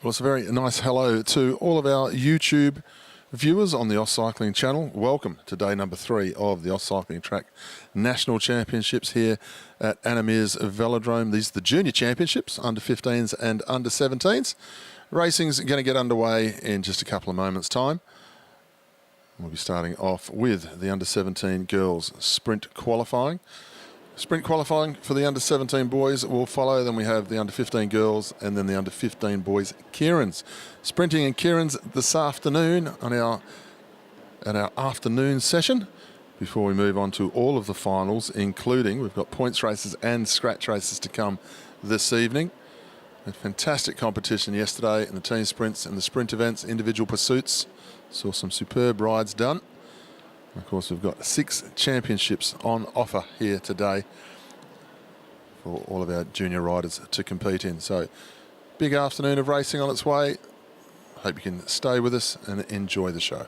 Well, it's a very nice hello to all of our YouTube viewers on the AusCycling channel. Welcome to day number 3 of the AusCycling Track National Championships here at Anna Meares Velodrome. These are the junior championships, under 15s and under 17s. Racing's going to get underway in just a couple of moments' time. We'll be starting off with the under 17 girls sprint qualifying. Sprint qualifying for the under 17 boys will follow. Then we have the under 15 girls and then the under 15 boys Keirins. Sprinting and Keirins this afternoon on our afternoon session before we move on to all of the finals, including we've got points races and scratch races to come this evening. A fantastic competition yesterday in the team sprints and the sprint events, individual pursuits. Saw some superb rides done. Of course, we've got 6 championships on offer here today for all of our junior riders to compete in. So, big afternoon of racing on its way. Hope you can stay with us and enjoy the show.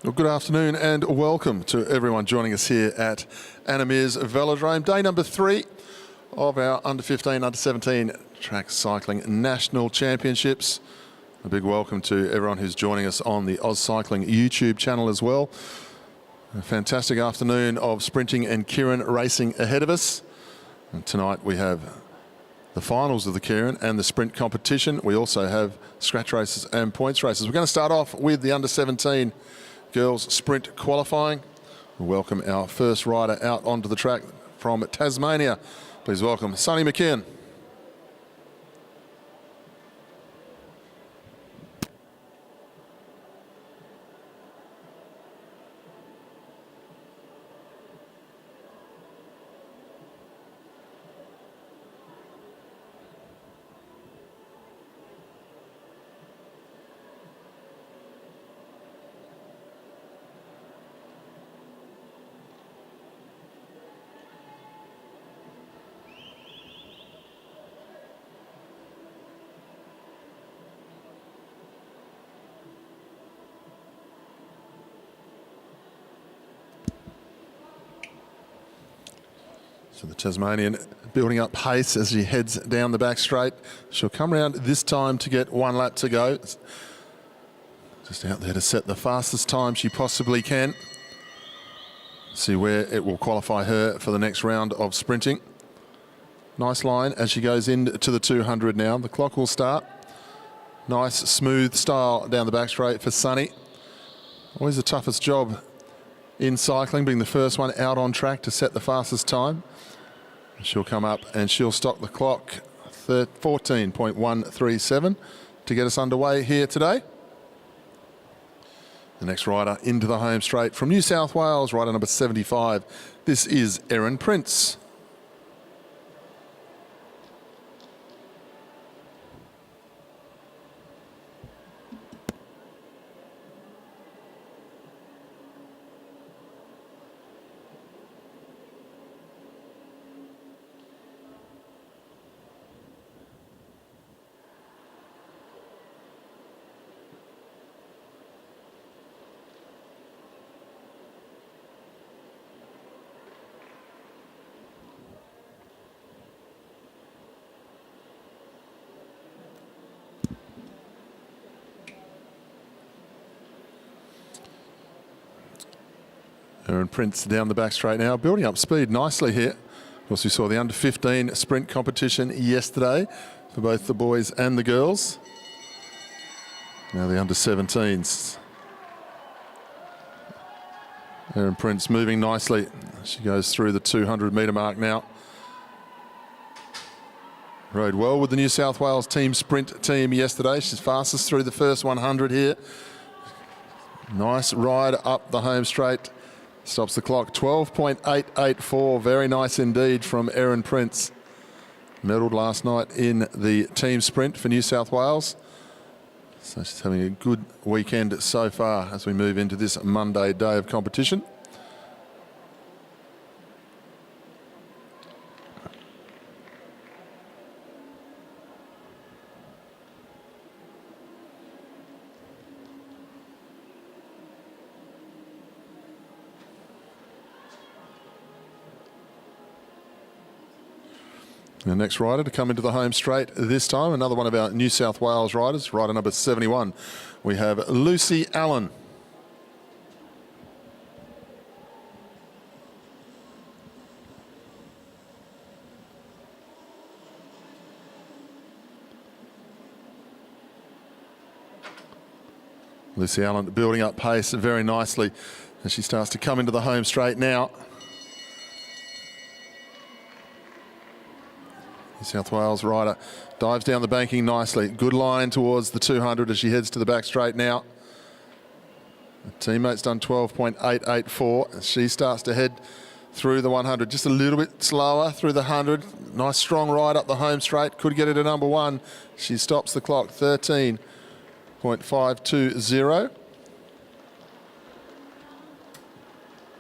Well, good afternoon and welcome to everyone joining us here at Anna Meares Velodrome. Day number 3 of our under 15, under 17 track cycling national championships. A big welcome to everyone who's joining us on the AusCycling YouTube channel as well. A fantastic afternoon of sprinting and Keirin racing ahead of us. And tonight we have the finals of the Keirin and the sprint competition. We also have scratch races and points races. We're going to start off with the under 17 girls sprint qualifying. We'll welcome our first rider out onto the track from Tasmania. Please welcome Sonny McKeon. So the Tasmanian building up pace as she heads down the back straight. She'll come around this time to get 1 lap to go. Just out there to set the fastest time she possibly can. See where it will qualify her for the next round of sprinting. Nice line as she goes into the 200 now. The clock will start. Nice smooth style down the back straight for Sonny. Always the toughest job in cycling, being the first one out on track to set the fastest time. She'll come up and she'll stop the clock 14.137 to get us underway here today. The next rider into the home straight from New South Wales, rider number 75. This is Keirin Prince. Keirin Prince down the back straight now, building up speed nicely here. Of course, we saw the under-15 sprint competition yesterday for both the boys and the girls. Now the under-17s. Keirin Prince moving nicely. She goes through the 200-metre mark now. Rode well with the New South Wales team sprint team yesterday. She's fastest through the first 100 here. Nice ride up the home straight. Stops the clock. 12.884. Very nice indeed from Keirin Prince. Medalled last night in the team sprint for New South Wales. So she's having a good weekend so far as we move into this Monday day of competition. The next rider to come into the home straight this time, another one of our New South Wales riders, rider number 71. We have Lucy Allen. Lucy Allen building up pace very nicely as she starts to come into the home straight now. New South Wales rider dives down the banking nicely. Good line towards the 200 as she heads to the back straight now. The teammate's done 12.884 as she starts to head through the 100. Just a little bit slower through the 100. Nice strong ride up the home straight. Could get her to number one. She stops the clock. 13.520.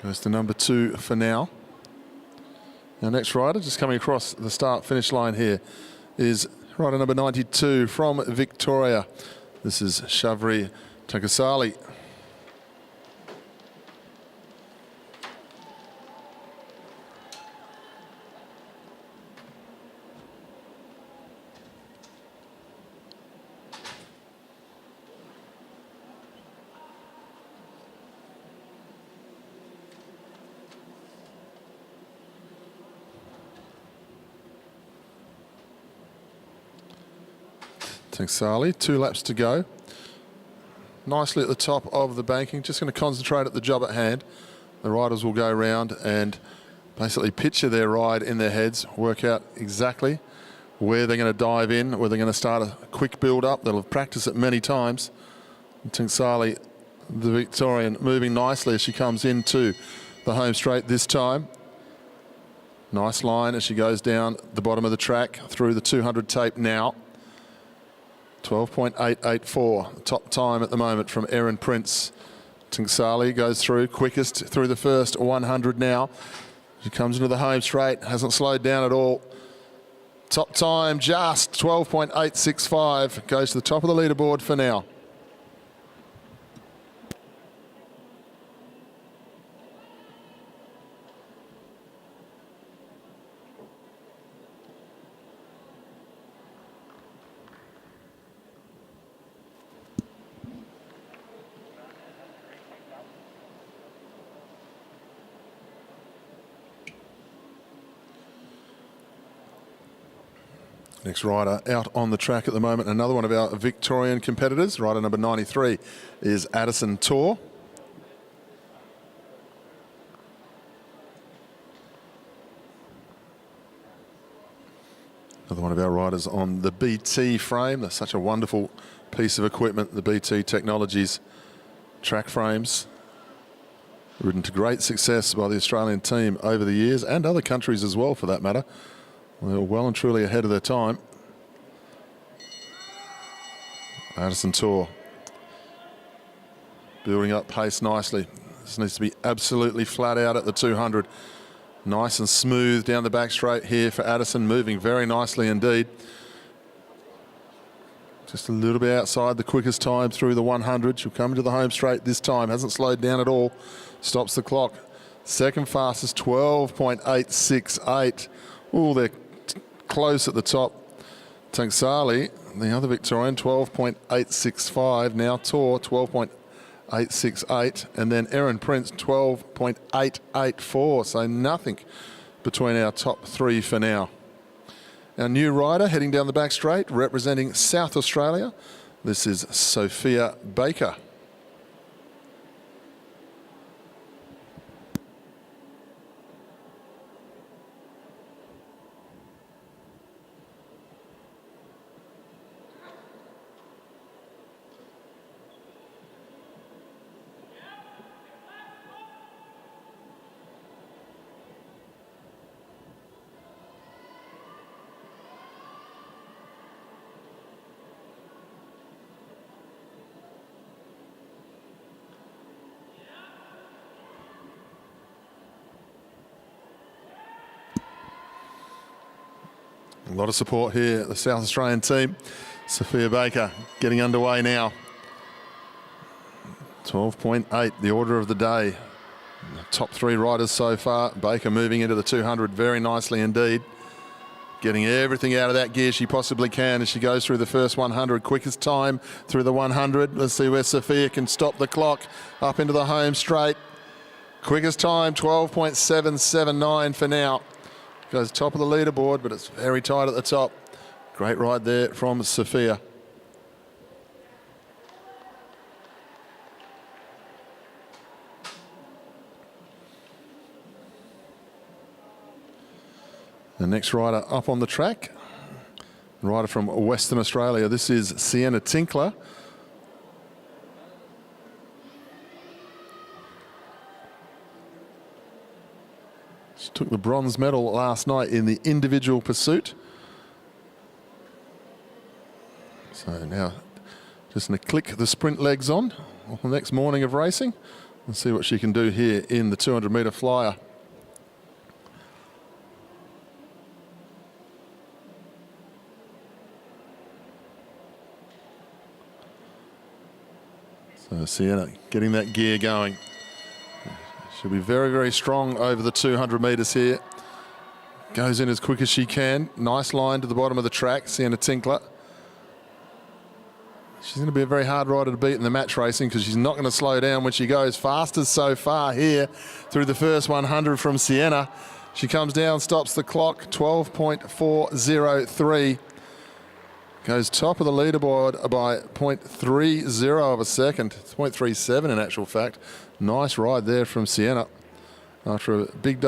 Goes to number 2 for now. Our next rider just coming across the start-finish line here is rider number 92 from Victoria. This is Shavri Tankasali. Tankasali, 2 laps to go. Nicely at the top of the banking, just going to concentrate at the job at hand. The riders will go round and basically picture their ride in their heads, work out exactly where they're going to dive in, where they're going to start a quick build-up. They'll have practiced it many times. Tankasali, the Victorian, moving nicely as she comes into the home straight this time. Nice line as she goes down the bottom of the track through the 200 tape now. 12.884, top time at the moment from Keirin Prince. Tankasali goes through, quickest through the first 100 now. She comes into the home straight, hasn't slowed down at all. Top time just 12.865, goes to the top of the leaderboard for now. Next rider out on the track at the moment, another one of our Victorian competitors, rider number 93 is Addison Tor. Another one of our riders on the BT frame. That's such a wonderful piece of equipment, the BT Technologies track frames. Ridden to great success by the Australian team over the years, and other countries as well for that matter. They're well and truly ahead of their time. Addison Tor building up pace nicely. This needs to be absolutely flat out at the 200. Nice and smooth down the back straight here for Addison, moving very nicely indeed. Just a little bit outside the quickest time through the 100. She'll come into the home straight this time. Hasn't slowed down at all. Stops the clock. Second fastest, 12.868. Oh, they're close at the top. Tankasali, the other Victorian, 12.865. Now Tor, 12.868. And then Keirin Prince, 12.884. So nothing between our top three for now. Our new rider heading down the back straight, representing South Australia. This is Sophia Baker. A lot of support here, the South Australian team. Sophia Baker getting underway now. 12.8, the order of the day. Top three riders so far. Baker moving into the 200 very nicely indeed. Getting everything out of that gear she possibly can as she goes through the first 100. Quickest time through the 100. Let's see where Sophia can stop the clock up into the home straight. Quickest time, 12.779 for now. Goes top of the leaderboard, but it's very tight at the top. Great ride there from Sophia. The next rider up on the track, a rider from Western Australia. This is Sienna Tinkler. She took the bronze medal last night in the individual pursuit. So now just going to click the sprint legs on the next morning of racing and see what she can do here in the 200-metre flyer. So Sienna getting that gear going. She'll be very, very strong over the 200 metres here. Goes in as quick as she can. Nice line to the bottom of the track, Sienna Tinkler. She's going to be a very hard rider to beat in the match racing because she's not going to slow down when she goes. Fastest so far here through the first 100 from Sienna. She comes down, stops the clock, 12.403. Goes top of the leaderboard by 0.30 of a second. It's 0.37 in actual fact. Nice ride there from Sienna after a big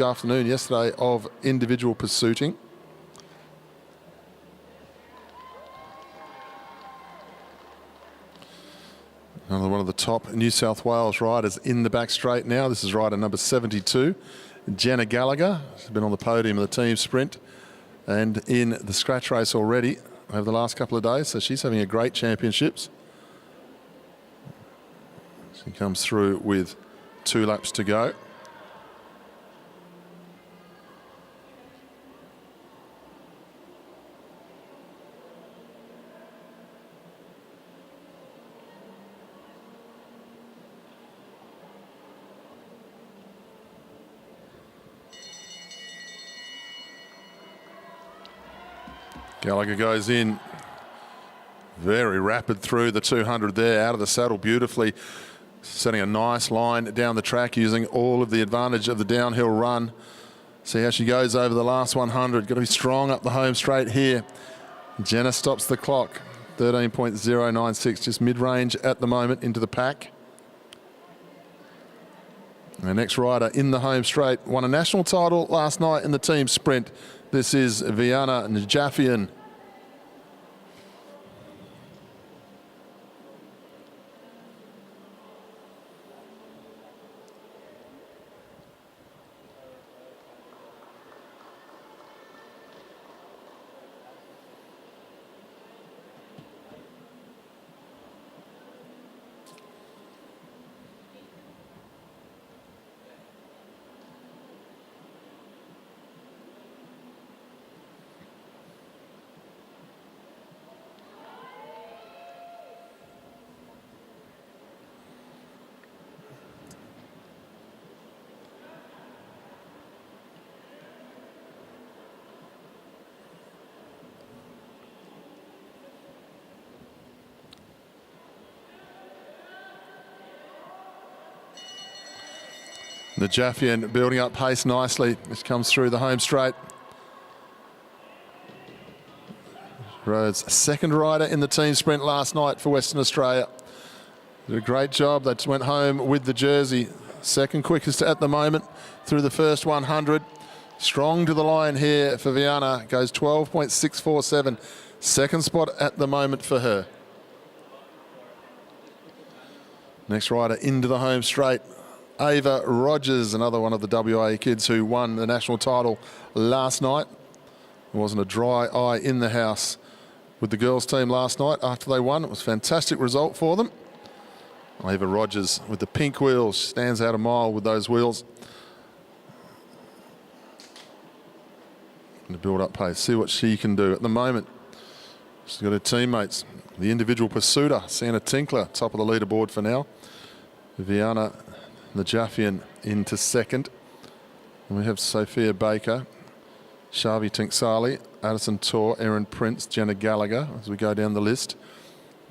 afternoon yesterday of individual pursuiting. Another one of the top New South Wales riders in the back straight now. This is rider number 72, Jenna Gallagher. She's been on the podium of the team sprint and in the scratch race already over the last couple of days, so she's having a great championships. She comes through with 2 laps to go. Gallagher goes in very rapid through the 200 there, out of the saddle beautifully, setting a nice line down the track using all of the advantage of the downhill run. See how she goes over the last 100. Got to be strong up the home straight here. Jenna stops the clock, 13.096, just mid-range at the moment into the pack. Our next rider in the home straight won a national title last night in the team sprint. This is Viana Najafian. Najafian building up pace nicely. This comes through the home straight. Rhodes, second rider in the team sprint last night for Western Australia. Did a great job. They went home with the jersey. Second quickest at the moment through the first 100. Strong to the line here for Viana. Goes 12.647. Second spot at the moment for her. Next rider into the home straight. Ava Rogers, another one of the WA kids who won the national title last night. There wasn't a dry eye in the house with the girls team last night after they won. It was a fantastic result for them. Ava Rogers with the pink wheels stands out a mile with those wheels. Going to build up pace, see what she can do. At the moment, she's got her teammates. The individual pursuiter, Santa Tinkler, top of the leaderboard for now. Viana Najafian into second. And we have Sophia Baker, Shavi Tinksali, Addison Tor, Erin Prince, Jenna Gallagher, as we go down the list.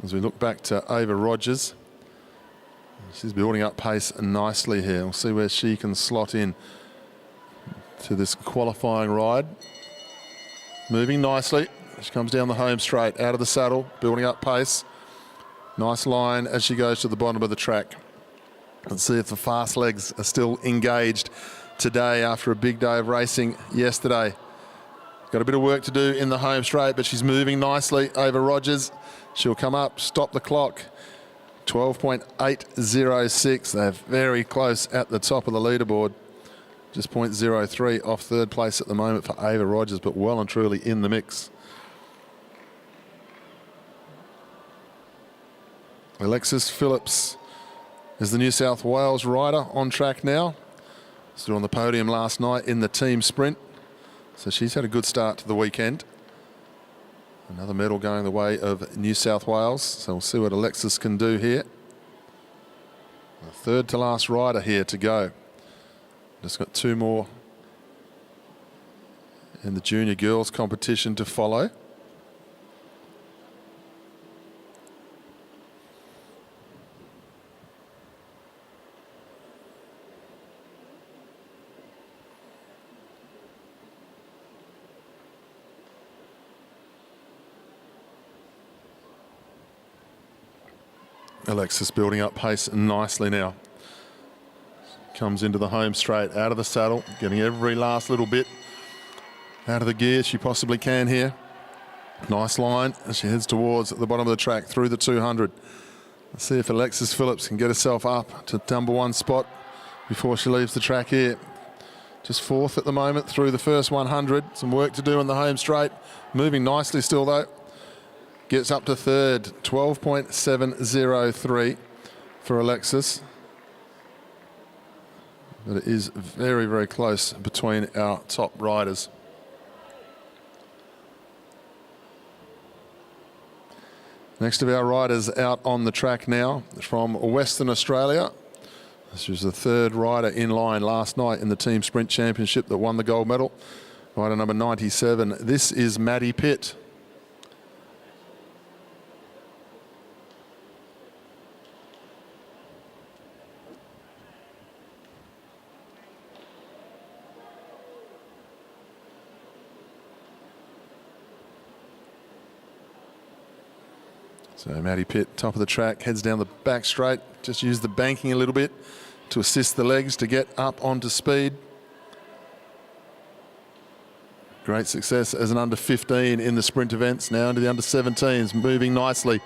As we look back to Ava Rogers, she's building up pace nicely here. We'll see where she can slot in to this qualifying ride. Moving nicely. She comes down the home straight, out of the saddle, building up pace. Nice line as she goes to the bottom of the track. Let's see if the fast legs are still engaged today after a big day of racing yesterday. Got a bit of work to do in the home straight, but she's moving nicely. Ava Rogers, she'll come up, stop the clock. 12.806. They're very close at the top of the leaderboard. Just 0.03 off third place at the moment for Ava Rogers, but well and truly in the mix. Alexis Phillips is the New South Wales rider on track now. Stood on the podium last night in the team sprint. So she's had a good start to the weekend. Another medal going the way of New South Wales. So we'll see what Alexis can do here. The third to last rider here to go. Just got two more in the junior girls competition to follow. Alexis building up pace nicely now. Comes into the home straight, out of the saddle, getting every last little bit out of the gear she possibly can here. Nice line as she heads towards the bottom of the track through the 200. Let's see if Alexis Phillips can get herself up to number one spot before she leaves the track here. Just fourth at the moment through the first 100. Some work to do on the home straight. Moving nicely still though. Gets up to third, 12.703 for Alexis. But it is very, very close between our top riders. Next of our riders out on the track now from Western Australia. This was the third rider in line last night in the Team Sprint Championship that won the gold medal. Rider number 97. This is Maddie Pitt. So Maddie Pitt, top of the track, heads down the back straight. Just use the banking a little bit to assist the legs to get up onto speed. Great success as an under 15 in the sprint events. Now into the under 17s, moving nicely.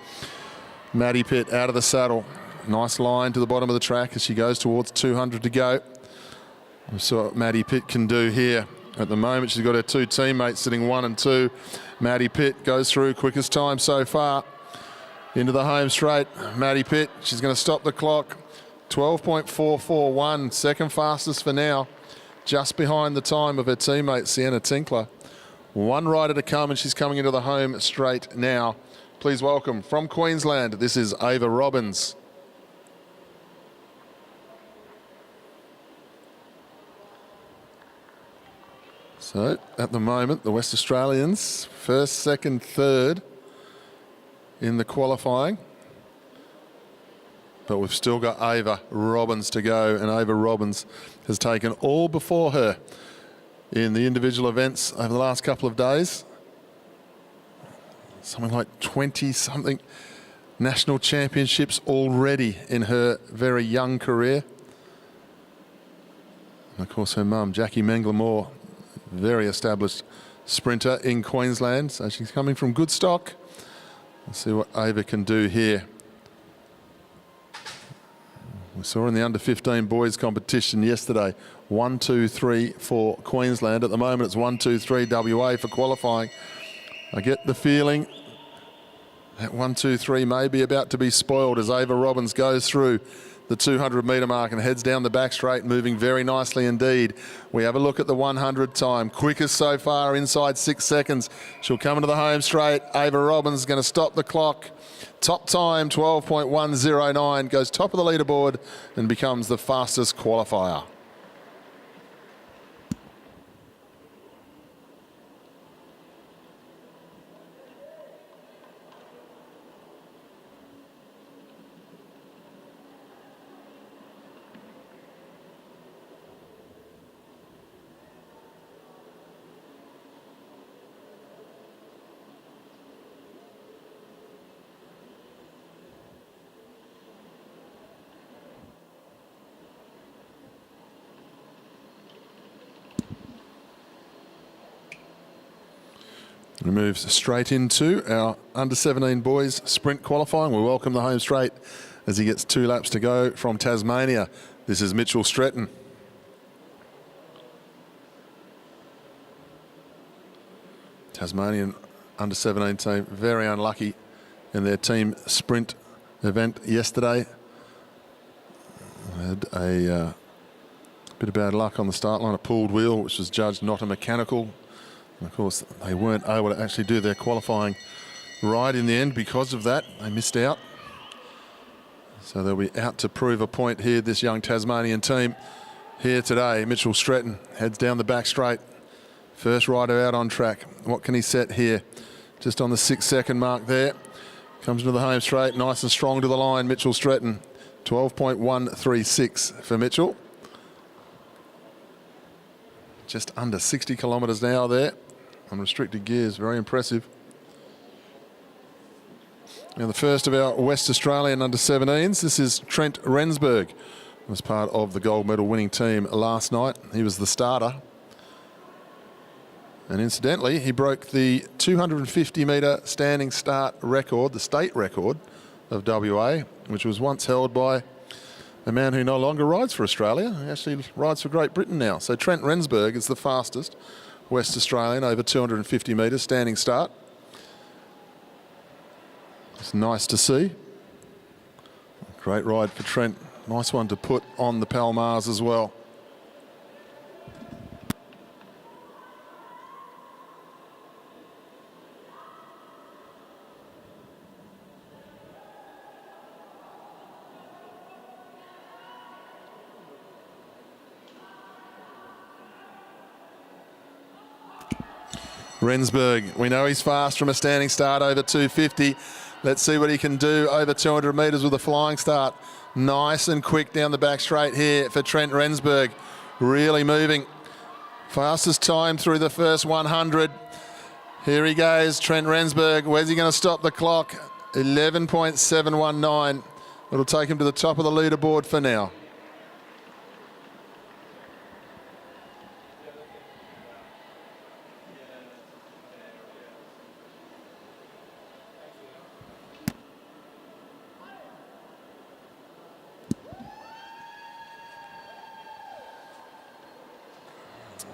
Maddie Pitt out of the saddle. Nice line to the bottom of the track as she goes towards 200 to go. We saw what Maddie Pitt can do here. At the moment, she's got her two teammates sitting 1 and 2. Maddie Pitt goes through quickest time so far. Into the home straight, Maddie Pitt, she's going to stop the clock. 12.441, second fastest for now. Just behind the time of her teammate, Sienna Tinkler. One rider to come and she's coming into the home straight now. Please welcome from Queensland, this is Ava Robbins. So at the moment, the West Australians, first, second, third in the qualifying. But we've still got Ava Robbins to go, and Ava Robbins has taken all before her in the individual events over the last couple of days. Something like 20-something national championships already in her very young career. And of course, her mum, Jackie Mengler-Moore, very established sprinter in Queensland. So she's coming from good stock. Let's see what Ava can do here. We saw in the under-15 boys competition yesterday, 1, 2, 3 for Queensland. At the moment, it's 1, 2, 3 WA for qualifying. I get the feeling that 1, 2, 3 may be about to be spoiled as Ava Robbins goes through the 200-metre mark and heads down the back straight, moving very nicely indeed. We have a look at the 100 time. Quickest so far, inside 6 seconds. She'll come into the home straight. Ava Robbins is going to stop the clock. Top time, 12.109, goes top of the leaderboard and becomes the fastest qualifier. We move straight into our under-17 boys sprint qualifying. We welcome the home straight as he gets 2 laps to go from Tasmania. This is Mitchell Stretton. Tasmanian under-17 team very unlucky in their team sprint event yesterday. Had a bit of bad luck on the start line, a pulled wheel, which was judged not a mechanical. And of course, they weren't able to actually do their qualifying ride in the end because of that. They missed out. So they'll be out to prove a point here, this young Tasmanian team here today. Mitchell Stretton heads down the back straight. First rider out on track. What can he set here? Just on the 6-second mark there. Comes into the home straight, nice and strong to the line, Mitchell Stretton. 12.136 for Mitchell. Just under 60 kilometres an hour there on restricted gears, very impressive. Now the first of our West Australian under-17s, this is Trent Rensburg. Was part of the gold medal winning team last night. He was the starter. And incidentally, he broke the 250-metre standing start record, the state record of WA, which was once held by a man who no longer rides for Australia. He actually rides for Great Britain now. So Trent Rensburg is the fastest West Australian over 250 metres standing start. It's nice to see. Great ride for Trent. Nice one to put on the Palmars as well. Rensburg, we know he's fast from a standing start over 250. Let's see what he can do over 200 metres with a flying start. Nice and quick down the back straight here for Trent Rensburg. Really moving. Fastest time through the first 100. Here he goes, Trent Rensburg. Where's he going to stop the clock? 11.719. It'll take him to the top of the leaderboard for now.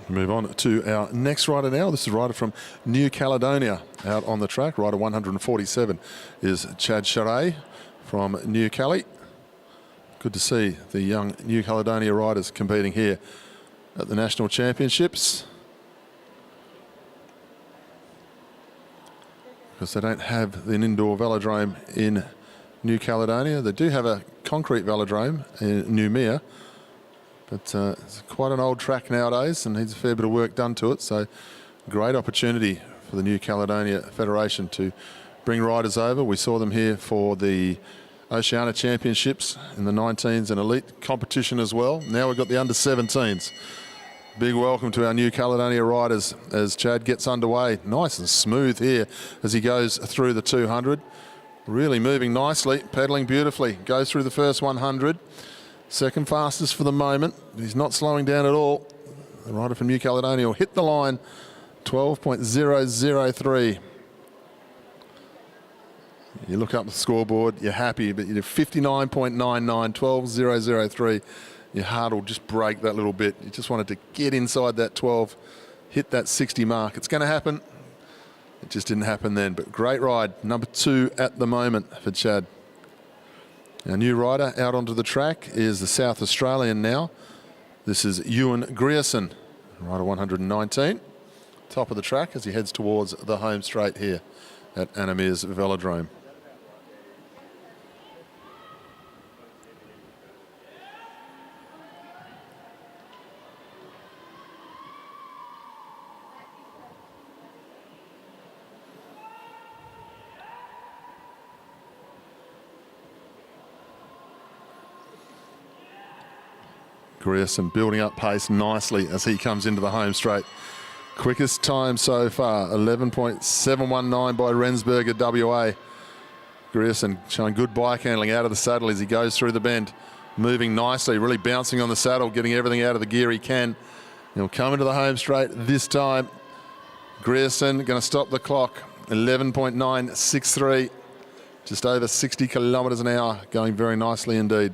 Move on to our next rider now. This is a rider from New Caledonia out on the track. Rider 147 is Chad Charay from New Cali. Good to see the young New Caledonia riders competing here at the National Championships. Because they don't have an indoor velodrome in New Caledonia. They do have a concrete velodrome in Noumea. But it's quite an old track nowadays and needs a fair bit of work done to it. So great opportunity for the New Caledonia Federation to bring riders over. We saw them here for the Oceania Championships in the 19s and elite competition as well. Now we've got the under-17s. Big welcome to our New Caledonia riders as Chad gets underway. Nice and smooth here as he goes through the 200. Really moving nicely, pedaling beautifully. Goes through the first 100. Second fastest for the moment. He's not slowing down at all. The rider from New Caledonia will hit the line, 12.003. You look up the scoreboard, you're happy, but you do 59.99, 12.003. Your heart will just break that little bit. You just wanted to get inside that 12, hit that 60 mark. It's going to happen. It just didn't happen then, but great ride. Number 2 at the moment for Chad. Our new rider out onto the track is the South Australian now. This is Ewan Grierson, rider 119. Top of the track as he heads towards the home straight here at Anna Meares Velodrome. Grierson building up pace nicely as he comes into the home straight. Quickest time so far, 11.719 by Rensburger WA. Grierson showing good bike handling out of the saddle as he goes through the bend. Moving nicely, really bouncing on the saddle, getting everything out of the gear he can. He'll come into the home straight this time. Grierson going to stop the clock, 11.963. Just over 60 kilometres an hour, going very nicely indeed.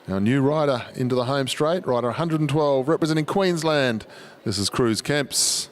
Our new rider into the home straight, rider 112, representing Queensland. This is Cruz Kemps.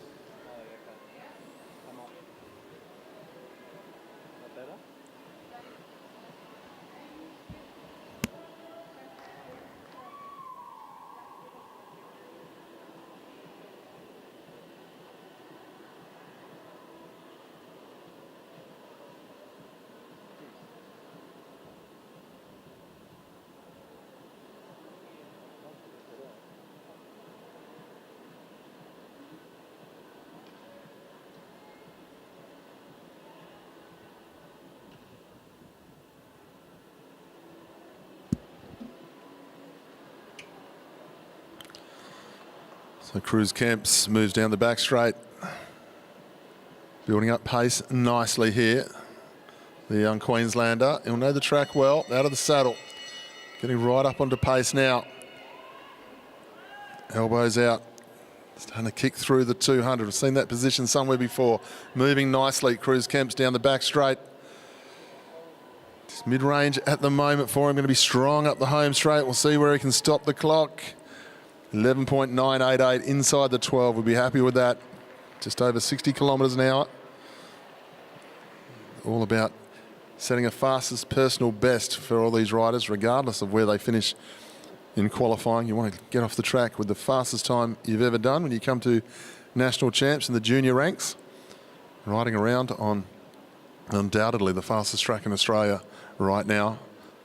So Cruz Kemps moves down the back straight, building up pace nicely here. The young Queenslander, he'll know the track well, out of the saddle. Getting right up onto pace now. Elbows out, starting to kick through the 200. We've seen that position somewhere before. Moving nicely, Cruz Kemps down the back straight. Just mid-range at the moment for him, going to be strong up the home straight. We'll see where he can stop the clock. 11.988 inside the 12. We'll be happy with that. Just over 60 kilometres an hour. All about setting a fastest personal best for all these riders, regardless of where they finish in qualifying. You want to get off the track with the fastest time you've ever done when you come to national champs in the junior ranks. Riding around on undoubtedly the fastest track in Australia right now,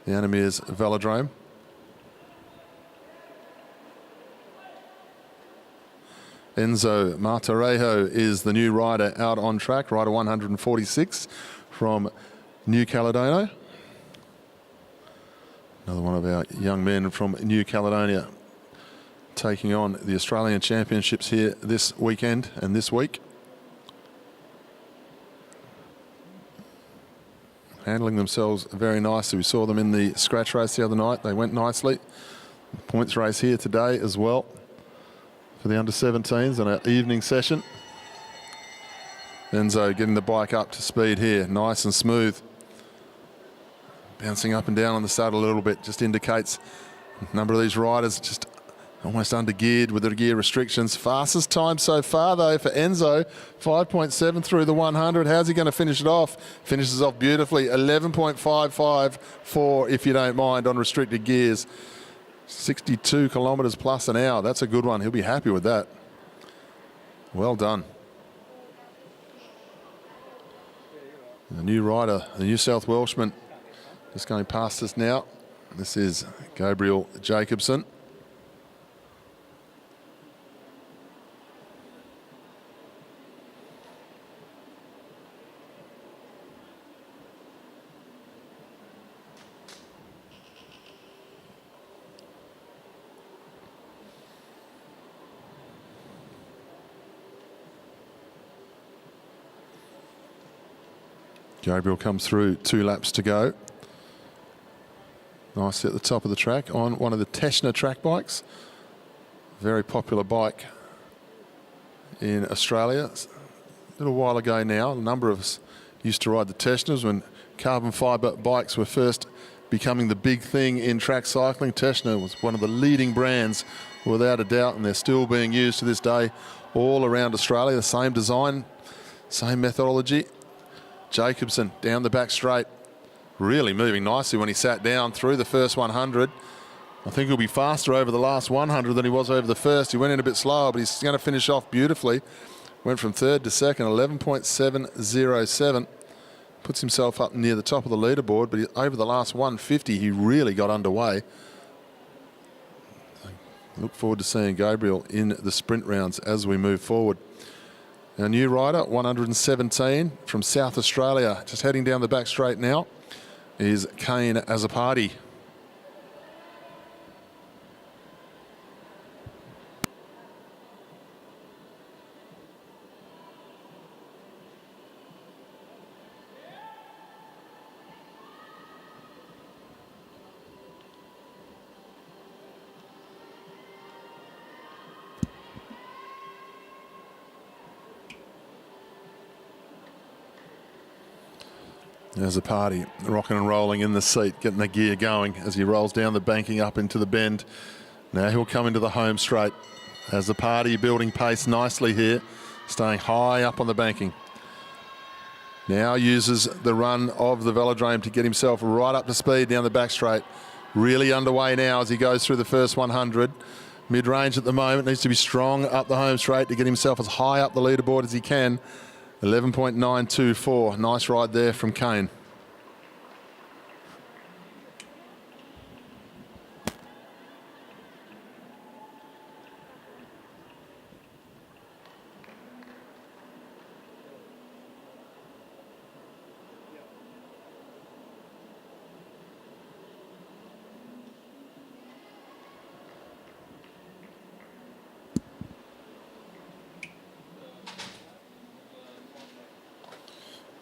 the Anna Meares Velodrome. Enzo Martarejo is the new rider out on track, rider 146 from New Caledonia. Another one of our young men from New Caledonia taking on the Australian Championships here this weekend and this week. Handling themselves very nicely. We saw them in the scratch race the other night. They went nicely. Points race here today as well for the under-17s and our evening session. Enzo getting the bike up to speed here, nice and smooth. Bouncing up and down on the saddle a little bit, just indicates a number of these riders just almost under-geared with the gear restrictions. Fastest time so far, though, for Enzo, 5.7 through the 100. How's he going to finish it off? Finishes off beautifully, 11.554, if you don't mind, on restricted gears. 62 kilometres plus an hour. That's a good one. He'll be happy with that. Well done. The new rider, the New South Welshman, just going past us now. This is Gabriel Jacobson. Gabriel comes through, 2 laps to go. Nicely at the top of the track on one of the Teschner track bikes. Very popular bike in Australia. A little while ago now, a number of us used to ride the Teschners when carbon fibre bikes were first becoming the big thing in track cycling. Teschner was one of the leading brands without a doubt, and they're still being used to this day all around Australia. The same design, same methodology. Jacobson down the back straight, really moving nicely when he sat down through the first 100. I think he'll be faster over the last 100 than he was over the first. He went in a bit slower, but he's going to finish off beautifully. Went from third to second, 11.707. Puts himself up near the top of the leaderboard, but over the last 150, he really got underway. Look forward to seeing Gabriel in the sprint rounds as we move forward. Our new rider, 117 from South Australia, just heading down the back straight now, is Keirin as a party. There's a party, rocking and rolling in the seat, getting the gear going as he rolls down the banking up into the bend. Now he'll come into the home straight as the party building pace nicely here, staying high up on the banking. Now uses the run of the velodrome to get himself right up to speed down the back straight. Really underway now as he goes through the first 100. Mid-range at the moment, needs to be strong up the home straight to get himself as high up the leaderboard as he can. 11.924, nice ride there from Keirin.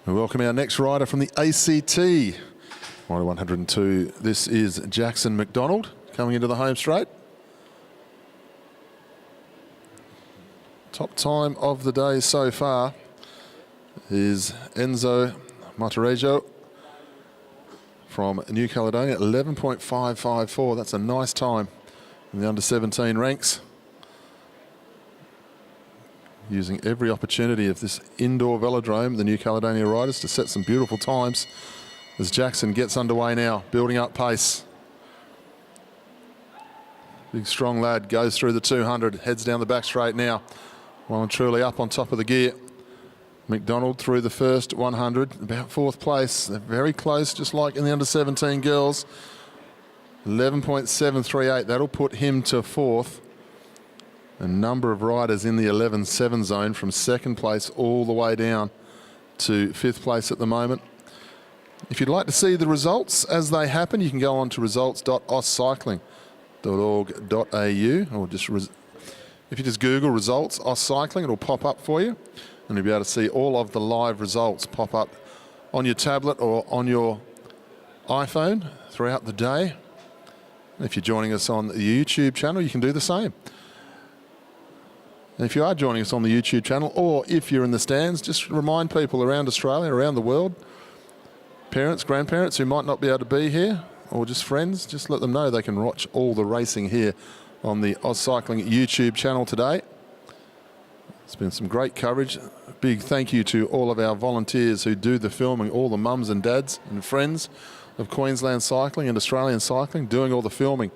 We welcome our next rider from the ACT. Rider 102, this is Jackson McDonald coming into the home straight. Top time of the day so far is Enzo Monterrejo from New Caledonia, 11.554. That's a nice time in the under-17 ranks. Using every opportunity of this indoor velodrome, the New Caledonia riders, to set some beautiful times as Jackson gets underway now, building up pace. Big strong lad goes through the 200, heads down the back straight now. Well and truly up on top of the gear. McDonald through the first 100, about 4th place. They're very close, just like in the under-17 girls. 11.738, that'll put him to 4th. A number of riders in the 11.7 zone from 2nd place all the way down to 5th place at the moment. If you'd like to see the results as they happen, you can go on to results.auscycling.org.au, or just if you just Google results AusCycling, it'll pop up for you, and you'll be able to see all of the live results pop up on your tablet or on your iPhone throughout the day. If you're joining us on the YouTube channel, you can do the same. And if you are joining us on the YouTube channel, or if you're in the stands, just remind people around Australia, around the world, parents, grandparents who might not be able to be here, or just friends, just let them know they can watch all the racing here on the AusCycling YouTube channel today. It's been some great coverage. A big thank you to all of our volunteers who do the filming, all the mums and dads and friends of Queensland cycling and Australian cycling doing all the filming.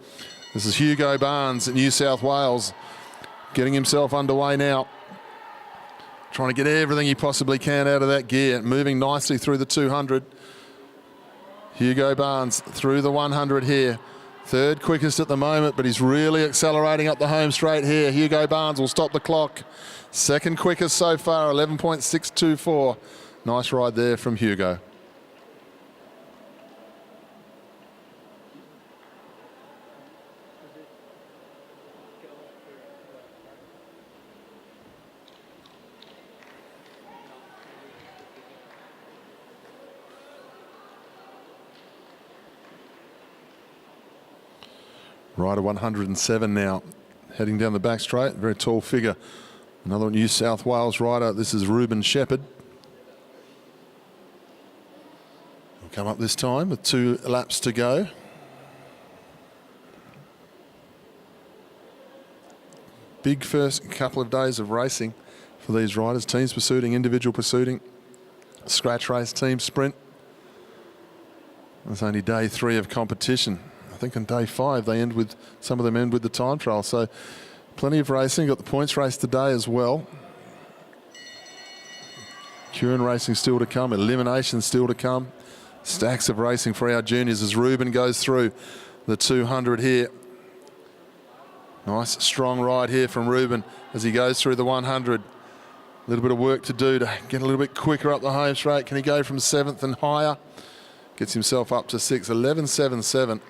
This is Hugo Barnes in New South Wales, getting himself underway now, trying to get everything he possibly can out of that gear, moving nicely through the 200. Hugo Barnes through the 100 here. 3rd quickest at the moment, but he's really accelerating up the home straight here. Hugo Barnes will stop the clock. 2nd quickest so far, 11.624. Nice ride there from Hugo. Rider 107 now, heading down the back straight. Very tall figure. Another New South Wales rider. This is Ruben Shepherd. He'll come up this time with 2 laps to go. Big first couple of days of racing for these riders. Teams pursuing, individual pursuing, scratch race, team sprint. It's only day 3 of competition. I think on day 5 they end with, some of them end with the time trial. So plenty of racing. Got the points race today as well. Keirin racing still to come. Elimination still to come. Stacks of racing for our juniors as Ruben goes through the 200 here. Nice strong ride here from Ruben as he goes through the 100. A little bit of work to do to get a little bit quicker up the home straight. Can he go from 7th and higher? Gets himself up to 6th, 11.77.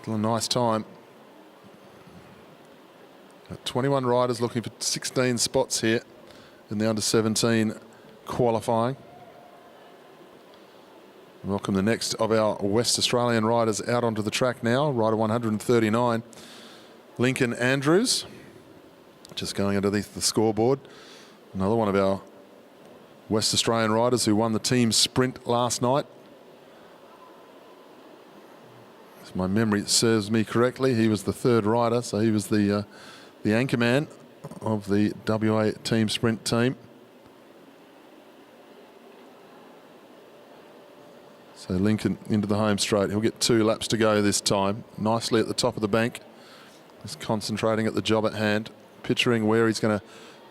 Still a nice time. Got 21 riders looking for 16 spots here in the under-17 qualifying. Welcome the next of our West Australian riders out onto the track now. Rider 139, Lincoln Andrews, just going underneath the scoreboard. Another one of our West Australian riders who won the team sprint last night. If my memory serves me correctly, he was the 3rd rider, so he was the anchor man of the WA team sprint team. So Lincoln into the home straight. He'll get 2 laps to go this time. Nicely at the top of the bank. Just concentrating at the job at hand. Picturing where he's going to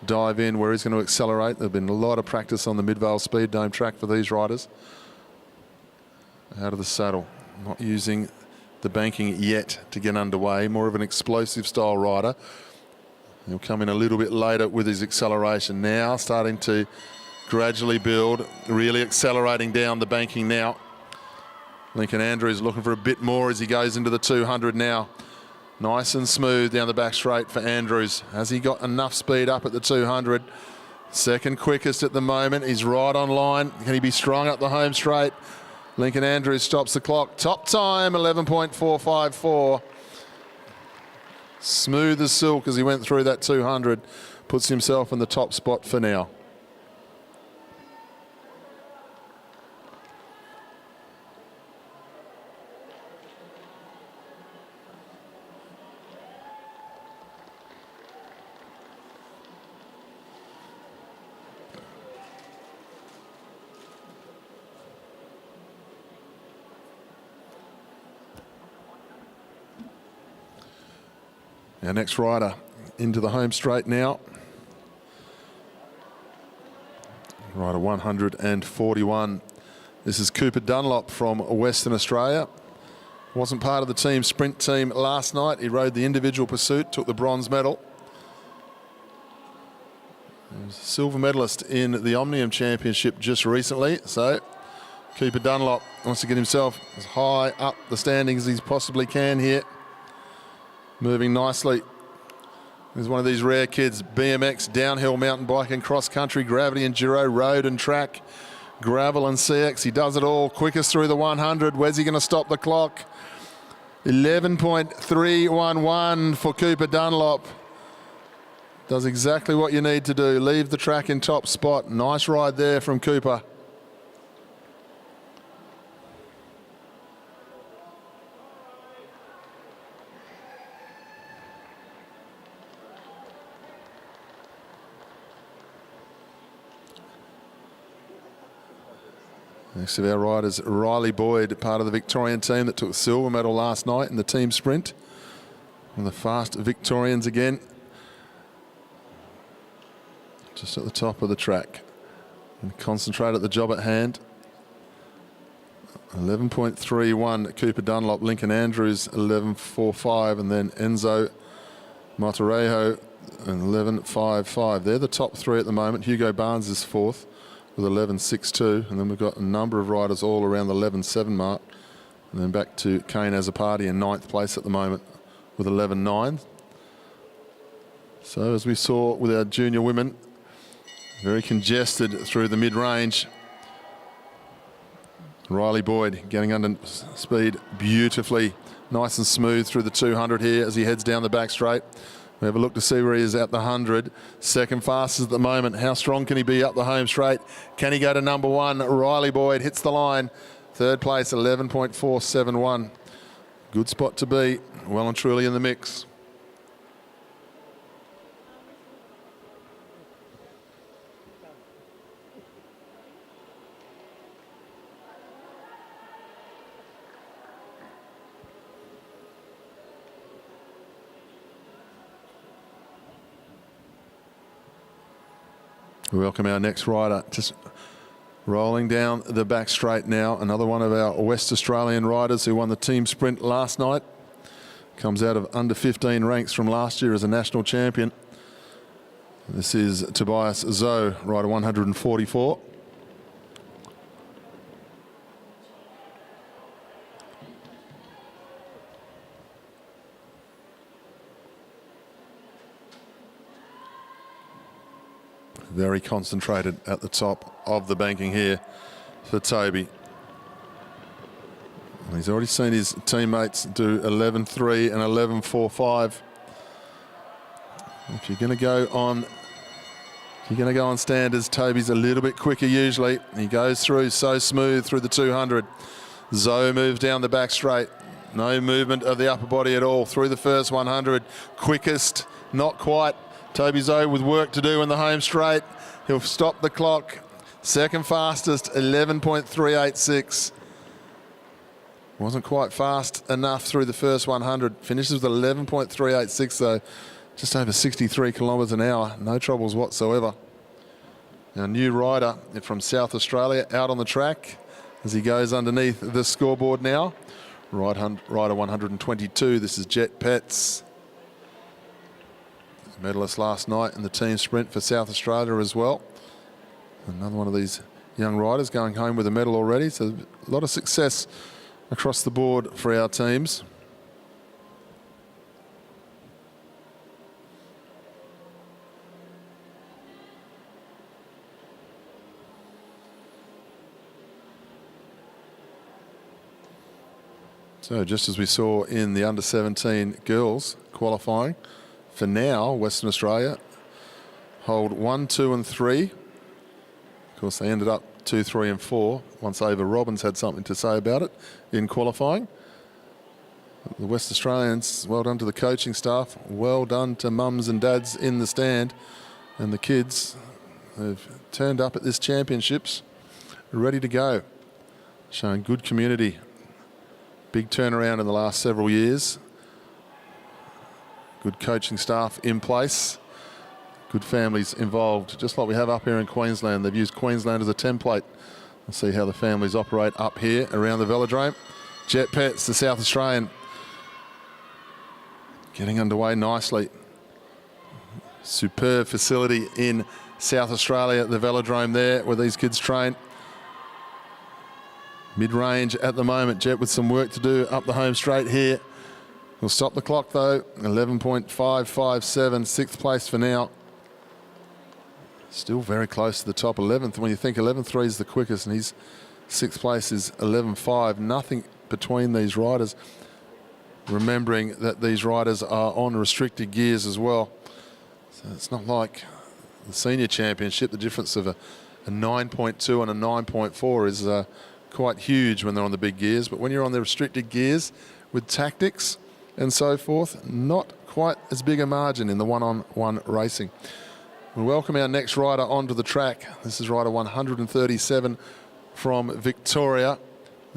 dive in, where he's going to accelerate. There's been a lot of practice on the Midvale Speed Dome track for these riders. Out of the saddle. Not using the banking yet to get underway. More of an explosive style rider. He'll come in a little bit later with his acceleration. Now starting to gradually build. Really accelerating down the banking now. Lincoln Andrews looking for a bit more as he goes into the 200 now. Nice and smooth down the back straight for Andrews. Has he got enough speed up at the 200? Second quickest at the moment. He's right on line. Can he be strong up the home straight? Lincoln Andrews stops the clock. Top time, 11.454. Smooth as silk as he went through that 200. Puts himself in the top spot for now. Our next rider into the home straight now. Rider 141. This is Cooper Dunlop from Western Australia. Wasn't part of the team sprint team last night. He rode the individual pursuit, took the bronze medal. He was a silver medalist in the Omnium Championship just recently. So Cooper Dunlop wants to get himself as high up the standings as he possibly can here. Moving nicely. He's one of these rare kids. BMX, downhill, mountain bike and cross country, gravity, enduro, road and track, gravel and CX. He does it all. Quickest through the 100. Where's he going to stop the clock? 11.311 for Cooper Dunlop. Does exactly what you need to do. Leave the track in top spot. Nice ride there from Cooper. Next of our riders, Riley Boyd, part of the Victorian team that took the silver medal last night in the team sprint. One of the fast Victorians again. Just at the top of the track. And concentrate at the job at hand. 11.31 Cooper Dunlop, Lincoln Andrews 11.45, and then Enzo Monterrejo 11.55. They're the top 3 at the moment. Hugo Barnes is 4th. With 11.62, and then we've got a number of riders all around the 11.7 mark. And then back to Kane Azzopardi in 9th place at the moment with 11.9. So as we saw with our junior women, very congested through the mid-range. Riley Boyd getting under speed beautifully nice and smooth through the 200 here as he heads down the back straight. We have a look to see where he is at the 100. Second fastest at the moment. How strong can he be up the home straight? Can he go to number 1? Riley Boyd hits the line. Third place, 11.471. Good spot to be. Well and truly in the mix. We welcome our next rider, just rolling down the back straight now. Another one of our West Australian riders who won the team sprint last night. Comes out of under 15 ranks from last year as a national champion. This is Tobias Zoe, rider 144. Very concentrated at the top of the banking here for Toby. And he's already seen his teammates do 11.3 and 11.45. If you're going to go on standards, Toby's a little bit quicker usually. He goes through so smooth through the 200. Zoe moves down the back straight. No movement of the upper body at all through the first 100. Quickest, not quite. Toby Zoe with work to do in the home straight. He'll stop the clock. Second fastest, 11.386. Wasn't quite fast enough through the first 100. Finishes with 11.386 though. Just over 63 kilometres an hour. No troubles whatsoever. Our new rider from South Australia out on the track as he goes underneath the scoreboard now. Rider 122, this is Jet Petts. Medalist last night in the team sprint for South Australia as well. Another one of these young riders going home with a medal already. So a lot of success across the board for our teams. So just as we saw in the under 17 girls qualifying, for now, Western Australia hold 1, 2 and 3. Of course, they ended up 2, 3 and 4 once Ava Robbins had something to say about it in qualifying. The West Australians, well done to the coaching staff. Well done to mums and dads in the stand. And the kids have turned up at this championships ready to go. Showing good community. Big turnaround in the last several years. Good coaching staff in place. Good families involved, just like we have up here in Queensland. They've used Queensland as a template. We'll see how the families operate up here around the velodrome. Jet Petts, the South Australian, getting underway nicely. Superb facility in South Australia, the velodrome there where these kids train. Mid-range at the moment. Jet with some work to do up the home straight here. We'll stop the clock though, 11.557, sixth place for now. Still very close to the top, 11th. When you think 11.3 is the quickest and his sixth place is 11.5, nothing between these riders. Remembering that these riders are on restricted gears as well. So it's not like the senior championship. The difference of a 9.2 and a 9.4 is quite huge when they're on the big gears. But when you're on the restricted gears with tactics and so forth, not quite as big a margin in the one-on-one racing. We welcome our next rider onto the track. This is rider 137 from Victoria.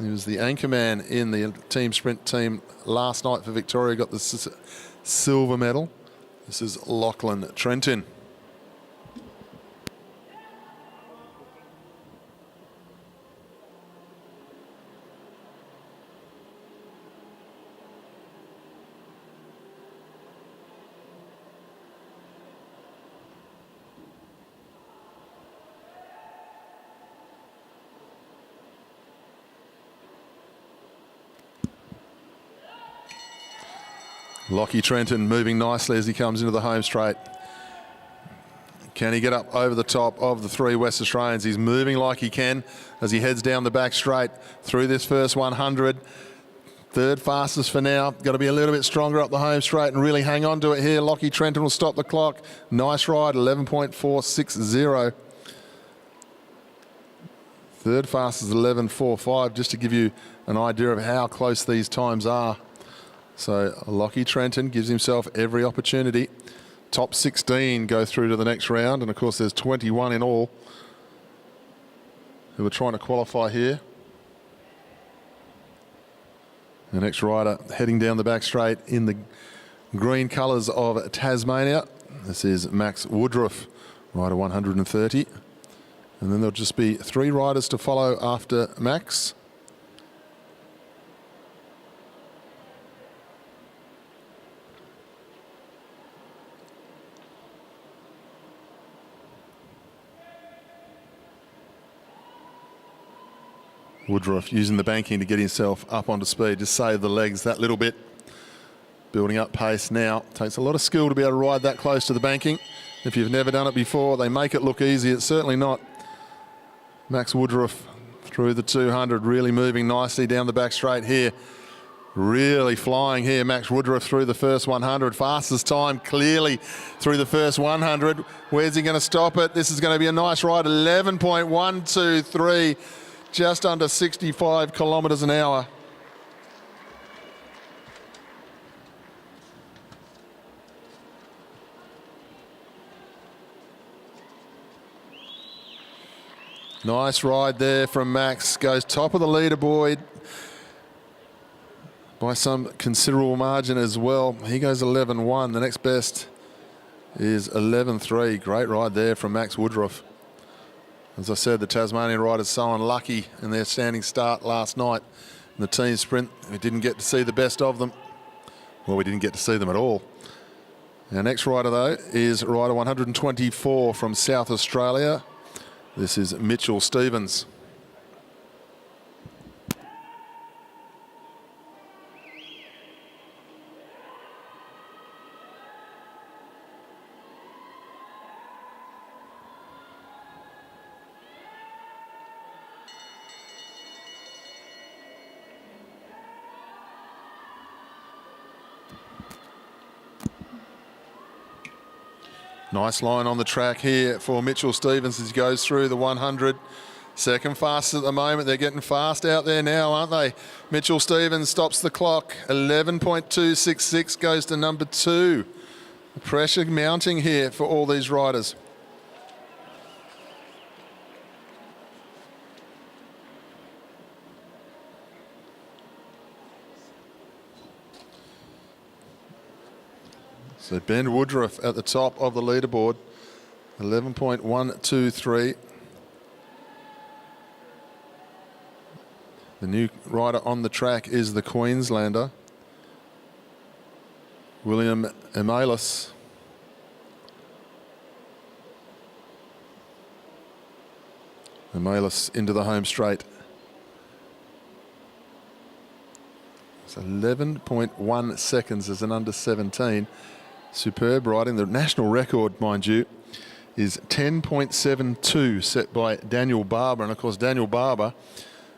He was the anchor man in the team sprint team last night for Victoria, got the silver medal. This is Lachlan Trenton. Lachie Trenton moving nicely as he comes into the home straight. Can he get up over the top of the three West Australians? He's moving like he can as he heads down the back straight through this first 100. Third fastest for now. Got to be a little bit stronger up the home straight and really hang on to it here. Lockie Trenton will stop the clock. Nice ride, 11.460. Third fastest, 11.45, just to give you an idea of how close these times are. So Lockie Trenton gives himself every opportunity. Top 16 go through to the next round, and of course there's 21 in all who are trying to qualify here. The next rider heading down the back straight in the green colours of Tasmania. This is Max Woodruff, rider 130. And then there'll just be 3 riders to follow after Max. Woodruff using the banking to get himself up onto speed, just save the legs that little bit. Building up pace now. Takes a lot of skill to be able to ride that close to the banking. If you've never done it before, they make it look easy. It's certainly not. Max Woodruff through the 200, really moving nicely down the back straight here. Really flying here, Max Woodruff through the first 100. Fastest time clearly through the first 100. Where's he going to stop it? This is going to be a nice ride, 11.123. Just under 65 kilometres an hour. Nice ride there from Max. Goes top of the leaderboard by some considerable margin as well. He goes 11.1. The next best is 11.3. Great ride there from Max Woodruff. As I said, the Tasmanian riders so unlucky in their standing start last night in the team sprint. We didn't get to see the best of them. Well, we didn't get to see them at all. Our next rider, though, is rider 124 from South Australia. This is Mitchell Stevens. Nice line on the track here for Mitchell Stevens as he goes through the 100. Second fastest at the moment. They're getting fast out there now, aren't they? Mitchell Stevens stops the clock. 11.266 goes to number 2. The pressure mounting here for all these riders. So Ben Woodruff at the top of the leaderboard, 11.123. The new rider on the track is the Queenslander, William Emalis. Emalis into the home straight. It's 11.1 seconds as an under 17. Superb riding. The national record, mind you, is 10.72 set by Daniel Barber. And of course, Daniel Barber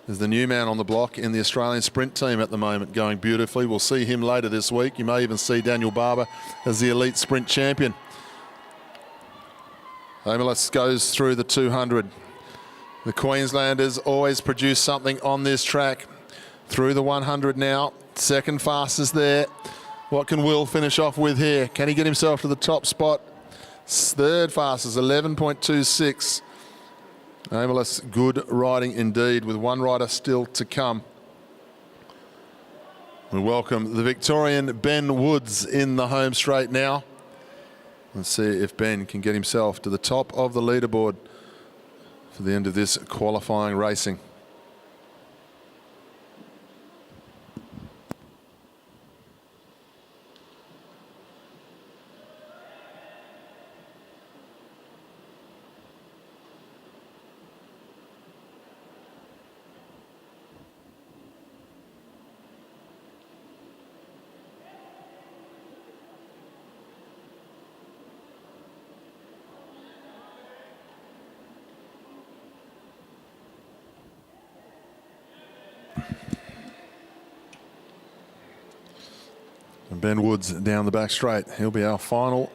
is the new man on the block in the Australian sprint team at the moment, going beautifully. We'll see him later this week. You may even see Daniel Barber as the elite sprint champion. Emalis goes through the 200. The Queenslanders always produce something on this track. Through the 100 now. Second fastest there. What can Will finish off with here? Can he get himself to the top spot? Third fastest, 11.26. Emalis, good riding indeed, with one rider still to come. We welcome the Victorian Ben Woods in the home straight now. Let's see if Ben can get himself to the top of the leaderboard for the end of this qualifying racing. Ben Woods down the back straight. He'll be our final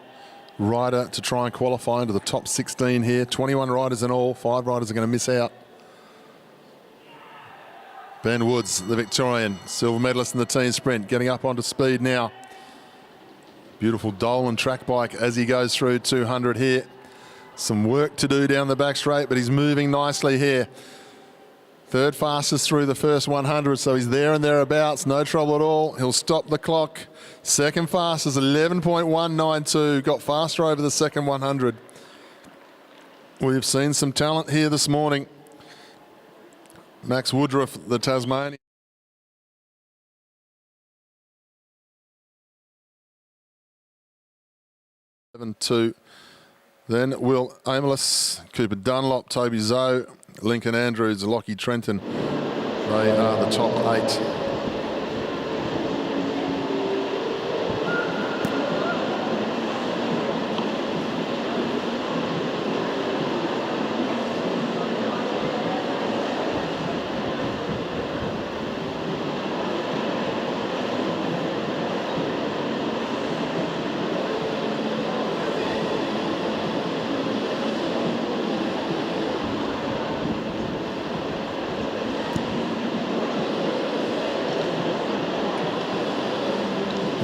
rider to try and qualify into the top 16 here. 21 riders in all. 5 riders are going to miss out. Ben Woods, the Victorian silver medalist in the team sprint, getting up onto speed now. Beautiful Dolan track bike as he goes through 200 here. Some work to do down the back straight, but he's moving nicely here. Third fastest through the first 100, so he's there and thereabouts, no trouble at all. He'll stop the clock. Second fastest, 11.192, got faster over the second 100. We've seen some talent here this morning. Max Woodruff, the Tasmanian. 7-2. Then Will Amelis, Cooper Dunlop, Toby Zoe, Lincoln Andrews, Lockie Trenton. They are the top 8.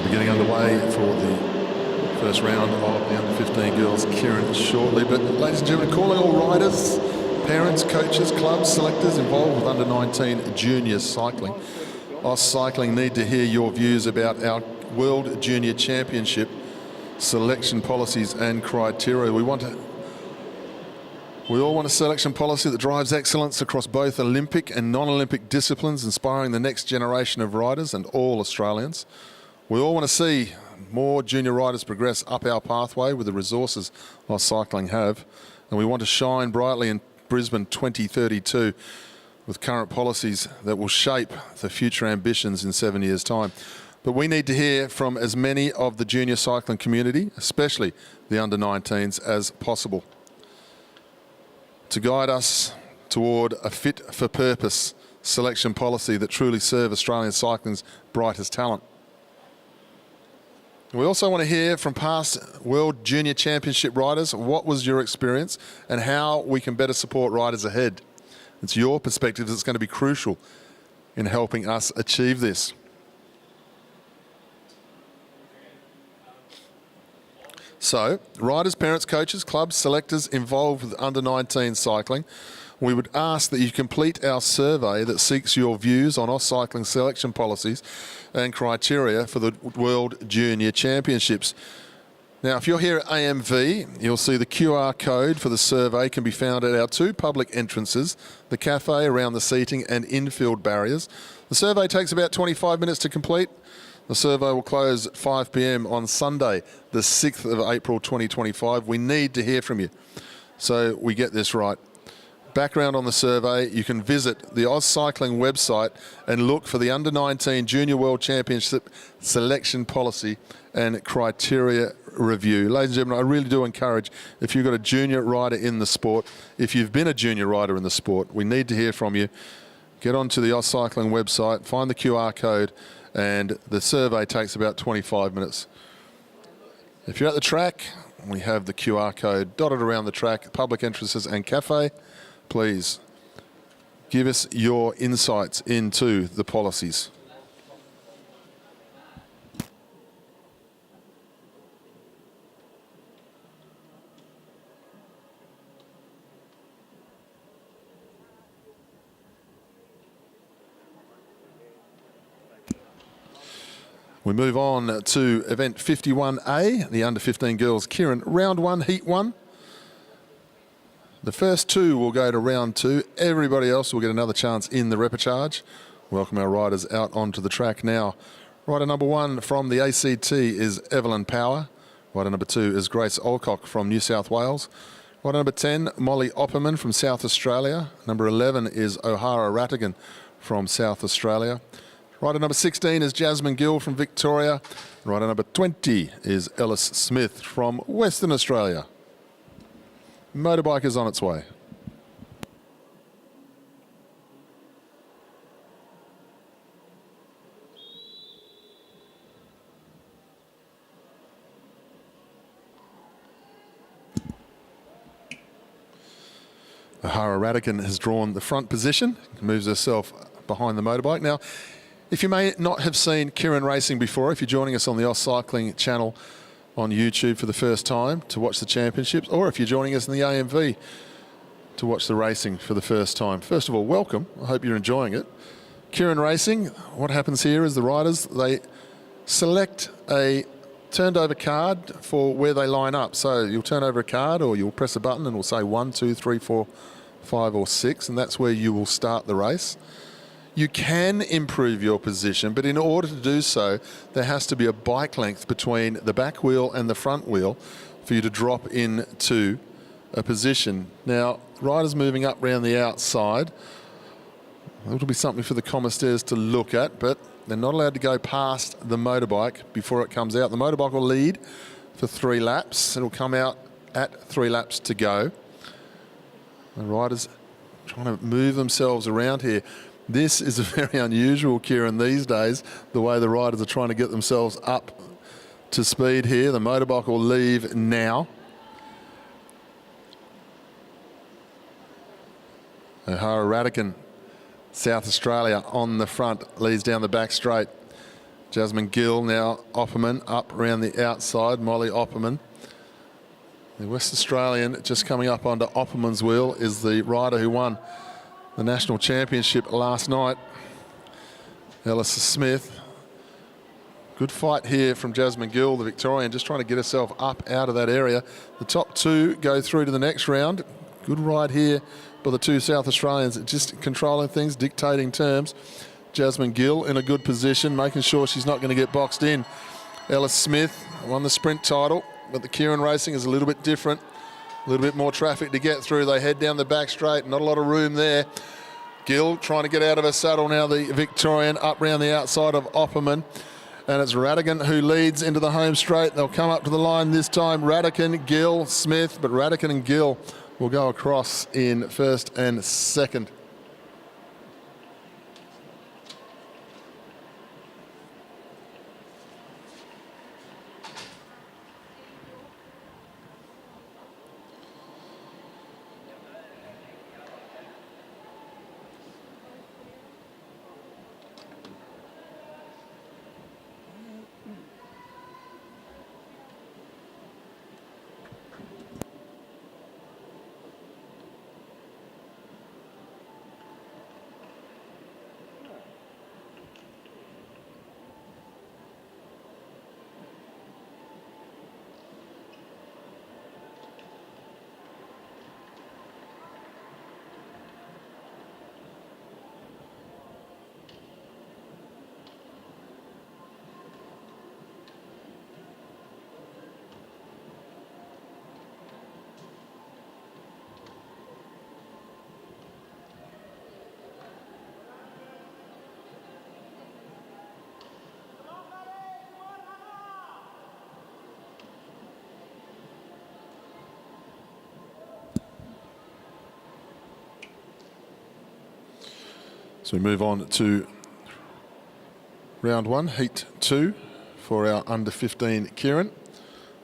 Getting underway for the first round of the under-15 girls, Keirin, shortly. But ladies and gentlemen, calling all riders, parents, coaches, clubs, selectors involved with under-19 junior cycling. AusCycling need to hear your views about our World Junior Championship selection policies and criteria. We all want a selection policy that drives excellence across both Olympic and non-Olympic disciplines, inspiring the next generation of riders and all Australians. We all want to see more junior riders progress up our pathway with the resources AusCycling have, and we want to shine brightly in Brisbane 2032 with current policies that will shape the future ambitions in 7 years' time. But we need to hear from as many of the junior cycling community, especially the under-19s, as possible, to guide us toward a fit-for-purpose selection policy that truly serves Australian cycling's brightest talent. We also want to hear from past World Junior Championship riders. What was your experience and how we can better support riders ahead? It's your perspective that's going to be crucial in helping us achieve this. So, riders, parents, coaches, clubs, selectors involved with under-19 cycling, we would ask that you complete our survey that seeks your views on AusCycling selection policies and criteria for the World Junior Championships. Now, if you're here at AMV, you'll see the QR code for the survey can be found at our 2 public entrances, the cafe around the seating and infield barriers. The survey takes about 25 minutes to complete. The survey will close at 5 p.m. on Sunday, the 6th of April 2025. We need to hear from you, so we get this right. Background on the survey, you can visit the AusCycling website and look for the Under-19 Junior World Championship selection policy and criteria review. Ladies and gentlemen, I really do encourage, if you've got a junior rider in the sport, if you've been a junior rider in the sport, we need to hear from you. Get onto the AusCycling website, find the QR code, and the survey takes about 25 minutes. If you're at the track, we have the QR code dotted around the track, public entrances and cafe. Please give us your insights into the policies. We move on to event 51A, the under-15 girls, Keirin, round 1, heat 1. The first 2 will go to round 2. Everybody else will get another chance in the repechage. Welcome our riders out onto the track now. Rider number 1 from the ACT is Evelyn Power. Rider number 2 is Grace Alcock from New South Wales. Rider number 10, Molly Opperman from South Australia. Number 11 is O'Hara Rattigan from South Australia. Rider number 16 is Jasmine Gill from Victoria. Rider number 20 is Ellis Smith from Western Australia. Motorbike is on its way. Hara Radican has drawn the front position, moves herself behind the motorbike. Now, if you may not have seen Keirin racing before, if you're joining us on the AusCycling channel on YouTube for the first time to watch the championships, or if you're joining us in the AMV to watch the racing for the first time, first of all, welcome. I hope you're enjoying it. Keirin racing, what happens here is the riders, they select a turned over card for where they line up. So you'll turn over a card or you'll press a button and we'll say 1, 2, 3, 4, 5 or 6, and that's where you will start the race. You can improve your position, but in order to do so, there has to be a bike length between the back wheel and the front wheel for you to drop into a position. Now, riders moving up round the outside, it'll be something for the commissars to look at, but they're not allowed to go past the motorbike before it comes out. The motorbike will lead for 3 laps. It'll come out at 3 laps to go. The riders trying to move themselves around here. This is a very unusual, Keirin, these days, the way the riders are trying to get themselves up to speed here. The motorbike will leave now. Hara Radican, South Australia, on the front, leads down the back straight. Jasmine Gill, now Opperman, up around the outside, Molly Opperman. The West Australian just coming up onto Opperman's wheel is the rider who won the National Championship last night, Ellis Smith. Good fight here from Jasmine Gill, the Victorian, just trying to get herself up out of that area. The top 2 go through to the next round. Good ride here by the 2 South Australians, just controlling things, dictating terms. Jasmine Gill in a good position, making sure she's not going to get boxed in. Ellis Smith won the sprint title, but the Keirin racing is a little bit different. A little bit more traffic to get through. They head down the back straight, not a lot of room there. Gill trying to get out of her saddle now, the Victorian, up round the outside of Opperman. And it's Radican who leads into the home straight. They'll come up to the line this time. Radican, Gill, Smith, but Radican and Gill will go across in first and second. So we move on to round 1, heat 2 for our under 15 Keirin.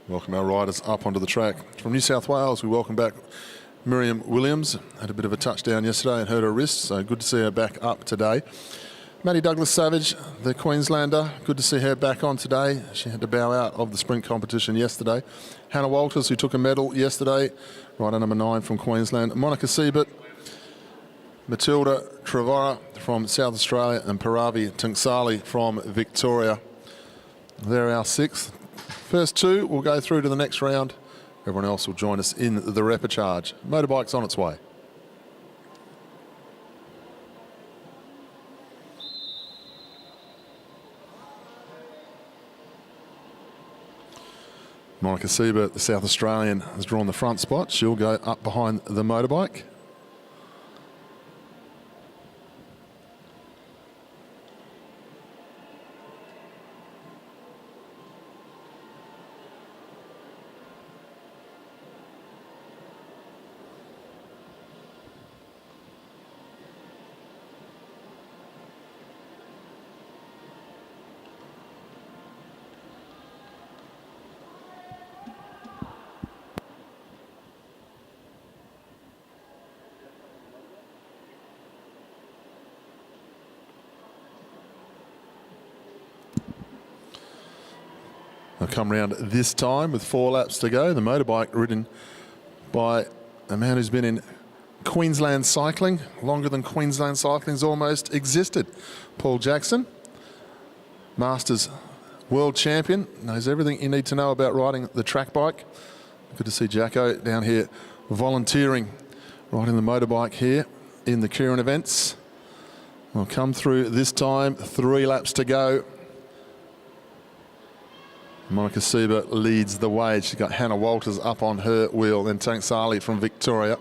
Welcome our riders up onto the track. From New South Wales, we welcome back Miriam Williams. Had a bit of a touchdown yesterday and hurt her wrist, so good to see her back up today. Maddie Douglas-Savage, the Queenslander, good to see her back on today. She had to bow out of the sprint competition yesterday. Hannah Walters, who took a medal yesterday, rider number 9 from Queensland. Monica Siebert, Matilda Trevora from South Australia, and Paravi Tunksali from Victoria. They're our 6th. First 2 will go through to the next round. Everyone else will join us in the repechage. Motorbike's on its way. Monica Siebert, the South Australian, has drawn the front spot. She'll go up behind the motorbike. They'll come round this time with 4 laps to go. The motorbike ridden by a man who's been in Queensland cycling longer than Queensland cycling's almost existed. Paul Jackson, Masters world champion, knows everything you need to know about riding the track bike. Good to see Jacko down here volunteering, riding the motorbike here in the Keirin events. We'll come through this time, 3 laps to go. Monica Sieber leads the way. She's got Hannah Walters up on her wheel, then Tank Sali from Victoria.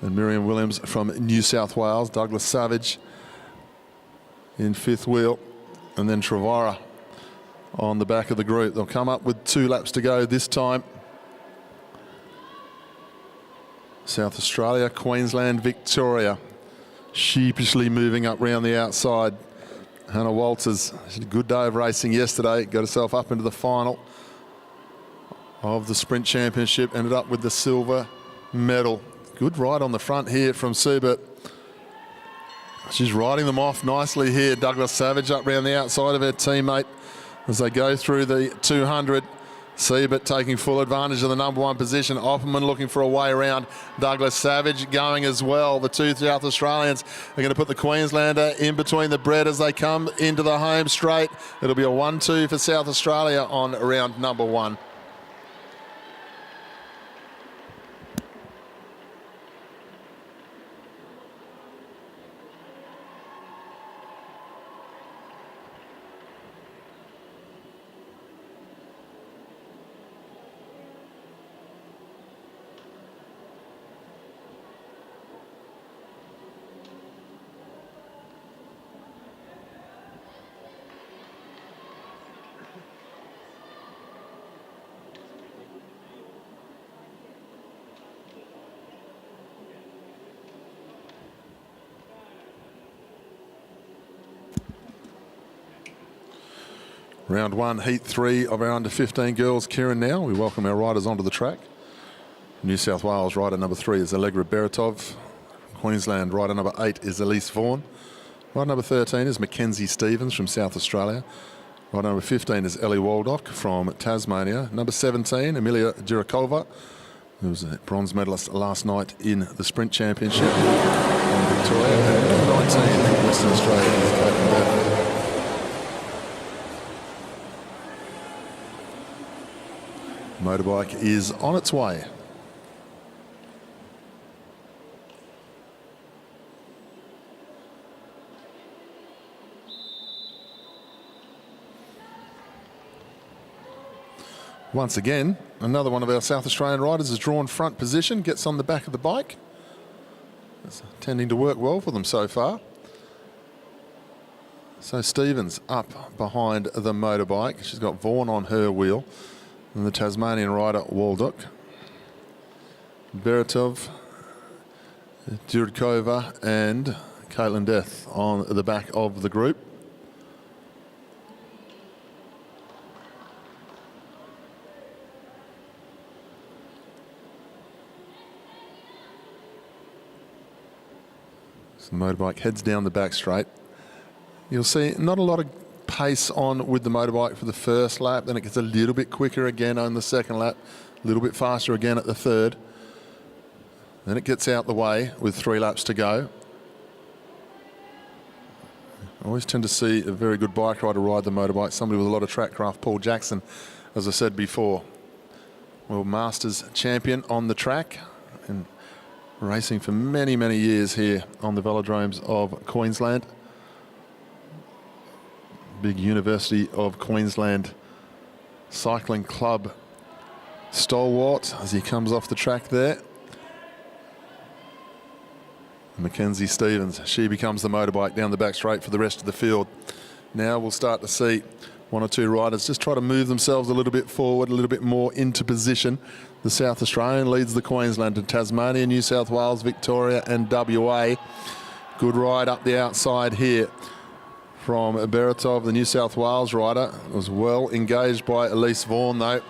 And Miriam Williams from New South Wales, Douglas Savage in 5th wheel, and then Trevara on the back of the group. They'll come up with 2 laps to go this time. South Australia, Queensland, Victoria. Sheepishly moving up round the outside. Hannah Walters, she had a good day of racing yesterday, got herself up into the final of the Sprint Championship, ended up with the silver medal. Good ride on the front here from Siebert. She's riding them off nicely here. Douglas Savage up round the outside of her teammate as they go through the 200. Siebert taking full advantage of the number 1 position. Opperman looking for a way around. Douglas Savage going as well. The 2 South Australians are going to put the Queenslander in between the bread as they come into the home straight. It'll be a 1-2 for South Australia on round number 1. Round 1, heat 3 of our under 15 girls. Keirin now. We welcome our riders onto the track. New South Wales rider number 3 is Allegra Beretov. Queensland rider number 8 is Elise Vaughan. Rider number 13 is Mackenzie Stevens from South Australia. Rider number 15 is Ellie Waldock from Tasmania. Number 17, Emilia Djurakova, who was a bronze medalist last night in the Sprint Championship in Victoria. And number 19, Western Australia, is Keirin Bevan. Motorbike is on its way. Once again, another one of our South Australian riders is drawn front position, gets on the back of the bike. It's tending to work well for them so far. So Stevens up behind the motorbike. She's got Vaughan on her wheel. And the Tasmanian rider, Waldock. Beretov, Djurakova and Caitlin Death on the back of the group. So the motorbike heads down the back straight. You'll see not a lot of pace on with the motorbike for the first lap, then it gets a little bit quicker again on the second lap, a little bit faster again at the third. Then it gets out the way with 3 laps to go. I always tend to see a very good bike rider ride the motorbike, somebody with a lot of track craft. Paul Jackson, as I said before, world Masters champion on the track and racing for many, many years here on the velodromes of Queensland. Big University of Queensland Cycling Club stalwart as he comes off the track there. Mackenzie Stevens, she becomes the motorbike down the back straight for the rest of the field. Now we'll start to see 1 or 2 riders just try to move themselves a little bit forward, a little bit more into position. The South Australian leads the Queensland and Tasmania, New South Wales, Victoria and WA. Good ride up the outside here from Beretov, the New South Wales rider. Was well engaged by Elise Vaughan though.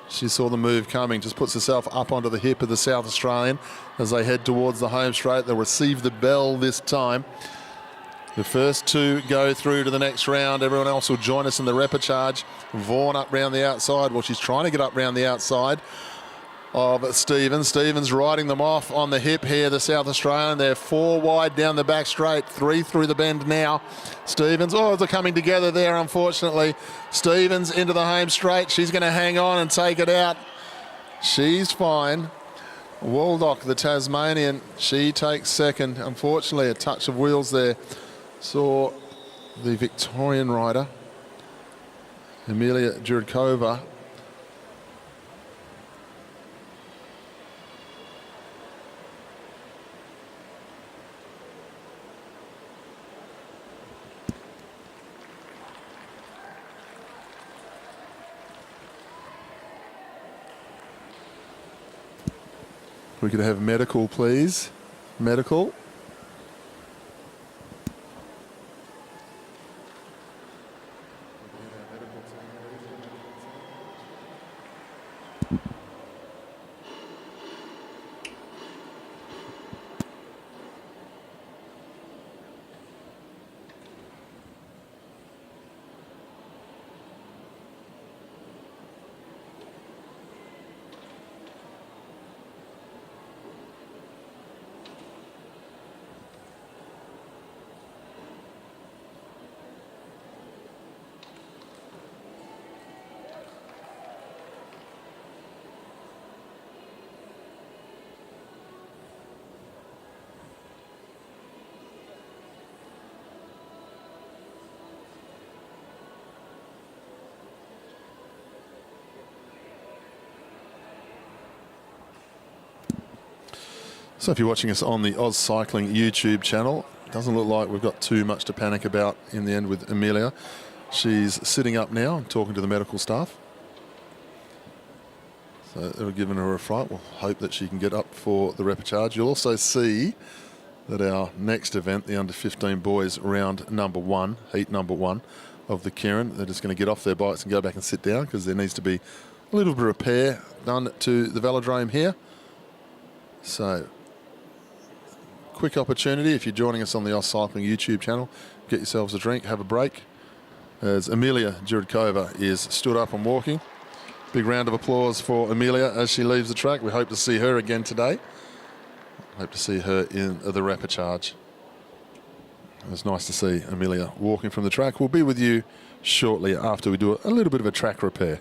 She saw the move coming, just puts herself up onto the hip of the South Australian as they head towards the home straight. They'll receive the bell this time. The first two go through to the next round. Everyone else will join us in the repechage. Vaughan up round the outside. Well, she's trying to get up round the outside of Stevens. Stevens riding them off on the hip here, the South Australian. They're 4 wide down the back straight, 3 through the bend now. Stevens, they're coming together there, unfortunately. Stevens into the home straight. She's going to hang on and take it out. She's fine. Waldock, the Tasmanian, she takes second. Unfortunately, a touch of wheels there. Saw the Victorian rider, Amelia Juradkova, we could have medical, please. Medical. So if you're watching us on the AusCycling YouTube channel, it doesn't look like we've got too much to panic about in the end with Amelia. She's sitting up now and talking to the medical staff. So they're giving her a fright. We'll hope that she can get up for the repechage. You'll also see that our next event, the under-15 boys round number 1, heat number 1 of the Keirin, they're just going to get off their bikes and go back and sit down because there needs to be a little bit of repair done to the velodrome here. So quick opportunity, if you're joining us on the AusCycling YouTube channel, get yourselves a drink, have a break, as Amelia Juradkova is stood up and walking. Big round of applause for Amelia as she leaves the track. We hope to see her again today. Hope to see her in the repechage. It was nice to see Amelia walking from the track. We'll be with you shortly after we do a little bit of a track repair.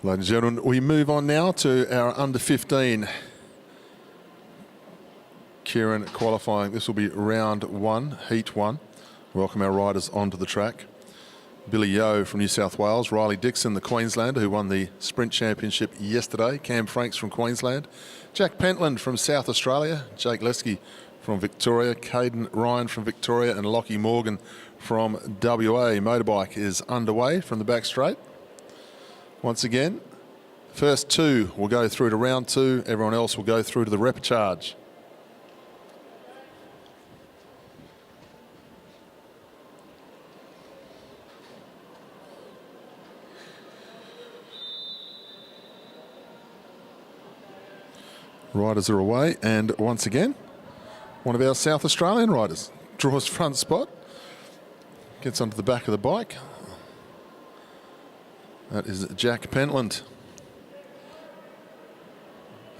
Ladies and gentlemen, we move on now to our under 15. Keirin qualifying. This will be round 1, heat 1. Welcome our riders onto the track. Billy Yeo from New South Wales, Riley Dixon, the Queenslander, who won the Sprint Championship yesterday, Cam Franks from Queensland, Jack Pentland from South Australia, Jake Lesky from Victoria, Caden Ryan from Victoria, and Lockie Morgan from WA. Motorbike is underway from the back straight. Once again, first 2 will go through to round 2. Everyone else will go through to the repechage. Riders are away, and once again, one of our South Australian riders draws front spot, gets onto the back of the bike. That is Jack Pentland.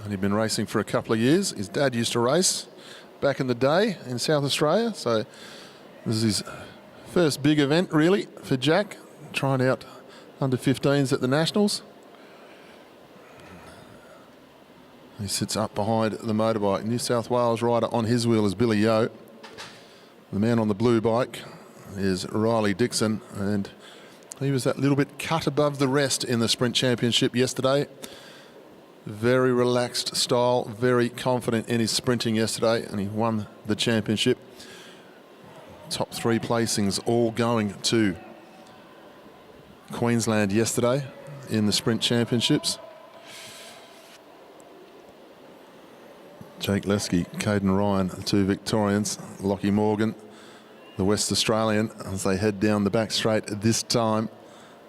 Only been racing for a couple of years. His dad used to race back in the day in South Australia, so this is his first big event really for Jack, trying out under 15s at the Nationals. He sits up behind the motorbike. New South Wales rider on his wheel is Billy Yeo. The man on the blue bike is Riley Dixon, and he was that little bit cut above the rest in the Sprint Championship yesterday. Very relaxed style, very confident in his sprinting yesterday, and he won the championship. Top 3 placings all going to Queensland yesterday in the Sprint Championships. Jake Lesky, Caden Ryan, the 2 Victorians, Lockie Morgan, the West Australian, as they head down the back straight this time.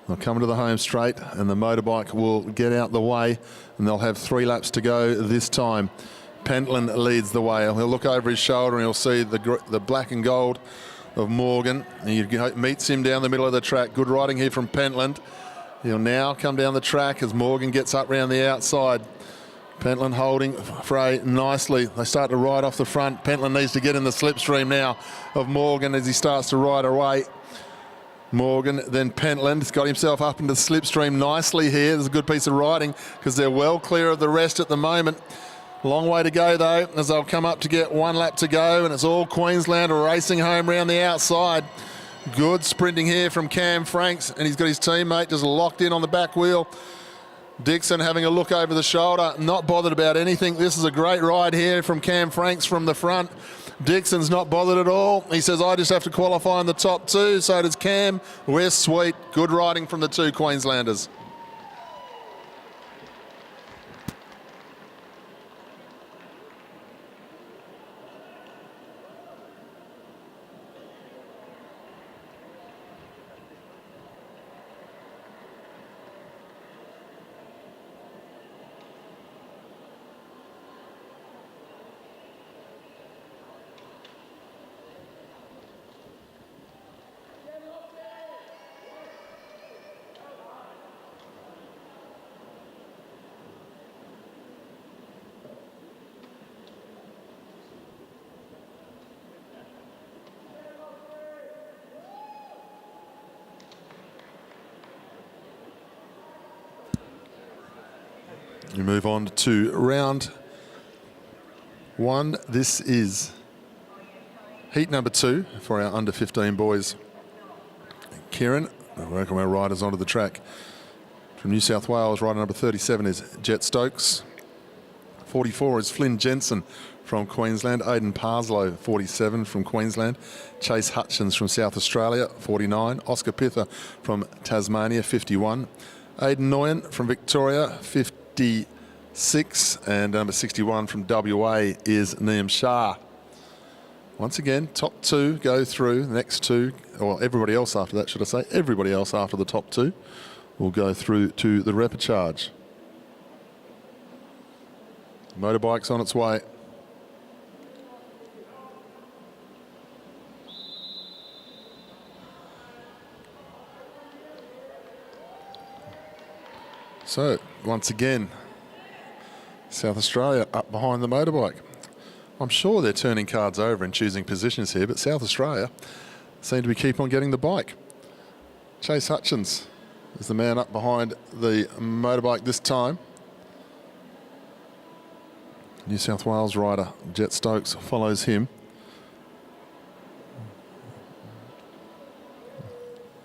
They'll come to the home straight, and the motorbike will get out the way, and they'll have 3 laps to go this time. Pentland leads the way. He'll look over his shoulder and he'll see the black and gold of Morgan. He meets him down the middle of the track. Good riding here from Pentland. He'll now come down the track as Morgan gets up round the outside. Pentland holding fray nicely. They start to ride off the front. Pentland needs to get in the slipstream now of Morgan as he starts to ride away. Morgan, then Pentland. He's got himself up into the slipstream nicely here. There's a good piece of riding because they're well clear of the rest at the moment. Long way to go though, as they'll come up to get 1 lap to go, and it's all Queensland racing home round the outside. Good sprinting here from Cam Franks, and he's got his teammate just locked in on the back wheel. Dixon having a look over the shoulder, not bothered about anything. This is a great ride here from Cam Franks from the front. Dixon's not bothered at all. He says, I just have to qualify in the top 2. So does Cam. We're sweet. Good riding from the 2 Queenslanders. You move on to round 1. This is heat number 2 for our under 15 boys. Keirin, welcome our riders onto the track. From New South Wales, rider number 37 is Jet Stokes. 44 is Flynn Jensen from Queensland. Aidan Parslow, 47 from Queensland. Chase Hutchins from South Australia, 49. Oscar Pither from Tasmania, 51. Aidan Noyen from Victoria, 56, and number 61 from WA is Liam Shah. Once again, top 2 go through. The next 2, or everybody else after that, should I say, everybody else after the top 2 will go through to the repechage. Motorbike's on its way. So, once again, South Australia up behind the motorbike. I'm sure they're turning cards over and choosing positions here, but South Australia seem to be keep on getting the bike. Chase Hutchins is the man up behind the motorbike this time. New South Wales rider Jet Stokes follows him.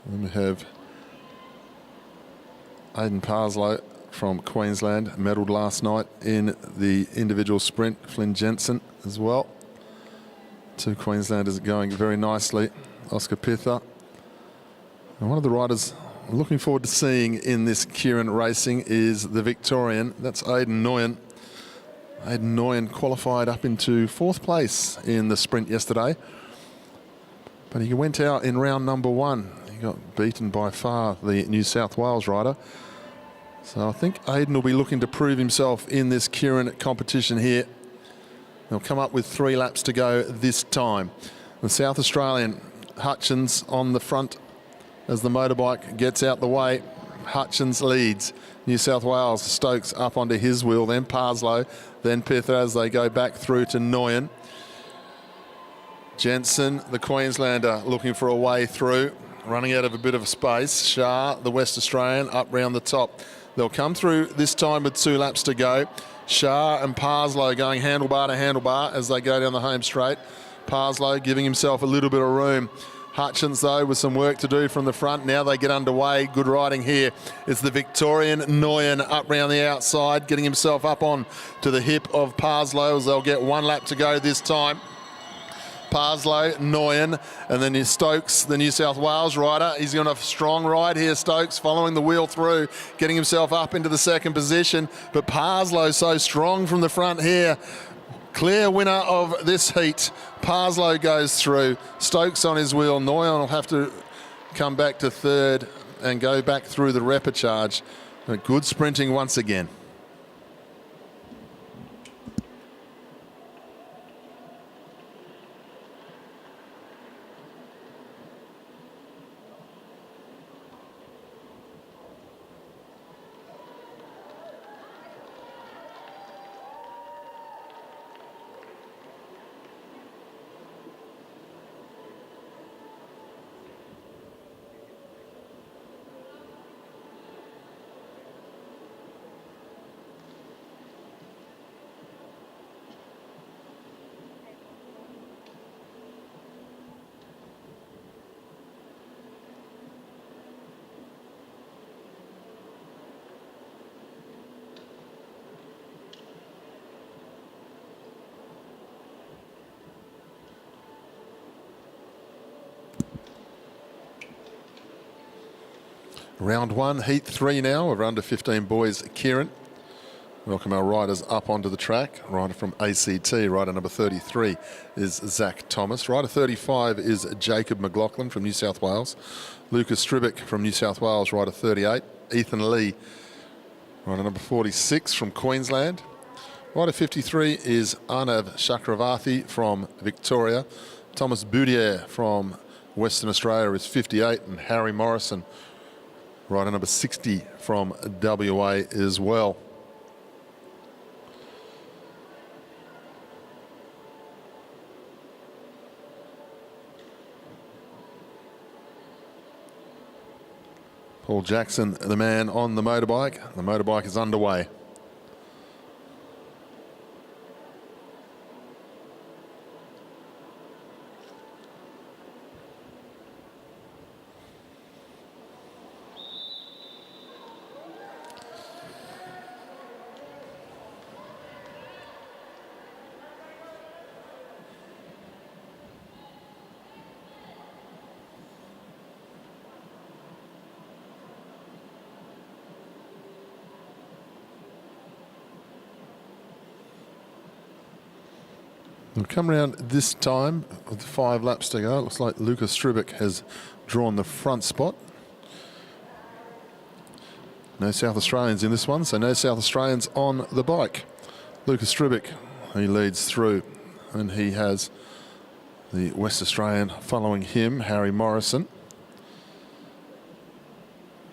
Then we have Aidan Parslow from Queensland, medalled last night in the individual sprint. Flynn Jensen as well. Two Queenslanders going very nicely. Oscar Pither. And one of the riders I'm looking forward to seeing in this Keirin racing is the Victorian. That's Aidan Nguyen. Aidan Nguyen qualified up into 4th place in the sprint yesterday. But he went out in round number 1. He got beaten by far, the New South Wales rider. So I think Aidan will be looking to prove himself in this Keirin competition here. They'll come up with 3 laps to go this time. The South Australian, Hutchins on the front as the motorbike gets out the way. Hutchins leads. New South Wales, Stokes up onto his wheel, then Parslow, then Pither as they go back through to Nguyen. Jensen, the Queenslander, looking for a way through, running out of a bit of space. Shah, the West Australian, up round the top. They'll come through this time with 2 laps to go. Shah and Parslow going handlebar to handlebar as they go down the home straight. Parslow giving himself a little bit of room. Hutchins, though, with some work to do from the front. Now they get underway. Good riding here. It's the Victorian Nguyen up round the outside, getting himself up on to the hip of Parslow as they'll get 1 lap to go this time. Parslow, Nguyen, and then Stokes, the New South Wales rider. He's on a strong ride here, Stokes, following the wheel through, getting himself up into the 2nd position. But Parslow so strong from the front here. Clear winner of this heat. Parslow goes through. Stokes on his wheel. Nguyen will have to come back to 3rd and go back through the repechage. But good sprinting once again. Round 1, heat 3 now of under 15 boys. Keirin. Welcome our riders up onto the track. Rider from ACT, rider number 33 is Zach Thomas. Rider 35 is Jacob McLaughlin from New South Wales. Lucas Stribic from New South Wales, rider 38. Ethan Lee, rider number 46 from Queensland. Rider 53 is Arnav Chakravarthi from Victoria. Thomas Boudier from Western Australia is 58, and Harry Morrison, rider number 60 from WA as well. Paul Jackson, the man on the motorbike. The motorbike is underway. We'll come around this time with 5 laps to go. It looks like Lucas Stribic has drawn the front spot. No South Australians in this one, so no South Australians on the bike. Lucas Stribic, he leads through, and he has the West Australian following him, Harry Morrison.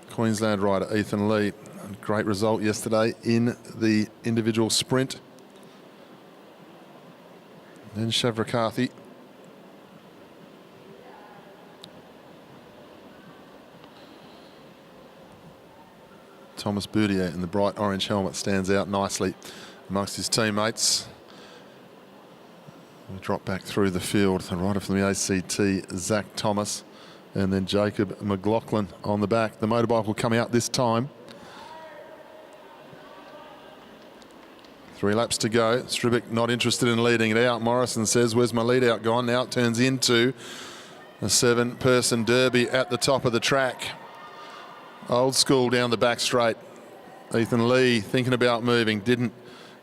Queensland rider Ethan Lee, great result yesterday in the individual sprint. Then Chakravarthi. Thomas Boudier in the bright orange helmet stands out nicely amongst his teammates. We drop back through the field. The rider from the ACT, Zach Thomas, and then Jacob McLaughlin on the back. The motorbike will come out this time. 3 laps to go. Stribic not interested in leading it out. Morrison says, where's my lead out gone? Now it turns into a 7-person derby at the top of the track. Old school down the back straight. Ethan Lee thinking about moving. Didn't.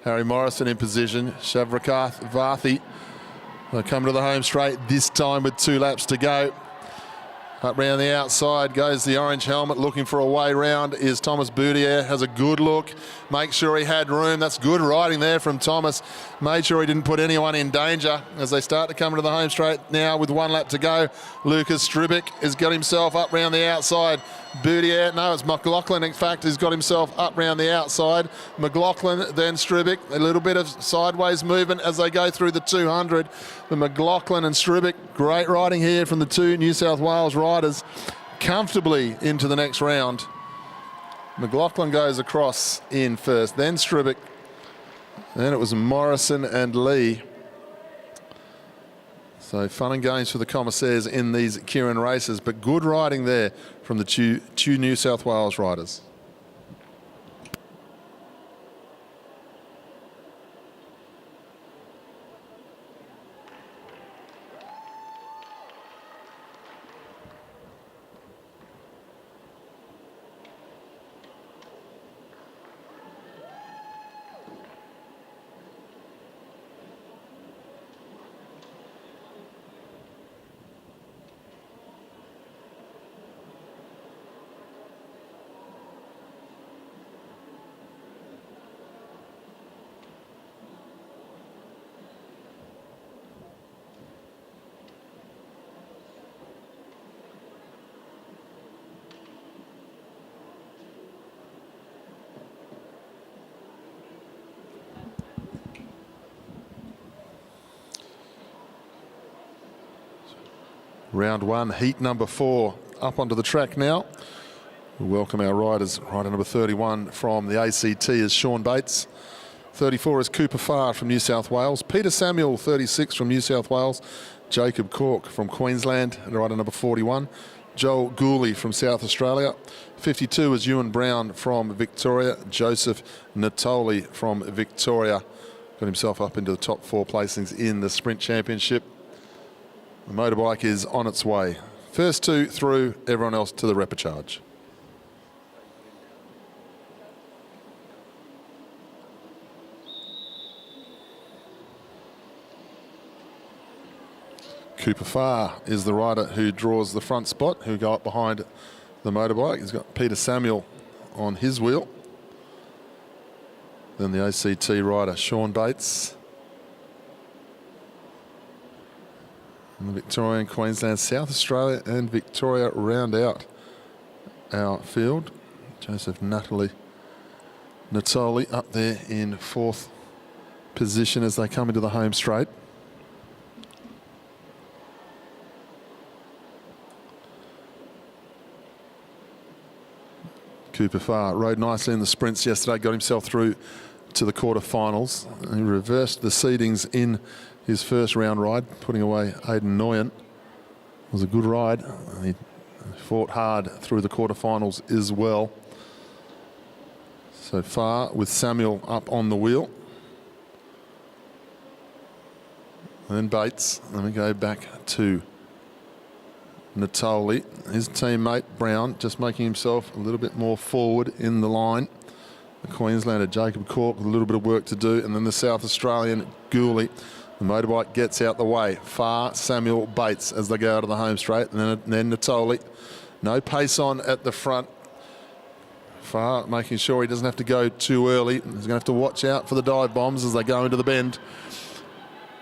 Harry Morrison in position. Shavrakarth Varthi. They'll come to the home straight this time with 2 laps to go. Up round the outside goes the orange helmet, looking for a way round is Thomas Boudier. Has a good look, make sure he had room. That's good riding there from Thomas. Made sure he didn't put anyone in danger as they start to come into the home straight now with 1 lap to go. Lucas Stribic has got himself up round the outside. Boudier, no, it's McLaughlin, in fact, has got himself up round the outside. McLaughlin, then Stribic, a little bit of sideways movement as they go through the 200. The McLaughlin and Stribic, great riding here from the 2 New South Wales riders, comfortably into the next round. McLaughlin goes across in first, then Stribic, then it was Morrison and Lee. So fun and games for the commissaires in these Keirin races, but good riding there from the two New South Wales riders. Round 1, heat number 4, up onto the track now. We welcome our riders. Rider number 31 from the ACT is Sean Bates. 34 is Cooper Farr from New South Wales. Peter Samuel, 36 from New South Wales. Jacob Cork from Queensland, and rider number 41. Joel Gooley from South Australia. 52 is Ewan Brown from Victoria. Joseph Natoli from Victoria. Got himself up into the top 4 placings in the Sprint Championship. The motorbike is on its way. First 2 through, everyone else to the repechage. Cooper Farr is the rider who draws the front spot, who go up behind the motorbike. He's got Peter Samuel on his wheel. Then the ACT rider, Sean Bates. And the Victorian, Queensland, South Australia and Victoria round out our field. Joseph Natoli up there in 4th position as they come into the home straight. Cooper Farr rode nicely in the sprints yesterday, got himself through to the quarterfinals. He reversed the seedings in his first round ride, putting away Aidan Noyen. It was a good ride. He fought hard through the quarterfinals as well. So Farr with Samuel up on the wheel. And then Bates. Then we go back to Natoli. His teammate Brown just making himself a little bit more forward in the line. The Queenslander Jacob Cork with a little bit of work to do, and then the South Australian Gooley. The motorbike gets out the way. Farr, Samuel, Bates as they go out of the home straight, and then Natoli. No pace on at the front. Farr making sure he doesn't have to go too early. He's going to have to watch out for the dive bombs as they go into the bend.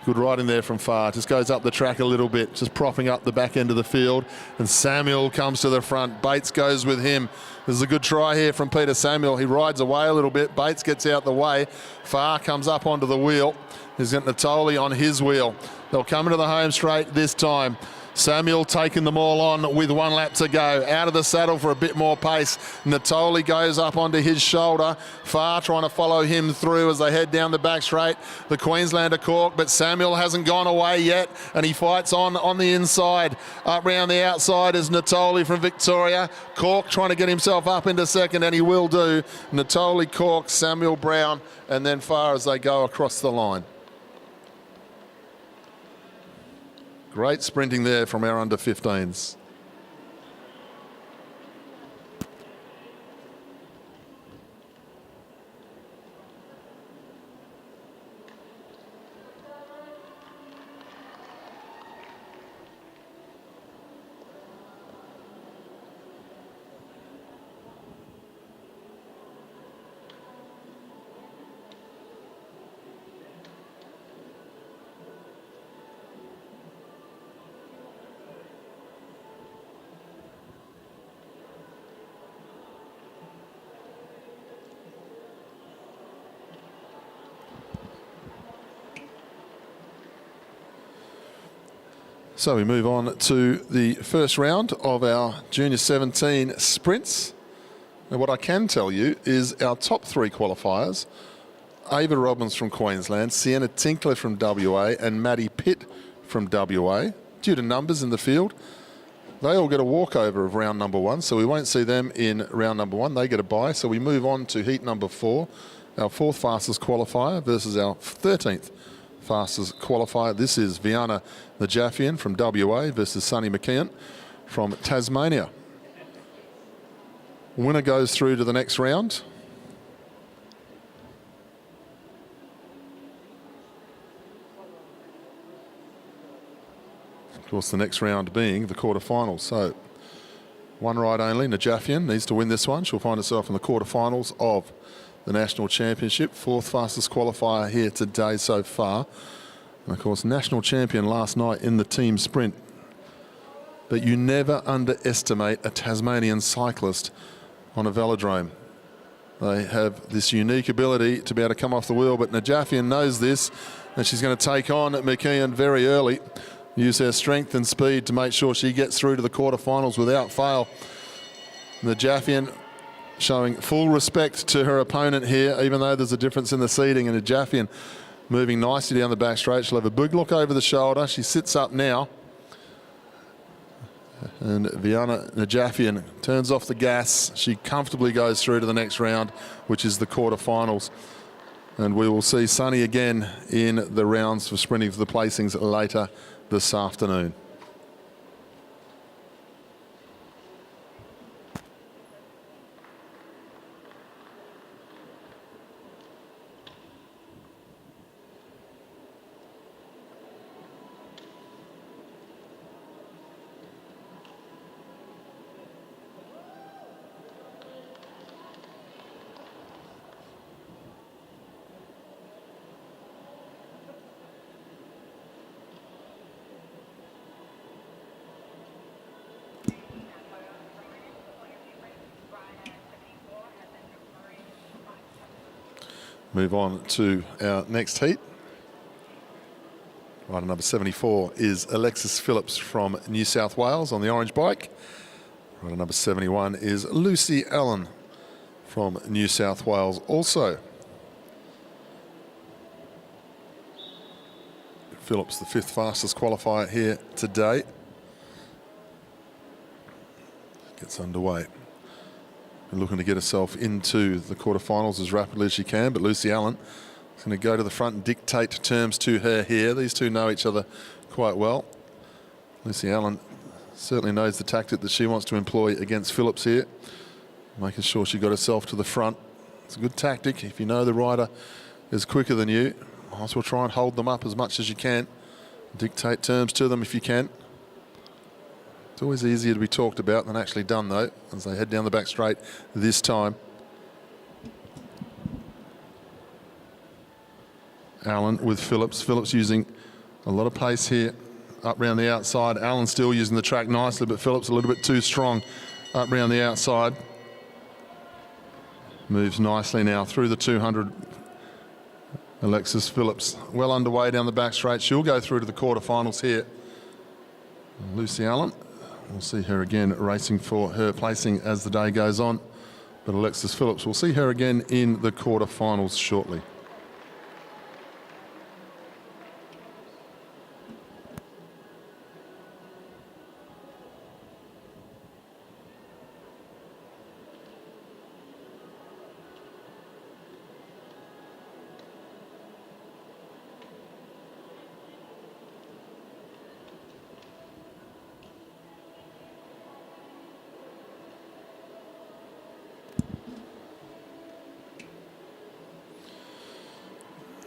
Good riding there from Farr. Just goes up the track a little bit, just propping up the back end of the field. And Samuel comes to the front. Bates goes with him. This is a good try here from Peter Samuel. He rides away a little bit. Bates gets out the way. Farr comes up onto the wheel. He's got Natoli on his wheel. They'll come into the home straight this time. Samuel taking them all on with 1 lap to go. Out of the saddle for a bit more pace. Natoli goes up onto his shoulder. Far trying to follow him through as they head down the back straight. The Queenslander Cork, but Samuel hasn't gone away yet, and he fights on the inside. Up round the outside is Natoli from Victoria. Cork trying to get himself up into second, and he will do. Natoli, Cork, Samuel Brown, and then Far as they go across the line. Great sprinting there from our under-15s. So we move on to the first round of our Junior 17 sprints. And what I can tell you is our top 3 qualifiers, Ava Robbins from Queensland, Sienna Tinkler from WA, and Maddie Pitt from WA. Due to numbers in the field, they all get a walkover of round number 1, so we won't see them in round number 1. They get a bye, so we move on to heat number 4, our 4th fastest qualifier versus our 13th fastest qualifier. This is Viana Najafian from WA versus Sunny McKeon from Tasmania. Winner goes through to the next round. Of course, the next round being the quarterfinals. So, one ride only. Najafian needs to win this one. She'll find herself in the quarterfinals of the National Championship. 4th fastest qualifier here today so far. And of course, National Champion last night in the team sprint. But you never underestimate a Tasmanian cyclist on a velodrome. They have this unique ability to be able to come off the wheel, but Najafian knows this, and she's going to take on McKeon very early. Use her strength and speed to make sure she gets through to the quarterfinals without fail. Najafian showing full respect to her opponent here, even though there's a difference in the seating. And Najafian moving nicely down the back straight. She'll have a big look over the shoulder. She sits up now. And Viana Najafian turns off the gas. She comfortably goes through to the next round, which is the quarterfinals. And we will see Sunny again in the rounds for sprinting for the placings later this afternoon. Move on to our next heat. Rider number 74 is Alexis Phillips from New South Wales on the orange bike. Rider number 71 is Lucy Allen from New South Wales also. Phillips, the 5th fastest qualifier here today. Gets underway. Looking to get herself into the quarterfinals as rapidly as she can, but Lucy Allen is going to go to the front and dictate terms to her here. These two know each other quite well. Lucy Allen certainly knows the tactic that she wants to employ against Phillips here, making sure she got herself to the front. It's a good tactic. If you know the rider is quicker than you, might as well try and hold them up as much as you can. Dictate terms to them if you can. It's always easier to be talked about than actually done, though, as they head down the back straight this time. Allen with Phillips. Phillips using a lot of pace here up round the outside. Allen still using the track nicely, but Phillips a little bit too strong up round the outside. Moves nicely now through the 200. Alexis Phillips well underway down the back straight. She'll go through to the quarterfinals here. Lucy Allen, we'll see her again racing for her placing as the day goes on. But Alexis Phillips, we'll see her again in the quarterfinals shortly.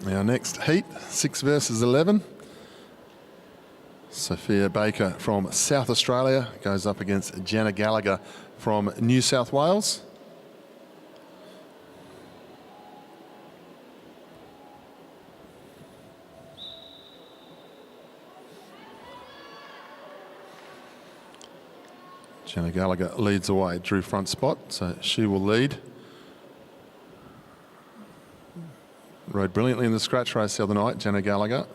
Our next heat, 6 versus 11. Sophia Baker from South Australia goes up against Jenna Gallagher from New South Wales. Jenna Gallagher leads away, drew front spot, so she will lead. Rode brilliantly in the scratch race the other night, Jenna Gallagher.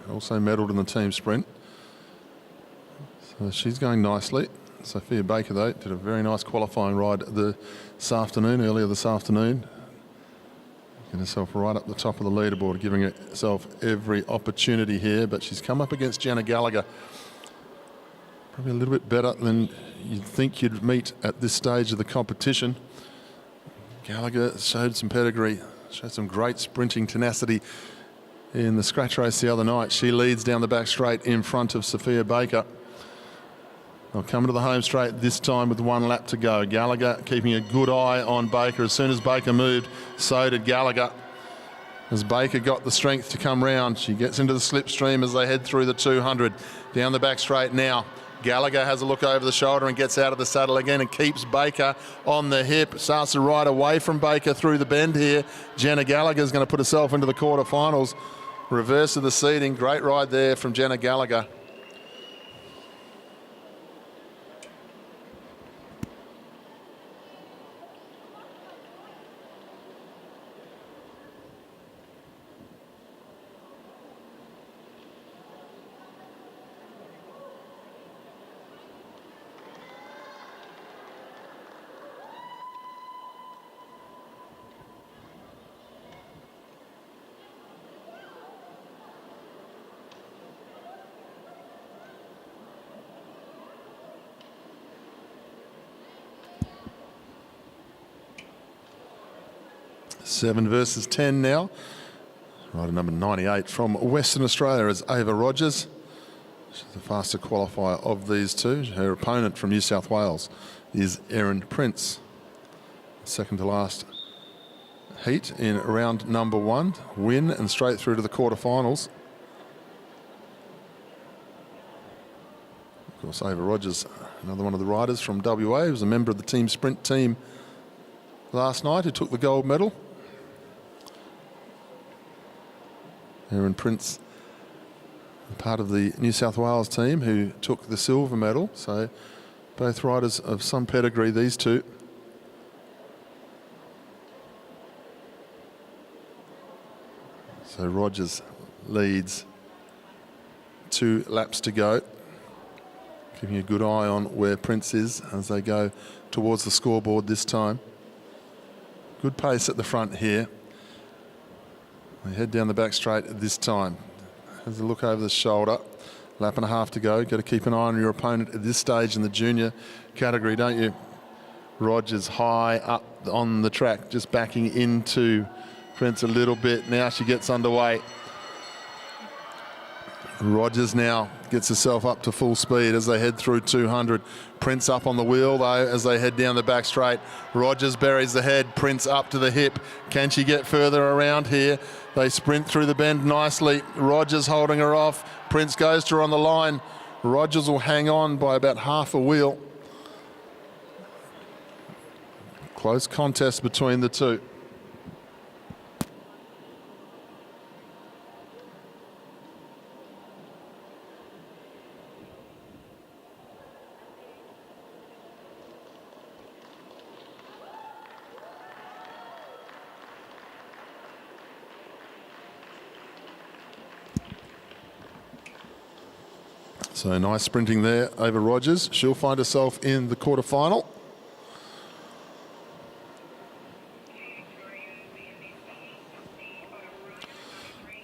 Also medalled in the team sprint. So she's going nicely. Sophia Baker, though, did a very nice qualifying ride earlier this afternoon. Getting herself right up the top of the leaderboard, giving herself every opportunity here. But she's come up against Jenna Gallagher. Probably a little bit better than you'd think you'd meet at this stage of the competition. Gallagher showed some pedigree. Showed some great sprinting tenacity in the scratch race the other night. She leads down the back straight in front of Sophia Baker. They'll come to the home straight this time with 1 lap to go. Gallagher keeping a good eye on Baker. As soon as Baker moved, so did Gallagher. As Baker got the strength to come round, she gets into the slipstream as they head through the 200. Down the back straight now. Gallagher has a look over the shoulder and gets out of the saddle again and keeps Baker on the hip. Starts to ride away from Baker through the bend here. Jenna Gallagher is going to put herself into the quarterfinals. Reverse of the seating. Great ride there from Jenna Gallagher. Seven versus 10 now. Rider number 98 from Western Australia is Ava Rogers. She's the faster qualifier of these two. Her opponent from New South Wales is Erin Prince. Second to last heat in round number 1. Win and straight through to the quarterfinals. Of course, Ava Rogers, another one of the riders from WA, who was a member of the team sprint team last night, who took the gold medal. Erin Prince, part of the New South Wales team who took the silver medal. So both riders of some pedigree, these two. So Rogers leads, 2 laps to go. Keeping a good eye on where Prince is as they go towards the scoreboard this time. Good pace at the front here. They head down the back straight this time. Has a look over the shoulder. Lap and a half to go. Got to keep an eye on your opponent at this stage in the junior category, don't you? Rogers high up on the track, just backing into Prince a little bit. Now she gets underway. Rogers now gets herself up to full speed as they head through 200. Prince up on the wheel though as they head down the back straight. Rogers buries the head, Prince up to the hip. Can she get further around here? They sprint through the bend nicely. Rogers holding her off. Prince goes to her on the line. Rogers will hang on by about half a wheel. Close contest between the two. So nice sprinting there over Rogers. She'll find herself in the quarterfinal.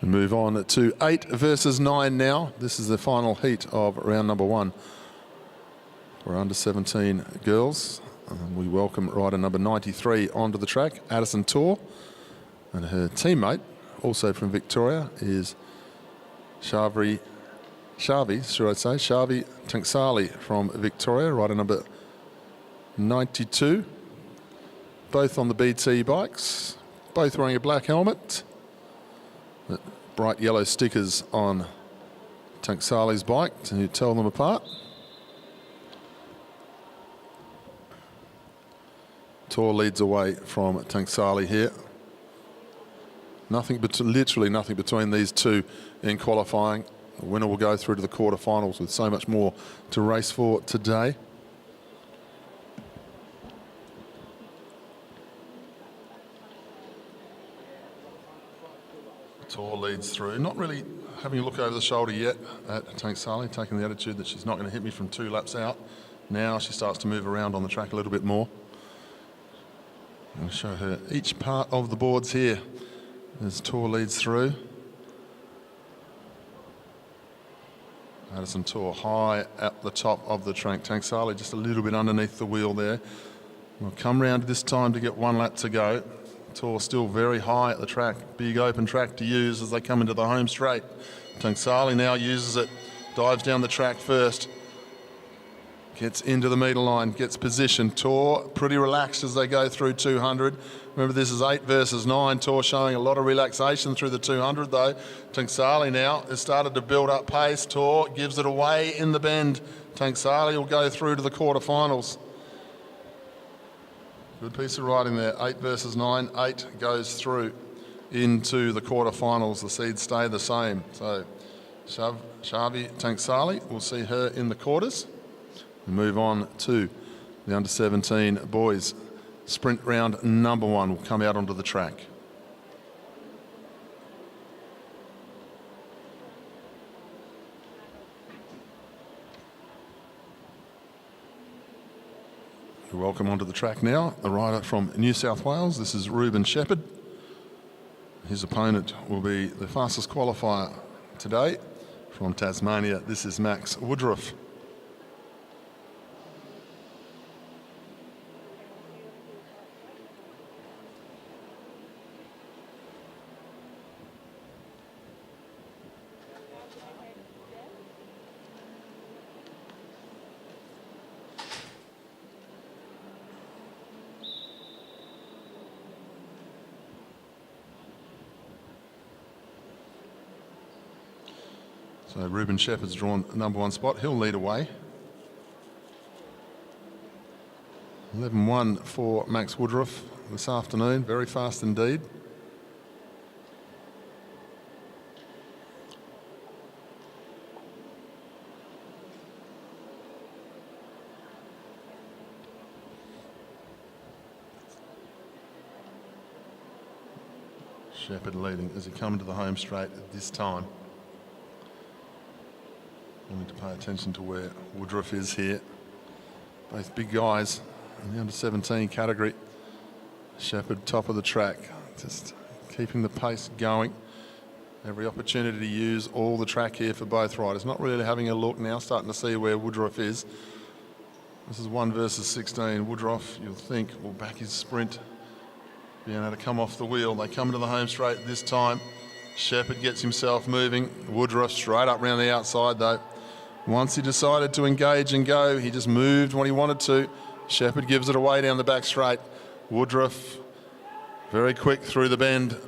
We move on to 8 versus 9 now. This is the final heat of round number 1. We're under 17 girls. We welcome rider number 93 onto the track, Addison Tor. And her teammate, also from Victoria, is Shavi Tanksali from Victoria, rider number 92. Both on the BT bikes, both wearing a black helmet. The bright yellow stickers on Tanksali's bike to tell them apart. Tor leads away from Tanksali here. Literally nothing between these two in qualifying. The winner will go through to the quarterfinals with so much more to race for today. Tor leads through, not really having a look over the shoulder yet at Tanksali, taking the attitude that she's not going to hit me from 2 laps out. Now she starts to move around on the track a little bit more. I'll show her each part of the boards here as Tor leads through. Addison Tor high at the top of the track. Tanksali just a little bit underneath the wheel there. We'll come round this time to get 1 lap to go. Tor still very high at the track. Big open track to use as they come into the home straight. Tanksali now uses it. Dives down the track first. Gets into the metre line, gets positioned. Tor pretty relaxed as they go through 200. Remember, this is 8 versus 9. Tor showing a lot of relaxation through the 200 though. Tanksali now has started to build up pace. Tor gives it away in the bend. Tanksali will go through to the quarterfinals. Good piece of riding there. 8 versus 9. 8 goes through into the quarterfinals. The seeds stay the same. So Shavi Tanksali, we'll see her in the quarters. We move on to the under 17 boys. Sprint round number 1 will come out onto the track. We welcome onto the track now a rider from New South Wales. This is Ruben Shepherd. His opponent will be the fastest qualifier today from Tasmania. This is Max Woodruff. So Ruben Shepherd's drawn number 1 spot. He'll lead away. 11-1 for Max Woodruff this afternoon. Very fast indeed. Shepherd leading as he comes to the home straight at this time. We need to pay attention to where Woodruff is here. Both big guys in the under 17 category. Shepherd top of the track, just keeping the pace going. Every opportunity to use all the track here for both riders. Not really having a look now, starting to see where Woodruff is. This is 1 versus 16. Woodruff, you'll think, will back his sprint, being able to come off the wheel. They come into the home straight this time. Shepherd gets himself moving. Woodruff straight up around the outside though. Once he decided to engage and go, he just moved when he wanted to. Shepherd gives it away down the back straight. Woodruff very quick through the bend,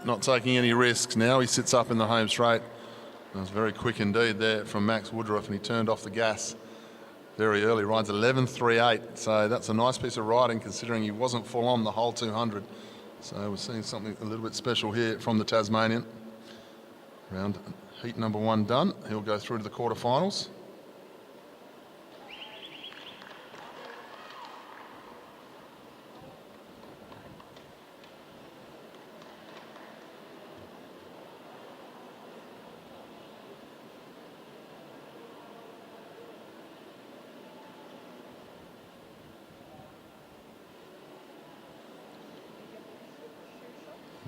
not taking any risks. Now he sits up in the home straight. That was very quick indeed there from Max Woodruff, and he turned off the gas very early. Rides 11.38, so that's a nice piece of riding considering he wasn't full on the whole 200. So we're seeing something a little bit special here from the Tasmanian. Round heat number 1 done. He'll go through to the quarterfinals.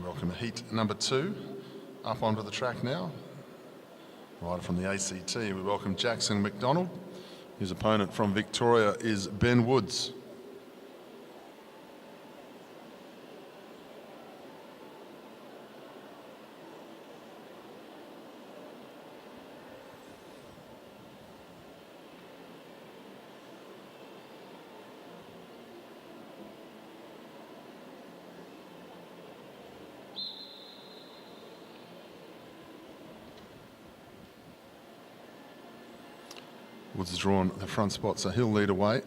Welcome heat number 2 up onto the track now. Rider from the ACT, we welcome Jackson McDonald. His opponent from Victoria is Ben Woods. Woods has drawn the front spot, so he'll lead away.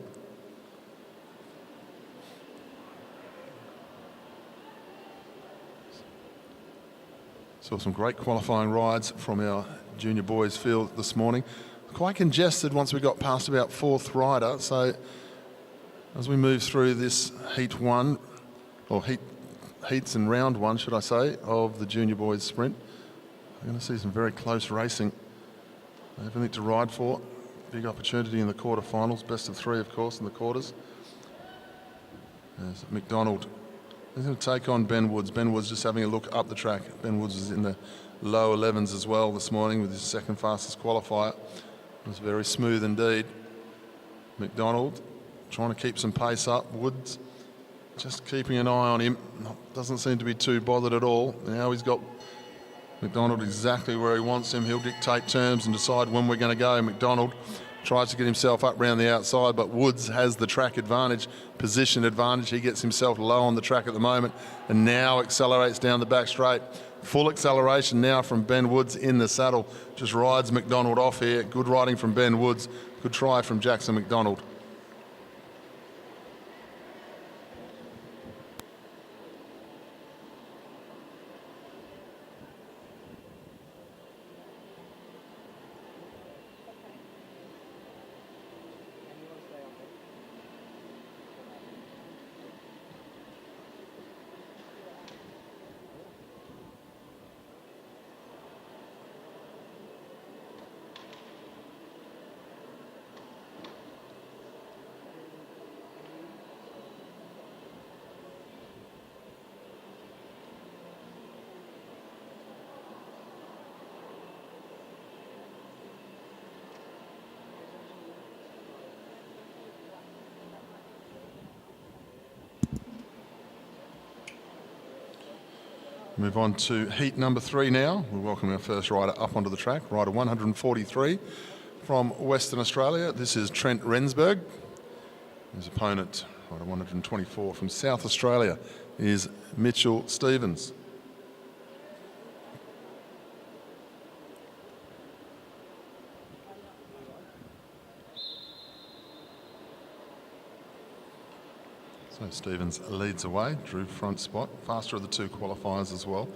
Saw some great qualifying rides from our junior boys field this morning. Quite congested once we got past about 4th rider, so as we move through this heat 1, or heats in round 1, should I say, of the junior boys sprint, we're going to see some very close racing. Everything to ride for. Big opportunity in the quarterfinals, best of 3 of course in the quarters. There's McDonald. He's going to take on Ben Woods. Ben Woods just having a look up the track. Ben Woods was in the low 11s as well this morning with his second fastest qualifier. It was very smooth indeed. McDonald trying to keep some pace up. Woods just keeping an eye on him. Doesn't seem to be too bothered at all. Now he's got McDonald exactly where he wants him. He'll dictate terms and decide when we're going to go. McDonald tries to get himself up round the outside, but Woods has the track advantage, position advantage. He gets himself low on the track at the moment and now accelerates down the back straight. Full acceleration now from Ben Woods in the saddle. Just rides McDonald off here. Good riding from Ben Woods. Good try from Jackson McDonald. Move on to heat number 3 now. We welcome our first rider up onto the track, rider 143 from Western Australia. This is Trent Rensburg. His opponent, rider 124 from South Australia, is Mitchell Stevens. So Stevens leads away, drew front spot, faster of the 2 qualifiers as well.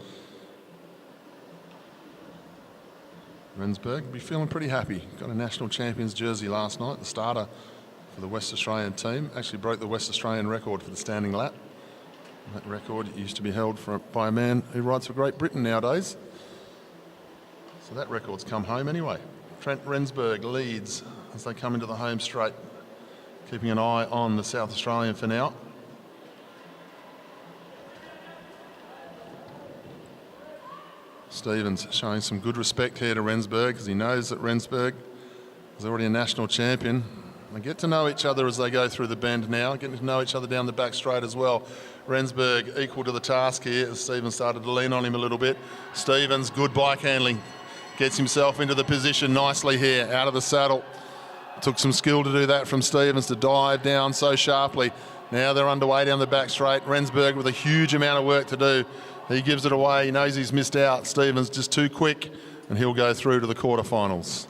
Rensburg be feeling pretty happy. Got a national champions jersey last night, the starter for the West Australian team. Actually broke the West Australian record for the standing lap. That record used to be held by a man who rides for Great Britain nowadays. So that record's come home anyway. Trent Rensburg leads as they come into the home straight, keeping an eye on the South Australian for now. Stevens showing some good respect here to Rensburg because he knows that Rensburg is already a national champion. They get to know each other as they go through the bend now, getting to know each other down the back straight as well. Rensburg equal to the task here as Stevens started to lean on him a little bit. Stevens, good bike handling, gets himself into the position nicely here, out of the saddle. Took some skill to do that from Stevens to dive down so sharply. Now they're underway down the back straight. Rensburg with a huge amount of work to do. He gives it away. He knows he's missed out. Stevens just too quick, and he'll go through to the quarterfinals.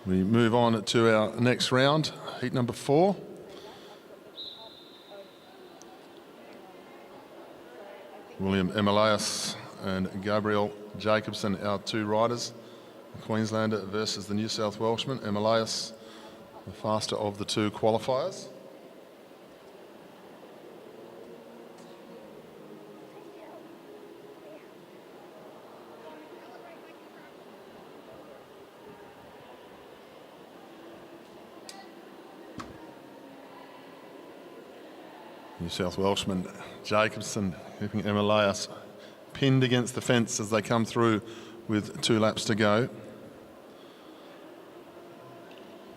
We move on to our next round, heat number 4. William Emilias and Gabriel Jacobson, our 2 riders. The Queenslander versus the New South Welshman. Emilias, the faster of the 2 qualifiers. New South Welshman Jacobson keeping Emilias pinned against the fence as they come through with 2 laps to go.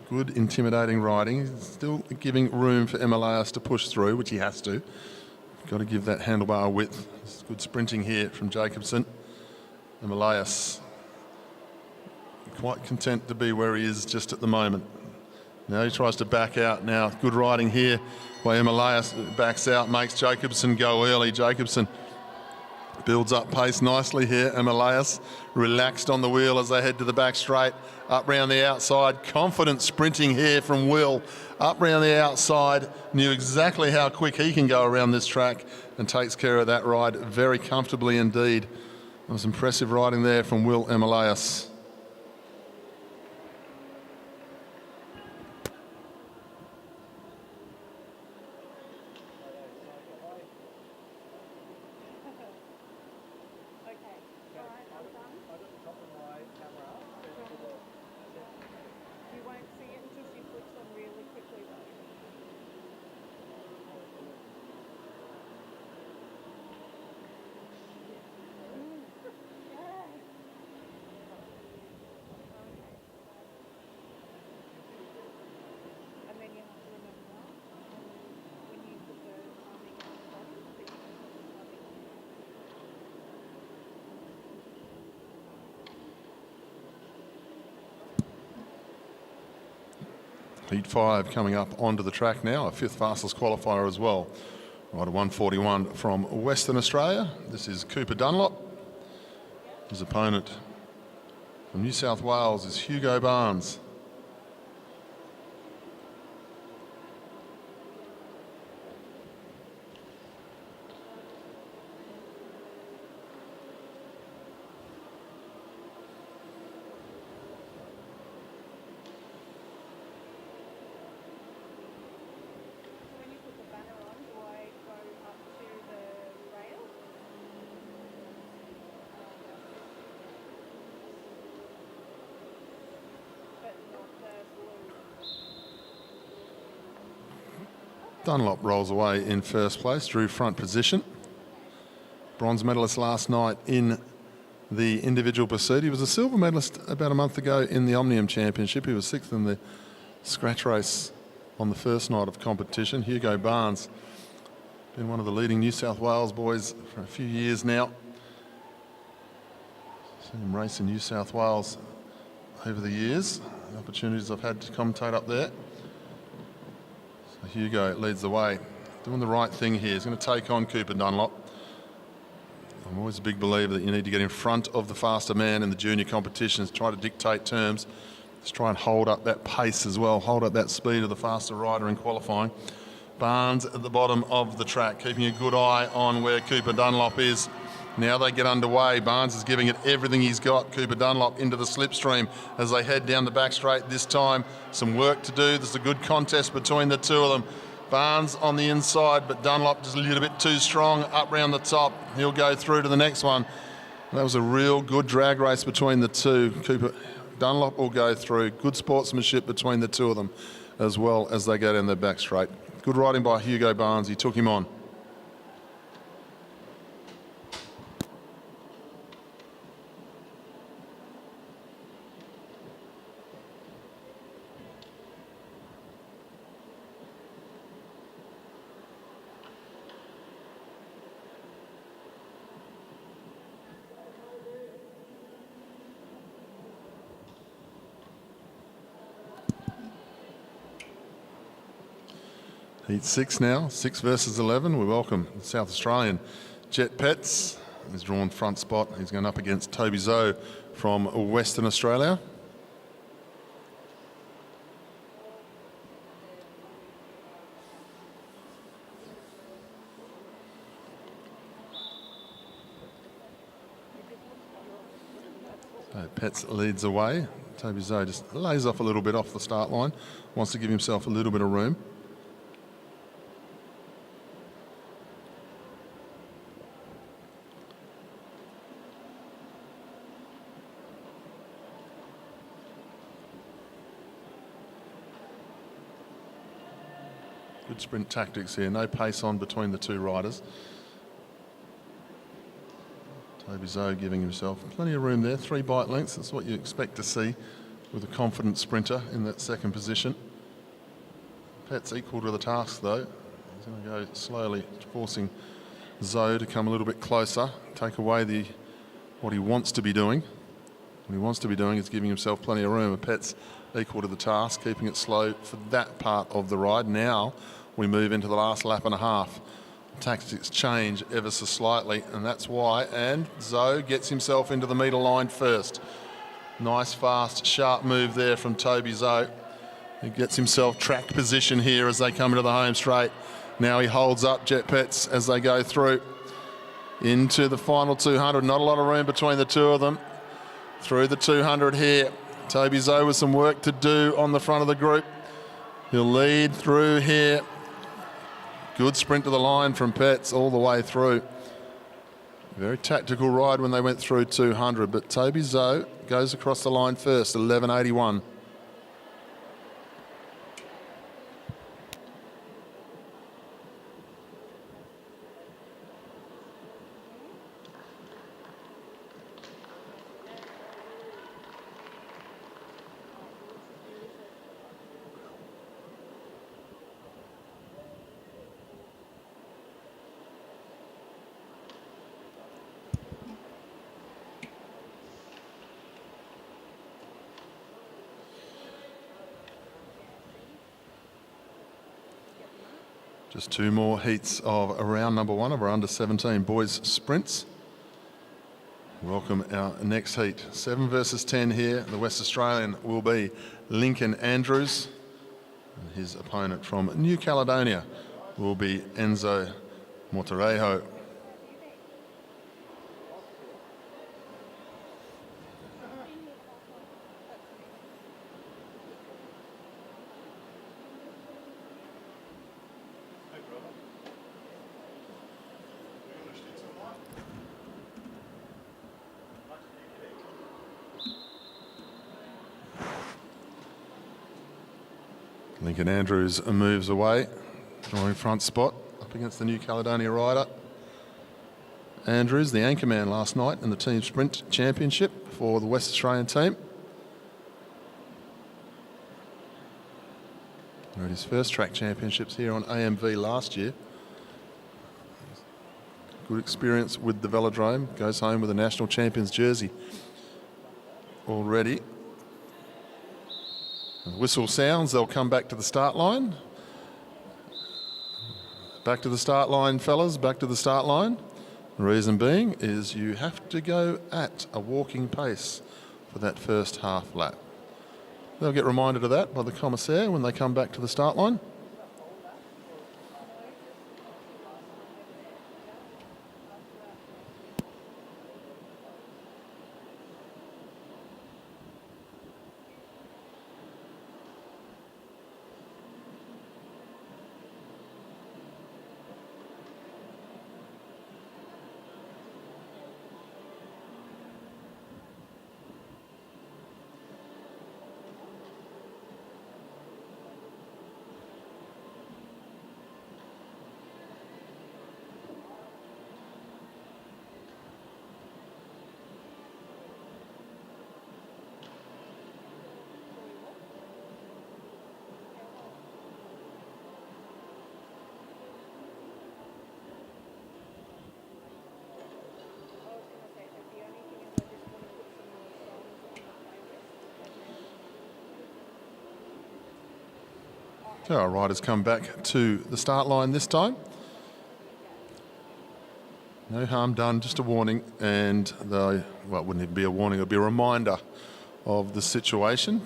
Good intimidating riding. He's still giving room for Emilias to push through, which he has to. Got to give that handlebar width. It's good sprinting here from Jacobson. Emilias quite content to be where he is just at the moment. Now he tries to back out now. Good riding here by Emilias. Backs out, makes Jacobson go early. Jacobson builds up pace nicely here. Emilias relaxed on the wheel as they head to the back straight. Up round the outside. Confident sprinting here from Will. Up round the outside. Knew exactly how quick he can go around this track and takes care of that ride very comfortably indeed. That was impressive riding there from Will Emilias. Heat 5 coming up onto the track now, a 5th fastest qualifier as well. Rider 141 from Western Australia. This is Cooper Dunlop. His opponent from New South Wales is Hugo Barnes. Dunlop rolls away in first place, drew front position. Bronze medalist last night in the individual pursuit. He was a silver medalist about a month ago in the Omnium Championship. He was 6th in the scratch race on the first night of competition. Hugo Barnes, been one of the leading New South Wales boys for a few years now. Seen him race in New South Wales over the years. The opportunities I've had to commentate up there. Hugo leads the way, doing the right thing here. He's going to take on Cooper Dunlop. I'm always a big believer that you need to get in front of the faster man in the junior competitions, try to dictate terms. Just try and hold up that pace as well, hold up that speed of the faster rider in qualifying. Barnes at the bottom of the track, keeping a good eye on where Cooper Dunlop is. Now they get underway. Barnes is giving it everything he's got. Cooper Dunlop into the slipstream as they head down the back straight this time. Some work to do. There's a good contest between the 2 of them. Barnes on the inside, but Dunlop just a little bit too strong up round the top. He'll go through to the next one. That was a real good drag race between the 2. Cooper Dunlop will go through. Good sportsmanship between the 2 of them as well as they go down the back straight. Good riding by Hugo Barnes. He took him on. Heat 6 now, 6 versus 11. We welcome the South Australian Jet Pets. He's drawn front spot. He's going up against Toby Zoe from Western Australia. So Petz leads away. Toby Zoe just lays off a little bit off the start line, wants to give himself a little bit of room. Good sprint tactics here, no pace on between the two riders. Toby Zoe giving himself plenty of room there, 3 bike lengths. That's what you expect to see with a confident sprinter in that second position. Pet's equal to the task though. He's going to go slowly, forcing Zoe to come a little bit closer, take away what he wants to be doing. What he wants to be doing is giving himself plenty of room. Pet's equal to the task, keeping it slow for that part of the ride. Now we move into the last lap and a half. Tactics change ever so slightly, and that's why. And Zoe gets himself into the metre line first. Nice, fast, sharp move there from Toby Zoe. He gets himself track position here as they come into the home straight. Now he holds up Jet Petz as they go through into the final 200. Not a lot of room between the two of them. Through the 200 here. Toby Zoe with some work to do on the front of the group. He'll lead through here. Good sprint to the line from Petz all the way through. Very tactical ride when they went through 200, but Toby Zoe goes across the line first, 11.81. Just 2 more heats of round number 1 of our under 17 boys sprints. Welcome our next heat. 7 versus 10 here. The West Australian will be Lincoln Andrews. And his opponent from New Caledonia will be Enzo Motorejo. Lincoln Andrews moves away, drawing front spot up against the New Caledonia rider. Andrews, the anchorman last night in the team sprint championship for the West Australian team. He had his first track championships here on AMV last year. Good experience with the Velodrome, goes home with a national champions jersey already. The whistle sounds, they'll come back to the start line. Back to the start line, fellas, back to the start line. The reason being is you have to go at a walking pace for that first half lap. They'll get reminded of that by the commissaire when they come back to the start line. So our riders come back to the start line this time. No harm done, just a warning, and well, it wouldn't even be a warning, it would be a reminder of the situation.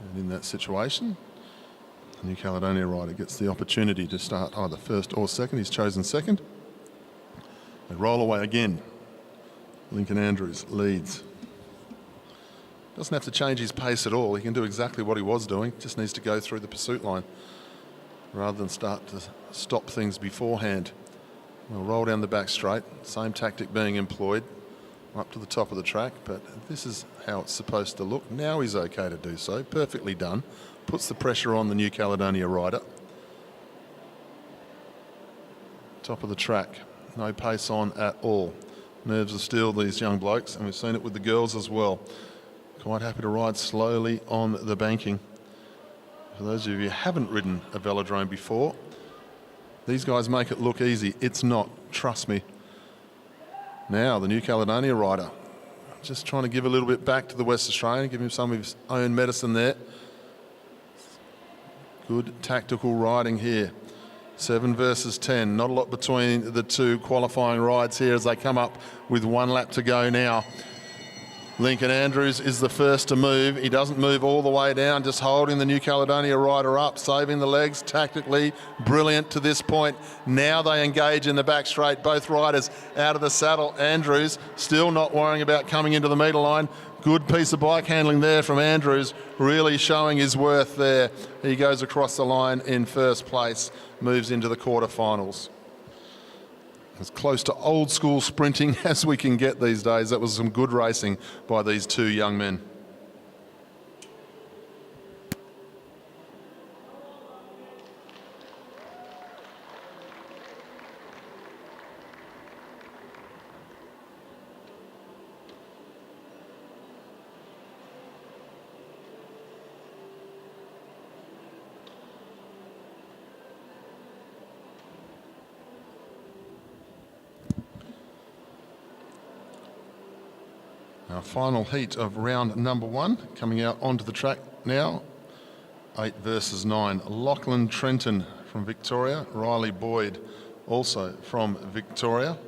And in that situation, the New Caledonia rider gets the opportunity to start either first or second. He's chosen second. They roll away again. Lincoln Andrews leads. Doesn't have to change his pace at all. He can do exactly what he was doing. Just needs to go through the pursuit line rather than start to stop things beforehand. We'll roll down the back straight. Same tactic being employed up to the top of the track, but this is how it's supposed to look. Now he's okay to do so. Perfectly done. Puts the pressure on the New Caledonia rider. Top of the track. No pace on at all. Nerves of steel, these young blokes, and we've seen it with the girls as well. Quite happy to ride slowly on the banking. For those of you who haven't ridden a velodrome before, these guys make it look easy. It's not, trust me. Now the New Caledonia rider, just trying to give a little bit back to the West Australian, give him some of his own medicine there. Good tactical riding here. 7 versus 10, not a lot between the two qualifying rides here as they come up with 1 lap to go now. Lincoln Andrews is the first to move. He doesn't move all the way down, just holding the New Caledonia rider up, saving the legs tactically. Brilliant to this point. Now they engage in the back straight. Both riders out of the saddle. Andrews still not worrying about coming into the metre line. Good piece of bike handling there from Andrews, really showing his worth there. He goes across the line in first place, moves into the quarterfinals. As close to old school sprinting as we can get these days. That was some good racing by these two young men. Our final heat of round number 1 coming out onto the track now. 8 versus 9. Lachlan Trenton from Victoria. Riley Boyd also from Victoria.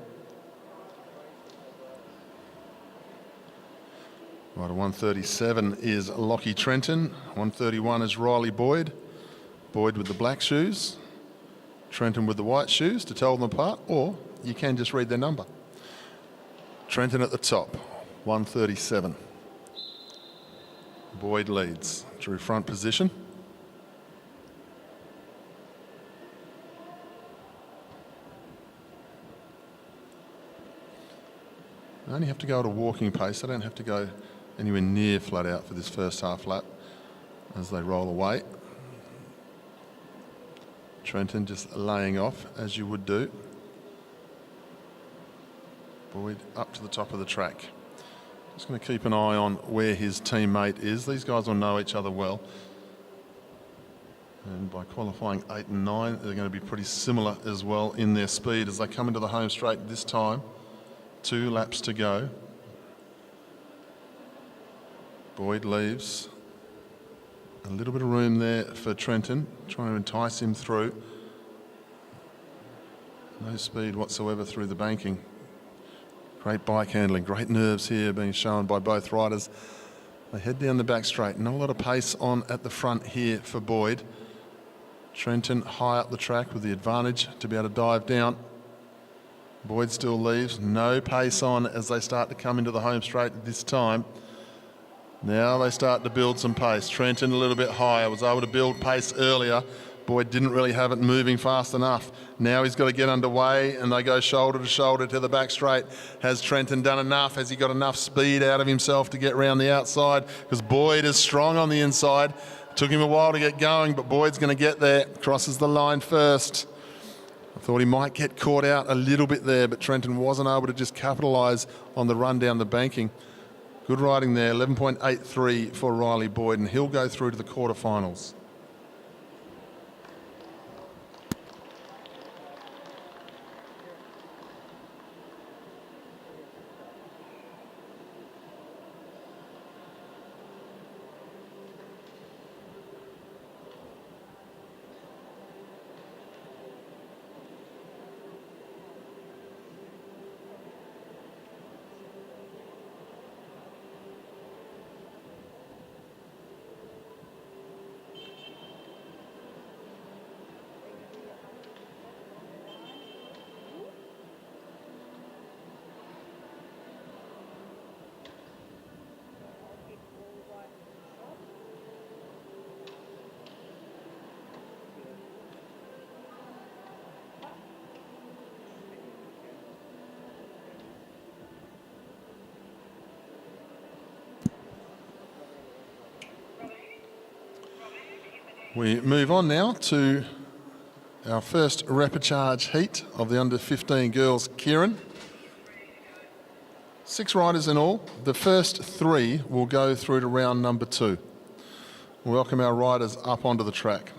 Right, 137 is Lockie Trenton. 131 is Riley Boyd. Boyd with the black shoes. Trenton with the white shoes to tell them apart, or you can just read their number. Trenton at the top. 137. Boyd leads. Drew front position. I only have to go at a walking pace. I don't have to go anywhere near flat out for this first half lap as they roll away. Trenton just laying off as you would do. Boyd up to the top of the track. Just going to keep an eye on where his teammate is. These guys will know each other well. And by qualifying 8 and 9, they're going to be pretty similar as well in their speed as they come into the home straight this time. 2 laps to go. Boyd leaves. A little bit of room there for Trenton, trying to entice him through. No speed whatsoever through the banking. Great bike handling, great nerves here being shown by both riders. They head down the back straight. Not a lot of pace on at the front here for Boyd. Trenton high up the track with the advantage to be able to dive down. Boyd still leaves. No pace on as they start to come into the home straight this time. Now they start to build some pace. Trenton a little bit higher, was able to build pace earlier. Boyd didn't really have it moving fast enough. Now he's got to get underway and they go shoulder to shoulder to the back straight. Has Trenton done enough? Has he got enough speed out of himself to get round the outside? Because Boyd is strong on the inside. Took him a while to get going, but Boyd's going to get there. Crosses the line first. I thought he might get caught out a little bit there, but Trenton wasn't able to just capitalise on the run down the banking. Good riding there, 11.83 for Riley Boyd, and he'll go through to the quarterfinals. We move on now to our first repechage heat of the under-15 girls Keirin. 6 riders in all. The first 3 will go through to round number 2. Welcome our riders up onto the track.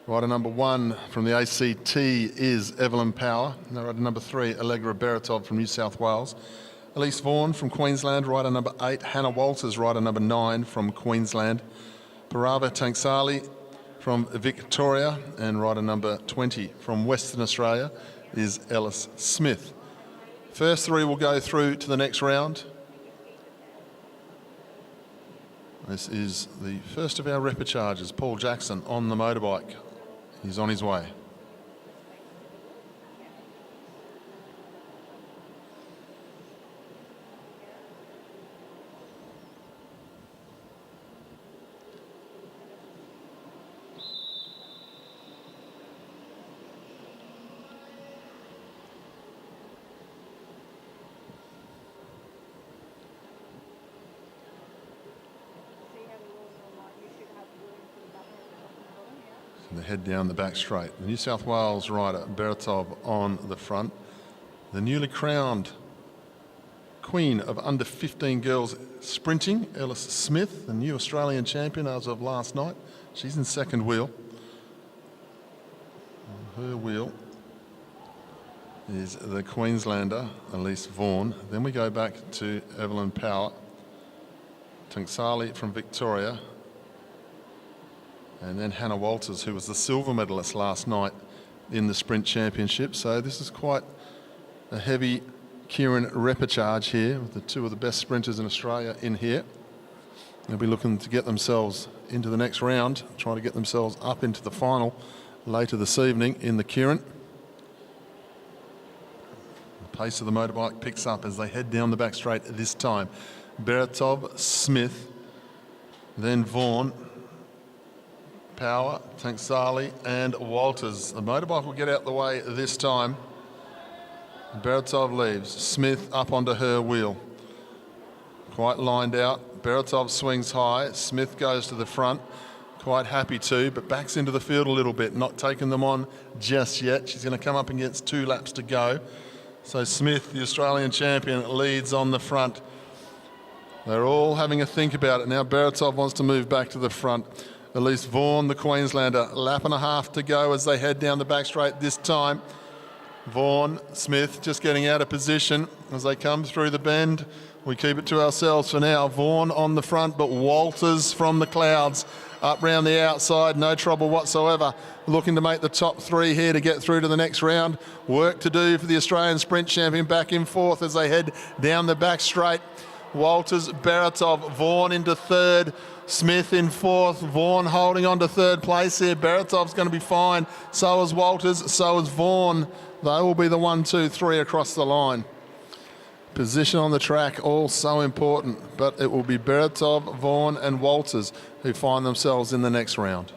Rider number 1 from the ACT is Evelyn Power. Rider number 3, Allegra Beretov from New South Wales. Elise Vaughan from Queensland. Rider number 8, Hannah Walters. Rider number 9 from Queensland. Parava Tanksali from Victoria. And rider number 20 from Western Australia is Ellis Smith. First 3 will go through to the next round. This is the first of our repechages. Paul Jackson on the motorbike. He's on his way. They head down the back straight. The New South Wales rider, Beretov, on the front. The newly crowned queen of under-15 girls sprinting, Ellis Smith, the new Australian champion as of last night. She's in second wheel. Her wheel is the Queenslander, Elise Vaughan. Then we go back to Evelyn Power. Tanksali from Victoria. And then Hannah Walters, who was the silver medalist last night in the sprint championship. So this is quite a heavy Keirin repechage here, with the 2 of the best sprinters in Australia in here. They'll be looking to get themselves into the next round, trying to get themselves up into the final later this evening in the Keirin. The pace of the motorbike picks up as they head down the back straight this time. Beretov, Smith, then Vaughan, Power, Tanksali and Walters. The motorbike will get out the way this time. Beretov leaves. Smith up onto her wheel. Quite lined out. Beretov swings high. Smith goes to the front. Quite happy to, but backs into the field a little bit. Not taking them on just yet. She's going to come up against 2 laps to go. So Smith, the Australian champion, leads on the front. They're all having a think about it. Now Beretov wants to move back to the front. Elise Vaughan, the Queenslander, lap and a half to go as they head down the back straight this time. Vaughan, Smith just getting out of position as they come through the bend. We keep it to ourselves for now. Vaughan on the front, but Walters from the clouds up round the outside, no trouble whatsoever. Looking to make the top 3 here to get through to the next round. Work to do for the Australian Sprint Champion back in 4th as they head down the back straight. Walters, Beretov, Vaughan into 3rd. Smith in 4th, Vaughan holding on to 3rd place here. Beretov's going to be fine. So is Walters, so is Vaughan. They will be the 1, 2, 3 across the line. Position on the track, all so important, but it will be Beretov, Vaughan and Walters who find themselves in the next round.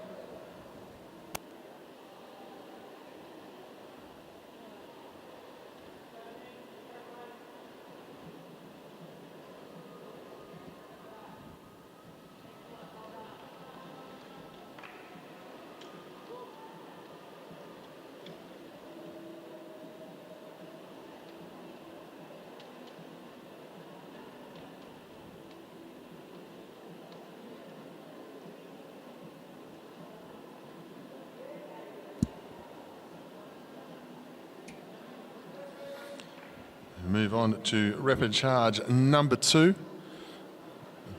Move on to repechage number 2.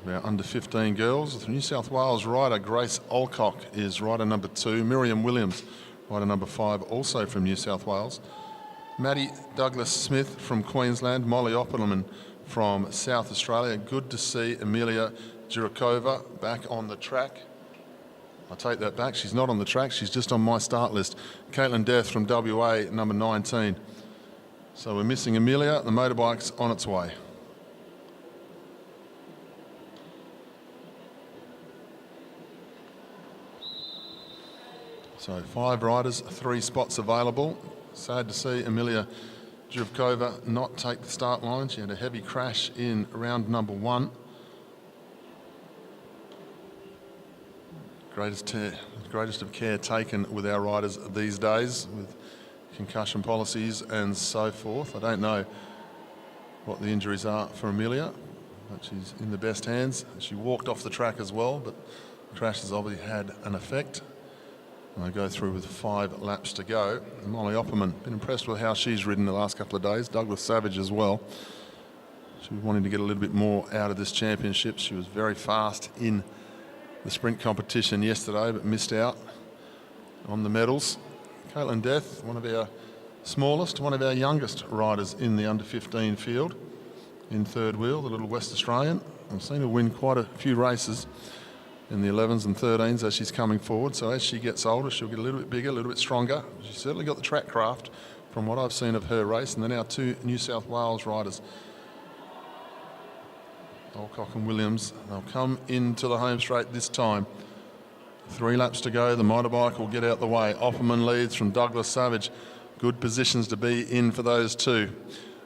Our under-15 girls. The New South Wales rider Grace Alcock is rider number 2. Miriam Williams, rider number 5, also from New South Wales. Maddie Douglas-Smith from Queensland. Molly Opperman from South Australia. Good to see Amelia Jurikova back on the track. I take that back. She's not on the track. She's just on my start list. Caitlin Death from WA, number 19. So we're missing Amelia. The motorbike's on its way. So 5 riders, 3 spots available. Sad to see Amelia Jurikova not take the start line. She had a heavy crash in round number 1. greatest of care taken with our riders these days, with concussion policies and so forth. I don't know what the injuries are for Amelia, but she's in the best hands. She walked off the track as well, but the crash has obviously had an effect. And I go through with 5 laps to go. And Molly Opperman, been impressed with how she's ridden the last couple of days. Douglas Savage as well. She was wanting to get a little bit more out of this championship. She was very fast in the sprint competition yesterday, but missed out on the medals. Caitlin Death, one of our smallest, one of our youngest riders in the under-15 field in third wheel, the little West Australian. I've seen her win quite a few races in the 11s and 13s as she's coming forward. So as she gets older, she'll get a little bit bigger, a little bit stronger. She's certainly got the track craft from what I've seen of her race. And then our 2 New South Wales riders, Alcock and Williams, they'll come into the home straight this time. 3 laps to go, the motorbike will get out the way. Opperman leads from Douglas Savage. Good positions to be in for those 2.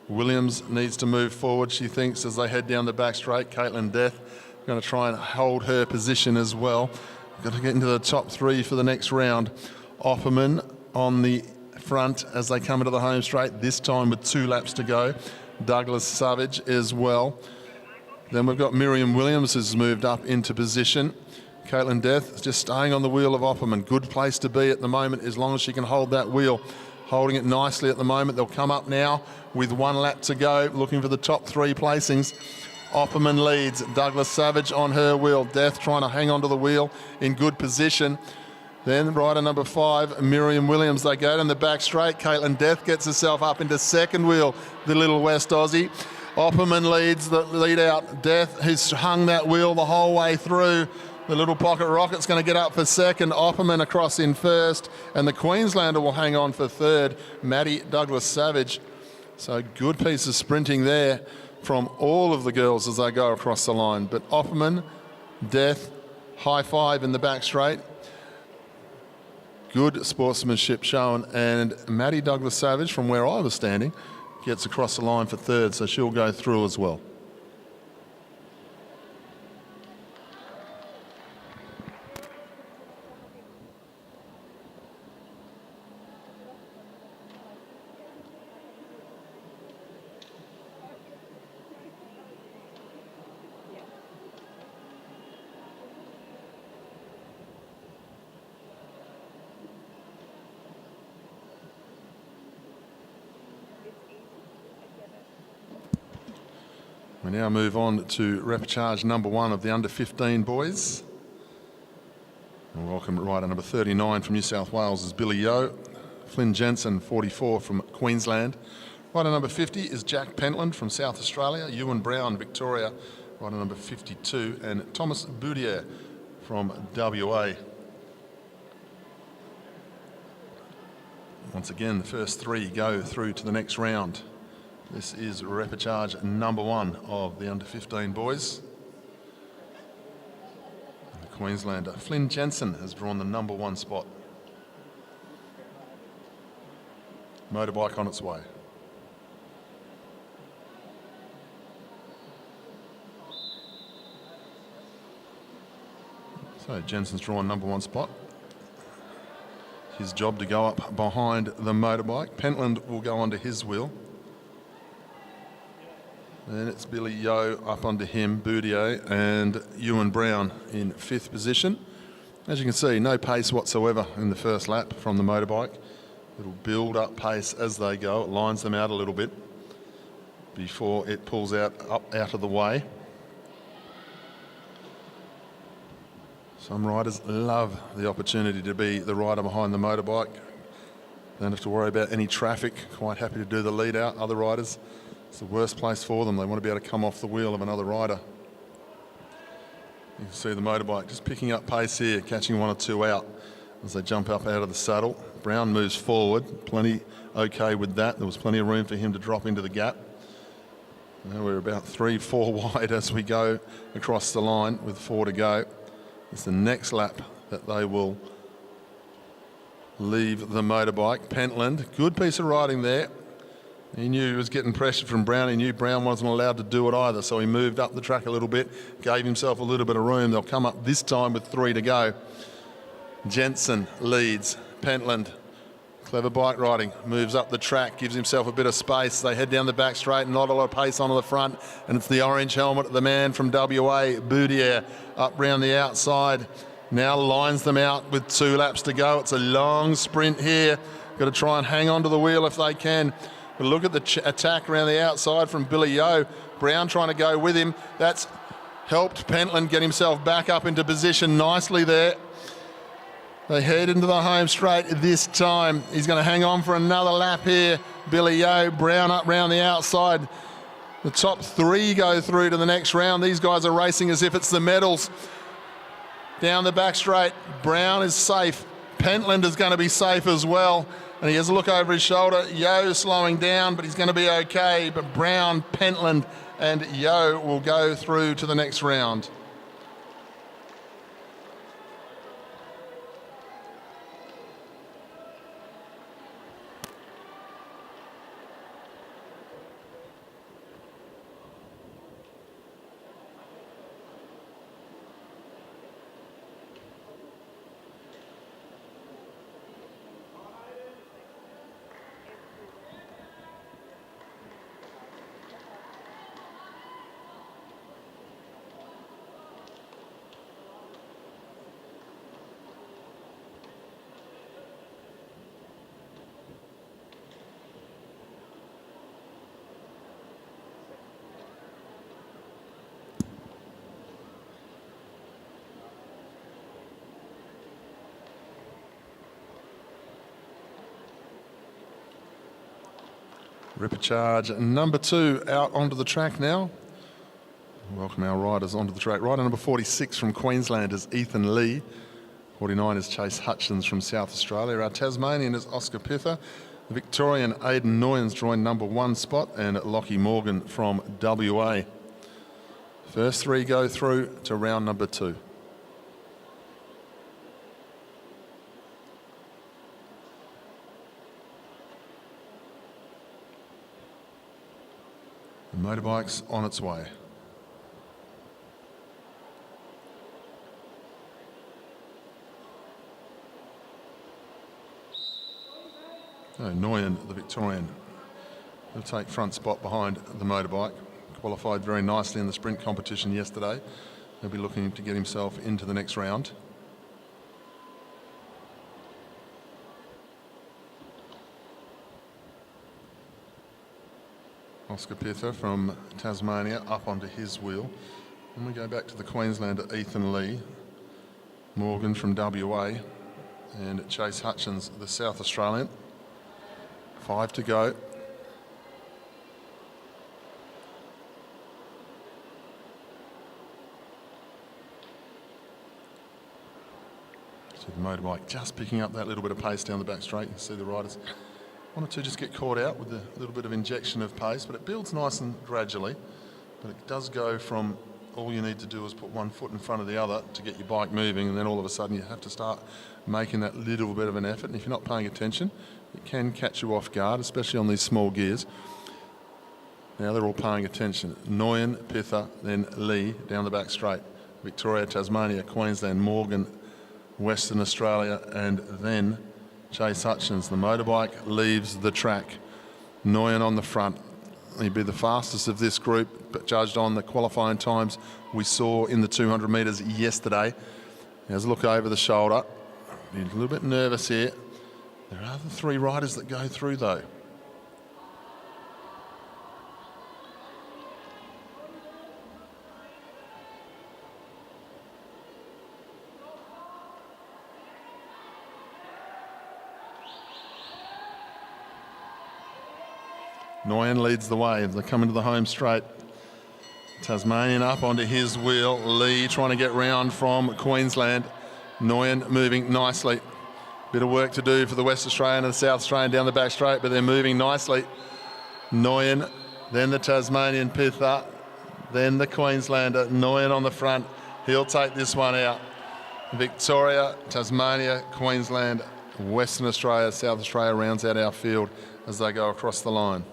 Williams needs to move forward, she thinks, as they head down the back straight. Caitlin Death going to try and hold her position as well. Got to get into the top 3 for the next round. Opperman on the front as they come into the home straight, this time with 2 laps to go. Douglas Savage as well. Then we've got Miriam Williams who's moved up into position. Caitlin Death just staying on the wheel of Opperman. Good place to be at the moment as long as she can hold that wheel. Holding it nicely at the moment. They'll come up now with 1 lap to go, looking for the top 3 placings. Opperman leads, Douglas Savage on her wheel. Death trying to hang onto the wheel in good position. Then rider number 5, Miriam Williams. They go down the back straight. Caitlin Death gets herself up into second wheel, the little West Aussie. Opperman leads the lead out. Death, who's hung that wheel the whole way through. The little pocket rocket's going to get up for second. Opperman across in first. And the Queenslander will hang on for third, Maddie Douglas Savage. So good piece of sprinting there from all of the girls as they go across the line. But Opperman, Death, high 5 in the back straight. Good sportsmanship shown. And Maddie Douglas Savage, from where I was standing, gets across the line for third, so she'll go through as well. We now move on to repechage number 1 of the under-15 boys. And welcome rider number 39 from New South Wales is Billy Yeo. Flynn Jensen, 44 from Queensland. Rider number 50 is Jack Pentland from South Australia. Ewan Brown, Victoria, rider number 52. And Thomas Boudier from WA. Once again, the first 3 go through to the next round. This is repechage number 1 of the under-15 boys. And the Queenslander Flynn Jensen has drawn the number 1 spot. Motorbike on its way. So Jensen's drawn number 1 spot. His job to go up behind the motorbike. Pentland will go onto his wheel. And it's Billy Yeo up onto him, Boudier, and Ewan Brown in 5th position. As you can see, no pace whatsoever in the first lap from the motorbike. It'll build up pace as they go. It lines them out a little bit before it pulls out of the way. Some riders love the opportunity to be the rider behind the motorbike. They don't have to worry about any traffic. Quite happy to do the lead out. Other riders, it's the worst place for them. They want to be able to come off the wheel of another rider. You can see the motorbike just picking up pace here, catching 1 or 2 out as they jump up out of the saddle. Brown moves forward, plenty okay with that. There was plenty of room for him to drop into the gap. Now we're about 3-4 wide as we go across the line with 4 to go. It's the next lap that they will leave the motorbike. Pentland, good piece of riding there. He knew he was getting pressure from Brown. He knew Brown wasn't allowed to do it either, so he moved up the track a little bit, gave himself a little bit of room. They'll come up this time with 3 to go. Jensen leads. Pentland, clever bike riding, moves up the track, gives himself a bit of space. They head down the back straight, not a lot of pace onto the front, and it's the orange helmet, the man from WA, Boudier, up round the outside. Now lines them out with 2 laps to go. It's a long sprint here. Got to try and hang on to the wheel if they can. But look at the attack around the outside from Billy Yeo. Brown trying to go with him. That's helped Pentland get himself back up into position nicely there. They head into the home straight this time. He's going to hang on for another lap here. Billy Yeo, Brown up round the outside. The top 3 go through to the next round. These guys are racing as if it's the medals. Down the back straight, Brown is safe. Pentland is going to be safe as well. And he has a look over his shoulder. Yeo slowing down, but he's going to be okay. But Brown, Pentland and Yeo will go through to the next round. Repechage number 2 out onto the track now. Welcome our riders onto the track. Rider number 46 from Queensland is Ethan Lee. 49 is Chase Hutchins from South Australia. Our Tasmanian is Oscar Pither. The Victorian Aidan Noyens joined number 1 spot, and Lockie Morgan from WA. First 3 go through to round number 2. The motorbike's on its way. So Noyen, the Victorian, will take front spot behind the motorbike. Qualified very nicely in the sprint competition yesterday. He'll be looking to get himself into the next round. Oscar Pither from Tasmania up onto his wheel. And we go back to the Queenslander Ethan Lee, Morgan from WA, and Chase Hutchins, the South Australian. 5 to go. So the motorbike just picking up that little bit of pace down the back straight. You can see the riders. One or two just get caught out with a little bit of injection of pace, but it builds nice and gradually. But it does go from all you need to do is put one foot in front of the other to get your bike moving, and then all of a sudden you have to start making that little bit of an effort. And if you're not paying attention, it can catch you off guard, especially on these small gears. Now they're all paying attention. Noyen, Pither, then Lee down the back straight. Victoria, Tasmania, Queensland, Morgan, Western Australia, and then Chase Hutchins. The motorbike leaves the track. Noyen on the front. He'd be the fastest of this group, but judged on the qualifying times we saw in the 200 metres yesterday. Has a look over the shoulder. He's a little bit nervous here. There are the 3 riders that go through though. Noyen leads the way as they come into the home straight. Tasmanian up onto his wheel. Lee trying to get round from Queensland. Noyen moving nicely. Bit of work to do for the West Australian and the South Australian down the back straight, but they're moving nicely. Noyen, then the Tasmanian Pither, then the Queenslander. Noyen on the front. He'll take this one out. Victoria, Tasmania, Queensland, Western Australia, South Australia rounds out our field as they go across the line.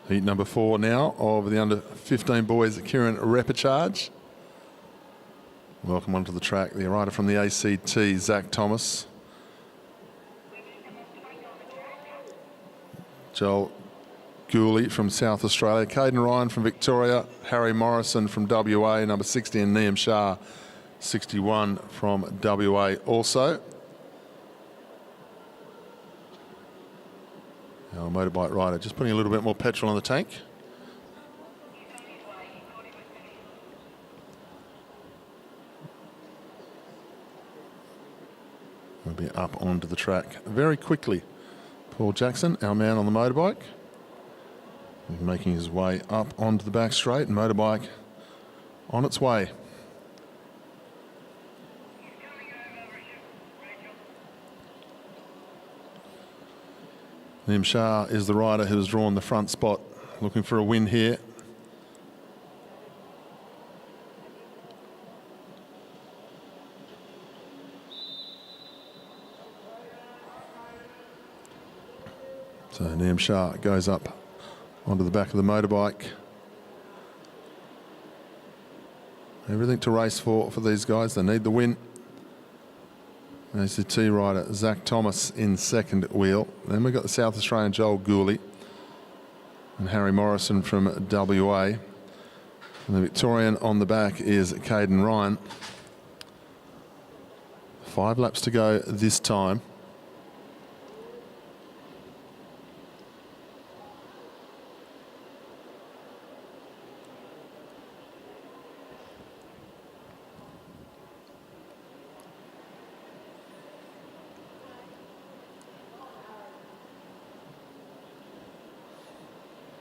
Heat number 4 now of the under 15 boys, Keirin repechage. Welcome onto the track, the rider from the ACT, Zach Thomas. Joel Gooley from South Australia, Caden Ryan from Victoria, Harry Morrison from WA, number 60, and Liam Shah, 61 from WA also. Our motorbike rider just putting a little bit more petrol in the tank. We'll be up onto the track very quickly. Paul Jackson, our man on the motorbike, making his way up onto the back straight, and motorbike on its way. Liam Shah is the rider who has drawn the front spot, looking for a win here. So Liam Shah goes up onto the back of the motorbike. Everything to race for these guys. They need the win. ACT rider Zach Thomas in second wheel. Then we've got the South Australian Joel Gooley and Harry Morrison from WA. And the Victorian on the back is Caden Ryan. 5 laps to go this time.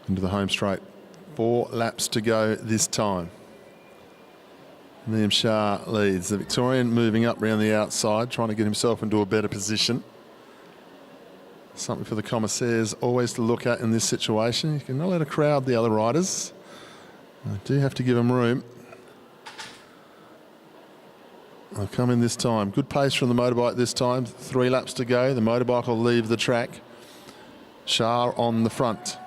Into the home straight. 4 laps to go this time. Liam Shah leads. The Victorian moving up around the outside, trying to get himself into a better position. Something for the commissaires always to look at in this situation. You cannot let a crowd the other riders. You do have to give them room. They'll come in this time. Good pace from the motorbike this time. 3 laps to go. The motorbike will leave the track. Shah on the front.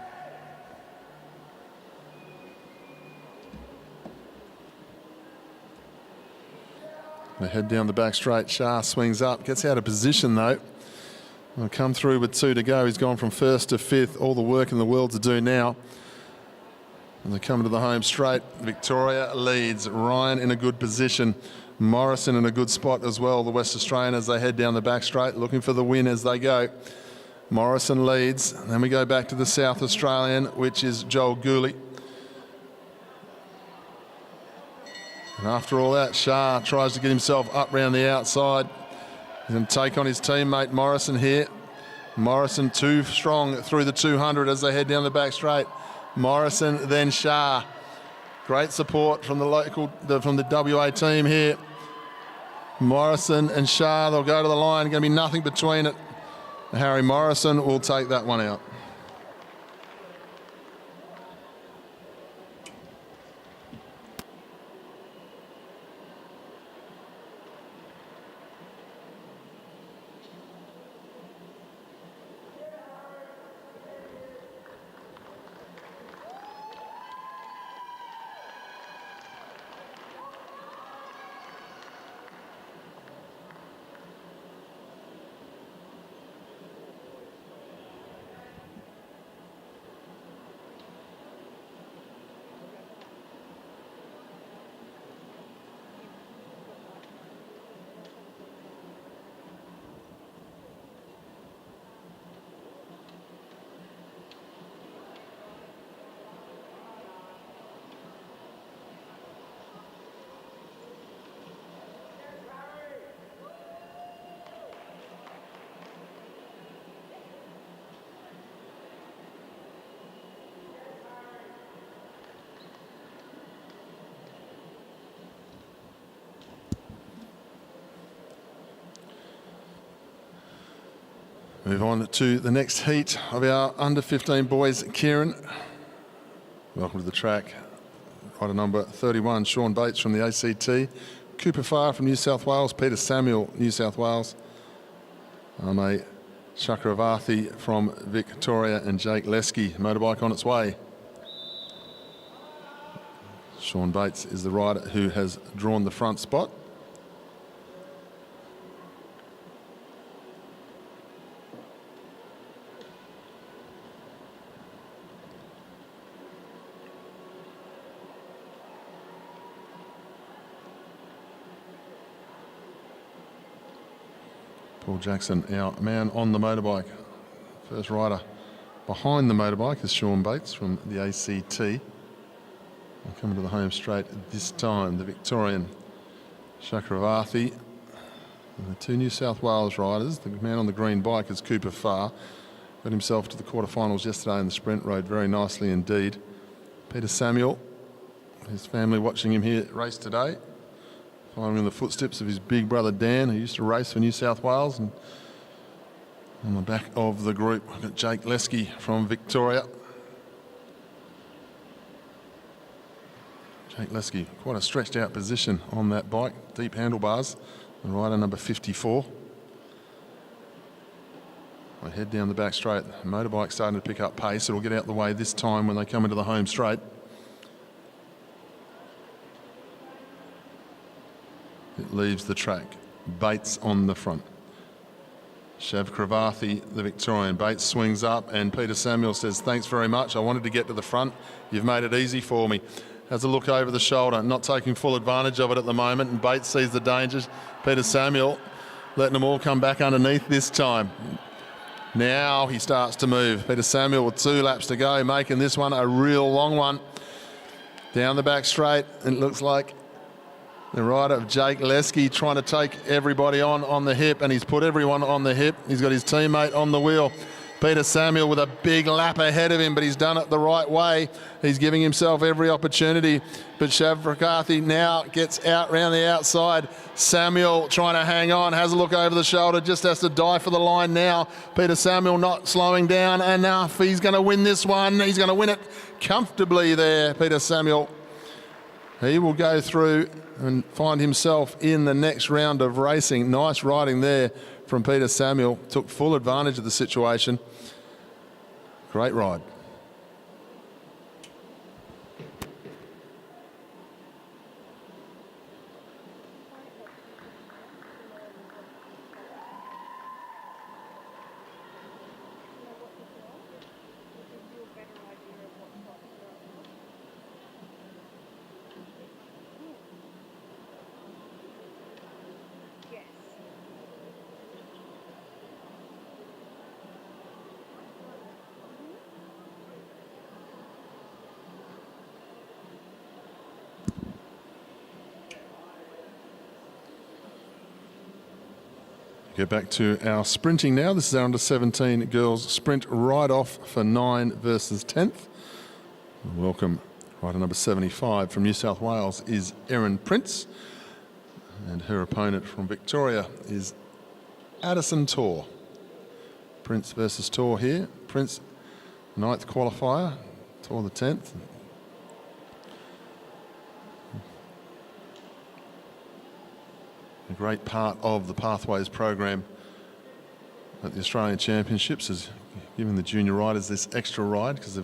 They head down the back straight. Shah swings up, gets out of position though. They'll come through with 2 to go. He's gone from 1st to 5th. All the work in the world to do now. And they come into the home straight. Victoria leads. Ryan in a good position. Morrison in a good spot as well. The West Australian as they head down the back straight, looking for the win as they go. Morrison leads. And then we go back to the South Australian, which is Joel Gooley. And after all that, Shah tries to get himself up round the outside. He's going to take on his teammate Morrison here. Morrison too strong through the 200 as they head down the back straight. Morrison, then Shah. Great support from the WA team here. Morrison and Shah, they'll go to the line. Going to be nothing between it. Harry Morrison will take that one out. Move on to the next heat of our under 15 boys, Keirin. Welcome to the track. Rider number 31, Sean Bates from the ACT. Cooper Farr from New South Wales. Peter Samuel, New South Wales. Ame Chakravarthi from Victoria and Jake Lesky. Motorbike on its way. Sean Bates is the rider who has drawn the front spot. Paul Jackson, our man on the motorbike. First rider behind the motorbike is Sean Bates from the ACT. Coming to the home straight this time, the Victorian Chakravarthi. And the two New South Wales riders. The man on the green bike is Cooper Farr. Got himself to the quarterfinals yesterday in the sprint, rode very nicely indeed. Peter Samuel, his family watching him here race today. Following in the footsteps of his big brother Dan, who used to race for New South Wales. And on the back of the group, we've got Jake Lesky from Victoria. Jake Lesky, quite a stretched out position on that bike, deep handlebars. And rider number 54. I head down the back straight. The motorbike starting to pick up pace. It'll get out the way this time when they come into the home straight. It leaves the track. Bates on the front. Chakravarthi, the Victorian. Bates swings up and Peter Samuel says, thanks very much. I wanted to get to the front. You've made it easy for me. Has a look over the shoulder, not taking full advantage of it at the moment, and Bates sees the dangers. Peter Samuel letting them all come back underneath this time. Now he starts to move. Peter Samuel with 2 laps to go, making this one a real long one. Down the back straight, and it looks like the rider of Jake Lesky trying to take everybody on the hip, and he's put everyone on the hip. He's got his teammate on the wheel. Peter Samuel with a big lap ahead of him, but he's done it the right way. He's giving himself every opportunity. But Chakravarthi now gets out round the outside. Samuel trying to hang on, has a look over the shoulder, just has to dive for the line now. Peter Samuel not slowing down enough. He's going to win this one. He's going to win it comfortably there, Peter Samuel. He will go through and find himself in the next round of racing. Nice riding there from Peter Samuel. Took full advantage of the situation. Great ride. Get back to our sprinting now. This is our under-17 girls sprint ride-off for 9 versus 10th. Welcome rider number 75 from New South Wales is Erin Prince. And her opponent from Victoria is Addison Tor. Prince versus Tor here. Prince, 9th qualifier. Tor the 10th. A great part of the Pathways program at the Australian Championships is giving the junior riders this extra ride, because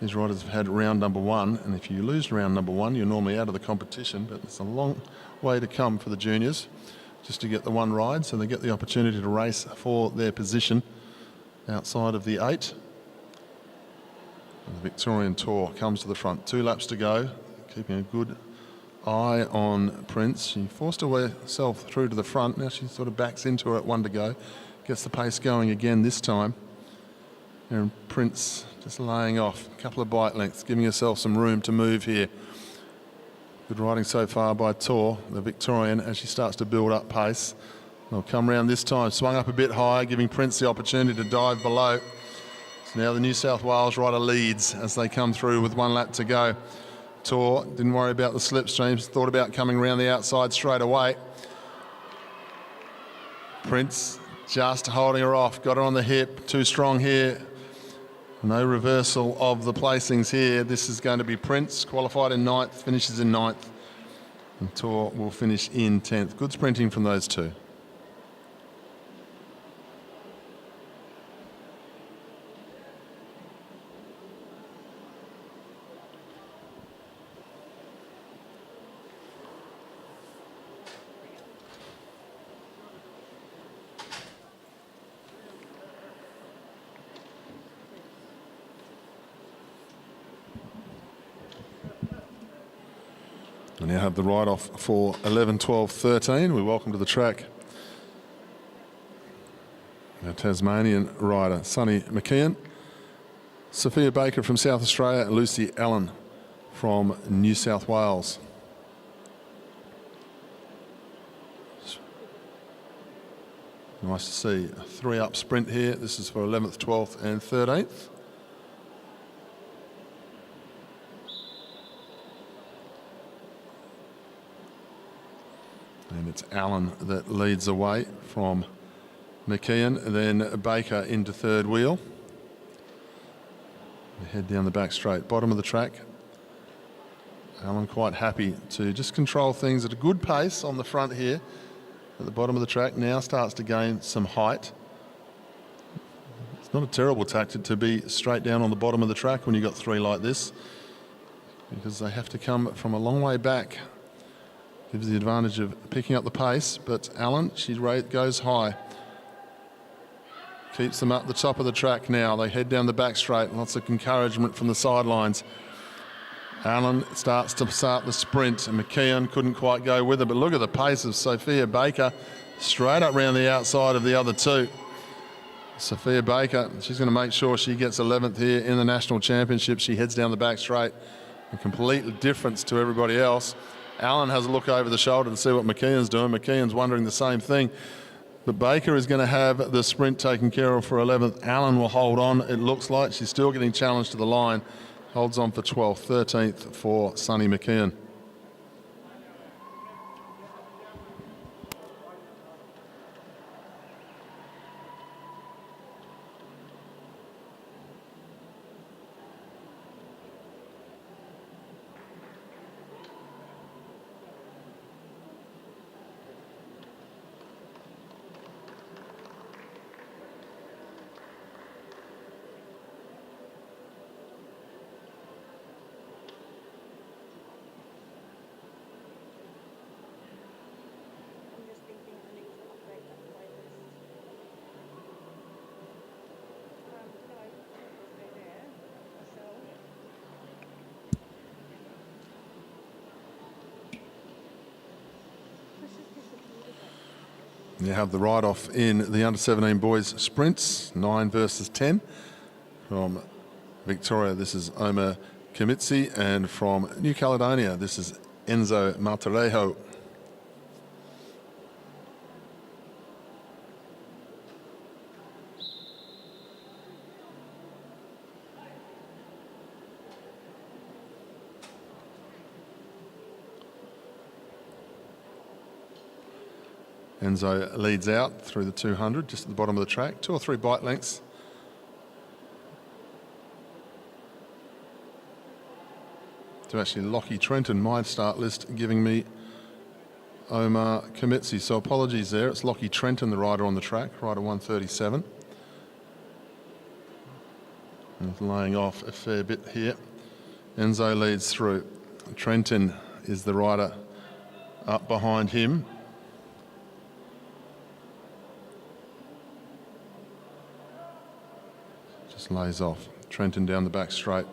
these riders have had round number 1, and if you lose round number 1, you're normally out of the competition, but it's a long way to come for the juniors just to get the 1 ride, so they get the opportunity to race for their position outside of the 8. And the Victorian Tour comes to the front. 2 laps to go, keeping a good eye on Prince. She forced herself through to the front. Now she sort of backs into her at 1 to go. Gets the pace going again this time. And Prince just laying off a couple of bike lengths, giving herself some room to move here. Good riding so far by Tor, the Victorian, as she starts to build up pace. They'll come round this time, swung up a bit higher, giving Prince the opportunity to dive below. So now the New South Wales rider leads as they come through with 1 lap to go. Tor didn't worry about the slipstreams, thought about coming around the outside straight away. Prince just holding her off, got her on the hip, too strong here. No reversal of the placings here. This is going to be Prince, qualified in 9th, finishes in 9th. And Tor will finish in 10th. Good sprinting from those two. We now have the ride-off for 11, 12, 13. We welcome to the track our Tasmanian rider, Sonny McKeon, Sophia Baker from South Australia, and Lucy Allen from New South Wales. Nice to see a three-up sprint here. This is for 11th, 12th and 13th. And it's Allen that leads the way from McKeon, then Baker into third wheel. They head down the back straight. Bottom of the track. Allen quite happy to just control things at a good pace on the front here. At the bottom of the track now starts to gain some height. It's not a terrible tactic to be straight down on the bottom of the track when you've got three like this, because they have to come from a long way back. Gives the advantage of picking up the pace, but Allen, she goes high. Keeps them up the top of the track now. They head down the back straight. Lots of encouragement from the sidelines. Allen starts to start the sprint, and McKeon couldn't quite go with her, but look at the pace of Sophia Baker, straight up round the outside of the other two. Sophia Baker, she's going to make sure she gets 11th here in the National Championship. She heads down the back straight, a complete difference to everybody else. Allen has a look over the shoulder to see what McKeon's doing. McKeon's wondering the same thing. But Baker is going to have the sprint taken care of for 11th. Allen will hold on, it looks like. She's still getting challenged to the line. Holds on for 12th, 13th for Sonny McKeon. You have the ride-off in the under-17 boys sprints, 9 versus 10. From Victoria, this is Omer Kimitsi, and from New Caledonia, this is Enzo Martirejo. Enzo leads out through the 200, just at the bottom of the track, 2 or 3 bike lengths. To actually Lockie Trenton, my start list giving me Omar Kimitsi, so apologies there. It's Lockie Trenton, the rider on the track, rider 137. And laying off a fair bit here. Enzo leads through. Trenton is the rider up behind him. Just lays off. Trenton down the back straight.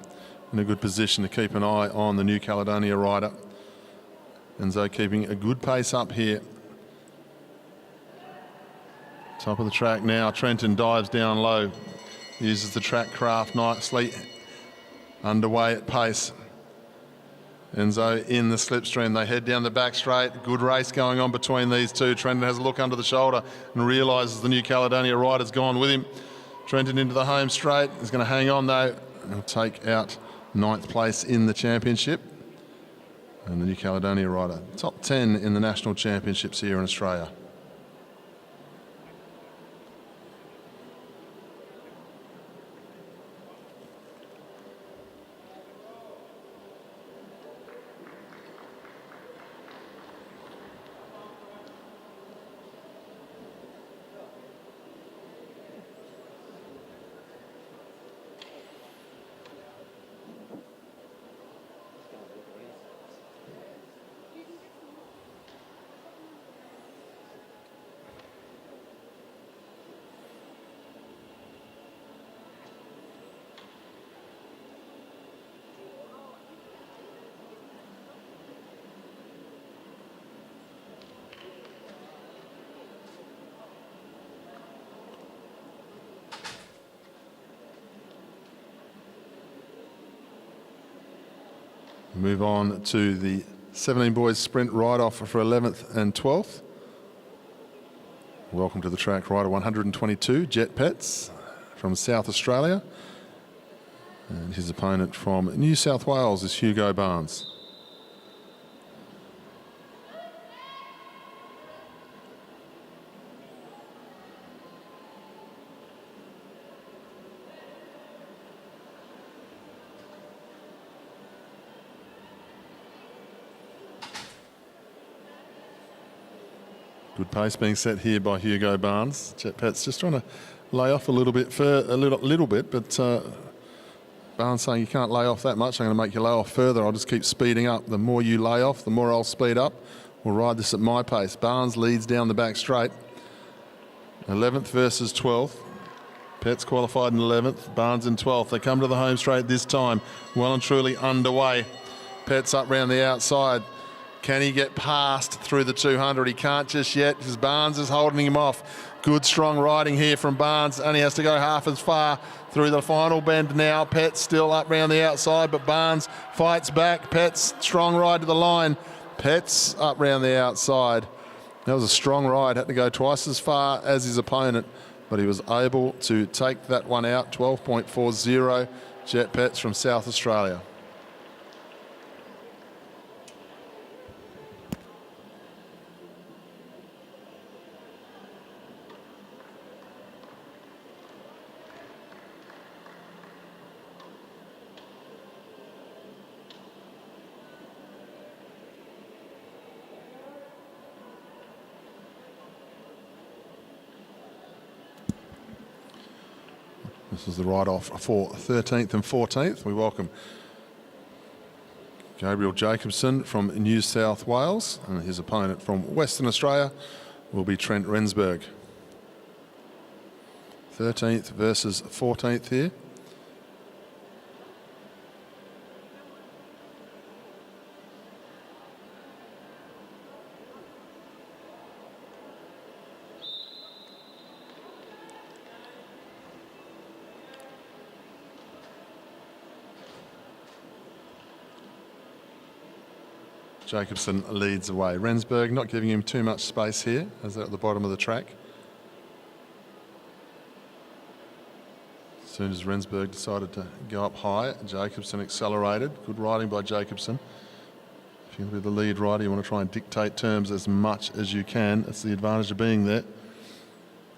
In a good position to keep an eye on the New Caledonia rider. Enzo keeping a good pace up here. Top of the track now. Trenton dives down low. Uses the track craft nicely. Underway at pace. Enzo in the slipstream. They head down the back straight. Good race going on between these two. Trenton has a look under the shoulder and realises the New Caledonia rider's gone with him. Trenton into the home straight. He's going to hang on though and take out 9th place in the championship. And the New Caledonia rider, top 10 in the national championships here in Australia. Move on to the 17 boys sprint ride-off for 11th and 12th. Welcome to the track, rider 122, Jet Pets from South Australia. And his opponent from New South Wales is Hugo Barnes. Good pace being set here by Hugo Barnes. Jet Pet's just trying to lay off a little bit, but Barnes saying you can't lay off that much. I'm going to make you lay off further. I'll just keep speeding up. The more you lay off, the more I'll speed up. We'll ride this at my pace. Barnes leads down the back straight. 11th versus 12th. Pet's qualified in 11th, Barnes in 12th. They come to the home straight this time. Well and truly underway. Pet's up round the outside. Can he get past through the 200? He can't just yet because Barnes is holding him off. Good strong riding here from Barnes. Only has to go half as far through the final bend now. Pet's still up round the outside, but Barnes fights back. Pet's strong ride to the line. Pet's up round the outside. That was a strong ride. Had to go twice as far as his opponent, but he was able to take that one out. 12.40. Jet Pets from South Australia. This is the ride-off for 13th and 14th. We welcome Gabriel Jacobson from New South Wales, and his opponent from Western Australia will be Trent Rensburg. 13th versus 14th here. Jacobson leads away. Rensburg not giving him too much space here as they're at the bottom of the track. As soon as Rensburg decided to go up high, Jacobson accelerated. Good riding by Jacobson. If you're going to be the lead rider, you want to try and dictate terms as much as you can. That's the advantage of being there.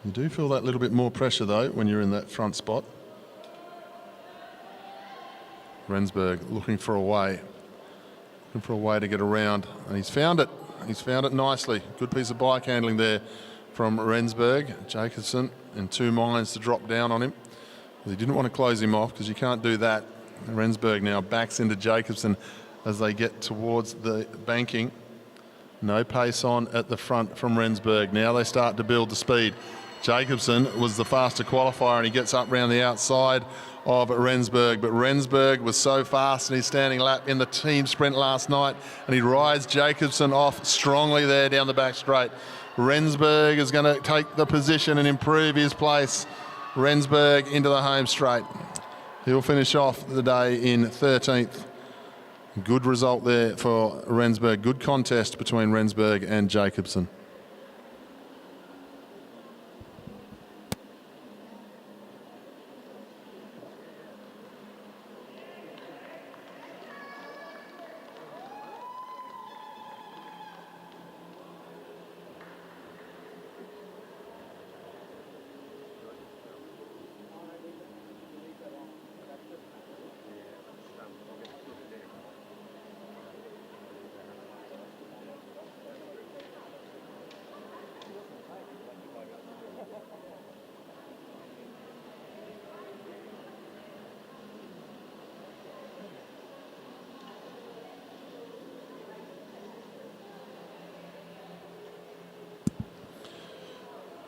You do feel that little bit more pressure though when you're in that front spot. Rensburg looking for a way. Looking for a way to get around, and he's found it. He's found it nicely. Good piece of bike handling there from Rensburg. Jacobson in two minds to drop down on him. He didn't want to close him off because you can't do that. Rensburg now backs into Jacobson as they get towards the banking. No pace on at the front from Rensburg. Now they start to build the speed. Jacobson was the faster qualifier and he gets up round the outside of Rensburg, but Rensburg was so fast in his standing lap in the team sprint last night, and he rides Jacobson off strongly there down the back straight. Rensburg is going to take the position and improve his place. Rensburg into the home straight. He'll finish off the day in 13th. Good result there for Rensburg. Good contest between Rensburg and Jacobson.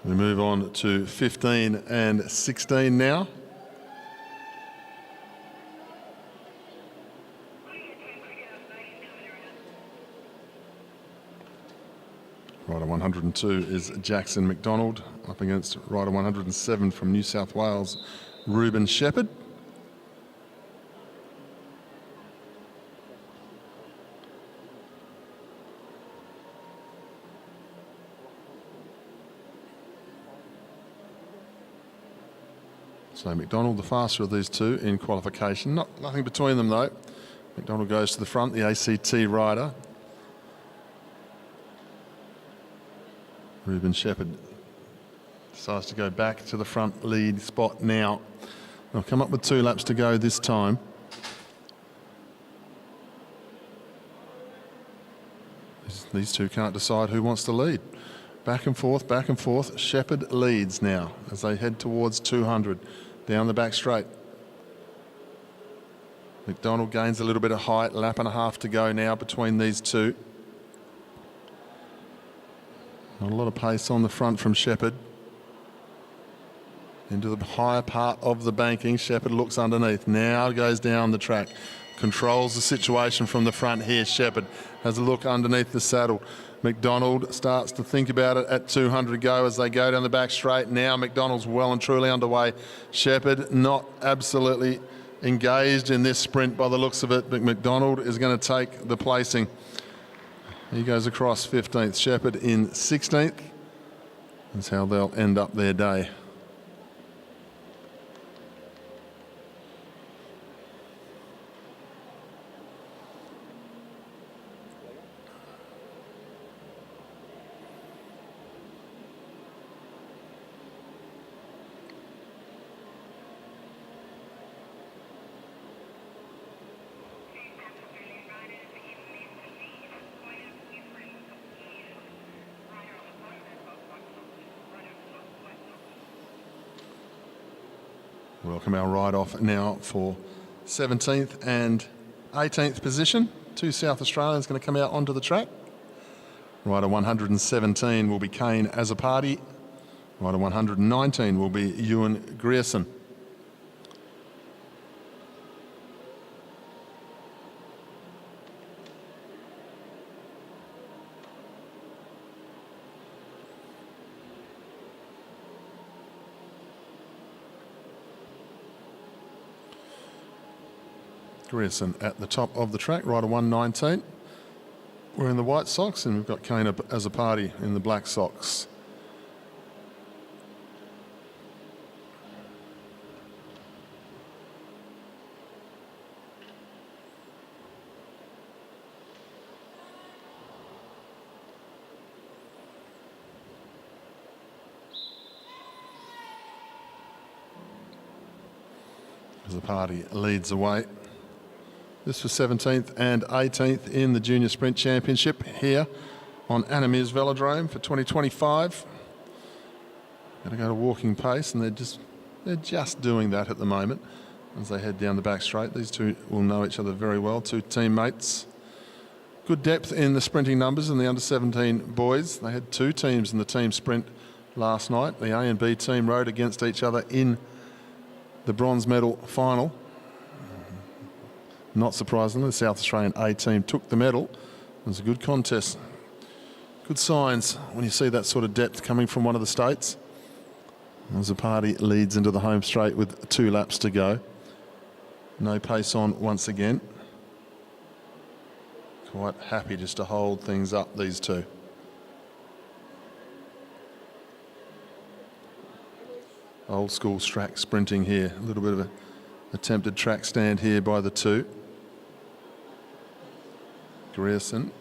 We move on to 15 and 16 now. Rider 102 is Jackson McDonald up against rider 107 from New South Wales, Ruben Shepherd. So McDonald, the faster of these two in qualification. Nothing between them though. McDonald goes to the front, the ACT rider. Ruben Shepherd decides to go back to the front lead spot now. They'll come up with 2 laps to go this time. These two can't decide who wants to lead. Back and forth, back and forth. Shepherd leads now as they head towards 200 down the back straight. McDonald gains a little bit of height, lap and a half to go now between these two. Not a lot of pace on the front from Shepherd. Into the higher part of the banking, Shepherd looks underneath, now goes down the track. Controls the situation from the front here. Shepherd has a look underneath the saddle. McDonald starts to think about it at 200 go as they go down the back straight. Now McDonald's well and truly underway. Shepherd not absolutely engaged in this sprint by the looks of it, but McDonald is going to take the placing. He goes across 15th, Shepherd in 16th. That's how they'll end up their day. Welcome our ride-off now for 17th and 18th position. 2 South Australians going to come out onto the track. Rider 117 will be Kane as a party. Rider 119 will be Ewan Grierson. Grierson at the top of the track, rider 119. We're in the white socks and we've got Kane as a party in the black socks. As the party leads away. This was 17th and 18th in the Junior Sprint Championship here on Anna Meares Velodrome for 2025. Got to go to walking pace, and they're just doing that at the moment as they head down the back straight. These two will know each other very well, 2 teammates. Good depth in the sprinting numbers in the under-17 boys. They had 2 teams in the team sprint last night. The A and B team rode against each other in the bronze medal final. Not surprisingly, the South Australian A team took the medal. It was a good contest. Good signs when you see that sort of depth coming from one of the states. As the party leads into the home straight with 2 laps to go. No pace on once again. Quite happy just to hold things up, these two. Old school track sprinting here. A little bit of an attempted track stand here by the two. Grierson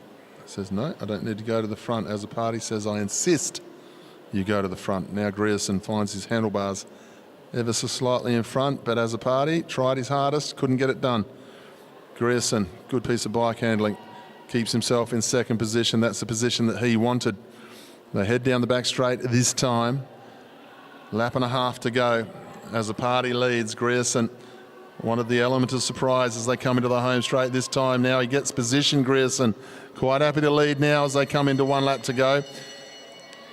says, no, I don't need to go to the front. As a party says, I insist you go to the front. Now Grierson finds his handlebars ever so slightly in front, but as a party, tried his hardest, couldn't get it done. Grierson, good piece of bike handling, keeps himself in second position. That's the position that he wanted. They head down the back straight this time. Lap and a half to go as a party leads. Grierson wanted the element of surprise as they come into the home straight this time. Now he gets position, Grierson. Quite happy to lead now as they come into 1 lap to go.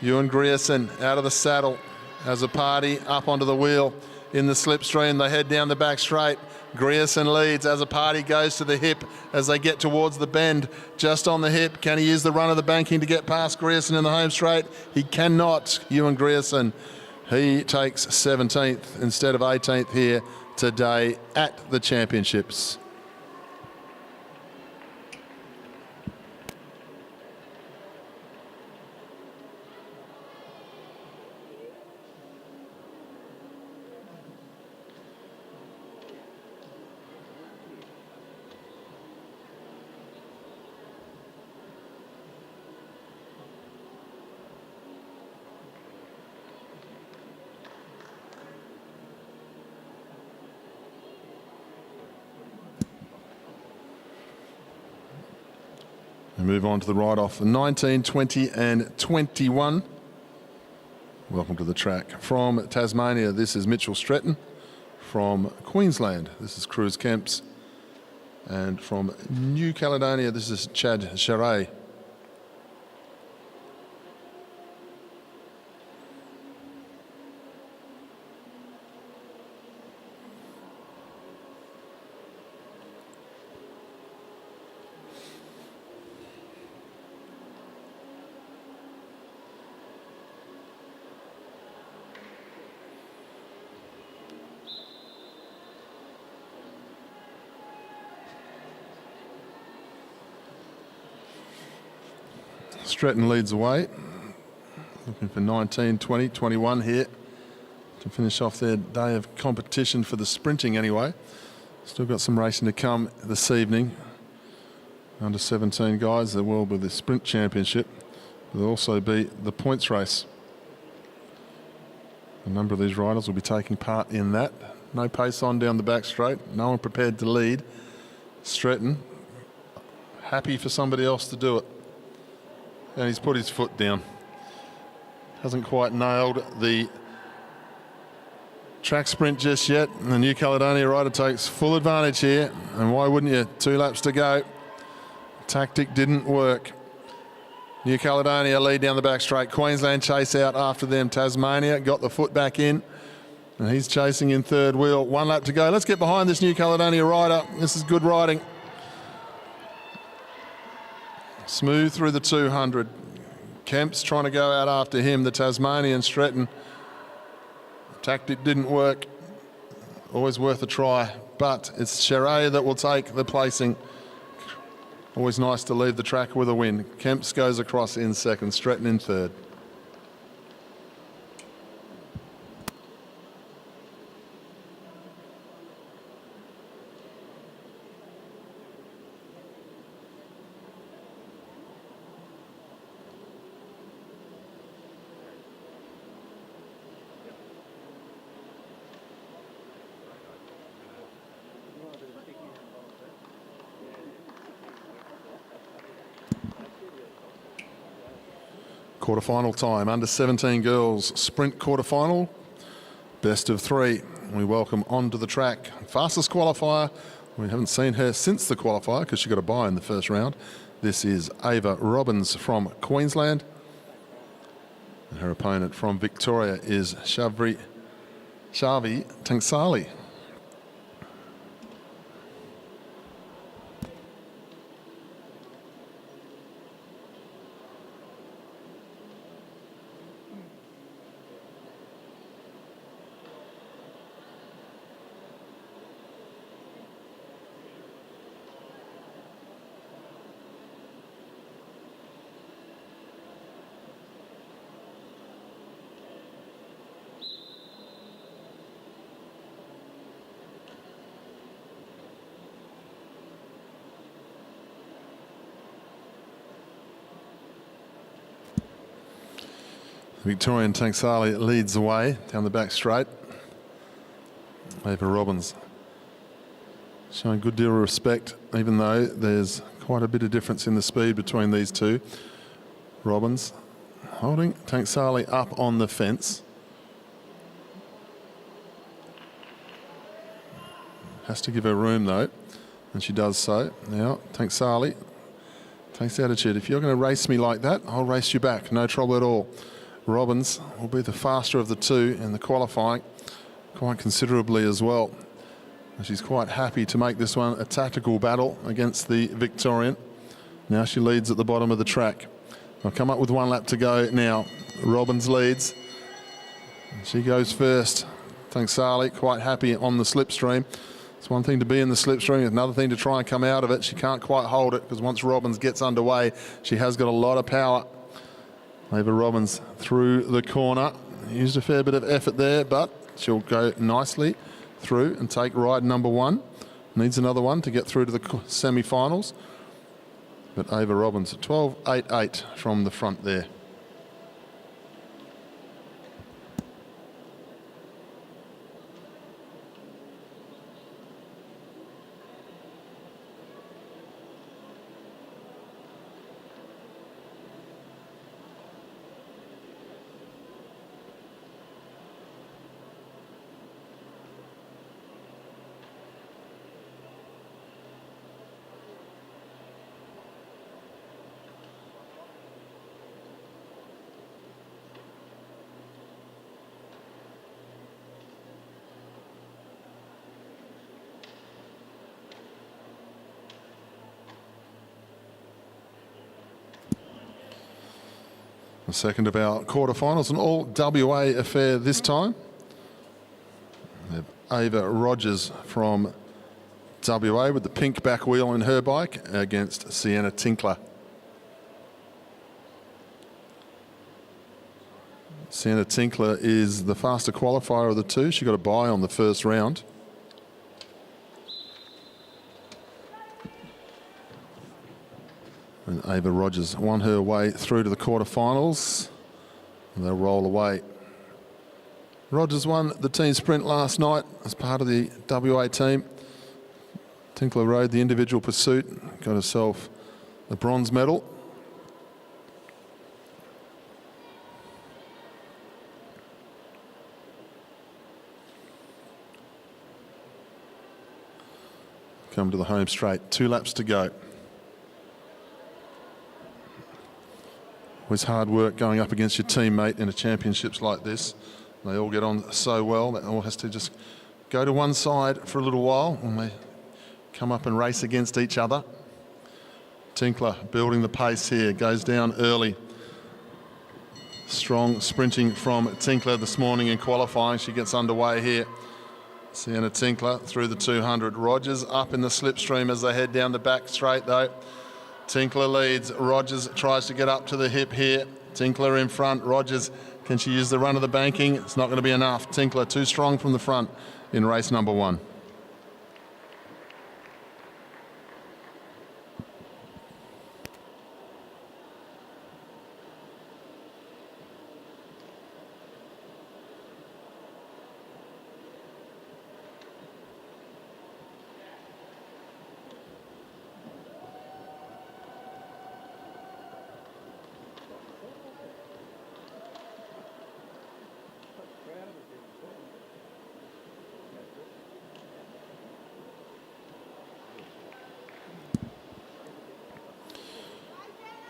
Ewan Grierson out of the saddle as a party up onto the wheel in the slipstream. They head down the back straight. Grierson leads as a party goes to the hip as they get towards the bend. Just on the hip. Can he use the run of the banking to get past Grierson in the home straight? He cannot. Ewan Grierson. He takes 17th instead of 18th here today at the championships. move on to the ride-off. 19, 20 and 21. Welcome to the track. From Tasmania, this is Mitchell Stretton. From Queensland, this is Cruz Kemps. And from New Caledonia, this is Chad Charay. Stretton leads the way, looking for 19, 20, 21 here to finish off their day of competition for the sprinting anyway. Still got some racing to come this evening. Under 17 guys, there will be the sprint championship. There'll also be the points race. A number of these riders will be taking part in that. No pace on down the back straight, no one prepared to lead. Stretton, happy for somebody else to do it. And he's put his foot down. Hasn't quite nailed the track sprint just yet. And the New Caledonia rider takes full advantage here. And why wouldn't you? 2 laps to go. Tactic didn't work. New Caledonia lead down the back straight. Queensland chase out after them. Tasmania got the foot back in. And he's chasing in third wheel. 1 lap to go. Let's get behind this New Caledonia rider. This is good riding. Smooth through the 200. Kemp's trying to go out after him, the Tasmanian Stretton. Tactic didn't work. Always worth a try. But it's Charay that will take the placing. Always nice to leave the track with a win. Kemp's goes across in second, Stretton in third. Quarterfinal time, under 17 girls, sprint quarterfinal, best of 3. We welcome onto the track, fastest qualifier. We haven't seen her since the qualifier because she got a bye in the first round. This is Ava Robbins from Queensland. And her opponent from Victoria is Shavi Tangsali. Victorian Tangsali leads the way down the back straight. Ava Robbins showing a good deal of respect, even though there's quite a bit of difference in the speed between these two. Robbins holding Tangsali up on the fence. Has to give her room though, and she does so. Now Tangsali takes the attitude, if you're going to race me like that, I'll race you back, no trouble at all. Robbins will be the faster of the two in the qualifying, quite considerably as well. She's quite happy to make this one a tactical battle against the Victorian. Now she leads at the bottom of the track. I'll come up with 1 lap to go now. Robbins leads. She goes first. Tangsali quite happy on the slipstream. It's one thing to be in the slipstream, it's another thing to try and come out of it. She can't quite hold it because once Robbins gets underway, she has got a lot of power. Ava Robbins through the corner. Used a fair bit of effort there, but she'll go nicely through and take ride number 1. Needs another one to get through to the semi-finals. But Ava Robbins, 12.88 from the front there. The second of our quarterfinals, an all WA affair this time. We have Ava Rogers from WA with the pink back wheel in her bike against Sienna Tinkler. Sienna Tinkler is the faster qualifier of the two. She got a bye on the first round. And Ava Rogers won her way through to the quarterfinals. And they'll roll away. Rogers won the team sprint last night as part of the WA team. Tinkler rode the individual pursuit, got herself the bronze medal. Come to the home straight, 2 laps to go. Always hard work going up against your teammate in a championships like this. They all get on so well. That all has to just go to one side for a little while when they come up and race against each other. Tinkler building the pace here, goes down early. Strong sprinting from Tinkler this morning in qualifying. She gets underway here. Sienna Tinkler through the 200. Rogers up in the slipstream as they head down the back straight though. Tinkler leads. Rogers tries to get up to the hip here. Tinkler in front. Rogers, can she use the run of the banking? It's not going to be enough. Tinkler too strong from the front in race number 1.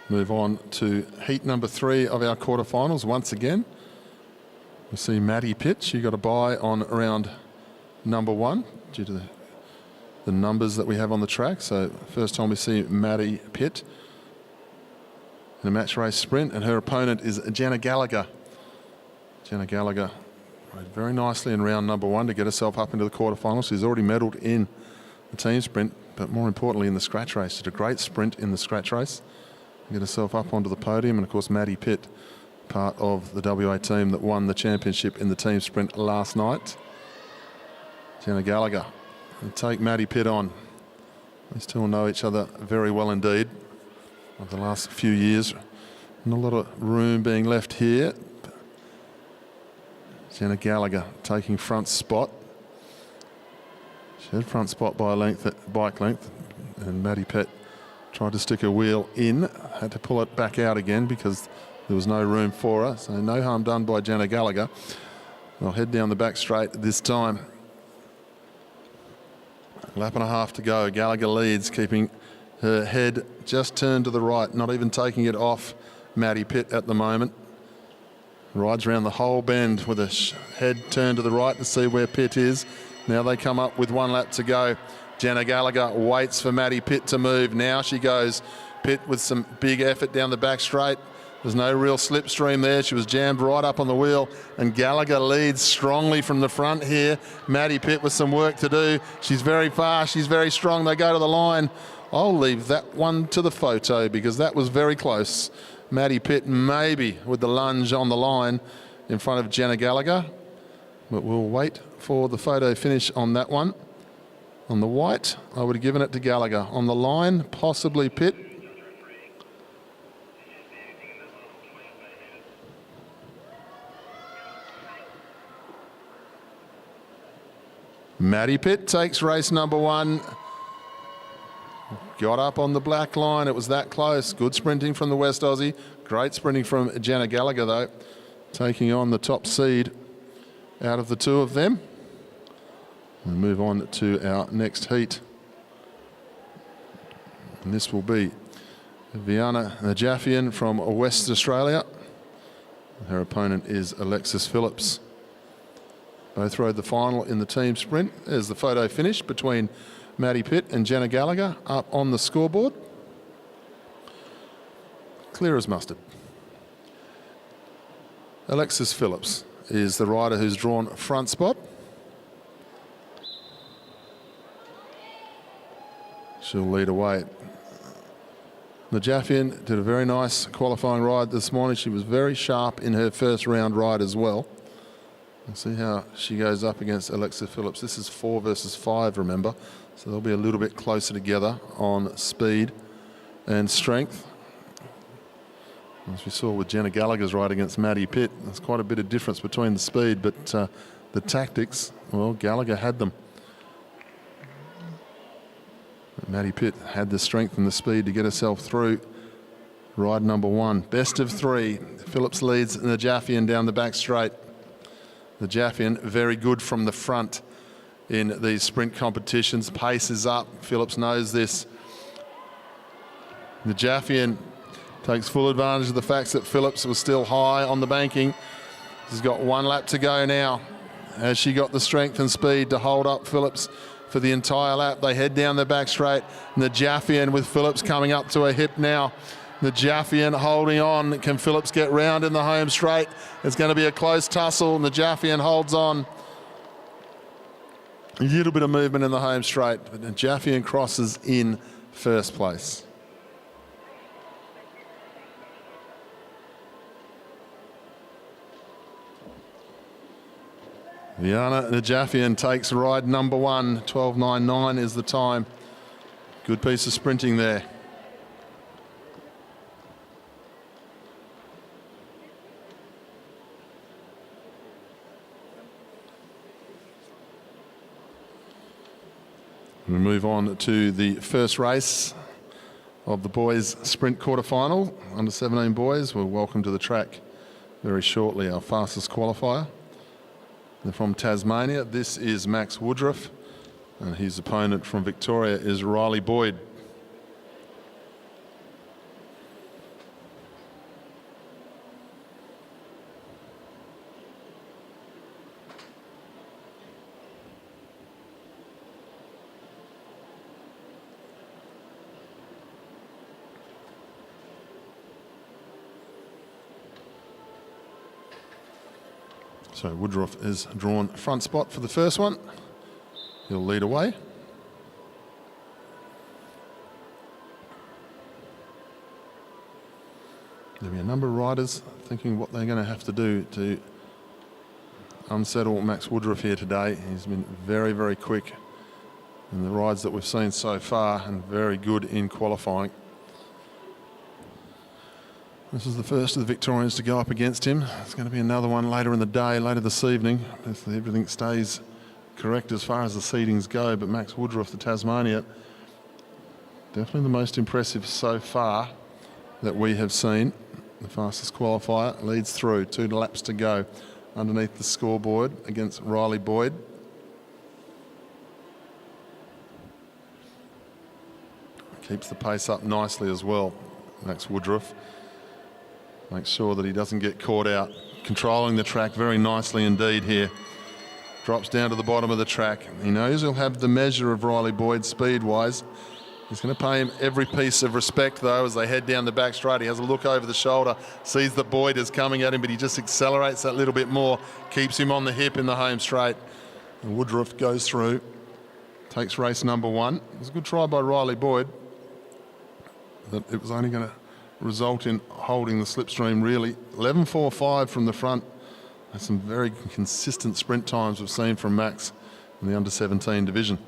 Move on to heat number 3 of our quarterfinals once again. We see Maddie Pitt. She got a bye on round number 1 due to the numbers that we have on the track. So first time we see Maddie Pitt in a match race sprint, and her opponent is Jenna Gallagher. Jenna Gallagher rode very nicely in round number 1 to get herself up into the quarterfinals. She's already medalled in the team sprint, but more importantly in the scratch race. Did a great sprint in the scratch race. Get herself up onto the podium, and of course Maddie Pitt, part of the WA team that won the championship in the team sprint last night. Jenna Gallagher will take Maddie Pitt on. They still know each other very well indeed over the last few years. Not a lot of room being left here. Jenna Gallagher taking front spot. She had front spot by a length, bike length, and Maddie Pitt tried to stick her wheel in, had to pull it back out again because there was no room for her. So no harm done by Jenna Gallagher. They'll head down the back straight this time. Lap and a half to go. Gallagher leads, keeping her head just turned to the right, not even taking it off Maddie Pitt at the moment. Rides around the whole bend with a head turned to the right to see where Pitt is. Now they come up with 1 lap to go. Jenna Gallagher waits for Maddie Pitt to move. Now she goes. Pitt with some big effort down the back straight. There's no real slipstream there. She was jammed right up on the wheel, and Gallagher leads strongly from the front here. Maddie Pitt with some work to do. She's very fast. She's very strong. They go to the line. I'll leave that one to the photo because that was very close. Maddie Pitt maybe with the lunge on the line in front of Jenna Gallagher, but we'll wait for the photo finish on that one. On the white, I would have given it to Gallagher. On the line, possibly Pitt. Maddie Pitt takes race number 1. Got up on the black line. It was that close. Good sprinting from the West Aussie. Great sprinting from Jenna Gallagher, though, taking on the top seed out of the 2 of them. We'll move on to our next heat. And this will be Viana Najafian from West Australia. Her opponent is Alexis Phillips. Both rode the final in the team sprint. There's the photo finish between Maddie Pitt and Jenna Gallagher up on the scoreboard. Clear as mustard. Alexis Phillips is the rider who's drawn front spot. She'll lead away. Najafian did a very nice qualifying ride this morning. She was very sharp in her first round ride as well. We'll see how she goes up against Alexis Phillips. This is 4 versus 5, remember. So they'll be a little bit closer together on speed and strength. As we saw with Jenna Gallagher's ride against Maddie Pitt, there's quite a bit of difference between the speed, but the tactics, well, Gallagher had them. Maddie Pitt had the strength and the speed to get herself through ride number 1. Best of 3. Phillips leads Najafian down the back straight. Najafian very good from the front in these sprint competitions. Pace is up. Phillips knows this. Najafian takes full advantage of the fact that Phillips was still high on the banking. She's got 1 lap to go now. Has she got the strength and speed to hold up Phillips for the entire lap? They head down the back straight. Najafian with Phillips coming up to her hip now. Najafian holding on. Can Phillips get round in the home straight? It's going to be a close tussle. Najafian holds on. A little bit of movement in the home straight, but Najafian crosses in first place. Anna Najafian takes ride number 1. 12:99 is the time. Good piece of sprinting there. We move on to the first race of the boys' sprint quarterfinal. Under 17 boys will welcome to the track very shortly our fastest qualifier. They're from Tasmania. This is Max Woodruff, and his opponent from Victoria is Riley Boyd. So Woodruff is drawn front spot for the first one. He'll lead away. There'll be a number of riders thinking what they're going to have to do to unsettle Max Woodruff here today. He's been very, very quick in the rides that we've seen so far and very good in qualifying. This is the first of the Victorians to go up against him. It's going to be another one later in the day, later this evening, if everything stays correct as far as the seedings go. But Max Woodruff, the Tasmania, definitely the most impressive so far that we have seen. The fastest qualifier leads through. 2 laps to go underneath the scoreboard against Riley Boyd. Keeps the pace up nicely as well, Max Woodruff. Makes sure that he doesn't get caught out. Controlling the track very nicely indeed here. Drops down to the bottom of the track. He knows he'll have the measure of Riley Boyd speed-wise. He's going to pay him every piece of respect, though, as they head down the back straight. He has a look over the shoulder, sees that Boyd is coming at him, but he just accelerates that little bit more, keeps him on the hip in the home straight. And Woodruff goes through, takes race number 1. It was a good try by Riley Boyd, but it was only going to result in holding the slipstream really. 11.45 from the front. That's some very consistent sprint times we've seen from Max in the under 17 division.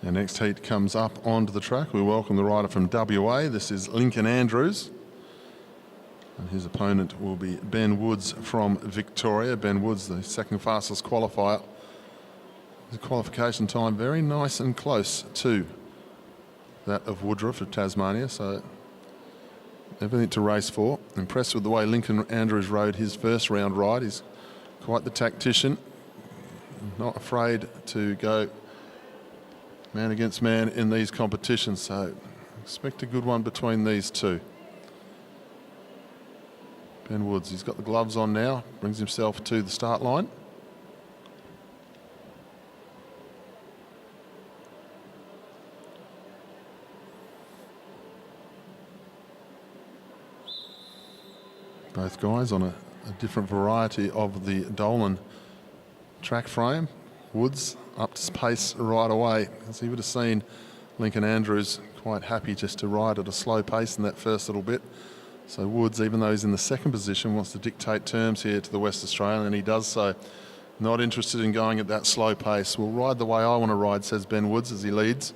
Our next heat comes up onto the track. We welcome the rider from WA. This is Lincoln Andrews. And his opponent will be Ben Woods from Victoria. Ben Woods, the second fastest qualifier The qualification time very nice and close to that of Woodruff of Tasmania, so everything to race for. Impressed with the way Lincoln Andrews rode his first round ride. He's quite the tactician, not afraid to go man against man in these competitions, so expect a good one between these two. Ben Woods, he's got the gloves on now, brings himself to the start line. Both guys on a different variety of the Dolan track frame. Woods up to pace right away, as he would have seen Lincoln Andrews quite happy just to ride at a slow pace in that first little bit. So Woods, even though he's in the second position, wants to dictate terms here to the West Australian, and he does so. Not interested in going at that slow pace. We'll ride the way I want to ride, says Ben Woods as he leads.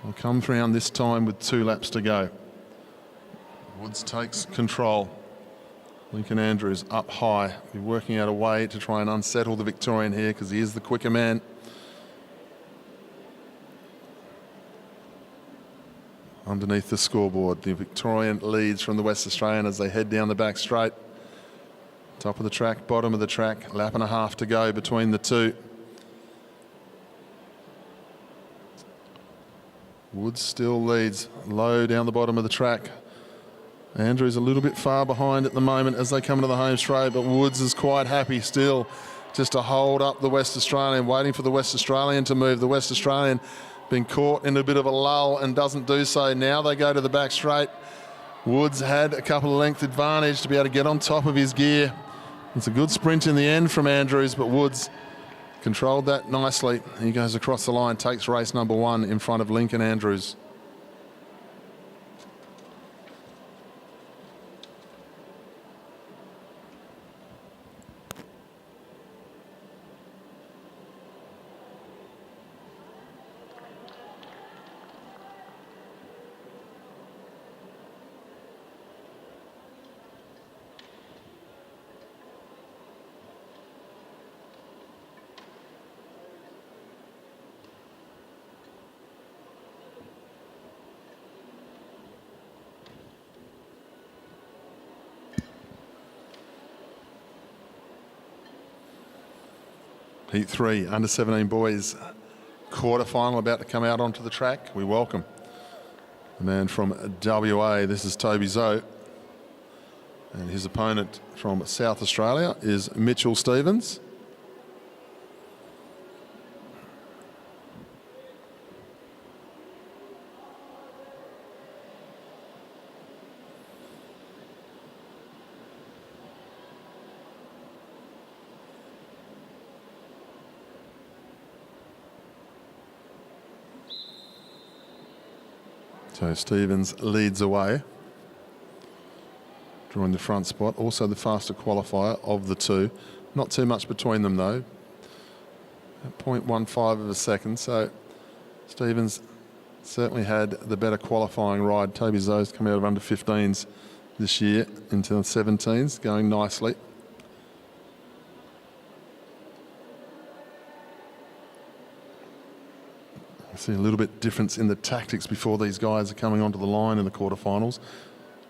We'll come round this time with 2 laps to go. Woods takes control. Lincoln Andrews up high, be working out a way to try and unsettle the Victorian here because he is the quicker man. Underneath the scoreboard, the Victorian leads from the West Australian as they head down the back straight. Top of the track, bottom of the track, lap and a half to go between the two. Woods still leads low down the bottom of the track. Andrews a little bit far behind at the moment as they come into the home straight, but Woods is quite happy still just to hold up the West Australian, waiting for the West Australian to move. The West Australian been caught in a bit of a lull and doesn't do so. Now they go to the back straight. Woods had a couple of length advantage to be able to get on top of his gear. It's a good sprint in the end from Andrews, but Woods controlled that nicely. He goes across the line, takes race number 1 in front of Lincoln Andrews. Heat 3, under 17 boys quarterfinal about to come out onto the track. We welcome the man from WA. This is Toby Zoe. And his opponent from South Australia is Mitchell Stevens. So Stevens leads away, drawing the front spot. Also the faster qualifier of the two. Not too much between them though. 0.15 of a second. So Stevens certainly had the better qualifying ride. Toby Zoe's come out of under 15s this year into the 17s, going nicely. I see a little bit difference in the tactics before these guys are coming onto the line in the quarterfinals.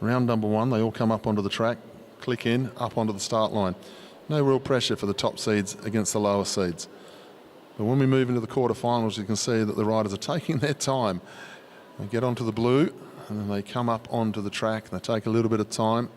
Round number 1, they all come up onto the track, click in, up onto the start line. No real pressure for the top seeds against the lower seeds. But when we move into the quarterfinals, you can see that the riders are taking their time. They get onto the blue and then they come up onto the track. They take a little bit of time,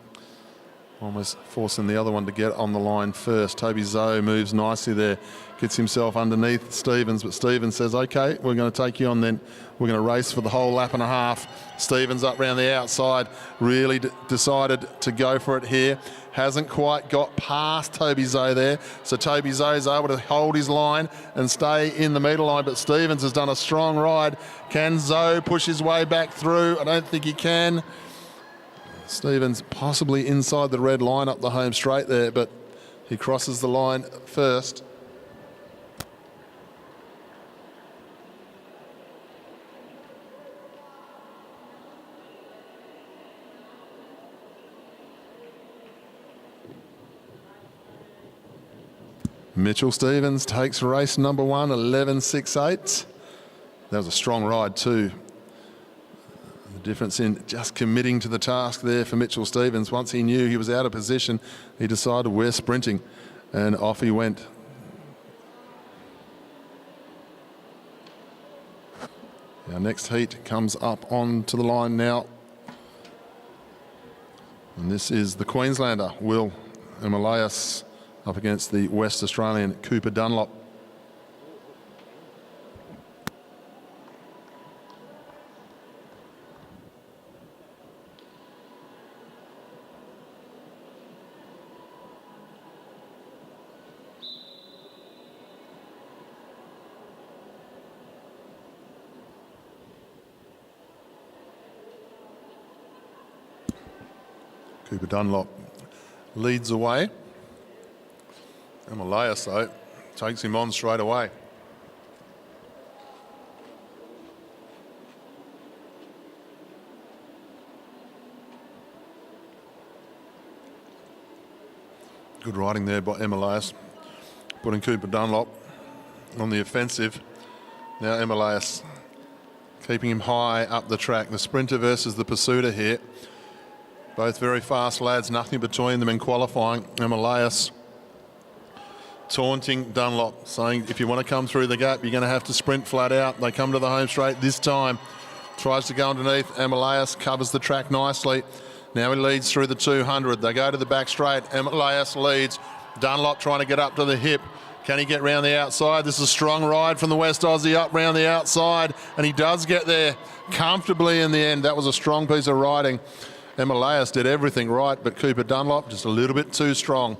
almost forcing the other one to get on the line first. Toby Zoe moves nicely there, gets himself underneath Stevens, but Stevens says, okay, we're going to take you on then. We're going to race for the whole lap and a half. Stevens up round the outside, really decided to go for it here. Hasn't quite got past Toby Zoe there, so Toby Zoe's able to hold his line and stay in the metre line, but Stevens has done a strong ride. Can Zoe push his way back through? I don't think he can. Stevens possibly inside the red line up the home straight there, but he crosses the line first. Mitchell Stevens takes race number 1, 11.68. That was a strong ride too. The difference in just committing to the task there for Mitchell Stevens. Once he knew he was out of position, he decided we're sprinting, and off he went. Our next heat comes up onto the line now. And this is the Queenslander, Will Emilias, up against the West Australian Cooper Dunlop. Cooper Dunlop leads away. Emilias, though, takes him on straight away. Good riding there by Emilias, putting Cooper Dunlop on the offensive. Now Emilias keeping him high up the track. The sprinter versus the pursuiter here. Both very fast lads, nothing between them in qualifying. Emilias taunting Dunlop, saying if you want to come through the gap, you're going to have to sprint flat out. They come to the home straight this time. Tries to go underneath. Emilias covers the track nicely. Now he leads through the 200. They go to the back straight. Emilias leads. Dunlop trying to get up to the hip. Can he get round the outside? This is a strong ride from the West Aussie up round the outside, and he does get there comfortably in the end. That was a strong piece of riding. Emilias did everything right, but Cooper Dunlop just a little bit too strong.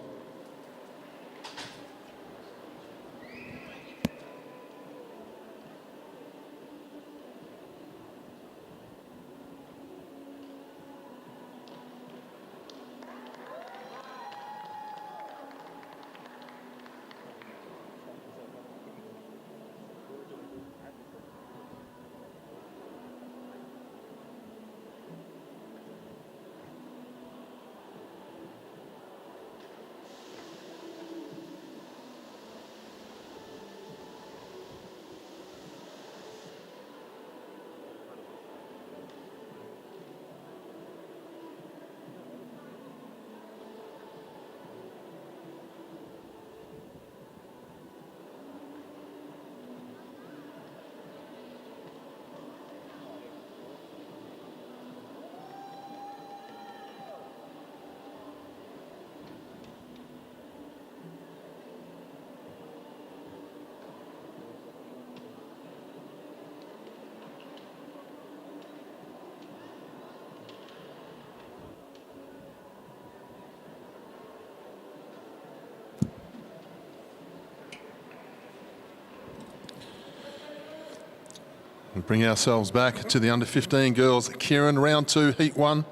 We bring ourselves back to the under 15 girls. Keirin, round 2, heat 1.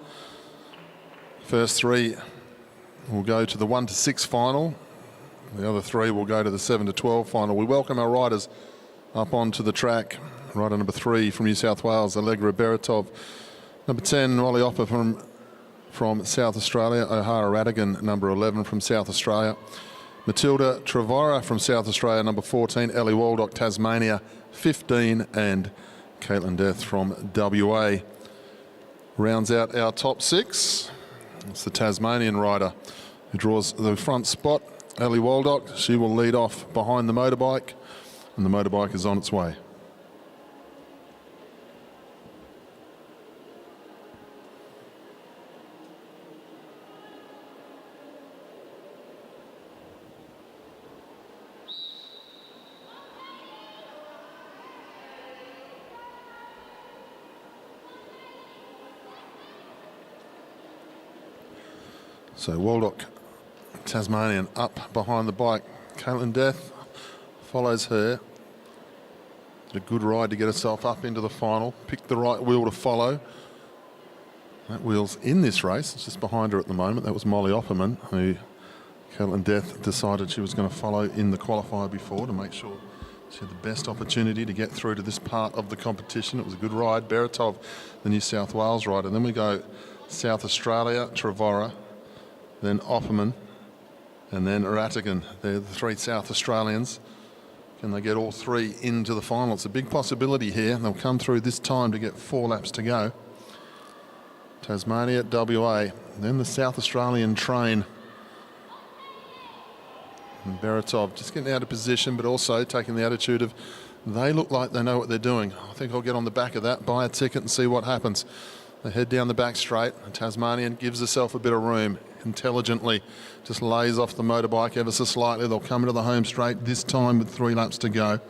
First 3 will go to the 1 to 6 final. The other 3 will go to the 7 to 12 final. We welcome our riders up onto the track. Rider number 3 from New South Wales, Allegra Beretov. Number 10, Molly Opper from South Australia. O'Hara Radigan, number 11 from South Australia. Matilda Trevora from South Australia, number 14. Ellie Waldock, Tasmania, 15. And Caitlin Death from WA. Rounds out our top 6. It's the Tasmanian rider who draws the front spot. Ellie Waldock, she will lead off behind the motorbike, and the motorbike is on its way. So Waldock, Tasmanian, up behind the bike. Caitlin Death follows her. Did a good ride to get herself up into the final. Picked the right wheel to follow. That wheel's in this race. It's just behind her at the moment. That was Molly Opperman, who Caitlin Death decided she was going to follow in the qualifier before to make sure she had the best opportunity to get through to this part of the competition. It was a good ride. Beretov, the New South Wales rider. Then we go South Australia, Trevora. Then Opperman, and then Rattigan. They're the three South Australians. Can they get all three into the final? It's a big possibility here. They'll come through this time to get 4 laps to go. Tasmania, WA, then the South Australian train. And Beretov just getting out of position, but also taking the attitude of they look like they know what they're doing. I think I'll get on the back of that, buy a ticket and see what happens. They head down the back straight. Tasmanian gives herself a bit of room, intelligently just lays off the motorbike ever so slightly. They'll come into the home straight this time with 3 laps to go.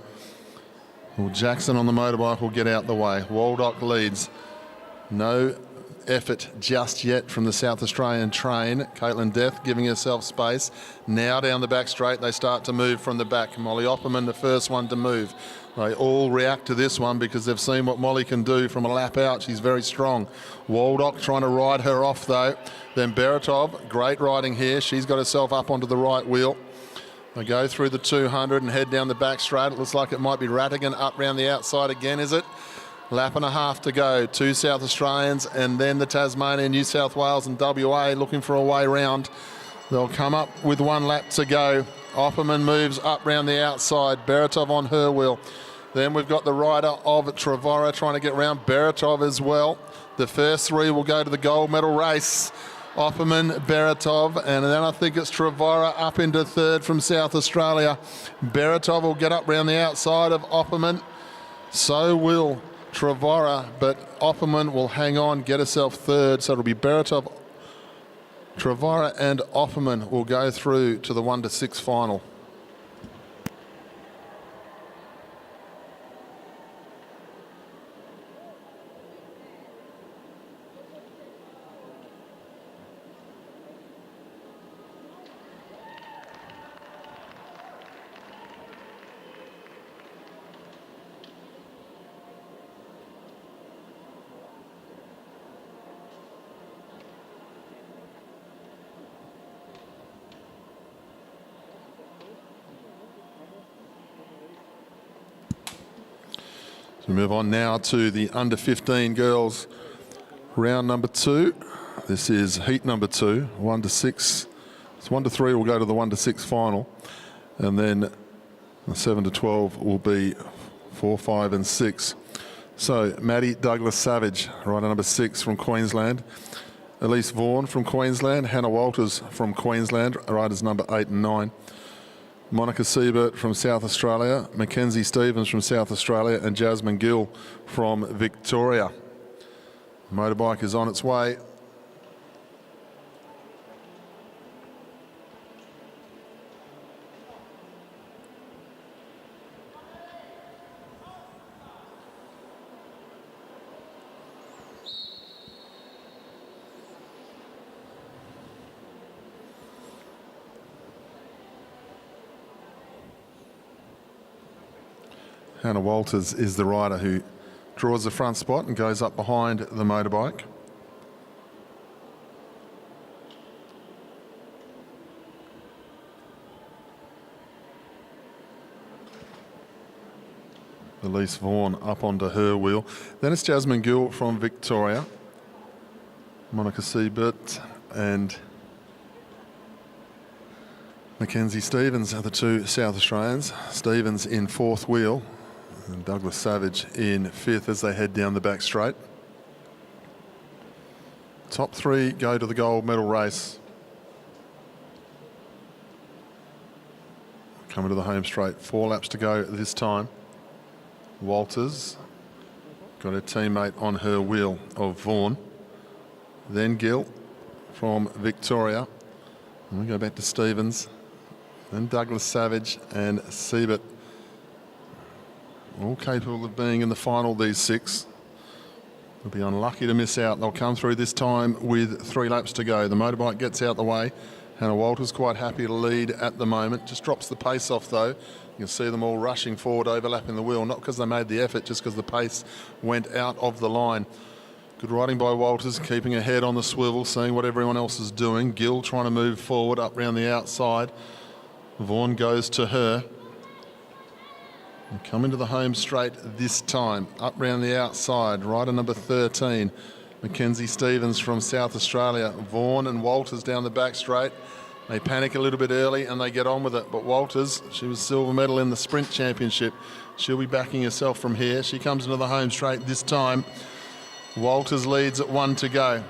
Well, Jackson on the motorbike will get out the way. Waldock leads. No effort just yet from the South Australian train. Caitlin Death giving herself space. Now down the back straight, they start to move from the back. Molly Opperman, the first one to move. They all react to this one because they've seen what Molly can do from a lap out. She's very strong. Waldock trying to ride her off though. Then Beretov, great riding here. She's got herself up onto the right wheel. They go through the 200 and head down the back straight. It looks like it might be Rattigan up round the outside again, is it? Lap and a half to go. 2 South Australians and then the Tasmania, New South Wales and WA looking for a way round. They'll come up with 1 lap to go. Opperman moves up round the outside. Beretov on her wheel. Then we've got the rider of Trevorrow trying to get round Beretov as well. The first 3 will go to the gold medal race. Opperman, Beretov, and then I think it's Trevorrow up into 3rd from South Australia. Beretov will get up round the outside of Opperman. So will Trevorrow, but Opperman will hang on, get herself 3rd. So it'll be Beretov, Trevorrow and Opperman will go through to the 1 to 6 final. So we move on now to the under 15 girls round number 2. This is heat number 2, 1 to 6. It's 1 to 3 will go to the 1 to 6 final. And then the 7 to 12 will be 4, 5 and 6. So Maddie Douglas Savage, rider number 6 from Queensland. Elise Vaughan from Queensland. Hannah Walters from Queensland, riders number 8 and 9. Monica Siebert from South Australia, Mackenzie Stevens from South Australia and Jasmine Gill from Victoria. Motorbike is on its way. Hannah Walters is the rider who draws the front spot and goes up behind the motorbike. Elise Vaughan up onto her wheel. Then it's Jasmine Gill from Victoria. Monica Siebert and Mackenzie Stevens are the 2 South Australians. Stevens in 4th wheel. And Douglas Savage in 5th as they head down the back straight. Top 3 go to the gold medal race. Coming to the home straight, 4 laps to go this time. Walters got her teammate on her wheel of Vaughan. Then Gill from Victoria. And we go back to Stevens. Then Douglas Savage and Siebert. All capable of being in the final, these 6. They'll be unlucky to miss out. They'll come through this time with 3 laps to go. The motorbike gets out the way. Hannah Walters quite happy to lead at the moment. Just drops the pace off though. You can see them all rushing forward, overlapping the wheel. Not because they made the effort, just because the pace went out of the line. Good riding by Walters, keeping her head on the swivel, seeing what everyone else is doing. Gill trying to move forward up round the outside. Vaughan goes to her. And come into the home straight this time, up round the outside, rider number 13, Mackenzie Stevens from South Australia. Vaughan and Walters down the back straight. They panic a little bit early and they get on with it. But Walters, she was silver medal in the sprint championship. She'll be backing herself from here. She comes into the home straight this time. Walters leads at 1 to go.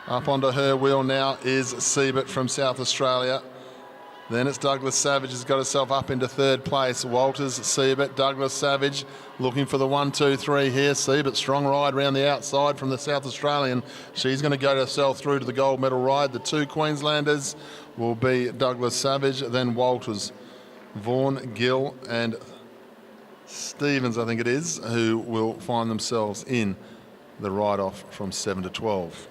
Up onto her wheel now is Siebert from South Australia. Then it's Douglas Savage has got herself up into third place. Walters, Siebert, Douglas Savage looking for the 1, 2, 3 here. Siebert, strong ride around the outside from the South Australian. She's going to go herself through to the gold medal ride. The two Queenslanders will be Douglas Savage, then Walters. Vaughan, Gill and Stevens, I think it is, who will find themselves in the ride-off from 7 to 12.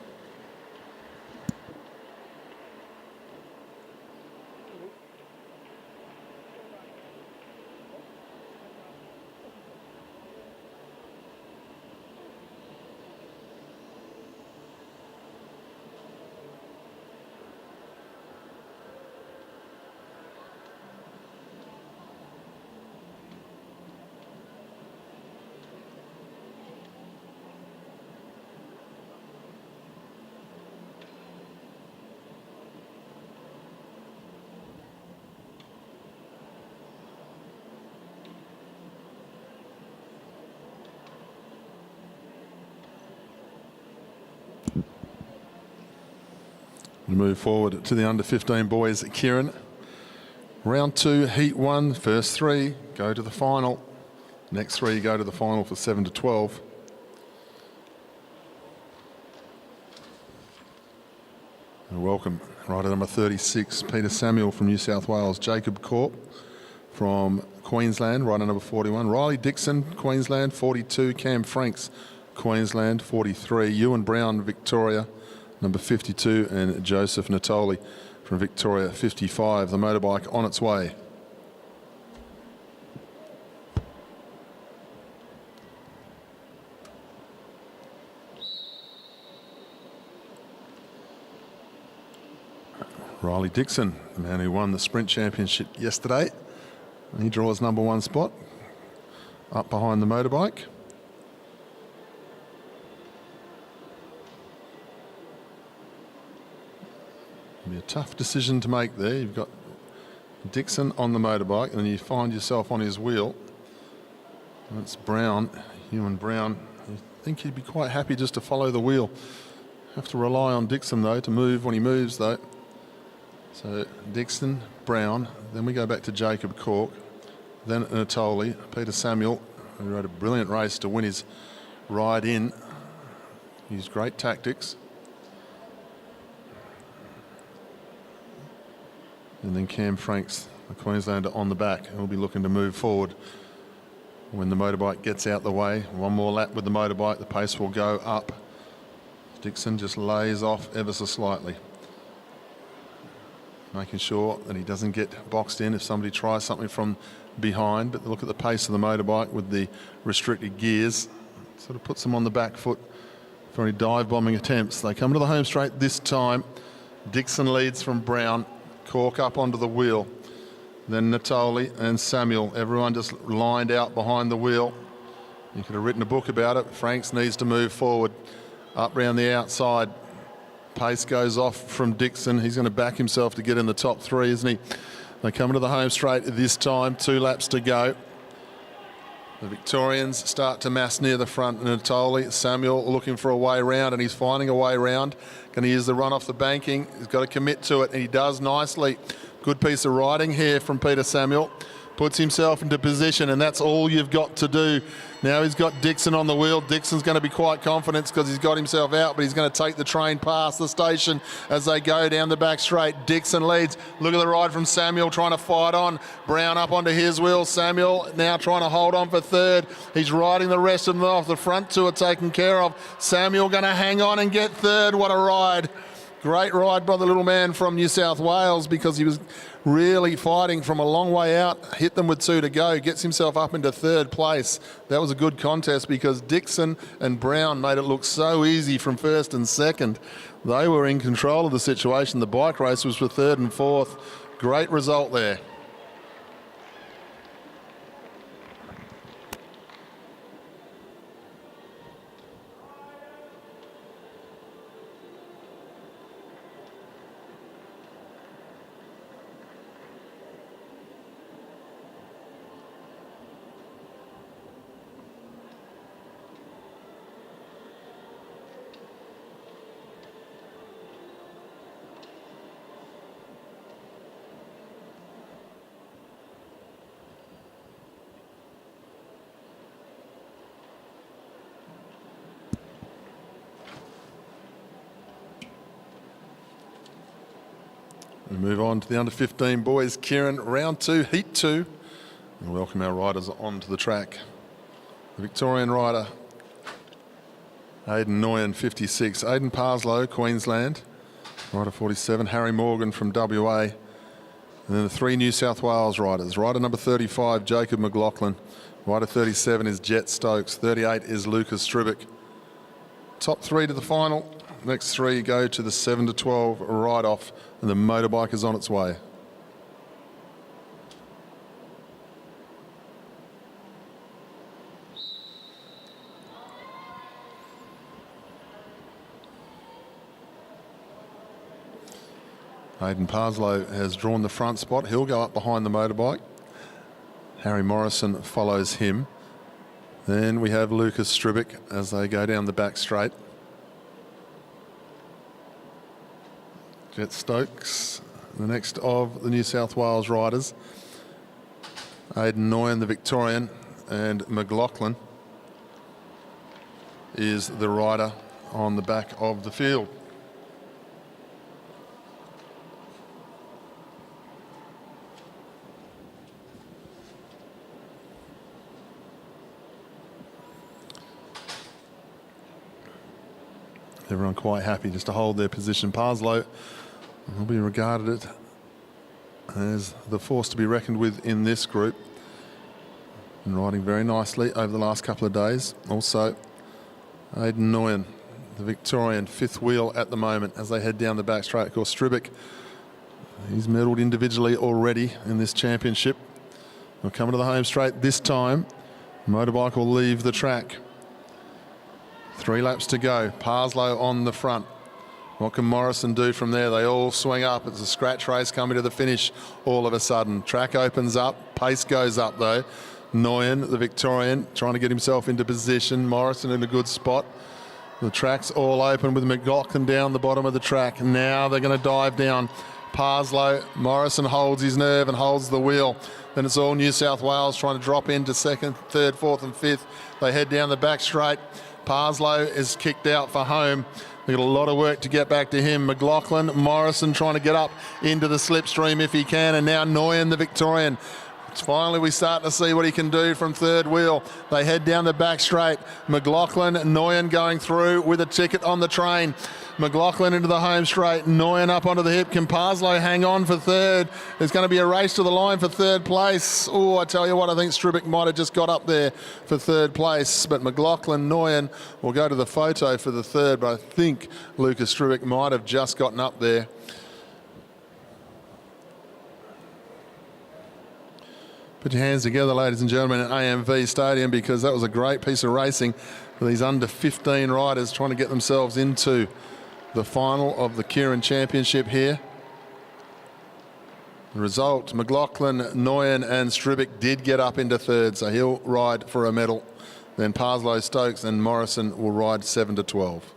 We move forward to the under-15 boys. Keirin, round 2, heat 1, first 3 go to the final. Next 3 go to the final for 7 to 12. And welcome rider number 36, Peter Samuel from New South Wales. Jacob Corp from Queensland, rider number 41. Riley Dixon, Queensland, 42. Cam Franks, Queensland, 43. Ewan Brown, Victoria, number 52, and Joseph Natoli from Victoria, 55. The motorbike on its way. Riley Dixon, the man who won the sprint championship yesterday. And he draws number 1 spot up behind the motorbike. Be a tough decision to make there. You've got Dixon on the motorbike and then you find yourself on his wheel. That's Brown, Ewan Brown. You think he'd be quite happy just to follow the wheel. Have to rely on Dixon though to move when he moves though. So Dixon, Brown, then we go back to Jacob Cork, then Natoli, Peter Samuel, who rode a brilliant race to win his ride in. Used great tactics. And then Cam Franks, the Queenslander, on the back, and will be looking to move forward when the motorbike gets out the way. One more lap with the motorbike, the pace will go up. Dixon just lays off ever so slightly, making sure that he doesn't get boxed in if somebody tries something from behind. But look at the pace of the motorbike with the restricted gears. Sort of puts them on the back foot for any dive bombing attempts. They come to the home straight this time. Dixon leads from Brown. Cork up onto the wheel. Then Natoli and Samuel. Everyone just lined out behind the wheel. You could have written a book about it. Franks needs to move forward. Up round the outside. Pace goes off from Dixon. He's going to back himself to get in the top 3, isn't he? They come into the home straight this time. 2 laps to go. The Victorians start to mass near the front. Natoli, Samuel looking for a way round, and he's finding a way round. Going to use the run off the banking. He's got to commit to it, and he does nicely. Good piece of riding here from Peter Samuel. Puts himself into position, and that's all you've got to do. Now he's got Dixon on the wheel. Dixon's going to be quite confident because he's got himself out, but he's going to take the train past the station as they go down the back straight. Dixon leads. Look at the ride from Samuel trying to fight on. Brown up onto his wheel. Samuel now trying to hold on for third. He's riding the rest of them off. The front two are taken care of. Samuel going to hang on and get third. What a ride. Great ride by the little man from New South Wales because he was really fighting from a long way out. Hit them with 2 to go. Gets himself up into third place. That was a good contest because Dixon and Brown made it look so easy from first and second. They were in control of the situation. The bike race was for 3rd and 4th. Great result there. We move on to the under-15 boys. Keirin, round 2, heat 2. And welcome our riders onto the track. The Victorian rider, Aidan Nguyen, 56. Aidan Parslow, Queensland. Rider 47, Harry Morgan from WA. And then the 3 New South Wales riders. Rider number 35, Jacob McLaughlin. Rider 37 is Jet Stokes. 38 is Lucas Stribic. Top 3 to the final. Next 3 go to the 7 to 12 ride-off, and the motorbike is on its way. Aidan Parslow has drawn the front spot. He'll go up behind the motorbike. Harry Morrison follows him. Then we have Lucas Stribic as they go down the back straight. Jet Stokes, the next of the New South Wales riders. Aidan Nguyen, the Victorian, and McLaughlin is the rider on the back of the field. Everyone quite happy just to hold their position. Parslow will be regarded as the force to be reckoned with in this group. And riding very nicely over the last couple of days. Also, Aidan Nguyen, the Victorian, 5th wheel at the moment as they head down the back straight. Of course, Stribic, he's medalled individually already in this championship. They'll come to the home straight this time. Motorbike will leave the track. 3 laps to go. Parslow on the front. What can Morrison do from there? They all swing up. It's a scratch race coming to the finish all of a sudden. Track opens up. Pace goes up though. Nguyen, the Victorian, trying to get himself into position. Morrison in a good spot. The track's all open with McLaughlin down the bottom of the track. Now they're going to dive down. Parslow, Morrison holds his nerve and holds the wheel. Then it's all New South Wales trying to drop into 2nd, 3rd, 4th and 5th. They head down the back straight. Parslow is kicked out for home. They've got a lot of work to get back to him. McLaughlin, Morrison trying to get up into the slipstream if he can. And now Nguyen, the Victorian. Finally, we start to see what he can do from 3rd wheel. They head down the back straight. McLaughlin, Nguyen going through with a ticket on the train. McLaughlin into the home straight. Nguyen up onto the hip. Can Parslow hang on for 3rd? There's going to be a race to the line for 3rd place. Oh, I tell you what, I think Stribic might have just got up there for 3rd place. But McLaughlin, Nguyen will go to the photo for the 3rd. But I think Lucas Stribic might have just gotten up there. Put your hands together, ladies and gentlemen, at AMV Stadium, because that was a great piece of racing for these under-15 riders trying to get themselves into the final of the Keirin Championship here. The result, McLaughlin, Nguyen and Stribic did get up into 3rd, so he'll ride for a medal. Then Parslow, Stokes and Morrison will ride 7 to 12.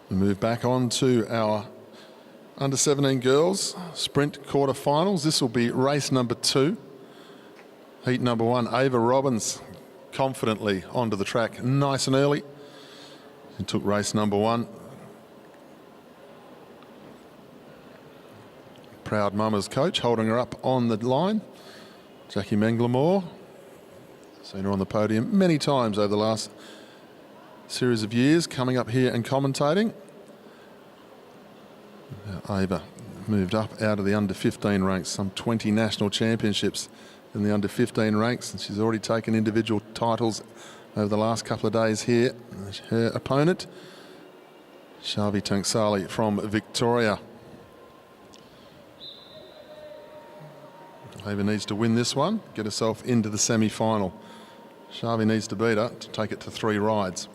We move back on to our under-17 girls sprint quarterfinals. This will be race number 2. Heat number 1, Ava Robbins confidently onto the track nice and early. She took race number 1. Proud mama's coach holding her up on the line. Jackie Menglemore. Seen her on the podium many times over the last series of years, coming up here and commentating. Ava moved up out of the under-15 ranks, some 20 national championships in the under-15 ranks, and she's already taken individual titles over the last couple of days here. Her opponent, Shavi Tanksali from Victoria. Ava needs to win this one, get herself into the semi-final. Shavi needs to beat her to take it to 3 rides.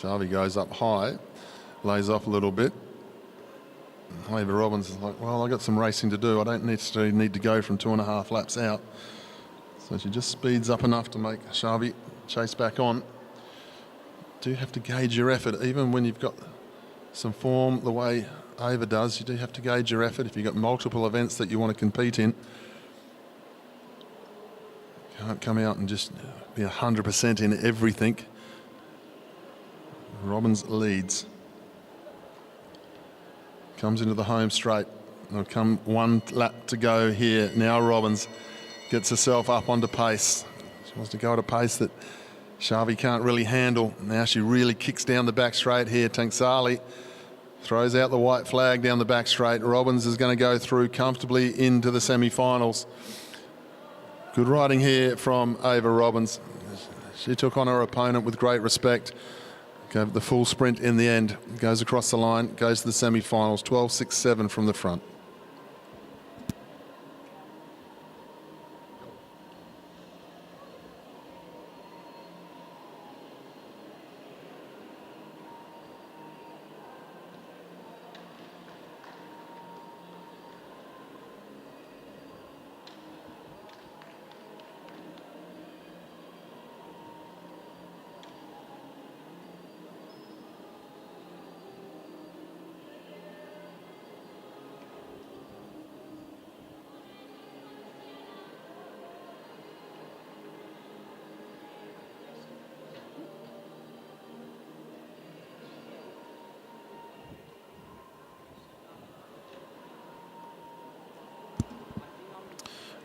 Sharvey goes up high, lays off a little bit. Ava Robbins is like, well, I've got some racing to do. I don't need to go from 2.5 laps out. So she just speeds up enough to make Sharvey chase back on. Do have to gauge your effort, even when you've got some form the way Ava does. You do have to gauge your effort if you've got multiple events that you want to compete in. Can't come out and just be 100% in everything. Robbins leads. Comes into the home straight. There'll come 1 lap to go here. Now Robbins gets herself up onto pace. She wants to go at a pace that Sharvey can't really handle. Now she really kicks down the back straight here. Tanksali throws out the white flag down the back straight. Robbins is going to go through comfortably into the semi-finals. Good riding here from Ava Robbins. She took on her opponent with great respect. Gave the full sprint in the end. Goes across the line, goes to the semi-finals, 12.67 from the front.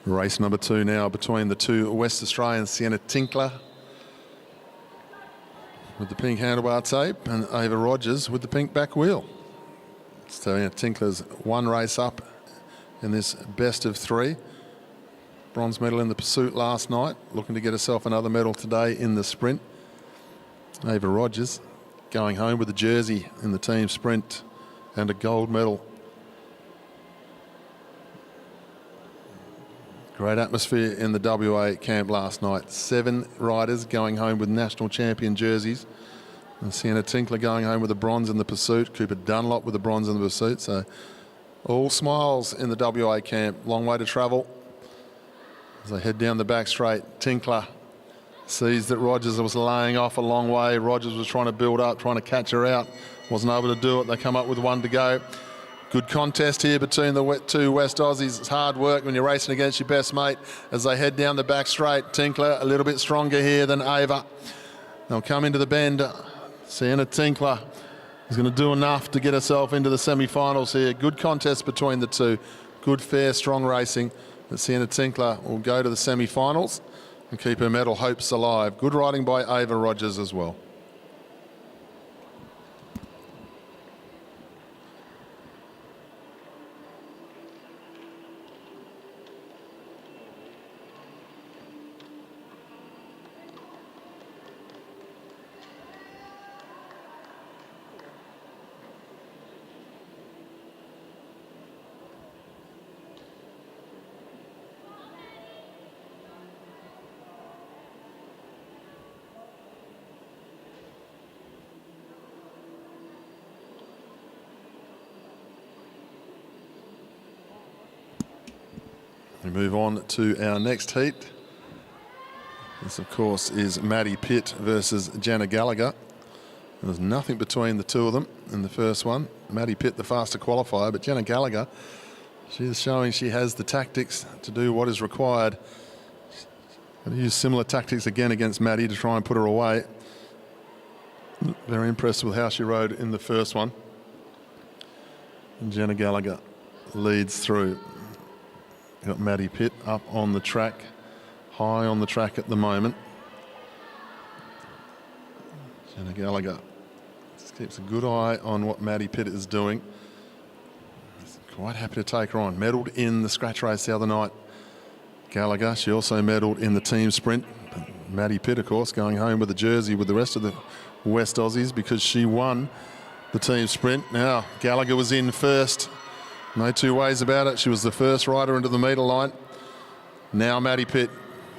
Race number 2 now between the 2 West Australians, Sienna Tinkler with the pink handlebar tape and Ava Rogers with the pink back wheel. So Tinkler's 1 race up in this best of 3. Bronze medal in the pursuit last night, looking to get herself another medal today in the sprint. Ava Rogers going home with a jersey in the team sprint and a gold medal. Great atmosphere in the WA camp last night. 7 riders going home with national champion jerseys. And Sienna Tinkler going home with a bronze in the pursuit. Cooper Dunlop with the bronze in the pursuit. So all smiles in the WA camp. Long way to travel. As they head down the back straight, Tinkler sees that Rogers was laying off a long way. Rogers was trying to build up, trying to catch her out. Wasn't able to do it. They come up with 1 to go. Good contest here between the 2 West Aussies. It's hard work when you're racing against your best mate as they head down the back straight. Tinkler a little bit stronger here than Ava. They'll come into the bend. Sienna Tinkler is going to do enough to get herself into the semi-finals here. Good contest between the 2. Good, fair, strong racing. But Sienna Tinkler will go to the semi-finals and keep her medal hopes alive. Good riding by Ava Rogers as well. We move on to our next heat. This, of course, is Maddie Pitt versus Jana Gallagher. There's nothing between the 2 of them in the first one. Maddie Pitt, the faster qualifier, but Jana Gallagher, she's showing she has the tactics to do what is required. Going to use similar tactics again against Maddie to try and put her away. Very impressed with how she rode in the first one. And Jana Gallagher leads through. Got Maddie Pitt up on the track, high on the track at the moment. Jana Gallagher just keeps a good eye on what Maddie Pitt is doing. He's quite happy to take her on. Medalled in the scratch race the other night. Gallagher, she also medalled in the team sprint. Maddie Pitt, of course, going home with a jersey with the rest of the West Aussies because she won the team sprint. Now, Gallagher was in first. No 2 ways about it. She was the first rider into the metre line. Now Maddie Pitt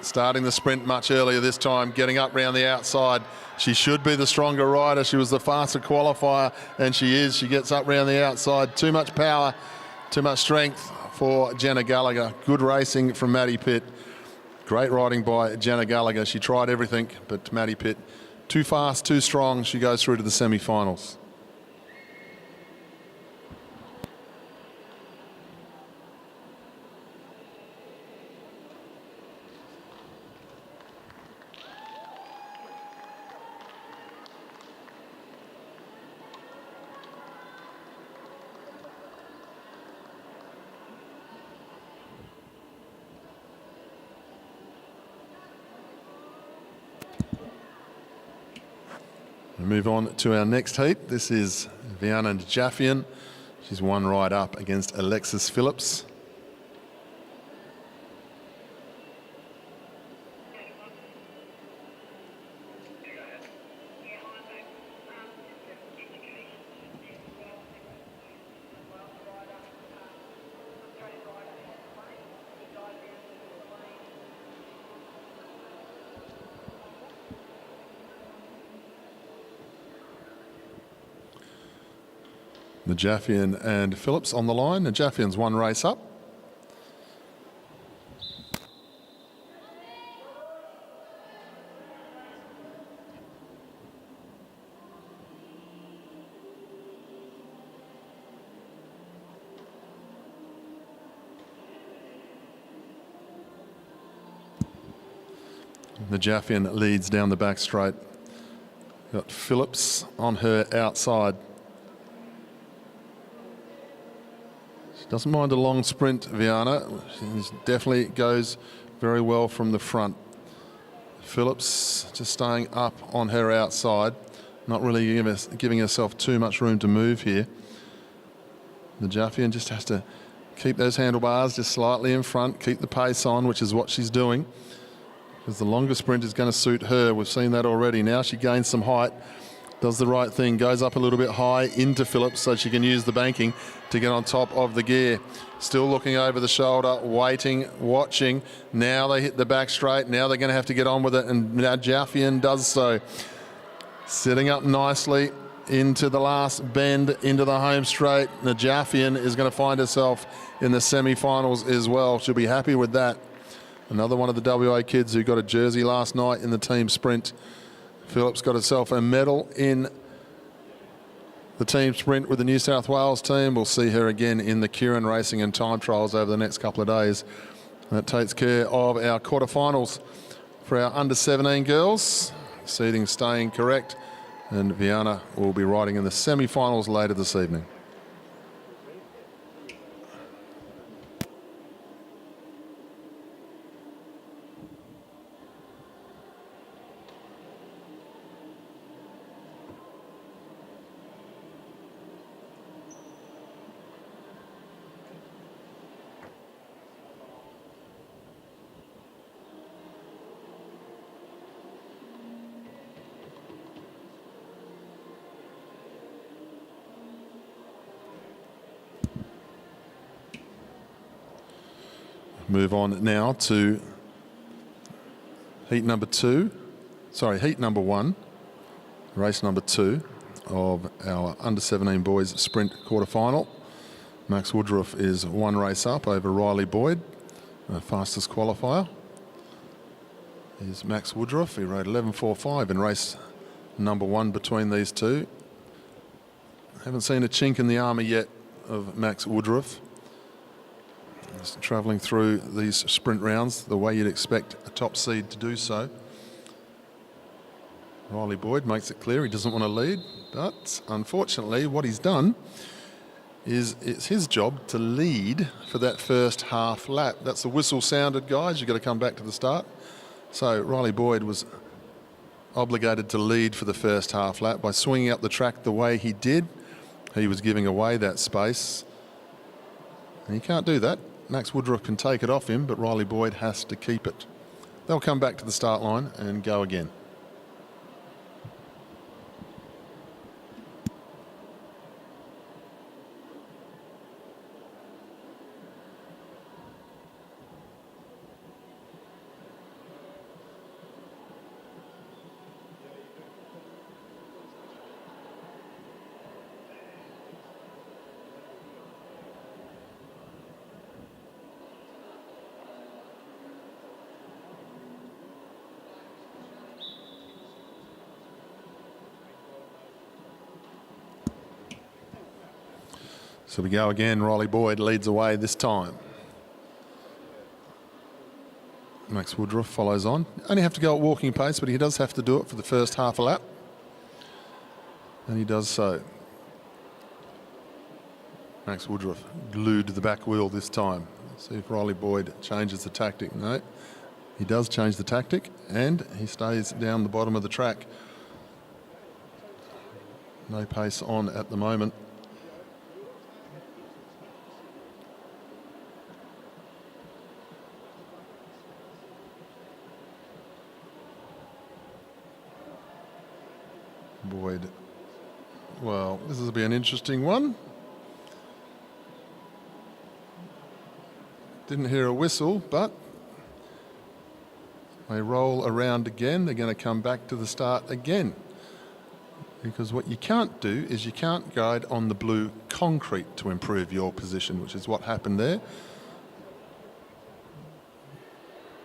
starting the sprint much earlier this time, getting up round the outside. She should be the stronger rider. She was the faster qualifier, and she is. She gets up round the outside. Too much power, too much strength for Jenna Gallagher. Good racing from Maddie Pitt. Great riding by Jenna Gallagher. She tried everything, but Maddie Pitt, too fast, too strong. She goes through to the semi-finals. We move on to our next heat. This is Viana Jaffian. She's one ride up against Alexis Phillips. The Jaffian and Phillips on the line. The Jaffian's one race up. The Jaffian leads down the back straight. Got Phillips on her outside. Doesn't mind a long sprint, Viana. She definitely goes very well from the front. Phillips just staying up on her outside, not really giving herself too much room to move here. The Jaffian just has to keep those handlebars just slightly in front, keep the pace on, which is what she's doing, because the longer sprint is going to suit her. We've seen that already. Now she gains some height, does the right thing, goes up a little bit high into Phillips so she can use the banking to get on top of the gear. Still looking over the shoulder, waiting, watching. Now they hit the back straight. Now they're going to have to get on with it, and now Jaffian does so. Setting up nicely into the last bend, into the home straight. The Jaffian is going to find herself in the semi-finals as well. She'll be happy with that. Another one of the WA kids who got a jersey last night in the team sprint. Phillips got herself a medal in the team sprint with the New South Wales team. We'll see her again in the Keirin racing and time trials over the next couple of days. That takes care of our quarterfinals for our under-17 girls. Seeding staying correct, and Viana will be riding in the semi-finals later this evening. Move on now to heat number one, race number 2 of our under-17 boys sprint quarterfinal. Max Woodruff is one race up over Riley Boyd, the fastest qualifier. Is Max Woodruff. He rode 11.45 in race number 1 between these two. Haven't seen a chink in the armour yet of Max Woodruff. Just travelling through these sprint rounds the way you'd expect a top seed to do so. Riley Boyd makes it clear he doesn't want to lead, but unfortunately what he's done is it's his job to lead for that first half lap. That's the whistle sounded, guys. You've got to come back to the start. So Riley Boyd was obligated to lead for the first half lap by swinging up the track the way he did. He was giving away that space, and he can't do that. Max Woodruff can take it off him, but Riley Boyd has to keep it. They'll come back to the start line and go again. So we go again. Riley Boyd leads away this time. Max Woodruff follows on. Only have to go at walking pace, but he does have to do it for the first half a lap. And he does so. Max Woodruff glued to the back wheel this time. Let's see if Riley Boyd changes the tactic. No, he does change the tactic, and he stays down the bottom of the track. No pace on at the moment. Boyd. Well, this will be an interesting one. Didn't hear a whistle, but they roll around again. They're going to come back to the start again. Because what you can't do is you can't guide on the blue concrete to improve your position, which is what happened there.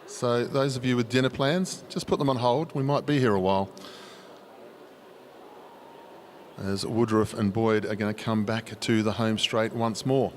So those of you with dinner plans, just put them on hold. We might be here a while. As Woodruff and Boyd are going to come back to the home straight once more.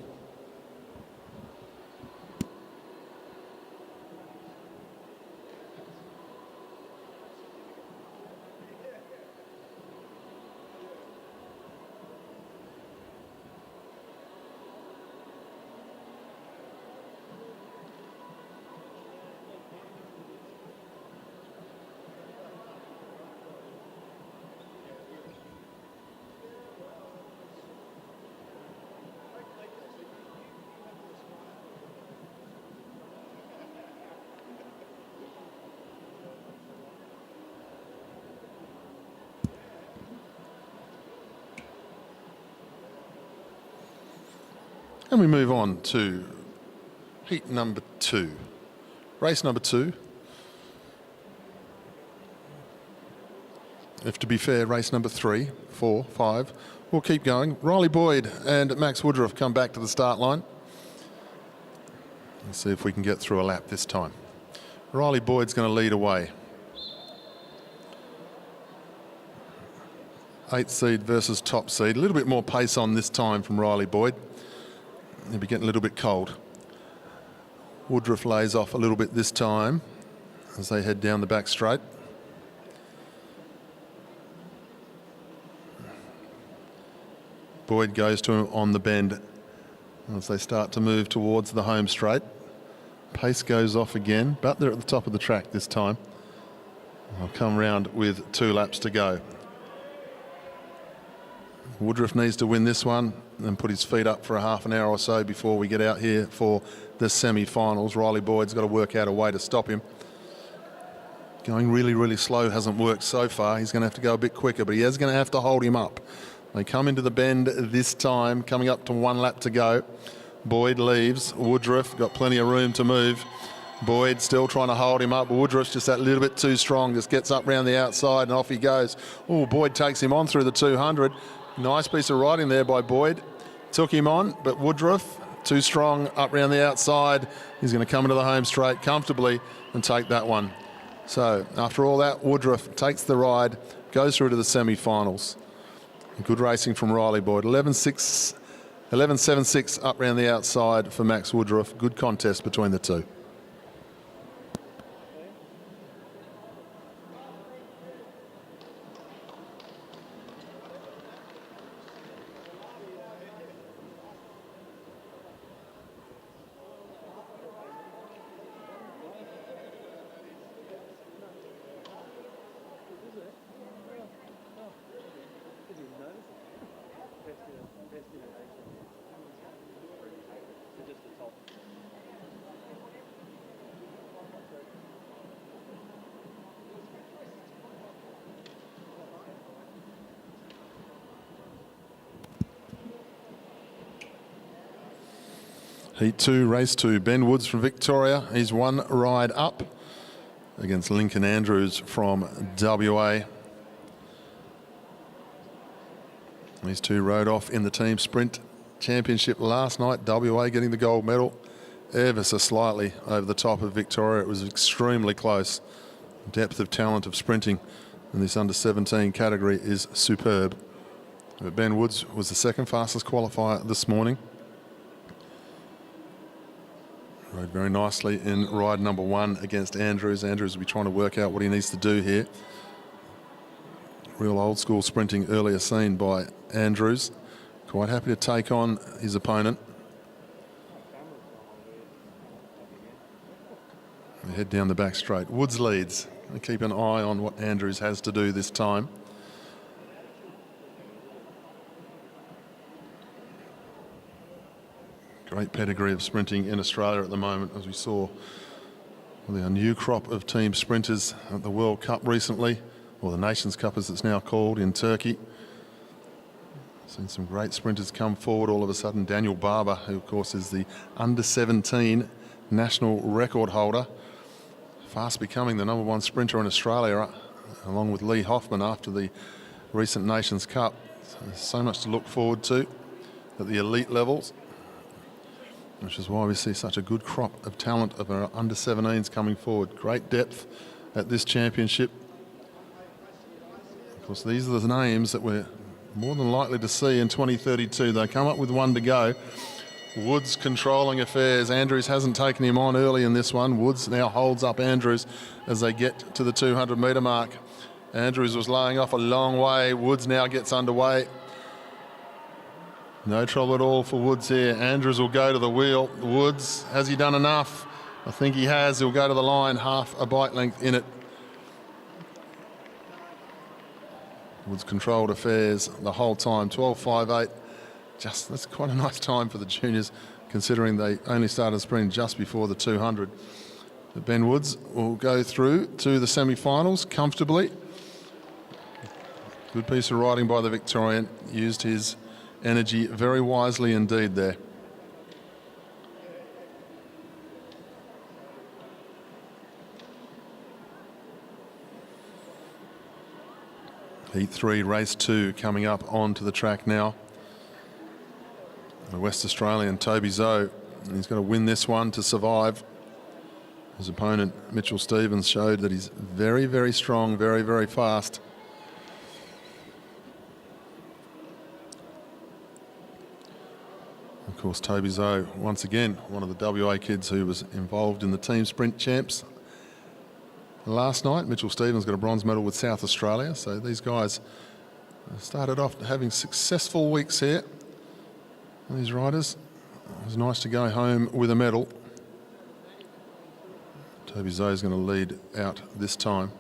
And we move on to heat number 2. Race number 2. If to be fair, race number 3, 4, 5. We'll keep going. Riley Boyd and Max Woodruff come back to the start line. Let's see if we can get through a lap this time. Riley Boyd's going to lead away. 8th seed versus top seed. A little bit more pace on this time from Riley Boyd. He'll be getting a little bit cold. Woodruff lays off a little bit this time as they head down the back straight. Boyd goes to him on the bend as they start to move towards the home straight. Pace goes off again, but they're at the top of the track this time. They'll come round with 2 laps to go. Woodruff needs to win this one and put his feet up for a half an hour or so before we get out here for the semi-finals. Riley Boyd's got to work out a way to stop him. Going really, really slow hasn't worked so far. He's going to have to go a bit quicker, but he is going to have to hold him up. They come into the bend this time, coming up to 1 lap to go. Boyd leaves. Woodruff got plenty of room to move. Boyd still trying to hold him up. Woodruff's just that little bit too strong. Just gets up round the outside and off he goes. Oh, Boyd takes him on through the 200. Nice piece of riding there by Boyd. Took him on, but Woodruff, too strong up round the outside. He's going to come into the home straight comfortably and take that one. So after all that, Woodruff takes the ride, goes through to the semi-finals. Good racing from Riley Boyd. 11.76 up round the outside for Max Woodruff. Good contest between the two. Heat 2, race 2. Ben Woods from Victoria. He's 1 ride up against Lincoln Andrews from WA. These two rode off in the team sprint championship last night. WA getting the gold medal ever so slightly over the top of Victoria. It was extremely close. Depth of talent of sprinting in this under 17 category is superb. But Ben Woods was the second fastest qualifier this morning. Rode very nicely in ride number 1 against Andrews. Andrews will be trying to work out what he needs to do here. Real old school sprinting earlier seen by Andrews. Quite happy to take on his opponent. We head down the back straight. Woods leads. And keep an eye on what Andrews has to do this time. Great pedigree of sprinting in Australia at the moment, as we saw with our new crop of team sprinters at the World Cup recently, or the Nations Cup as it's now called, in Turkey. Seen some great sprinters come forward all of a sudden. Daniel Barber, who of course is the under-17 national record holder, fast becoming the #1 sprinter in Australia, along with Lee Hoffman after the recent Nations Cup. So there's so much to look forward to at the elite levels, which is why we see such a good crop of talent of our under-17s coming forward. Great depth at this championship. Of course, these are the names that we're more than likely to see in 2032. They come up with one to go. Woods controlling affairs. Andrews hasn't taken him on early in this one. Woods now holds up Andrews as they get to the 200-metre mark. Andrews was laying off a long way. Woods now gets underway. No trouble at all for Woods here. Andrews will go to the wheel. Woods, has he done enough? I think he has. He'll go to the line, half a bike length in it. Woods controlled affairs the whole time. 12.58. That's quite a nice time for the juniors, considering they only started sprinting just before the 200. But Ben Woods will go through to the semi-finals comfortably. Good piece of riding by the Victorian. Used his energy very wisely indeed there. Heat 3, race 2 coming up onto the track now. The West Australian Toby Zoe, and he's got to win this one to survive. His opponent Mitchell Stevens showed that he's very, very strong, very, very fast. Of course, Toby Zoe, once again, one of the WA kids who was involved in the team sprint champs last night. Mitchell Stevens got a bronze medal with South Australia, so these guys started off having successful weeks here. These riders, it was nice to go home with a medal. Toby Zoe is going to lead out this time.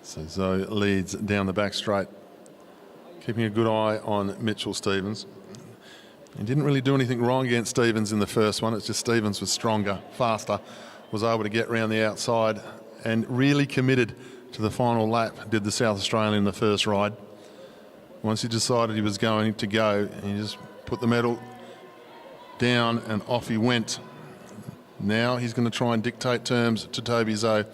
So Zoe leads down the back straight, keeping a good eye on Mitchell Stevens. He didn't really do anything wrong against Stevens in the first one. It's just Stevens was stronger, faster, was able to get round the outside and really committed to the final lap, did the South Australian in the first ride. Once he decided he was going to go, he just put the medal down and off he went. Now he's going to try and dictate terms to Toby Zoe.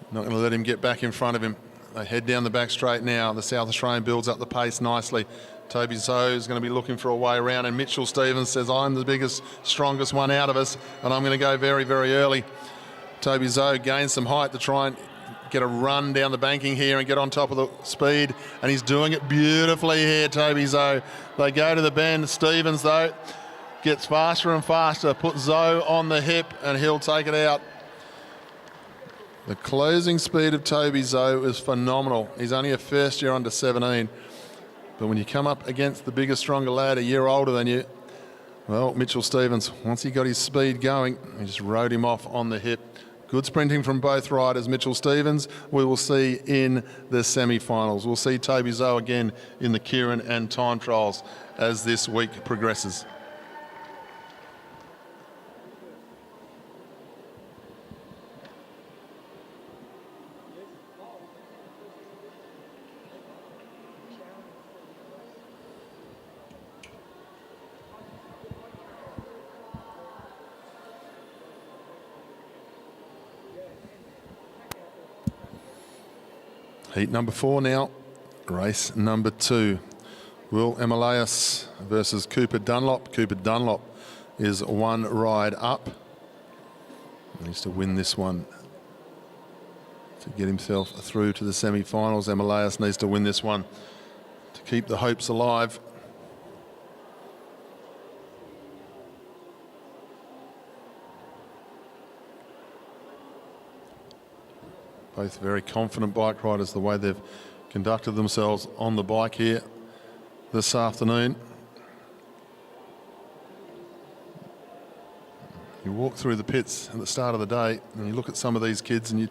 Not going to let him get back in front of him. They head down the back straight now. The South Australian builds up the pace nicely. Toby Zoe is going to be looking for a way around, and Mitchell Stevens says, I'm the biggest, strongest one out of us, and I'm going to go very, very early. Toby Zoe gains some height to try and get a run down the banking here and get on top of the speed, and he's doing it beautifully here, Toby Zoe. They go to the bend. Stevens, though, gets faster and faster, puts Zoe on the hip, and he'll take it out. The closing speed of Toby Zoe is phenomenal. He's only a first year under 17. But when you come up against the bigger, stronger lad, a year older than you, well, Mitchell Stevens, once he got his speed going, he just rode him off on the hip. Good sprinting from both riders. Mitchell Stevens, we will see in the semi-finals. We'll see Toby Zoe again in the Keirin and time trials as this week progresses. Heat number 4 now. Race number 2. Will Emilias versus Cooper Dunlop. Cooper Dunlop is one ride up. He needs to win this one to get himself through to the semi-finals. Emilias needs to win this one to keep the hopes alive. Both very confident bike riders, the way they've conducted themselves on the bike here this afternoon. You walk through the pits at the start of the day and you look at some of these kids and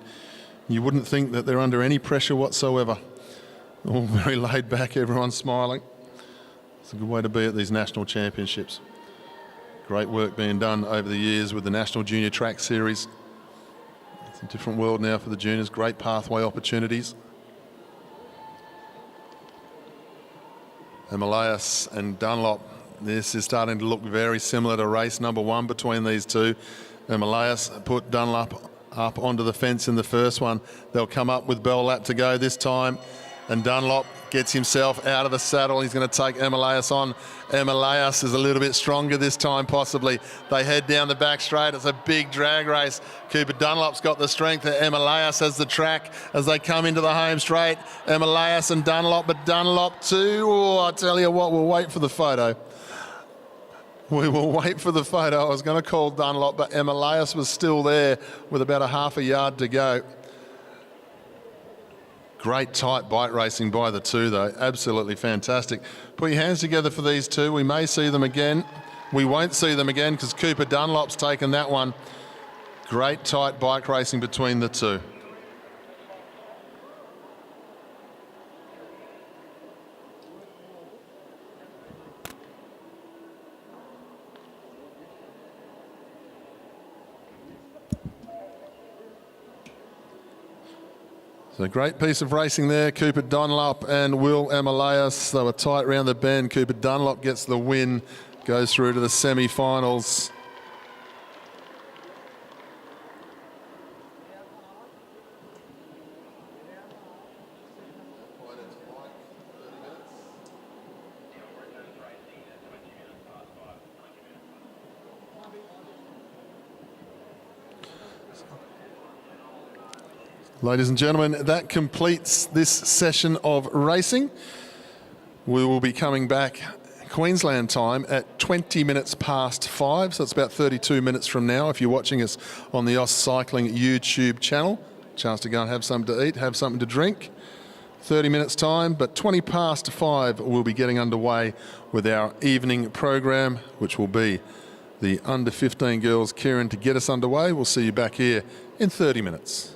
you wouldn't think that they're under any pressure whatsoever. All very laid back, everyone's smiling. It's a good way to be at these national championships. Great work being done over the years with the National Junior Track Series. It's a different world now for the juniors, great pathway opportunities. Emilias and Dunlop, this is starting to look very similar to race number 1 between these two. Emilias put Dunlop up onto the fence in the first one. They'll come up with bell lap to go this time, and Dunlop gets himself out of the saddle. He's going to take Emilias on. Emilias is a little bit stronger this time, possibly. They head down the back straight. It's a big drag race. Cooper Dunlop's got the strength. Emilias has the track as they come into the home straight. Emilias and Dunlop, but Dunlop too. Oh, I tell you what, we'll wait for the photo. We will wait for the photo. I was going to call Dunlop, but Emilias was still there with about a half a yard to go. Great tight bike racing by the two though, absolutely fantastic. Put your hands together for these two. We may see them again. We won't see them again because Cooper Dunlop's taken that one. Great tight bike racing between the two. So a great piece of racing there, Cooper Dunlop and Will Emilias. They were tight round the bend. Cooper Dunlop gets the win, goes through to the semi-finals. Ladies and gentlemen, that completes this session of racing. We will be coming back Queensland time at 20 minutes past 5, so it's about 32 minutes from now if you're watching us on the AusCycling YouTube channel. Chance to go and have something to eat, have something to drink. 30 minutes time, but 20 past 5 we'll be getting underway with our evening program, which will be the under 15 girls Keirin to get us underway. We'll see you back here in 30 minutes.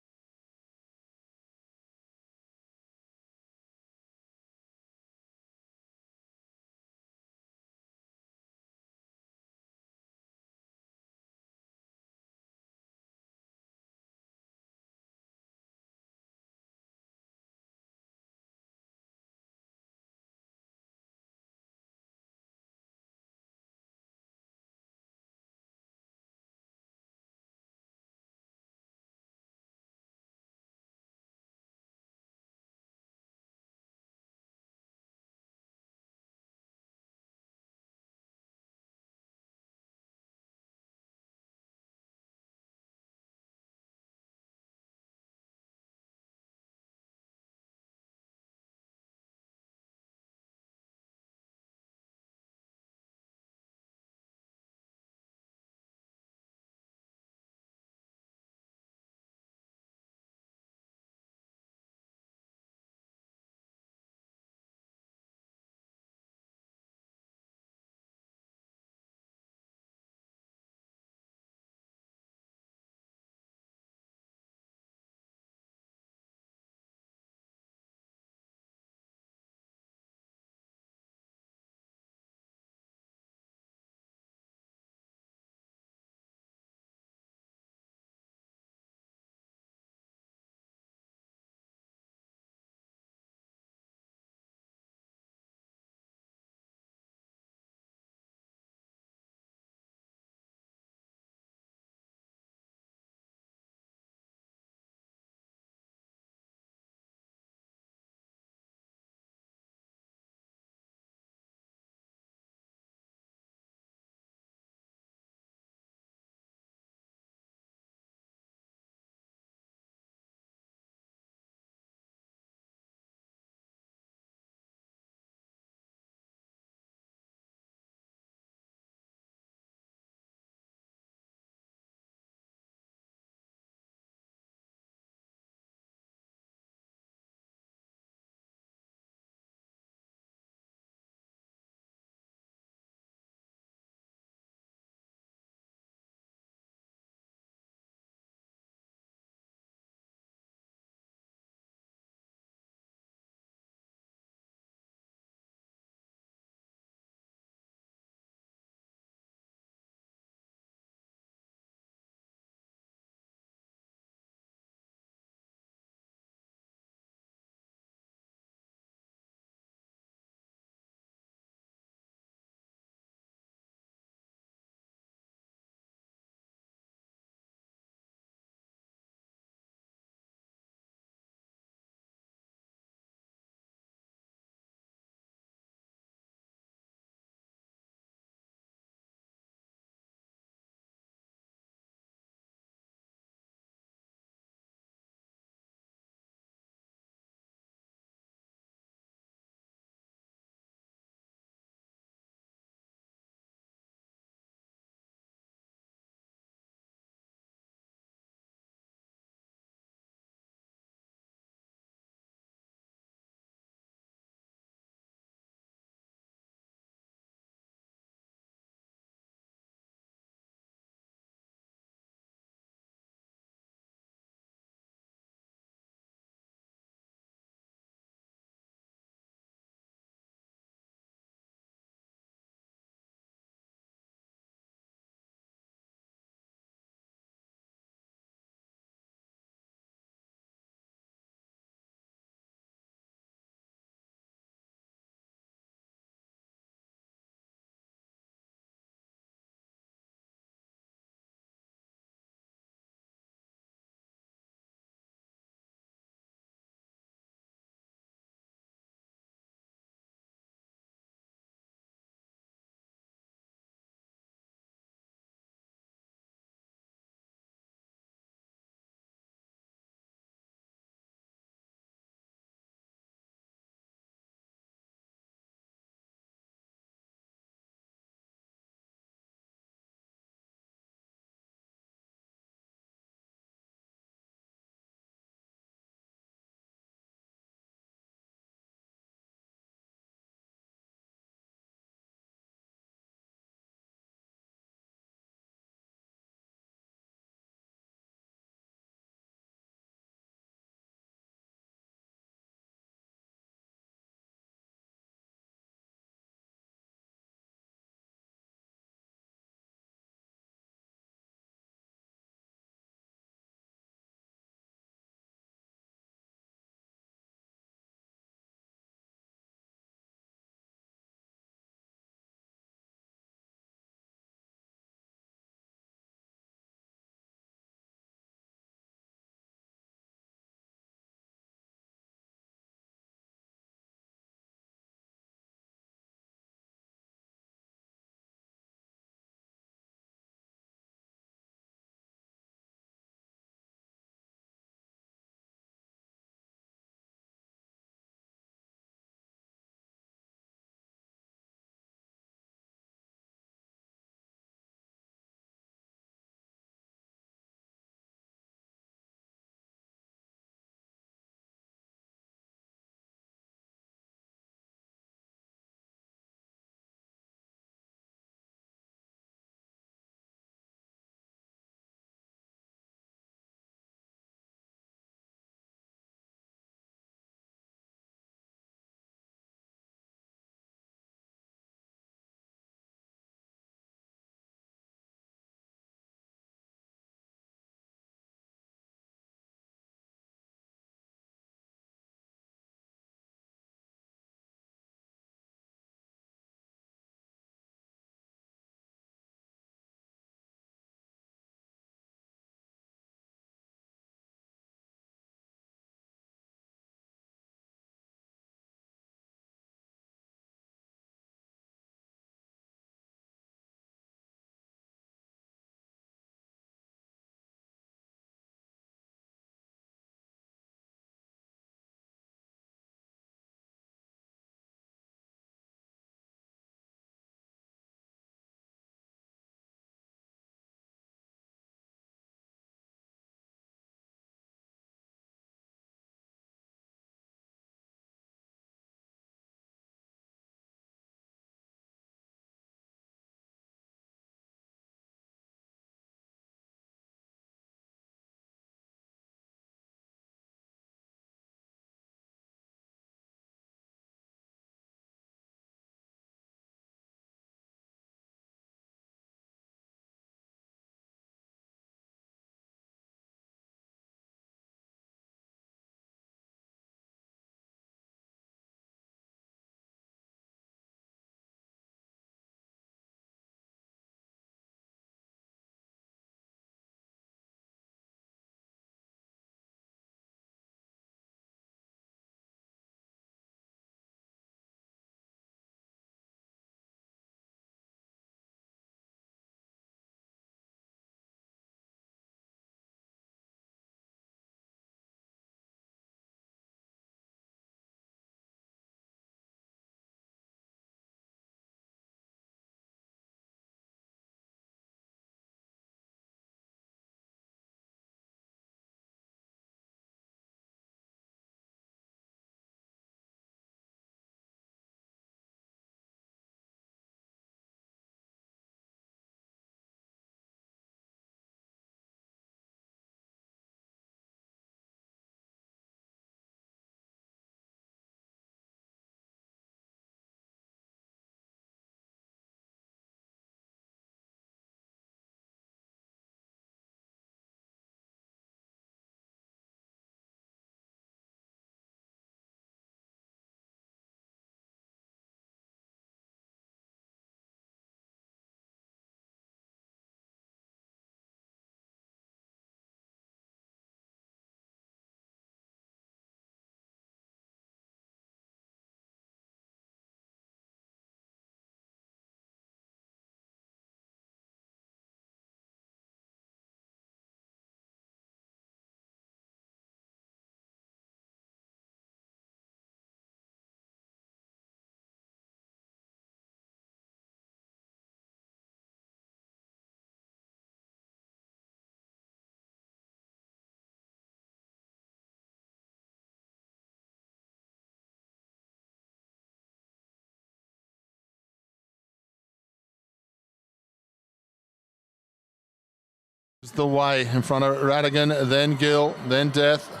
the way in front of Radigan, then Gill, then Death.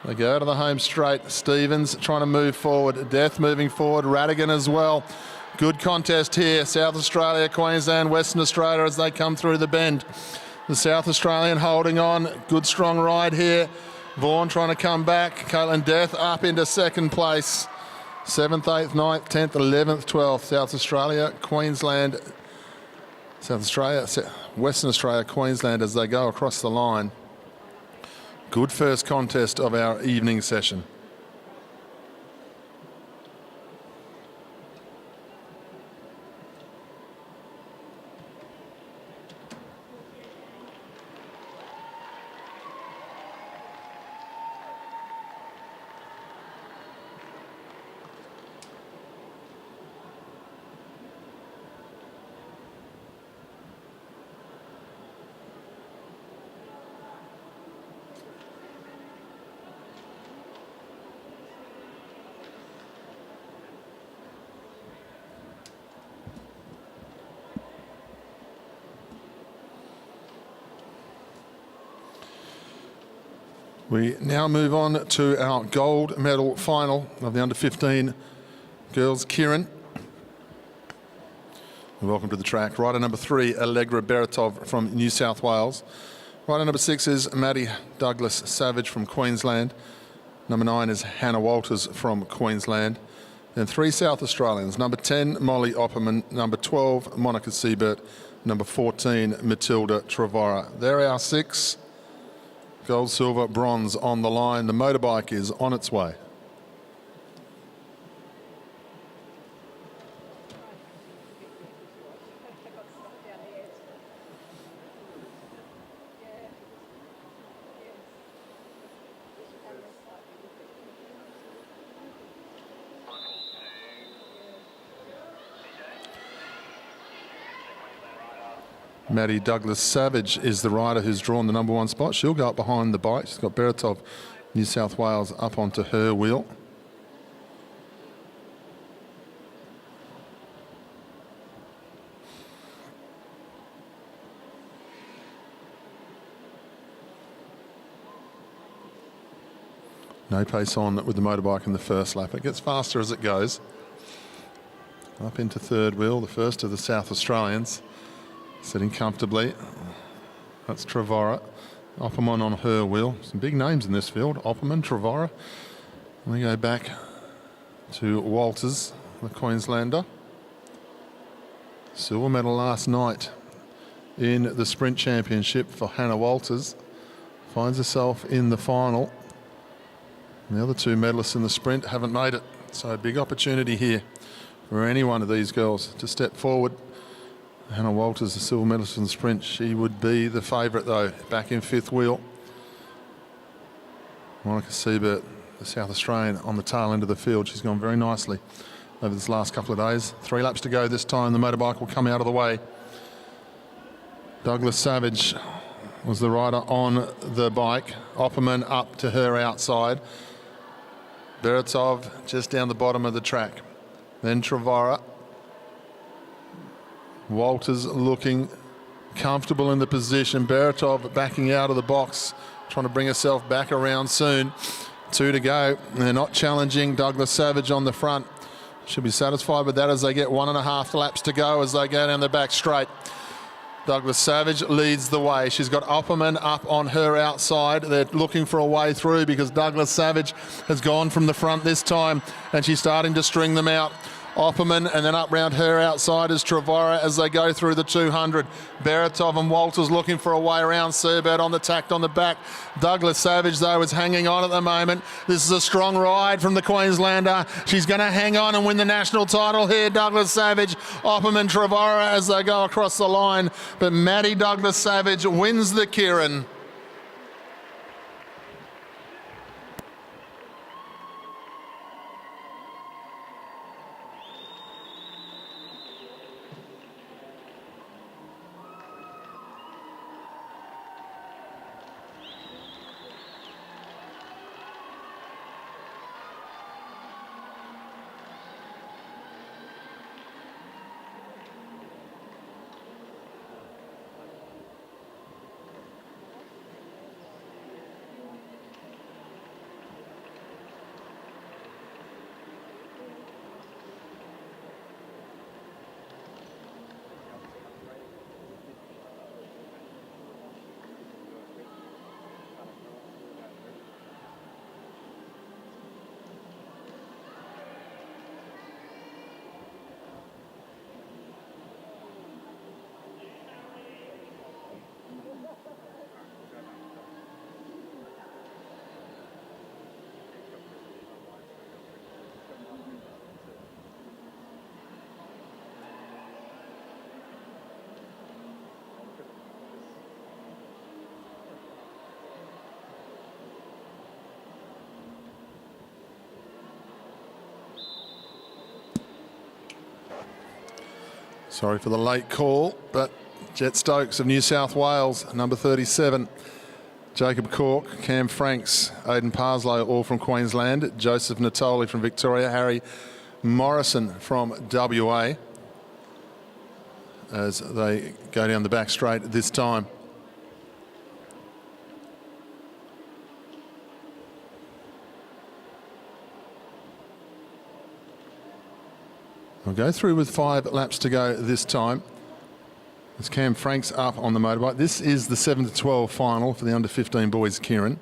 They go to the home straight. Stevens trying to move forward. Death moving forward. Radigan as well. Good contest here. South Australia, Queensland, Western Australia as they come through the bend. The South Australian holding on. Good strong ride here. Vaughan trying to come back. Caitlin Death up into second place. 7th, 8th, 9th, 10th, 11th, 12th. South Australia, Queensland, South Australia, Western Australia, Queensland as they go across the line. Good first contest of our evening session. We now move on to our gold medal final of the under-15 girls. Keirin. Welcome to the track. Rider number 3, Allegra Beretov from New South Wales. Rider number 6 is Maddie Douglas Savage from Queensland. Number 9 is Hannah Walters from Queensland. Then 3 South Australians. Number 10, Molly Opperman. Number 12, Monica Siebert. Number 14, Matilda Trevora. There are our 6. Gold, silver, bronze on the line. The motorbike is on its way. Maddie Douglas Savage is the rider who's drawn the number 1 spot. She'll go up behind the bike. She's got Beretov, New South Wales, up onto her wheel. No pace on with the motorbike in the first lap. It gets faster as it goes. Up into third wheel, the first of the South Australians. Sitting comfortably. That's Trevora. Opperman on her wheel. Some big names in this field. Opperman, Trevora. We go back to Walters, the Queenslander. Silver medal last night in the sprint championship for Hannah Walters. Finds herself in the final. And the other 2 medalists in the sprint haven't made it. So a big opportunity here for any one of these girls to step forward. Hannah Walters, the silver medalist in the sprint. She would be the favourite though, back in 5th wheel. Monica Siebert, the South Australian, on the tail end of the field. She's gone very nicely over this last couple of days. 3 laps to go this time. The motorbike will come out of the way. Douglas Savage was the rider on the bike. Opperman up to her outside. Beretov just down the bottom of the track. Then Trevora. Walters looking comfortable in the position. Beretov backing out of the box, trying to bring herself back around soon. 2 to go. They're not challenging. Douglas Savage on the front. Should be satisfied with that as they get 1.5 laps to go as they go down the back straight. Douglas Savage leads the way. She's got Opperman up on her outside. They're looking for a way through because Douglas Savage has gone from the front this time and she's starting to string them out. Opperman, and then up round her outside is Trevora as they go through the 200. Beretov and Walters looking for a way around. Siebert on the tact on the back. Douglas Savage, though, is hanging on at the moment. This is a strong ride from the Queenslander. She's going to hang on and win the national title here. Douglas Savage, Opperman, Trevora as they go across the line. But Maddie Douglas Savage wins the Keirin. Sorry for the late call, but Jet Stokes of New South Wales, number 37. Jacob Cork, Cam Franks, Aidan Parslow, all from Queensland. Joseph Natoli from Victoria. Harry Morrison from WA, as they go down the back straight this time. We'll go through with 5 laps to go this time. As Cam Franks up on the motorbike. This is the 7 to 12 final for the under-15 boys, Keirin.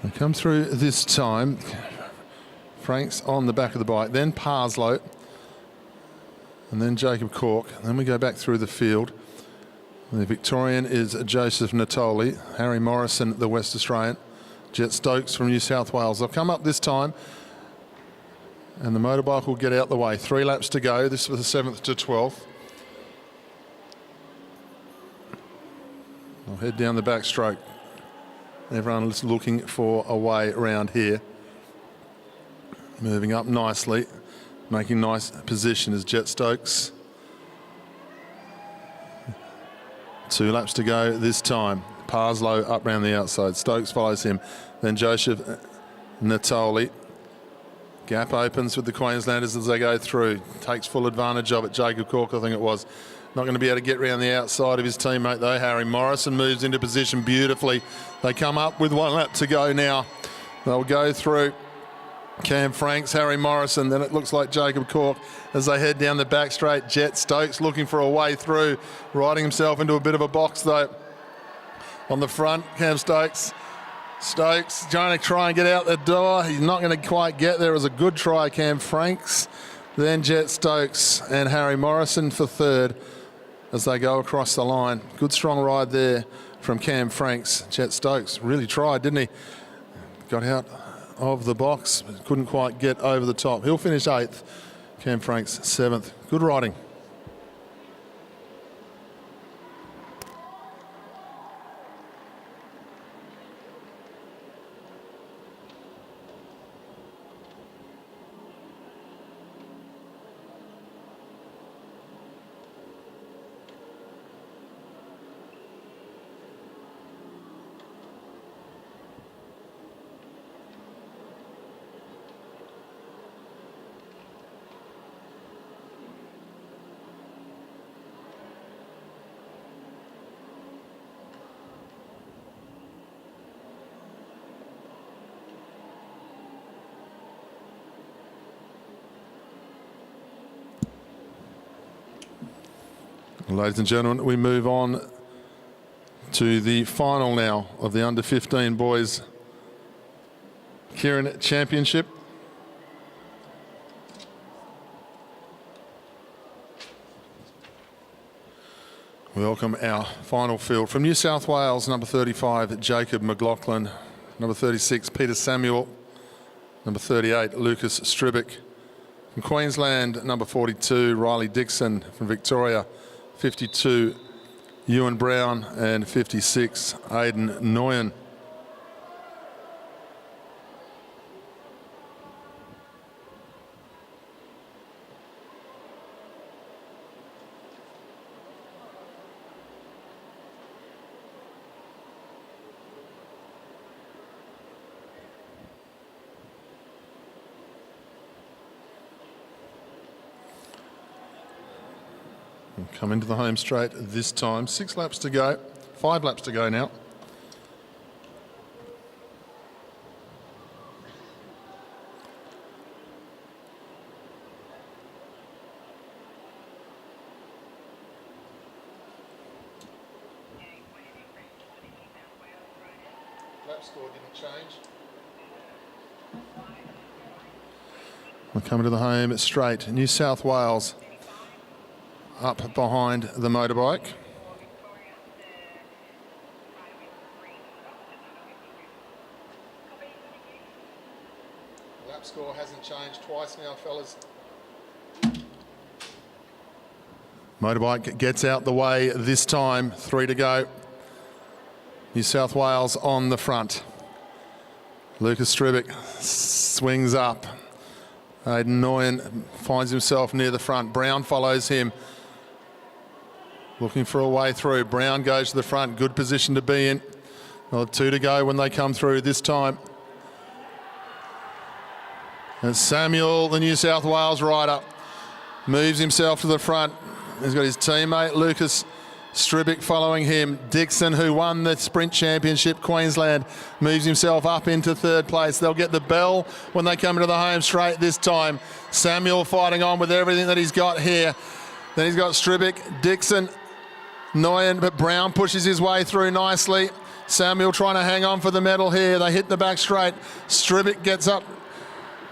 We come through this time. Franks on the back of the bike, then Parslow, and then Jacob Cork. And then we go back through the field. The Victorian is Joseph Natoli, Harry Morrison, the West Australian, Jet Stokes from New South Wales. They'll come up this time, and the motorbike will get out the way. 3 laps to go. This was the 7th to 12th. I'll head down the backstroke. Everyone is looking for a way around here. Moving up nicely, making nice position is Jet Stokes. 2 laps to go this time. Parslow up round the outside. Stokes follows him. Then Joseph Natoli. Gap opens with the Queenslanders as they go through. Takes full advantage of it. Jacob Cork, I think it was. Not going to be able to get round the outside of his teammate though. Harry Morrison moves into position beautifully. They come up with 1 lap to go now. They'll go through. Cam Franks, Harry Morrison, then it looks like Jacob Cork as they head down the back straight. Jet Stokes looking for a way through, riding himself into a bit of a box though. On the front, Cam Stokes trying to try and get out the door. He's not going to quite get there. It was a good try, Cam Franks. Then Jet Stokes and Harry Morrison for 3rd as they go across the line. Good strong ride there from Cam Franks. Jet Stokes really tried, didn't he? Got out of the box, couldn't quite get over the top. He'll finish 8th. Cam Franks 7th. Good riding. Ladies and gentlemen, we move on to the final now of the under-15 boys Keirin Championship. We welcome our final field. From New South Wales, number 35, Jacob McLaughlin. Number 36, Peter Samuel. Number 38, Lucas Stribic. From Queensland, number 42, Riley Dixon. From Victoria, 52, Ewan Brown, and 56, Aidan Nguyen. Come into the home straight this time. 6 laps to go. 5 laps to go now. Lap score didn't change. We're coming to the home straight. New South Wales up behind the motorbike. Lap score hasn't changed twice now, fellas. Motorbike gets out the way this time. 3 to go. New South Wales on the front. Lucas Stribic swings up. Aidan Nguyen finds himself near the front. Brown follows him. Looking for a way through. Brown goes to the front. Good position to be in. Well, 2 to go when they come through this time. And Samuel, the New South Wales rider, moves himself to the front. He's got his teammate Lucas Stribic following him. Dixon, who won the Sprint Championship Queensland, moves himself up into 3rd place. They'll get the bell when they come into the home straight this time. Samuel fighting on with everything that he's got here. Then he's got Stribic, Dixon, Nguyen, but Brown pushes his way through nicely. Samuel trying to hang on for the medal here. They hit the back straight. Stribic gets up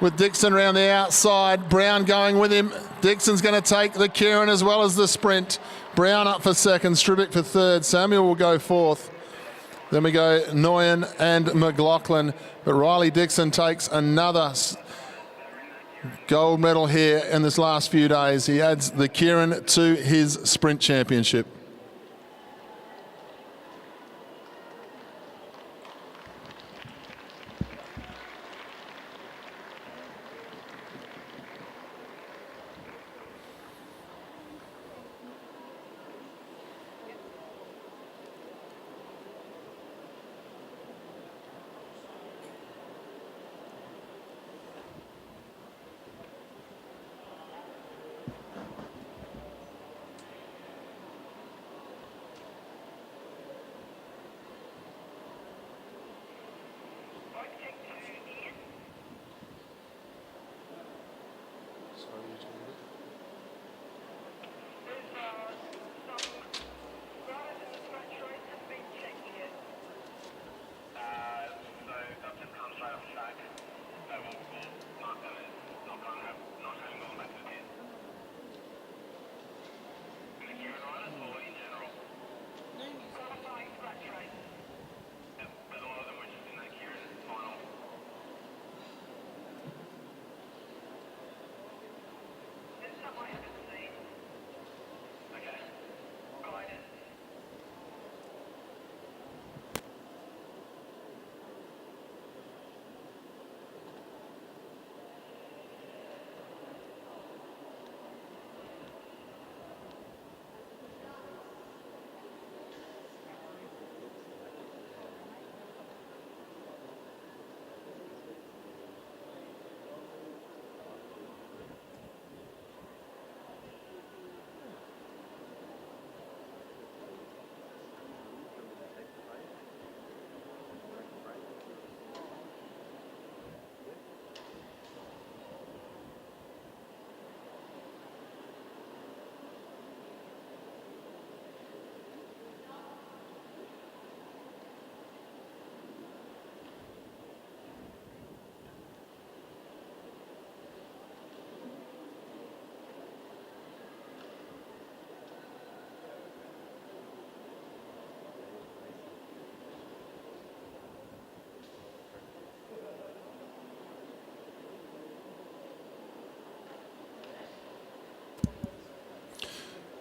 with Dixon around the outside. Brown going with him. Dixon's going to take the Keirin as well as the sprint. Brown up for 2nd, Stribic for 3rd. Samuel will go 4th. Then we go Nguyen and McLaughlin. But Riley Dixon takes another gold medal here in this last few days. He adds the Keirin to his sprint championship.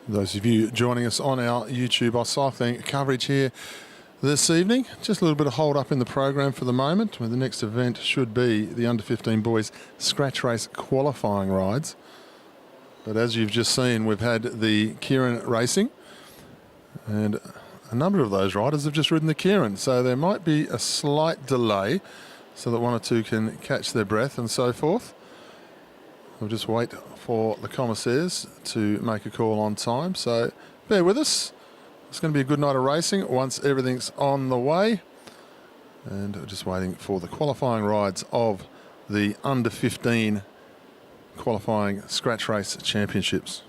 Those of you joining us on our YouTube AusCycling coverage here this evening, just a little bit of hold up in the program for the moment, where the next event should be the under-15 boys scratch race qualifying rides. But as you've just seen, we've had the Keirin racing, and a number of those riders have just ridden the Keirin, so there might be a slight delay so that one or two can catch their breath and so forth. We'll just wait for the commissaires to make a call on time, so bear with us. It's going to be a good night of racing once everything's on the way. And we're just waiting for the qualifying rides of the under-15 qualifying scratch race championships.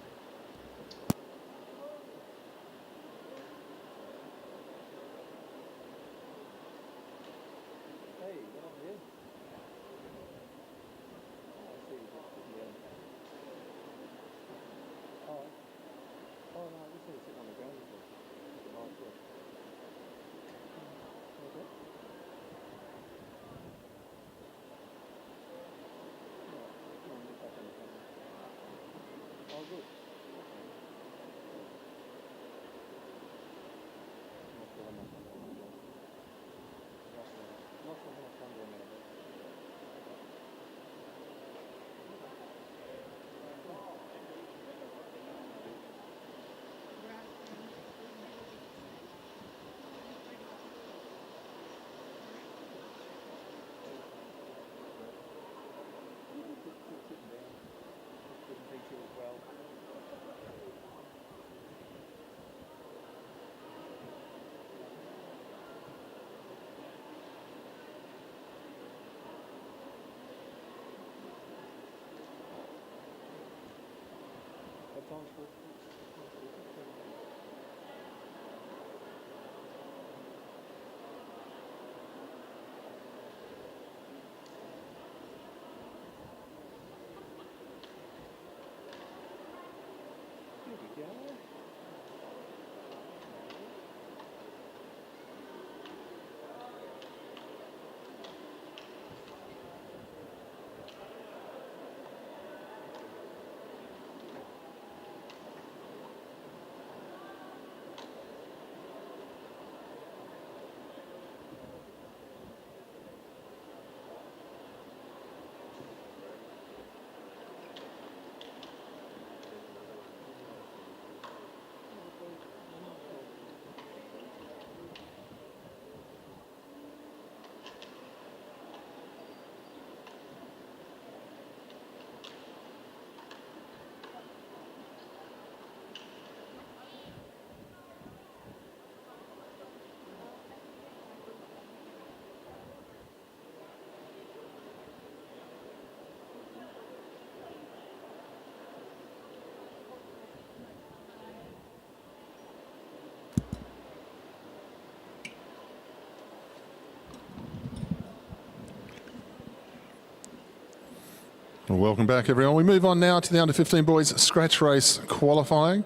Well, welcome back, everyone. We move on now to the under-15 boys scratch race qualifying.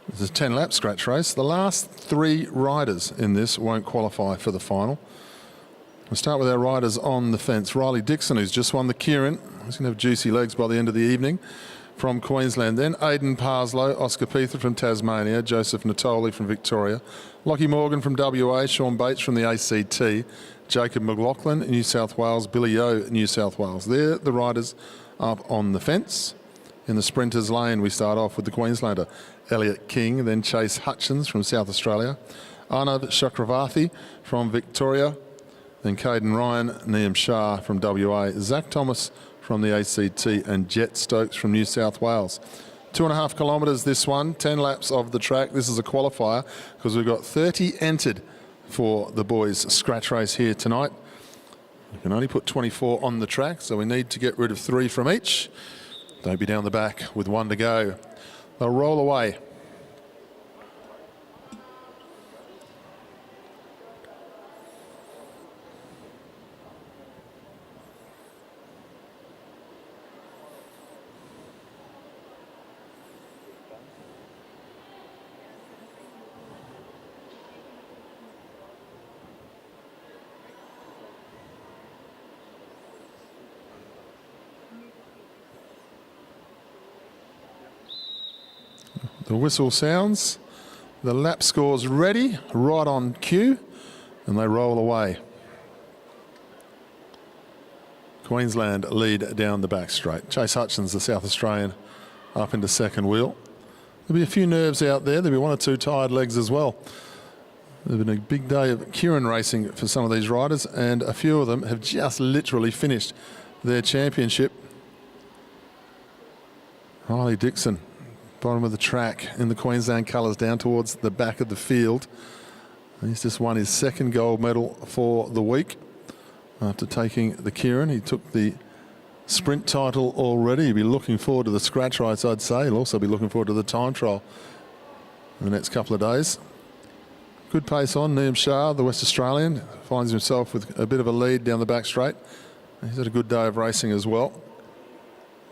This is a 10-lap scratch race. The last 3 riders in this won't qualify for the final. We'll start with our riders on the fence. Riley Dixon, who's just won the Keirin. He's going to have juicy legs by the end of the evening, from Queensland. Then Aidan Parslow, Oscar Peter from Tasmania, Joseph Natoli from Victoria, Lockie Morgan from WA, Sean Bates from the ACT, Jacob McLaughlin, New South Wales, Billy Yeo, New South Wales. They're the riders up on the fence. In the sprinters lane, we start off with the Queenslander, Elliot King, then Chase Hutchins from South Australia, Arnav Chakravarthi from Victoria, then Caden Ryan, Niamh Shah from WA, Zach Thomas from the ACT, and Jet Stokes from New South Wales. 2.5 kilometres this one, 10 laps of the track. This is a qualifier because we've got 30 entered for the boys' scratch race here tonight. You can only put 24 on the track, so we need to get rid of 3 from each. Don't be down the back with 1 to go. They'll roll away. The whistle sounds, the lap score's ready, right on cue, and they roll away. Queensland lead down the back straight. Chase Hutchins, the South Australian, up into second wheel. There'll be a few nerves out there. There'll be 1 or 2 tired legs as well. There's been a big day of Keirin racing for some of these riders, and a few of them have just literally finished their championship. Riley Dixon, bottom of the track in the Queensland colours, down towards the back of the field. He's just won his 2nd gold medal for the week after taking the Keirin. He took the sprint title already. He'll be looking forward to the scratch race, I'd say. He'll also be looking forward to the time trial in the next couple of days. Good pace on. Niamh Shah, the West Australian, finds himself with a bit of a lead down the back straight. He's had a good day of racing as well.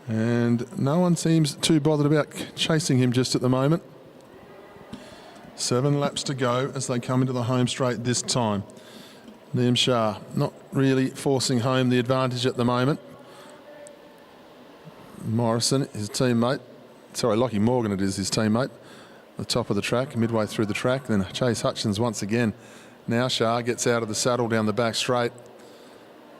And no one seems too bothered about chasing him just at the moment. 7 laps to go as they come into the home straight this time. Niamh Shah not really forcing home the advantage at the moment. Morrison, his teammate, sorry, Lockie Morgan it is, his teammate, the top of the track, midway through the track. Then Chase Hutchins once again. Now Shah gets out of the saddle down the back straight.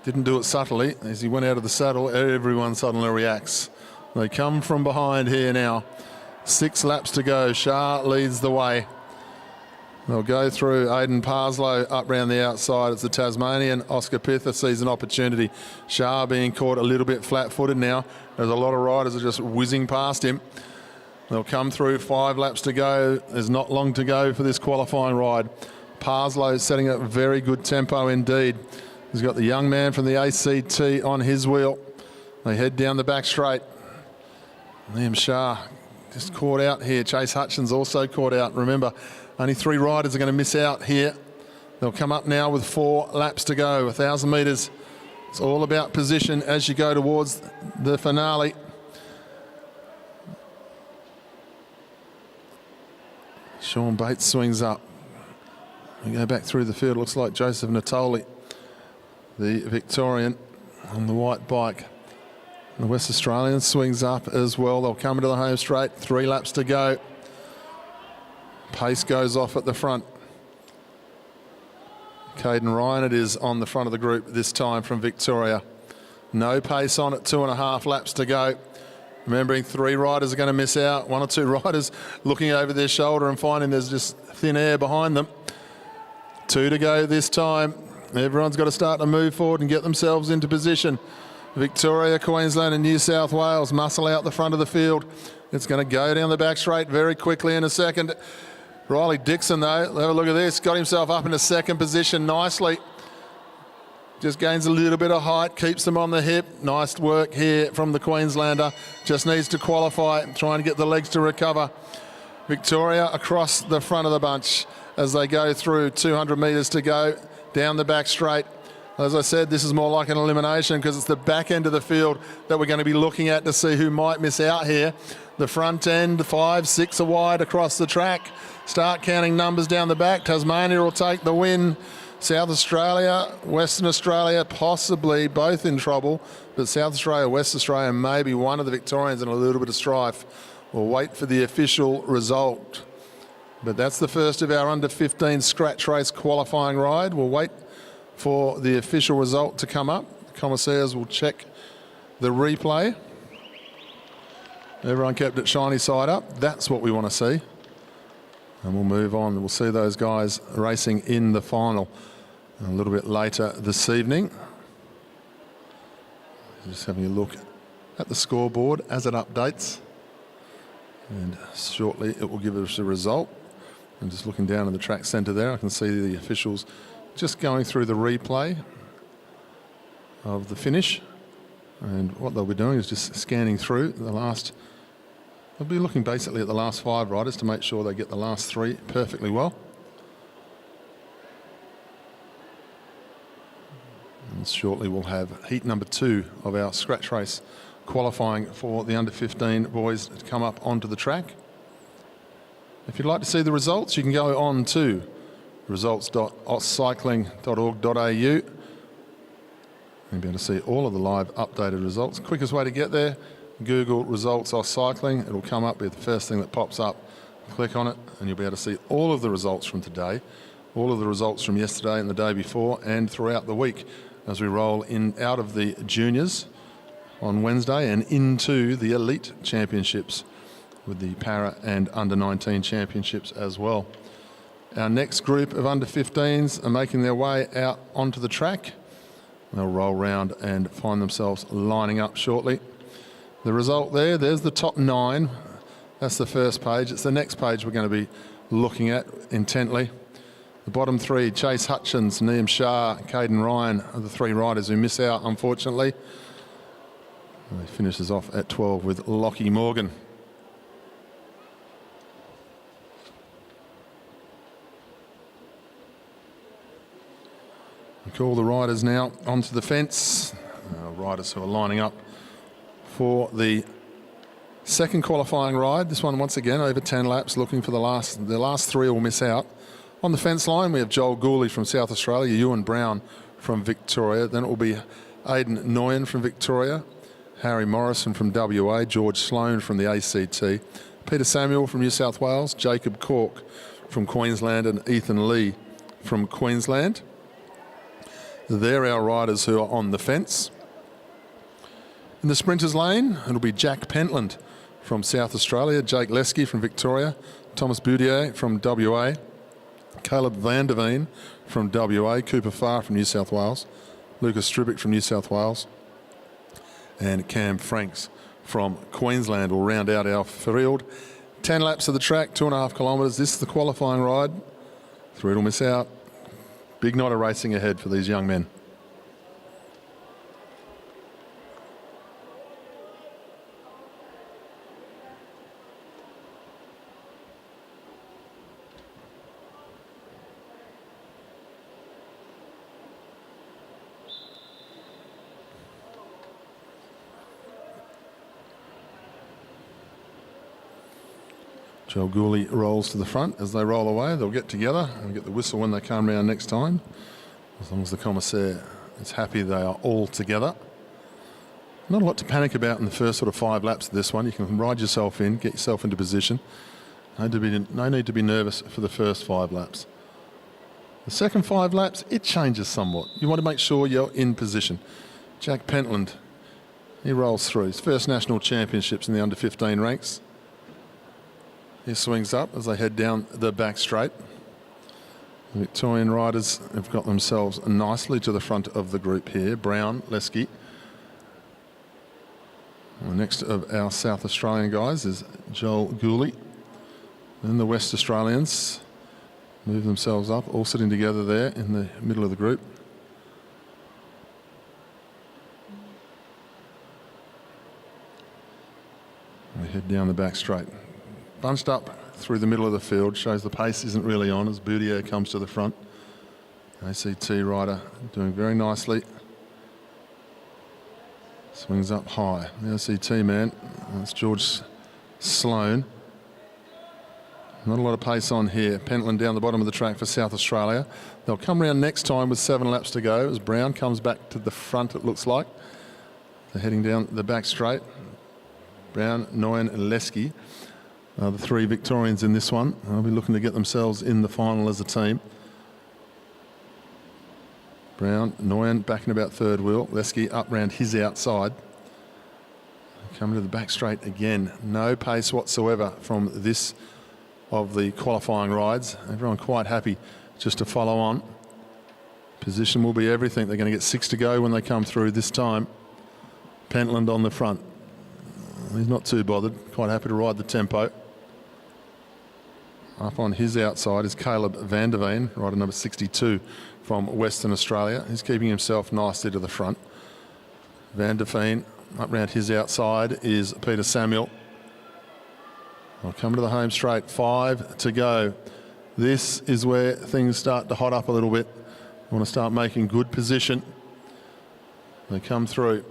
Didn't do it subtly. As he went out of the saddle, everyone suddenly reacts. They come from behind here now. 6 laps to go. Shah leads the way. They'll go through. Aidan Parslow up round the outside. It's the Tasmanian. Oscar Pither sees an opportunity. Shah being caught a little bit flat-footed now. There's a lot of riders that are just whizzing past him. They'll come through. 5 laps to go. There's not long to go for this qualifying ride. Parslow setting a very good tempo indeed. He's got the young man from the ACT on his wheel. They head down the back straight. Niamh Shah just caught out here. Chase Hutchins also caught out. Remember, only 3 riders are going to miss out here. They'll come up now with 4 laps to go, 1,000 metres. It's all about position as you go towards the finale. Sean Bates swings up. We go back through the field. Looks like Joseph Natoli, the Victorian on the white bike. The West Australian swings up as well. They'll come into the home straight. 3 laps to go. Pace goes off at the front. Keirin Ryan it is on the front of the group this time from Victoria. No pace on it, 2.5 laps to go. Remembering 3 riders are going to miss out. 1 or 2 riders looking over their shoulder and finding there's just thin air behind them. 2 to go this time. Everyone's got to start to move forward and get themselves into position. Victoria, Queensland and New South Wales muscle out the front of the field. It's going to go down the back straight very quickly in a second. Riley Dixon, though, have a look at this. Got himself up into 2nd position nicely. Just gains a little bit of height, keeps them on the hip. Nice work here from the Queenslander. Just needs to qualify, trying to get the legs to recover. Victoria across the front of the bunch as they go through 200 metres to go down the back straight. As I said, this is more like an elimination because it's the back end of the field that we're going to be looking at to see who might miss out here. The front end, 5, 6 are wide across the track. Start counting numbers down the back. Tasmania will take the win. South Australia, Western Australia, possibly both in trouble. But South Australia, West Australia, maybe one of the Victorians in a little bit of strife. We'll wait for the official result. But that's the first of our under-15 scratch race qualifying ride. We'll wait for the official result to come up. The commissaires will check the replay. Everyone kept it shiny side up. That's what we want to see. And we'll move on. We'll see those guys racing in the final a little bit later this evening. Just having a look at the scoreboard as it updates. And shortly it will give us a result. And just looking down in the track centre there, I can see the officials just going through the replay of the finish. And what they'll be doing is just scanning through the last. They'll be looking basically at the last 5 riders to make sure they get the last 3 perfectly well. And shortly we'll have heat number 2 of our scratch race qualifying for the under-15 boys to come up onto the track. If you'd like to see the results, you can go on to results.auscycling.org.au and be able to see all of the live updated results. Quickest way to get there, Google results AusCycling. It'll come up, be the first thing that pops up. Click on it and you'll be able to see all of the results from today, all of the results from yesterday and the day before and throughout the week as we roll in out of the juniors on Wednesday and into the elite championships with the para and under-19 championships as well. Our next group of under-15s are making their way out onto the track. They'll roll round and find themselves lining up shortly. The result there's the top 9. That's the first page. It's the next page we're going to be looking at intently. The bottom 3, Chase Hutchins, Liam Shah, Keirin Ryan are the 3 riders who miss out, unfortunately. And he finishes off at 12 with Lockie Morgan. We call the riders now onto the fence. Riders who are lining up for the second qualifying ride. This one, once again, over 10 laps, looking for the last 3 will miss out. On the fence line, we have Joel Gooley from South Australia, Ewan Brown from Victoria. Then it will be Aidan Noyen from Victoria, Harry Morrison from WA, George Sloan from the ACT, Peter Samuel from New South Wales, Jacob Cork from Queensland, and Ethan Lee from Queensland. They're our riders who are on the fence. In the sprinters lane, it'll be Jack Pentland from South Australia, Jake Lesky from Victoria, Thomas Boudier from WA, Caleb Van der Veen from WA, Cooper Farr from New South Wales, Lucas Strubic from New South Wales, and Cam Franks from Queensland will round out our field. 10 laps of the track, 2.5 kilometres. This is the qualifying ride. 3 will miss out. Big night of racing ahead for these young men. Joel Gooley rolls to the front. As they roll away, they'll get together and get the whistle when they come round next time. As long as the commissaire is happy they are all together. Not a lot to panic about in the first sort of 5 laps of this one. You can ride yourself in, get yourself into position. No need to be nervous for the first 5 laps. The second 5 laps, it changes somewhat. You want to make sure you're in position. Jack Pentland, he rolls through. His first national championships in the under-15 ranks. He swings up as they head down the back straight. The Victorian riders have got themselves nicely to the front of the group here. Brown, Lesky. The next of our South Australian guys is Joel Gooley. Then the West Australians move themselves up, all sitting together there in the middle of the group. They head down the back straight. Bunched up through the middle of the field, shows the pace isn't really on as Boudier comes to the front. ACT rider doing very nicely. Swings up high. The ACT man, that's George Sloan. Not a lot of pace on here. Pentland down the bottom of the track for South Australia. They'll come round next time with 7 laps to go as Brown comes back to the front, it looks like. They're heading down the back straight. Brown, Nguyen and Lesky are the 3 Victorians in this one. They'll be looking to get themselves in the final as a team. Brown, Nguyen back in about 3rd wheel. Lesky up round his outside. Coming to the back straight again. No pace whatsoever from this of the qualifying rides. Everyone quite happy just to follow on. Position will be everything. They're going to get 6 to go when they come through this time. Pentland on the front. He's not too bothered. Quite happy to ride the tempo. Up on his outside is Caleb van der Veen, rider number 62 from Western Australia. He's keeping himself nicely to the front. Van der Veen, up round his outside is Peter Samuel. I'll come to the home straight. 5 to go. This is where things start to hot up a little bit. I want to start making good position. They come through.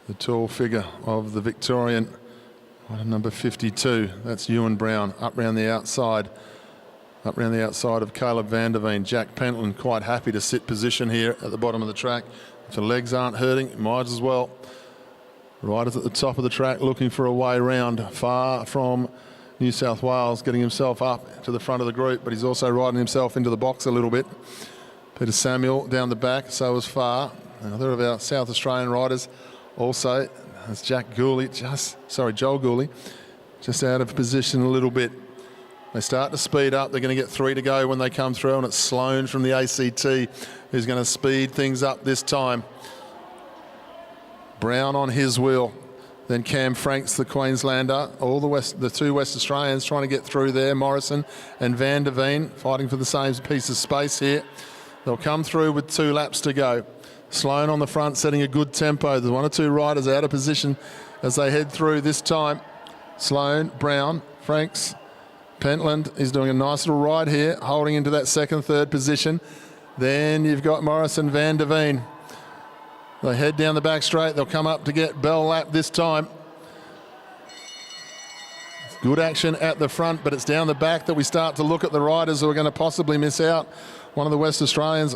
The tall figure of the Victorian, number 52. That's Ewan Brown, up round the outside. Up round the outside of Caleb van der Veen. Jack Pentland quite happy to sit position here at the bottom of the track. If the legs aren't hurting, might as well. Riders at the top of the track looking for a way round. Far from New South Wales, getting himself up to the front of the group, but he's also riding himself into the box a little bit. Peter Samuel down the back, so is Far. Another of our South Australian riders also. That's Joel Gooley, just out of position a little bit. They start to speed up. They're going to get 3 to go when they come through, and it's Sloan from the ACT who's going to speed things up this time. Brown on his wheel. Then Cam Franks, the Queenslander. All the 2 West Australians trying to get through there. Morrison and Van der Veen fighting for the same piece of space here. They'll come through with 2 laps to go. Sloan on the front, setting a good tempo. There's 1 or 2 riders out of position as they head through this time. Sloan, Brown, Franks, Pentland is doing a nice little ride here, holding into that 2nd, 3rd position. Then you've got Morrison, Van der Veen. They head down the back straight. They'll come up to get bell lap this time. Good action at the front, but it's down the back that we start to look at the riders who are going to possibly miss out. One of the West Australians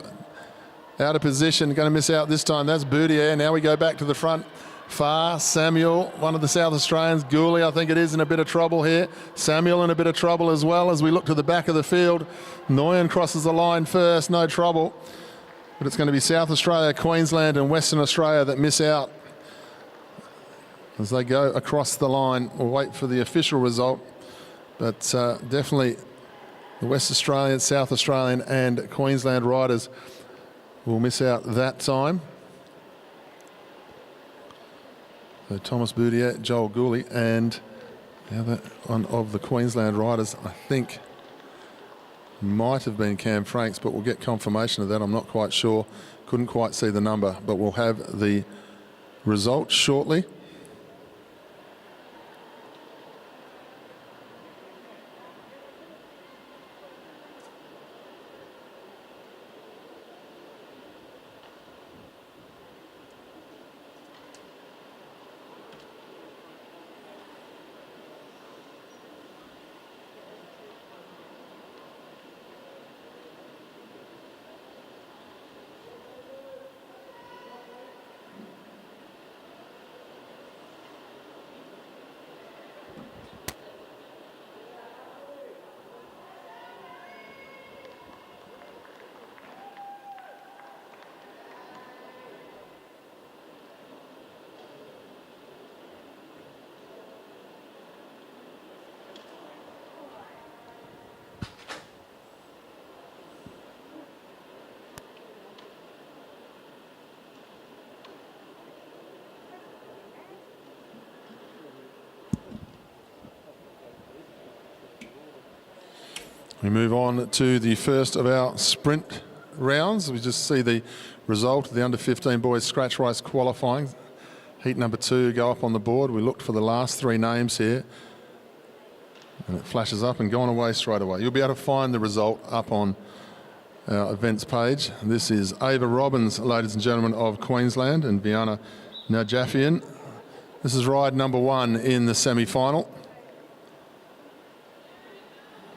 out of position, going to miss out this time. That's Boudier. Now we go back to the front. Far, Samuel, one of the South Australians. Gooley, I think it is, in a bit of trouble here. Samuel in a bit of trouble as well as we look to the back of the field. Nguyen crosses the line first, no trouble. But it's going to be South Australia, Queensland and Western Australia that miss out as they go across the line. We'll wait for the official result. But definitely the West Australian, South Australian and Queensland riders will miss out that time. So Thomas Boudier, Joel Gooley, and the other one of the Queensland riders, I think, might have been Cam Franks, but we'll get confirmation of that. I'm not quite sure. Couldn't quite see the number, but we'll have the results shortly. We move on to the first of our sprint rounds. We just see the result of the under-15 boys scratch race qualifying. Heat number 2 go up on the board. We looked for the last 3 names here. And it flashes up and gone away straight away. You'll be able to find the result up on our events page. This is Ava Robbins, ladies and gentlemen, of Queensland, and Anna Meares. This is ride number 1 in the semi-final.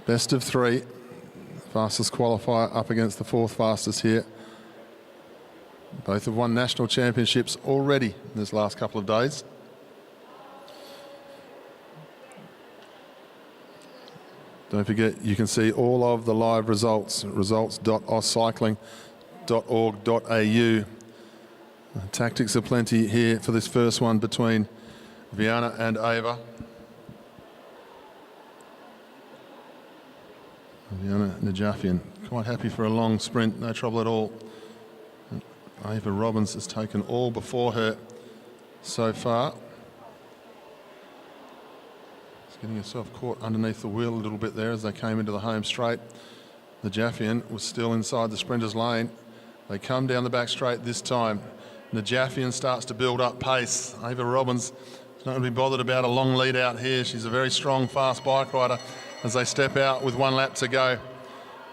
Best of 3. Fastest qualifier up against the 4th fastest here. Both have won national championships already in this last couple of days. Don't forget, you can see all of the live results, results.auscycling.org.au. Tactics are plenty here for this first one between Anna and Ava. Anna Meares, quite happy for a long sprint, no trouble at all. Ava Robbins has taken all before her so far. She's getting herself caught underneath the wheel a little bit there as they came into the home straight. Meares was still inside the sprinter's lane. They come down the back straight this time. Meares starts to build up pace. Ava Robbins is not going to be bothered about a long lead out here. She's a very strong, fast bike rider as they step out with 1 lap to go.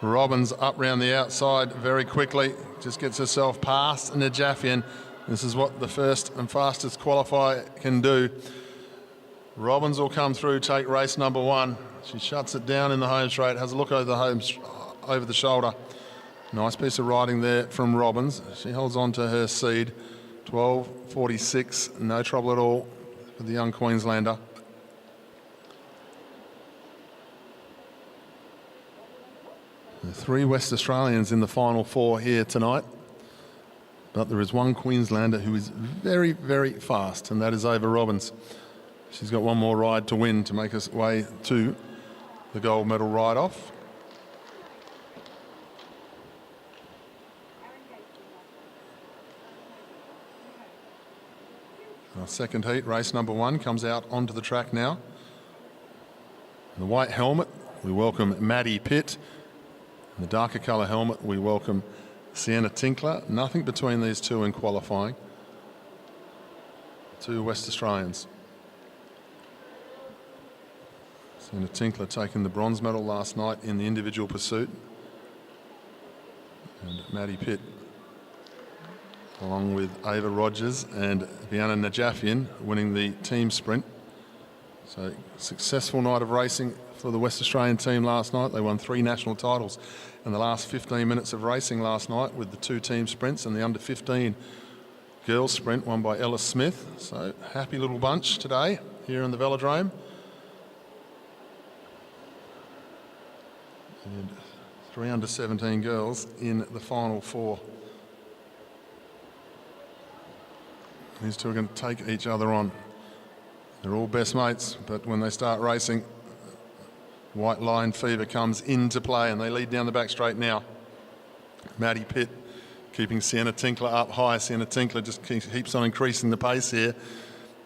Robbins up round the outside very quickly, just gets herself past Meares. This is what the first and fastest qualifier can do. Robbins will come through, take race number 1. She shuts it down in the home straight, has a look over the shoulder. Nice piece of riding there from Robbins. She holds on to her seed, 12:46, no trouble at all for the young Queenslander. The 3 West Australians in the final 4 here tonight, but there is one Queenslander who is very, very fast, and that is Ava Robbins. She's got one more ride to win to make her way to the gold medal ride-off. Our second heat, race number 1, comes out onto the track now. In the white helmet, we welcome Maddie Pitt. In the darker colour helmet, we welcome Sienna Tinkler. Nothing between these two in qualifying. 2 West Australians. Sienna Tinkler taking the bronze medal last night in the individual pursuit. And Maddie Pitt, along with Ava Rogers and Anna Meares, winning the team sprint. So successful night of racing for the West Australian team last night. They won 3 national titles in the last 15 minutes of racing last night with the 2 team sprints and the under-15 girls sprint won by Ellis Smith. So happy little bunch today here in the Velodrome. And 3 under-17 girls in the final 4. These two are going to take each other on. They're all best mates, but when they start racing, white line fever comes into play and they lead down the back straight now. Maddie Pitt keeping Sienna Tinkler up high. Sienna Tinkler just keeps on increasing the pace here.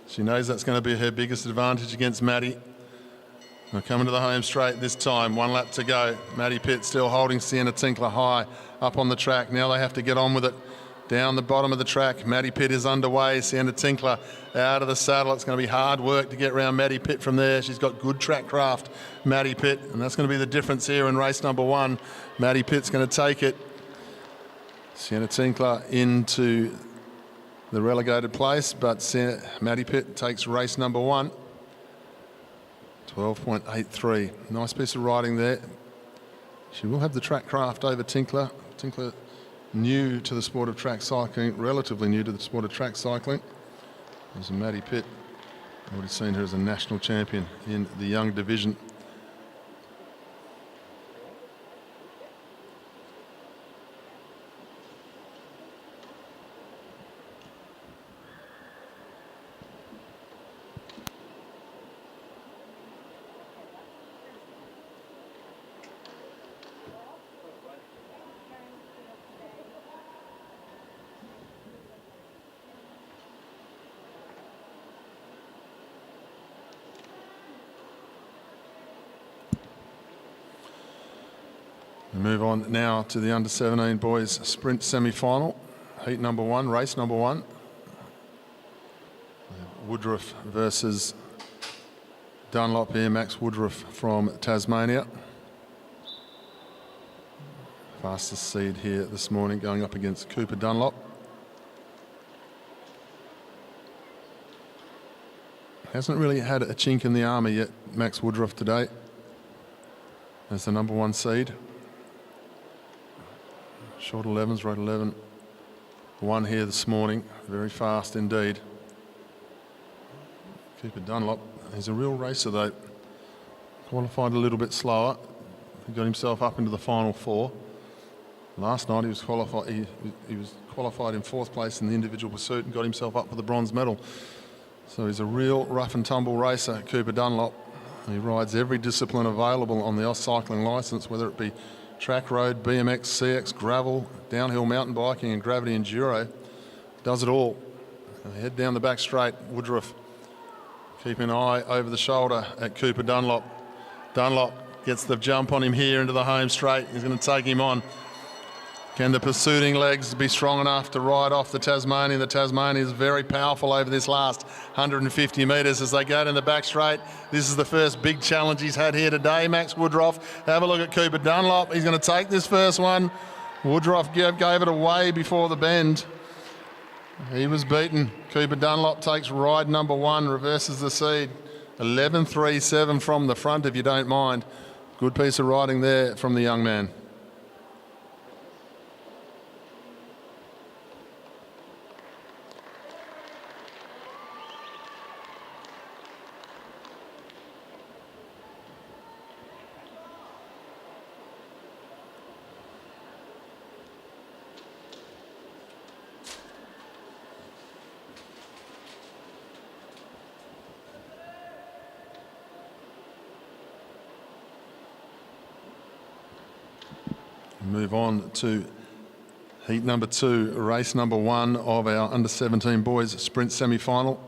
She knows that's going to be her biggest advantage against Maddie. They're coming to the home straight this time, 1 lap to go. Maddie Pitt still holding Sienna Tinkler high up on the track. Now they have to get on with it. Down the bottom of the track, Maddie Pitt is underway. Sienna Tinkler out of the saddle. It's going to be hard work to get around Maddie Pitt from there. She's got good track craft, Maddie Pitt, and that's going to be the difference here in race number 1. Maddie Pitt's going to take it. Sienna Tinkler into the relegated place, but Maddie Pitt takes race number 1. 12.83. Nice piece of riding there. She will have the track craft over Tinkler. Tinkler new to the sport of track cycling, relatively new to the sport of track cycling. There's Maddie Pitt. I've already seen her as a national champion in the young division. We move on now to the under-17 boys sprint semi-final, heat number 1, race number 1. Woodruff versus Dunlop here, Max Woodruff from Tasmania. Fastest seed here this morning, going up against Cooper Dunlop. Hasn't really had a chink in the armour yet, Max Woodruff today, as the number 1 seed. Short 11s, rode 11.1 here this morning, very fast indeed. Cooper Dunlop, he's a real racer though. Qualified a little bit slower. He got himself up into the final 4. Last night he was qualified. He was qualified in 4th place in the individual pursuit and got himself up for the bronze medal. So he's a real rough and tumble racer, Cooper Dunlop. He rides every discipline available on the AusCycling licence, whether it be track road, BMX, CX, gravel, downhill mountain biking and gravity enduro. Does it all. Head down the back straight, Woodruff. Keep an eye over the shoulder at Cooper Dunlop. Dunlop gets the jump on him here into the home straight. He's going to take him on. Can the pursuing legs be strong enough to ride off the Tasmanian? The Tasmanian is very powerful over this last 150 metres as they go down the back straight. This is the first big challenge he's had here today, Max Woodruff. Have a look at Cooper Dunlop. He's going to take this first one. Woodruff gave it away before the bend. He was beaten. Cooper Dunlop takes ride number 1, reverses the seed. 11.37 from the front, if you don't mind. Good piece of riding there from the young man. Move on to heat number 2, race number 1 of our under-17 boys sprint semi-final.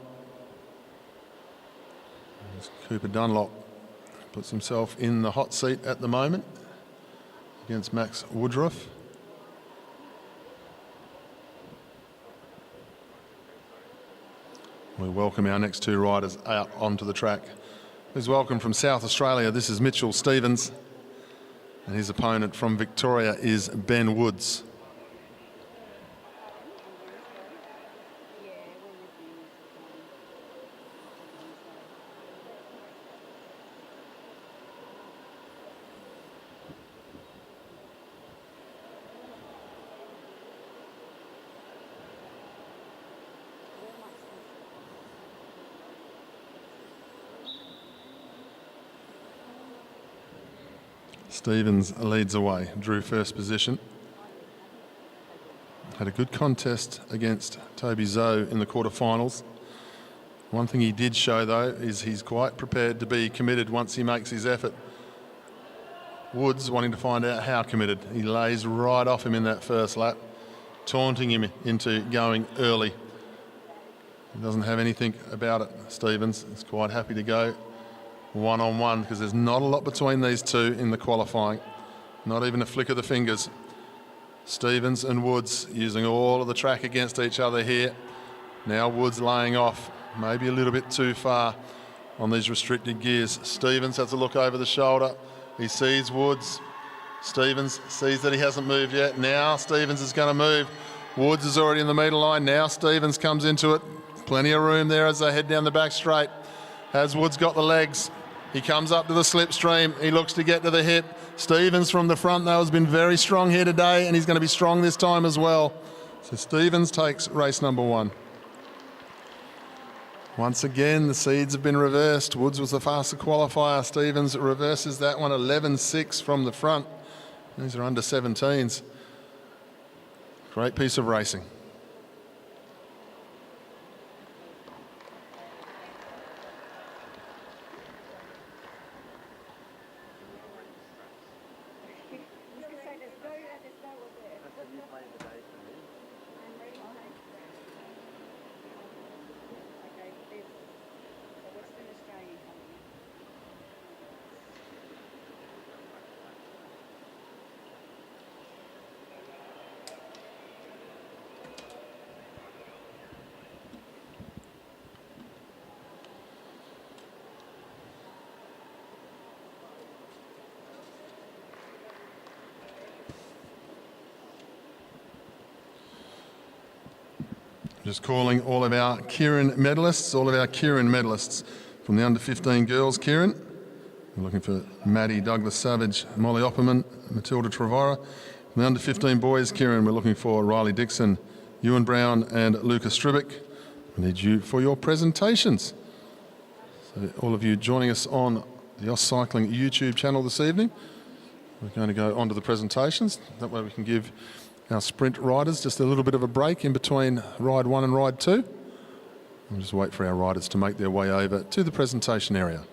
Cooper Dunlop puts himself in the hot seat at the moment against Max Woodruff. We welcome our next 2 riders out onto the track. Please welcome from South Australia, this is Mitchell Stevens. And his opponent from Victoria is Ben Woods. Stevens leads away, drew first position. Had a good contest against Toby Zoe in the quarterfinals. One thing he did show though is he's quite prepared to be committed once he makes his effort. Woods wanting to find out how committed. He lays right off him in that first lap, taunting him into going early. He doesn't have anything about it, Stevens. He's quite happy to go one-on-one because there's not a lot between these two in the qualifying. Not even a flick of the fingers. Stevens and Woods using all of the track against each other here. Now Woods laying off, maybe a little bit too far on these restricted gears. Stevens has a look over the shoulder. He sees Woods. Stevens sees that he hasn't moved yet. Now Stevens is going to move. Woods is already in the metre line. Now Stevens comes into it. Plenty of room there as they head down the back straight. Has Woods got the legs? He comes up to the slipstream. He looks to get to the hip. Stevens from the front, though, has been very strong here today, and he's going to be strong this time as well. So Stevens takes race number 1. Once again, the seeds have been reversed. Woods was the faster qualifier. Stevens reverses that one, 11.6 from the front. These are under 17s. Great piece of racing. Just calling all of our Keirin medalists, from the under-15 girls, Keirin. We're looking for Maddie Douglas Savage, Molly Opperman, Matilda Trevora. From the under-15 boys, Keirin, we're looking for Riley Dixon, Ewan Brown and Lucas Stribic. We need you for your presentations. So all of you joining us on the AusCycling YouTube channel this evening, we're going to go on to the presentations. That way we can give our sprint riders just a little bit of a break in between ride 1 and ride 2. We'll just wait for our riders to make their way over to the presentation area.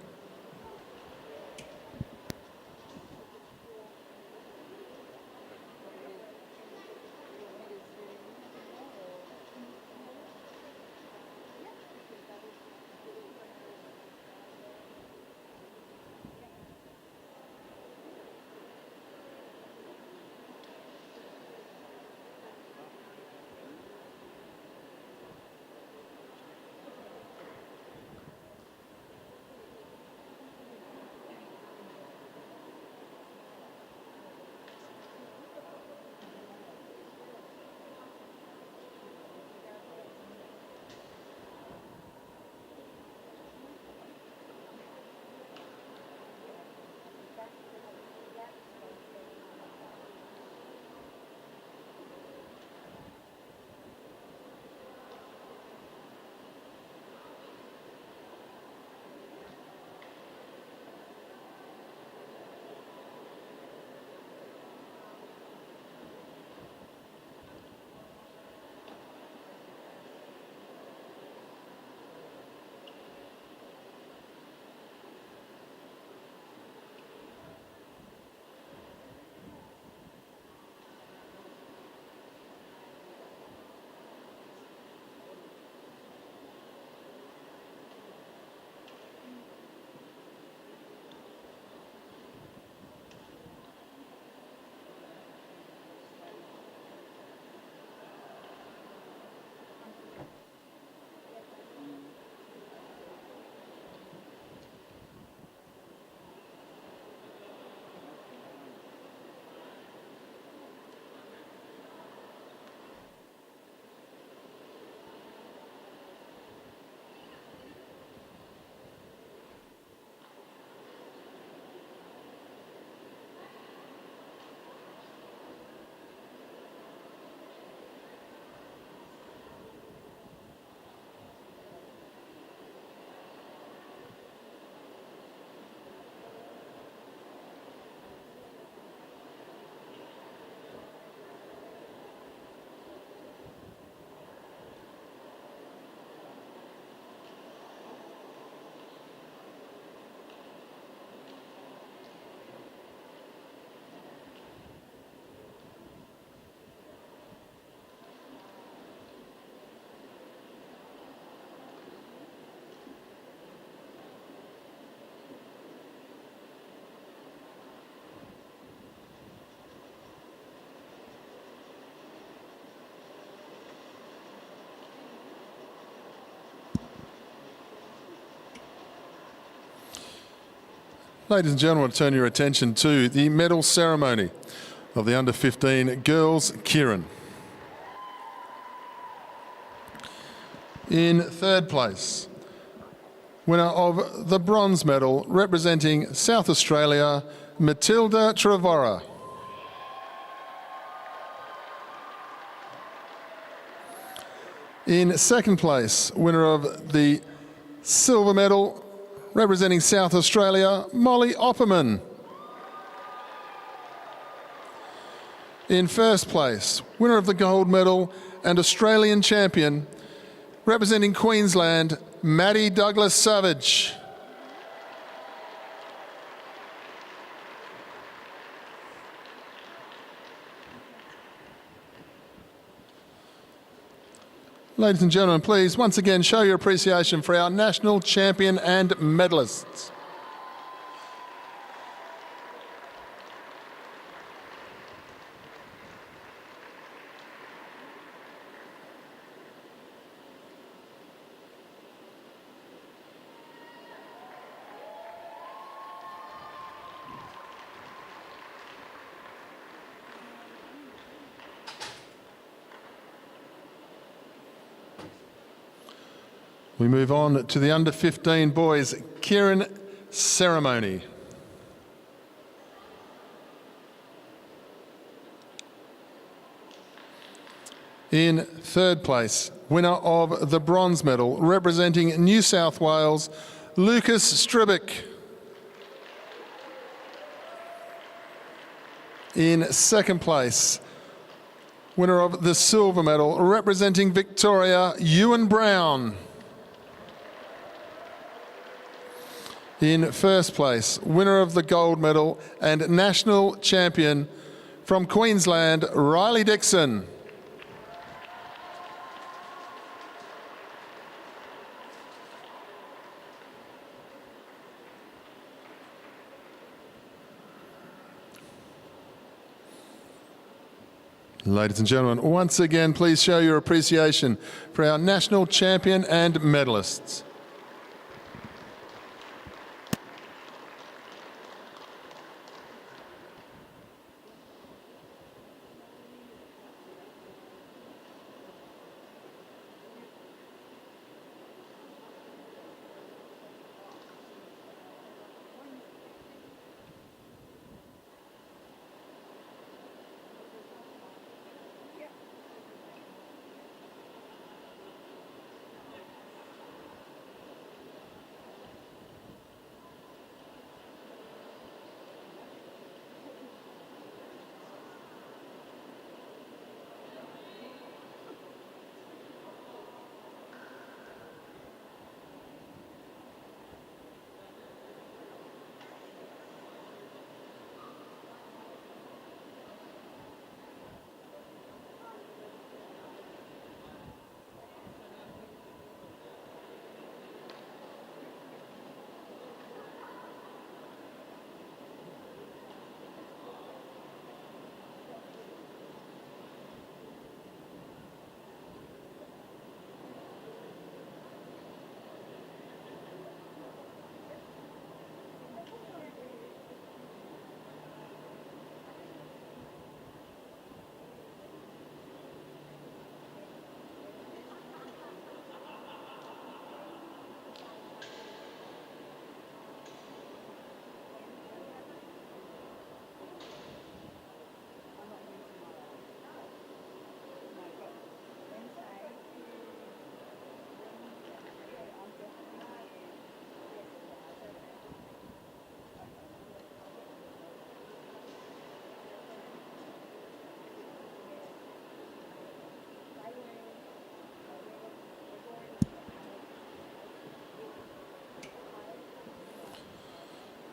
Ladies and gentlemen, I want to turn your attention to the medal ceremony of the under-15 girls, Keirin. In third place, winner of the bronze medal, representing South Australia, Matilda Trevora. In second place, winner of the silver medal, representing South Australia, Molly Opperman. In first place, winner of the gold medal and Australian champion, representing Queensland, Maddie Douglas Savage. Ladies and gentlemen, please once again show your appreciation for our national champion and medalists. We move on to the under 15 boys Keirin ceremony. In third place, winner of the bronze medal, representing New South Wales, Lucas Stribic. In second place, winner of the silver medal, representing Victoria, Ewan Brown. In first place, winner of the gold medal and national champion from Queensland, Riley Dixon. Ladies and gentlemen, once again, please show your appreciation for our national champion and medalists.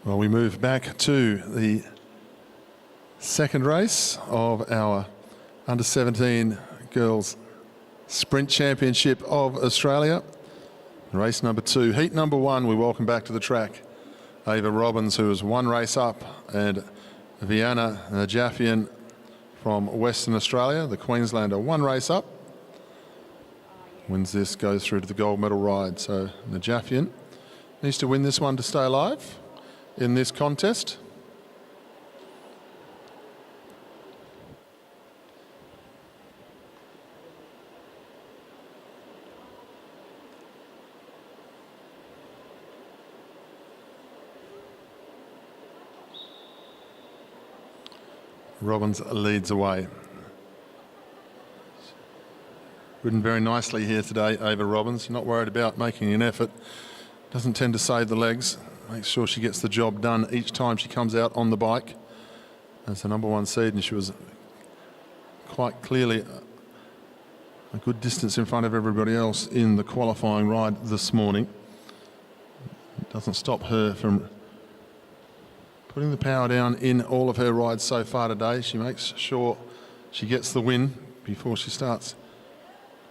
Well, we move back to the second race of our under 17 girls sprint championship of Australia. Race number 2, heat number 1, we welcome back to the track Ava Robbins, who is one race up, and Vianna Najafian from Western Australia, the Queenslander, one race up. Wins this, goes through to the gold medal ride. So Najafian needs to win this one to stay alive in this contest. Robbins leads away. Ridden very nicely here today, Ava Robbins. Not worried about making an effort. Doesn't tend to save the legs. Makes sure she gets the job done each time she comes out on the bike. As the number 1 seed, and she was quite clearly a good distance in front of everybody else in the qualifying ride this morning. It doesn't stop her from putting the power down in all of her rides so far today. She makes sure she gets the win before she starts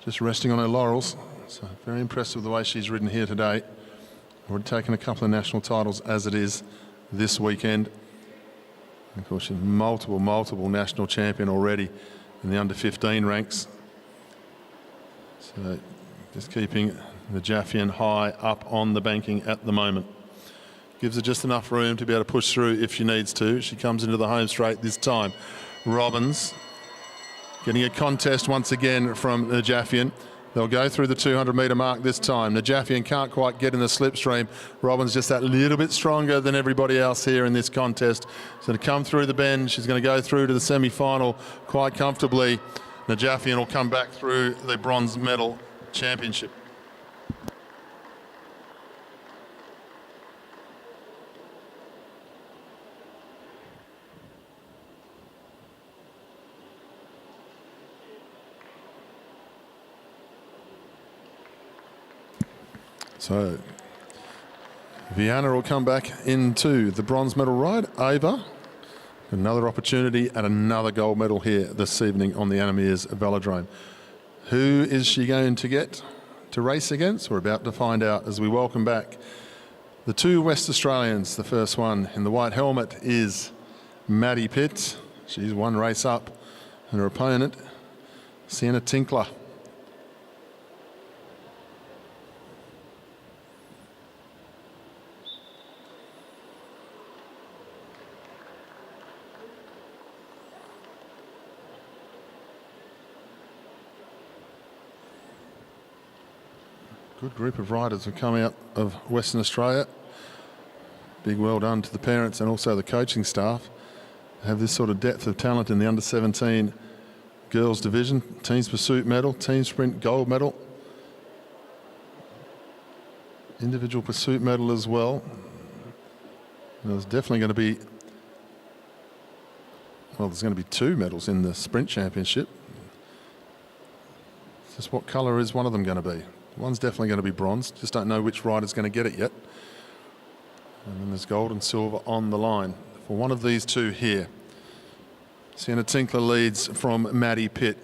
just resting on her laurels. So very impressed with the way she's ridden here today. Already taken a couple of national titles as it is this weekend. And of course, she's multiple national champion already in the under 15 ranks. So just keeping the Jaffian high up on the banking at the moment. Gives her just enough room to be able to push through if she needs to. She comes into the home straight this time. Robbins getting a contest once again from the Jaffian. They'll go through the 200-metre mark this time. Najafian can't quite get in the slipstream. Robbins just that little bit stronger than everybody else here in this contest. She's going to come through the bend. She's going to go through to the semi-final quite comfortably. Najafian will come back through the bronze medal championship. So Vienna will come back into the bronze medal ride. Ava, another opportunity at another gold medal here this evening on the Anna Meares Velodrome. Who is she going to get to race against? We're about to find out as we welcome back the two West Australians. The first one in the white helmet is Maddie Pitt. She's one race up, and her opponent, Sienna Tinkler. Good group of riders have come out of Western Australia. Big well done to the parents and also the coaching staff. Have this sort of depth of talent in the under-17 girls division. Teams pursuit medal, team sprint gold medal, individual pursuit medal as well. There's definitely going to be, well, there's going to be 2 medals in the sprint championship. Just what colour is one of them going to be? One's definitely going to be bronze. Just don't know which rider's going to get it yet. And then there's gold and silver on the line for one of these two here. Sienna Tinkler leads from Maddie Pitt.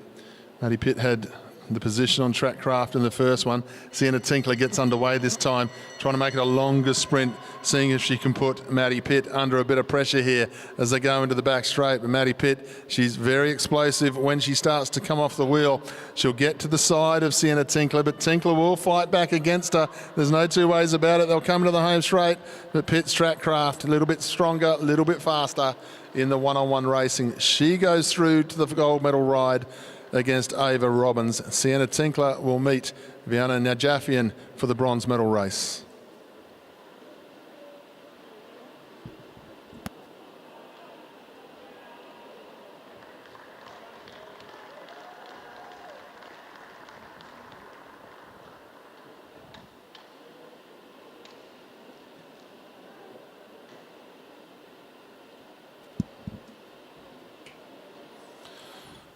Maddie Pitt had the position on track craft in the first one. Sienna Tinkler gets underway this time, trying to make it a longer sprint, seeing if she can put Maddie Pitt under a bit of pressure here as they go into the back straight. But Maddie Pitt, she's very explosive when she starts to come off the wheel. She'll get to the side of Sienna Tinkler, but Tinkler will fight back against her. There's no two ways about it. They'll come to the home straight, but Pitt's track craft a little bit stronger, a little bit faster in the one-on-one racing. She goes through to the gold medal ride against Ava Robbins. Sienna Tinkler will meet Vienna Najafian for the bronze medal race.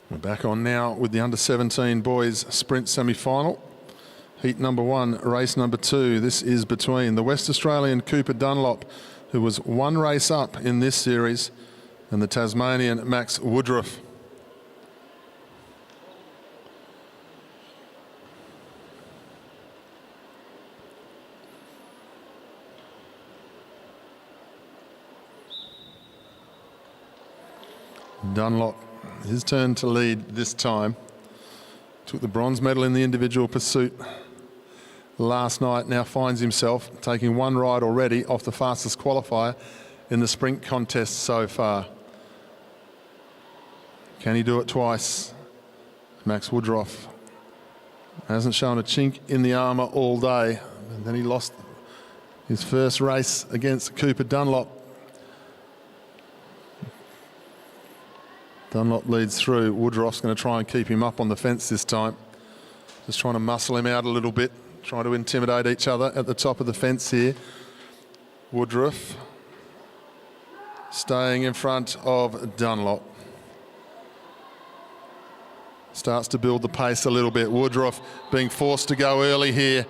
We're back on now with the under-17 boys sprint semi-final. Heat number 1, race number 2. This is between the West Australian Cooper Dunlop, who was one race up in this series, and the Tasmanian Max Woodruff. Dunlop, his turn to lead this time. Took the bronze medal in the individual pursuit last night, now finds himself taking one ride already off the fastest qualifier in the sprint contest so far. Can he do it twice? Max Woodruff hasn't shown a chink in the armour all day, and then he lost his first race against Cooper Dunlop. Dunlop leads through. Woodruff's going to try and keep him up on the fence this time. Just trying to muscle him out a little bit, trying to intimidate each other at the top of the fence here. Woodruff staying in front of Dunlop. Starts to build the pace a little bit. Woodruff being forced to go early here.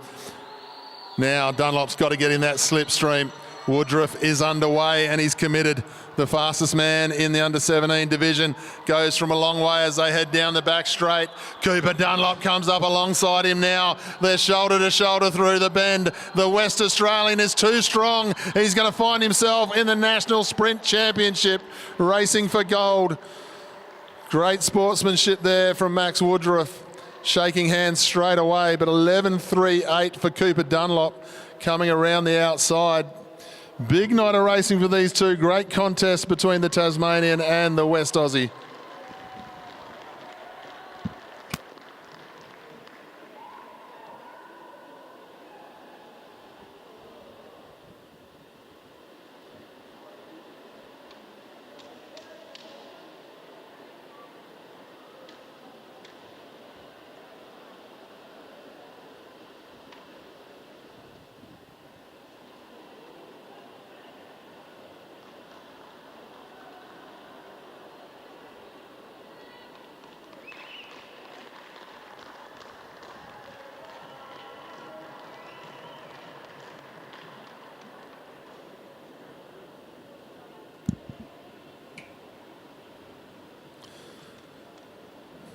Now Dunlop's got to get in that slipstream. Woodruff is underway and he's committed. The fastest man in the under-17 division goes from a long way as they head down the back straight. Cooper Dunlop comes up alongside him now. They're shoulder to shoulder through the bend. The West Australian is too strong. He's going to find himself in the National Sprint Championship, racing for gold. Great sportsmanship there from Max Woodruff, shaking hands straight away, but 11.38 for Cooper Dunlop coming around the outside. Big night of racing for these two. Great contest between the Tasmanian and the West Aussie.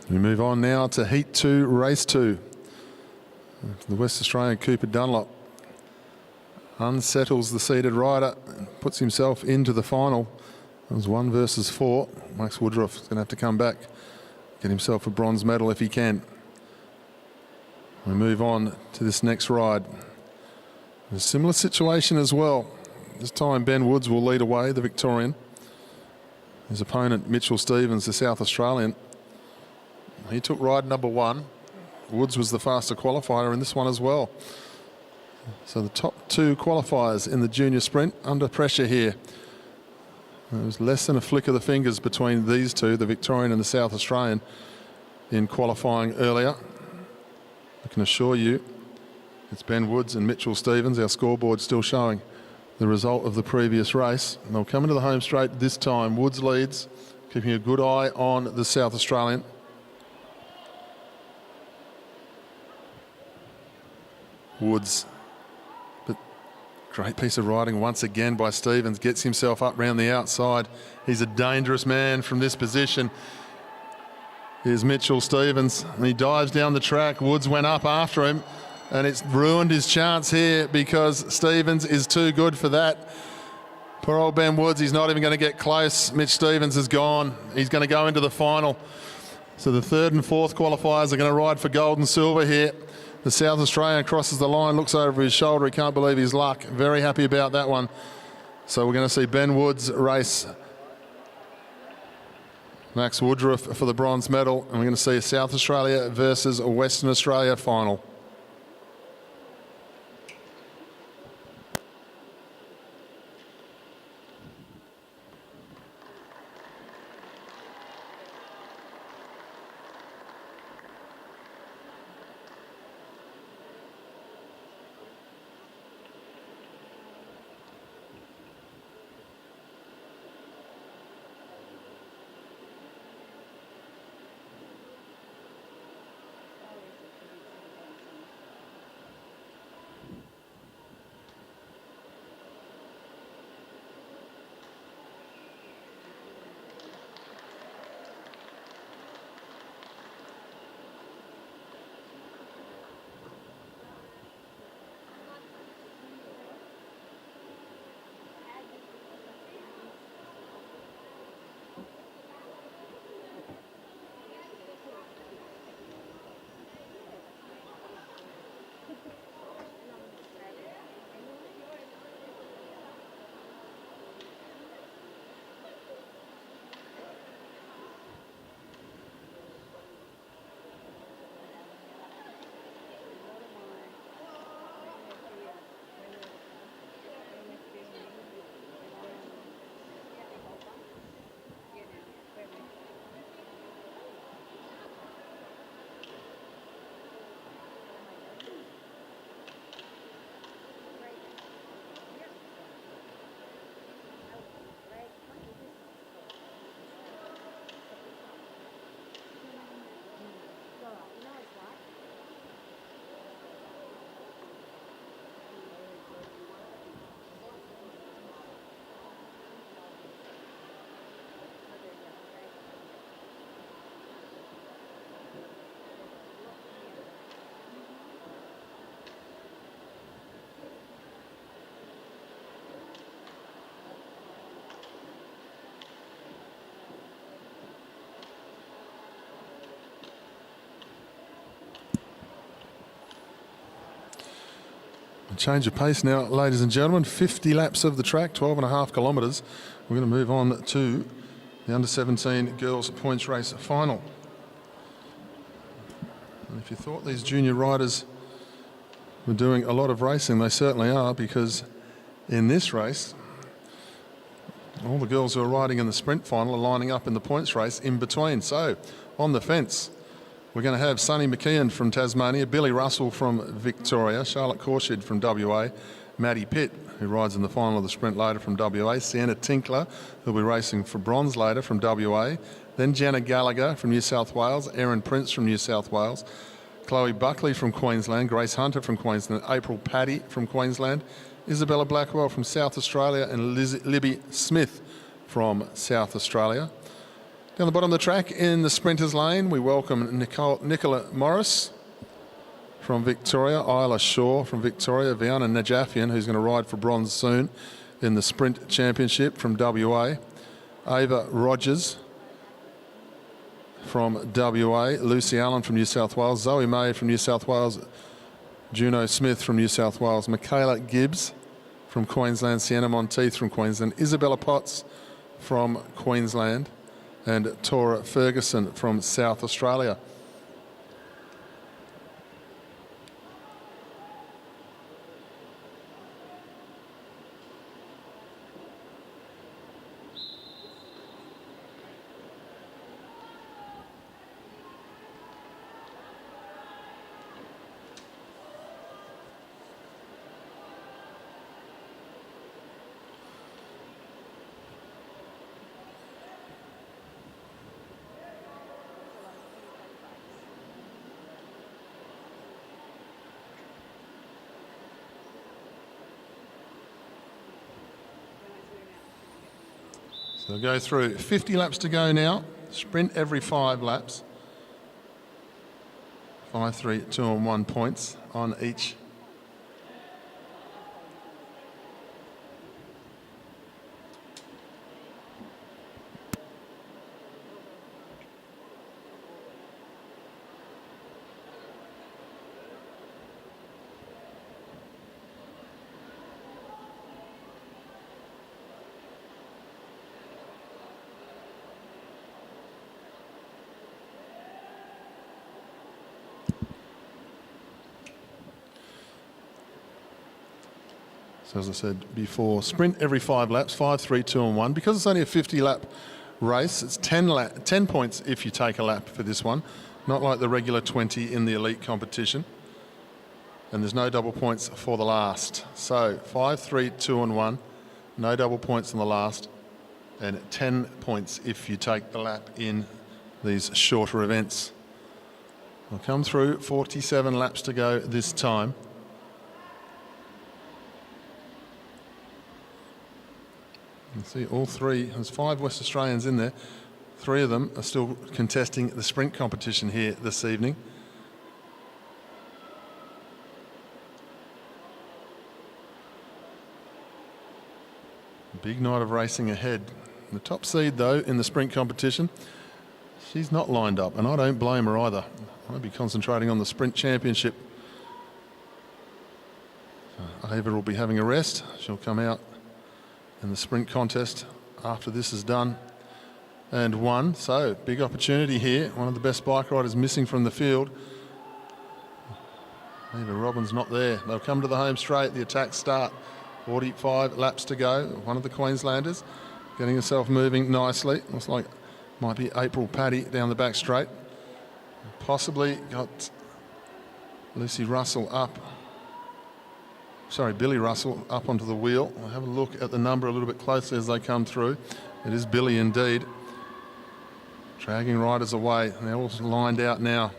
We move on now to Heat 2, Race 2. The West Australian Cooper Dunlop unsettles the seated rider and puts himself into the final. It was 1 versus 4. Max Woodruff is going to have to come back, get himself a bronze medal if he can. We move on to this next ride. A similar situation as well. This time Ben Woods will lead away, the Victorian. His opponent Mitchell Stevens, the South Australian. He took ride number 1. Woods was the faster qualifier in this one as well. So the top 2 qualifiers in the junior sprint under pressure here. There was less than a flick of the fingers between these two, the Victorian and the South Australian, in qualifying earlier. I can assure you it's Ben Woods and Mitchell Stevens. Our scoreboard still showing the result of the previous race. And they'll come into the home straight this time. Woods leads, keeping a good eye on the South Australian. Woods, but great piece of riding once again by Stevens. Gets himself up round the outside. He's a dangerous man from this position. Here's Mitchell Stevens, and he dives down the track. Woods went up after him, and it's ruined his chance here because Stevens is too good for that. Poor old Ben Woods, he's not even going to get close. Mitch Stevens is gone. He's going to go into the final. So the 3rd and 4th qualifiers are going to ride for gold and silver here. The South Australian crosses the line, looks over his shoulder. He can't believe his luck. Very happy about that one. So we're going to see Ben Woods race Max Woodruff for the bronze medal. And we're going to see a South Australia versus a Western Australia final. Change of pace now, ladies and gentlemen. 50 laps of the track, 12.5 kilometres. We're going to move on to the under-17 girls points race final. And if you thought these junior riders were doing a lot of racing, they certainly are, because in this race, all the girls who are riding in the sprint final are lining up in the points race in between. So on the fence, we're going to have Sunny McKeon from Tasmania, Billy Russell from Victoria, Charlotte Corshid from WA, Maddie Pitt, who rides in the final of the sprint later from WA, Sienna Tinkler, who'll be racing for bronze later from WA, then Jenna Gallagher from New South Wales, Erin Prince from New South Wales, Chloe Buckley from Queensland, Grace Hunter from Queensland, April Paddy from Queensland, Isabella Blackwell from South Australia, and Libby Smith from South Australia. Down the bottom of the track in the sprinters lane, we welcome Nicola Morris from Victoria, Isla Shaw from Victoria, Viana Najafian, who's going to ride for bronze soon in the Sprint Championship from WA, Ava Rogers from WA, Lucy Allen from New South Wales, Zoe May from New South Wales, Juno Smith from New South Wales, Michaela Gibbs from Queensland, Sienna Monteith from Queensland, Isabella Potts from Queensland, and Tora Ferguson from South Australia. So we'll go through 50 laps to go now. Sprint every 5 laps. 5, 3, 2 and 1 points on each. So as I said before, sprint every 5 laps, 5, 3, 2 and 1. Because it's only a 50-lap race, it's 10 points if you take a lap for this one, not like the regular 20 in the elite competition. And there's no double points for the last. So 5, 3, 2 and 1, no double points in the last, and 10 points if you take the lap in these shorter events. We'll come through 47 laps to go this time. You can see all 3, there's 5 West Australians in there. 3 of them are still contesting the sprint competition here this evening. Big night of racing ahead. The top seed, though, in the sprint competition, she's not lined up, and I don't blame her either. I'll be concentrating on the sprint championship. Ava will be having a rest. She'll come out in the sprint contest after this is done and won. So big opportunity here. One of the best bike riders missing from the field. Eva Robin's not there. They'll come to the home straight. The attacks start. 45 laps to go. One of the Queenslanders getting herself moving nicely. Looks like might be April Paddy down the back straight. Possibly got Lucy Russell up. Sorry, Billy Russell up onto the wheel. I'll have a look at the number a little bit closely as they come through. It is Billy indeed. Dragging riders away. They're all lined out now.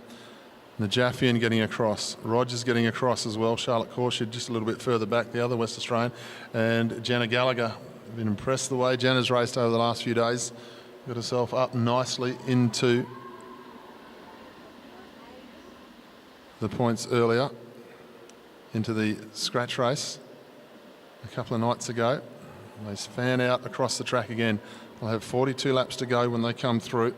Najafian getting across. Rogers getting across as well. Charlotte Corshid just a little bit further back, the other West Australian. And Jenna Gallagher. I've been impressed the way Jenna's raced over the last few days. Got herself up nicely into the points earlier. Into the scratch race a couple of nights ago. They fan out across the track again. They'll have 42 laps to go when they come through.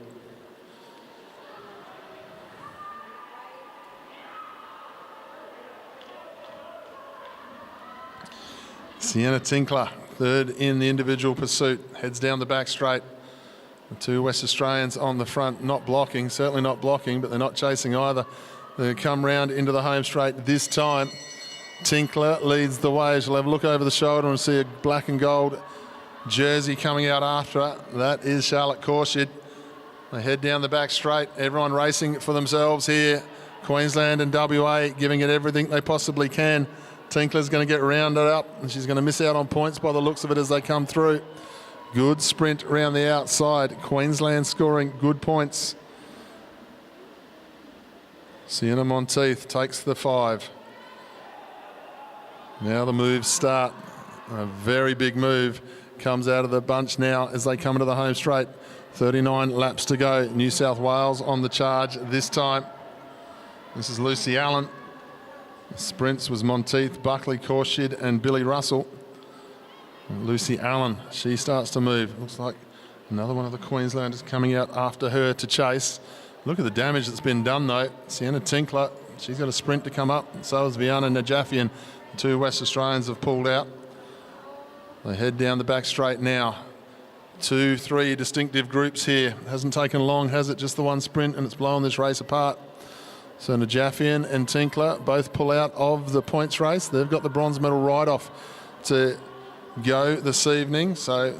Sienna Tinkler, third in the individual pursuit, heads down the back straight. The 2 West Australians on the front, not blocking, certainly not blocking, but they're not chasing either. They come round into the home straight this time. Tinkler leads the way. She'll have a look over the shoulder and see a black and gold jersey coming out after her. That is Charlotte Corshid. They head down the back straight. Everyone racing for themselves here. Queensland and WA giving it everything they possibly can. Tinkler's going to get rounded up and she's going to miss out on points by the looks of it as they come through. Good sprint around the outside. Queensland scoring good points. Sienna Monteith takes the 5. Now the moves start. A very big move comes out of the bunch now as they come into the home straight. 39 laps to go. New South Wales on the charge this time. This is Lucy Allen. The sprints was Monteith, Buckley, Korshid and Billy Russell. And Lucy Allen, she starts to move. Looks like another one of the Queenslanders coming out after her to chase. Look at the damage that's been done though. Sienna Tinkler, she's got a sprint to come up. So has Viana Najafian. The two West Australians have pulled out. They head down the back straight now. 2-3 distinctive groups here. Hasn't taken long, has it? Just the one sprint and it's blown this race apart. So Najafian and Tinkler both pull out of the points race. They've got the bronze medal ride-off to go this evening. So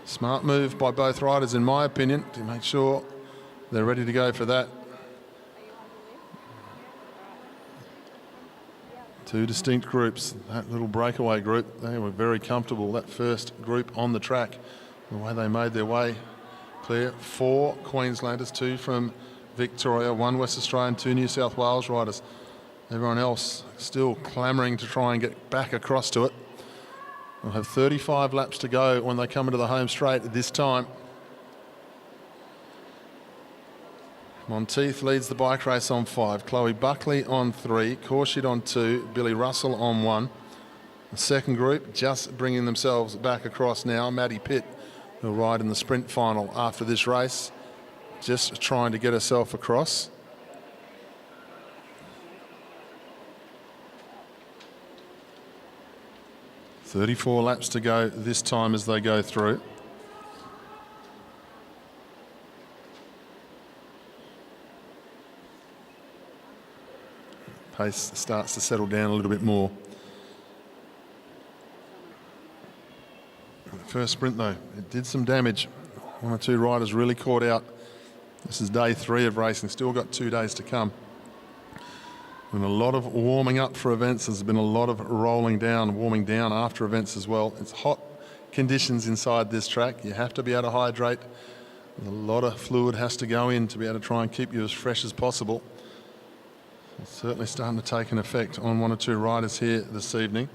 smart move by both riders, in my opinion, to make sure they're ready to go for that. Two distinct groups. That little breakaway group, they were very comfortable, that first group on the track. The way they made their way clear. 4 Queenslanders, 2 from Victoria, 1 West Australian, 2 New South Wales riders. Everyone else still clamouring to try and get back across to it. We'll have 35 laps to go when they come into the home straight this time. Monteith leads the bike race on 5, Chloe Buckley on 3, Korshid on 2, Billy Russell on 1. The second group just bringing themselves back across now. Maddie Pitt will ride in the sprint final after this race, just trying to get herself across. "34 laps to go this time as they go through. Pace starts to settle down a little bit more. The first sprint though, it did some damage. 1 or 2 riders really caught out. This is day 3 of racing, still got 2 days to come. And a lot of warming up for events. There's been a lot of rolling down, warming down after events as well. It's hot conditions inside this track. You have to be able to hydrate. A lot of fluid has to go in to be able to try and keep you as fresh as possible. It's certainly starting to take an effect on 1 or 2 riders here this evening.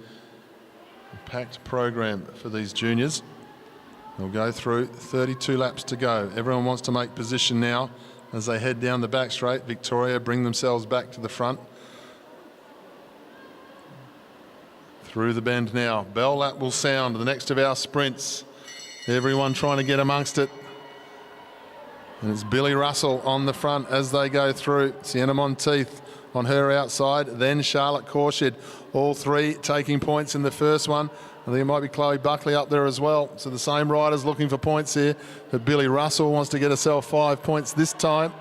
A packed program for these juniors. They'll go through 32 laps to go. Everyone wants to make position now as they head down the back straight. Victoria bring themselves back to the front. Through the bend now. Bell lap will sound, the next of our sprints. Everyone trying to get amongst it. And it's Billy Russell on the front as they go through. Sienna Monteith on her outside, then Charlotte Korshid. All 3 taking points in the first one. I think it might be Chloe Buckley up there as well. So the same riders looking for points here. But Billy Russell wants to get herself 5 points this time.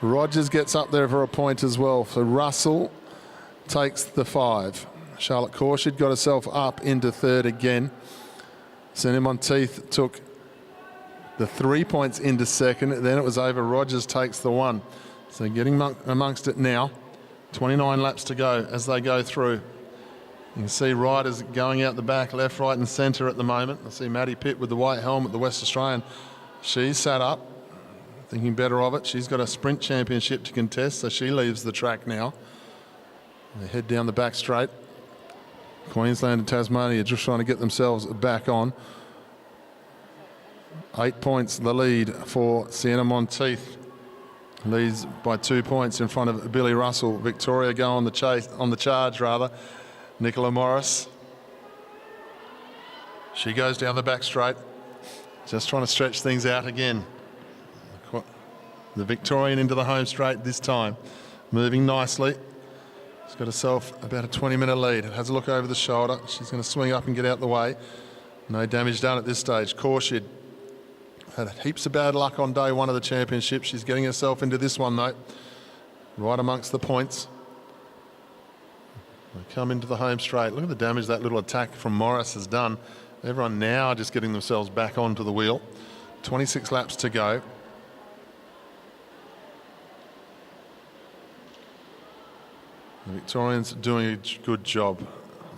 Rogers gets up there for a point as well. So Russell takes the 5. Charlotte Korshid got herself up into 3rd again. Sienna Monteith took the 3 points into 2nd. Then it was over. Rogers takes the 1. So getting amongst it now. 29 laps to go as they go through. You can see riders going out the back, left, right and centre at the moment. I see Maddie Pitt with the white helmet, the West Australian. She's sat up, thinking better of it. She's got a sprint championship to contest, so she leaves the track now. They head down the back straight. Queensland and Tasmania just trying to get themselves back on. 8 points the lead for Sienna Monteith. Leads by 2 points in front of Billy Russell. Victoria go on the charge rather. Nicola Morris. She goes down the back straight. Just trying to stretch things out again. The Victorian into the home straight this time. Moving nicely. She's got herself about a 20-minute lead. Has a look over the shoulder. She's going to swing up and get out the way. No damage done at this stage. Korshid had heaps of bad luck on day 1 of the championship. She's getting herself into this one though. Right amongst the points. They come into the home straight. Look at the damage that little attack from Morris has done. Everyone now just getting themselves back onto the wheel. 26 laps to go. The Victorians doing a good job.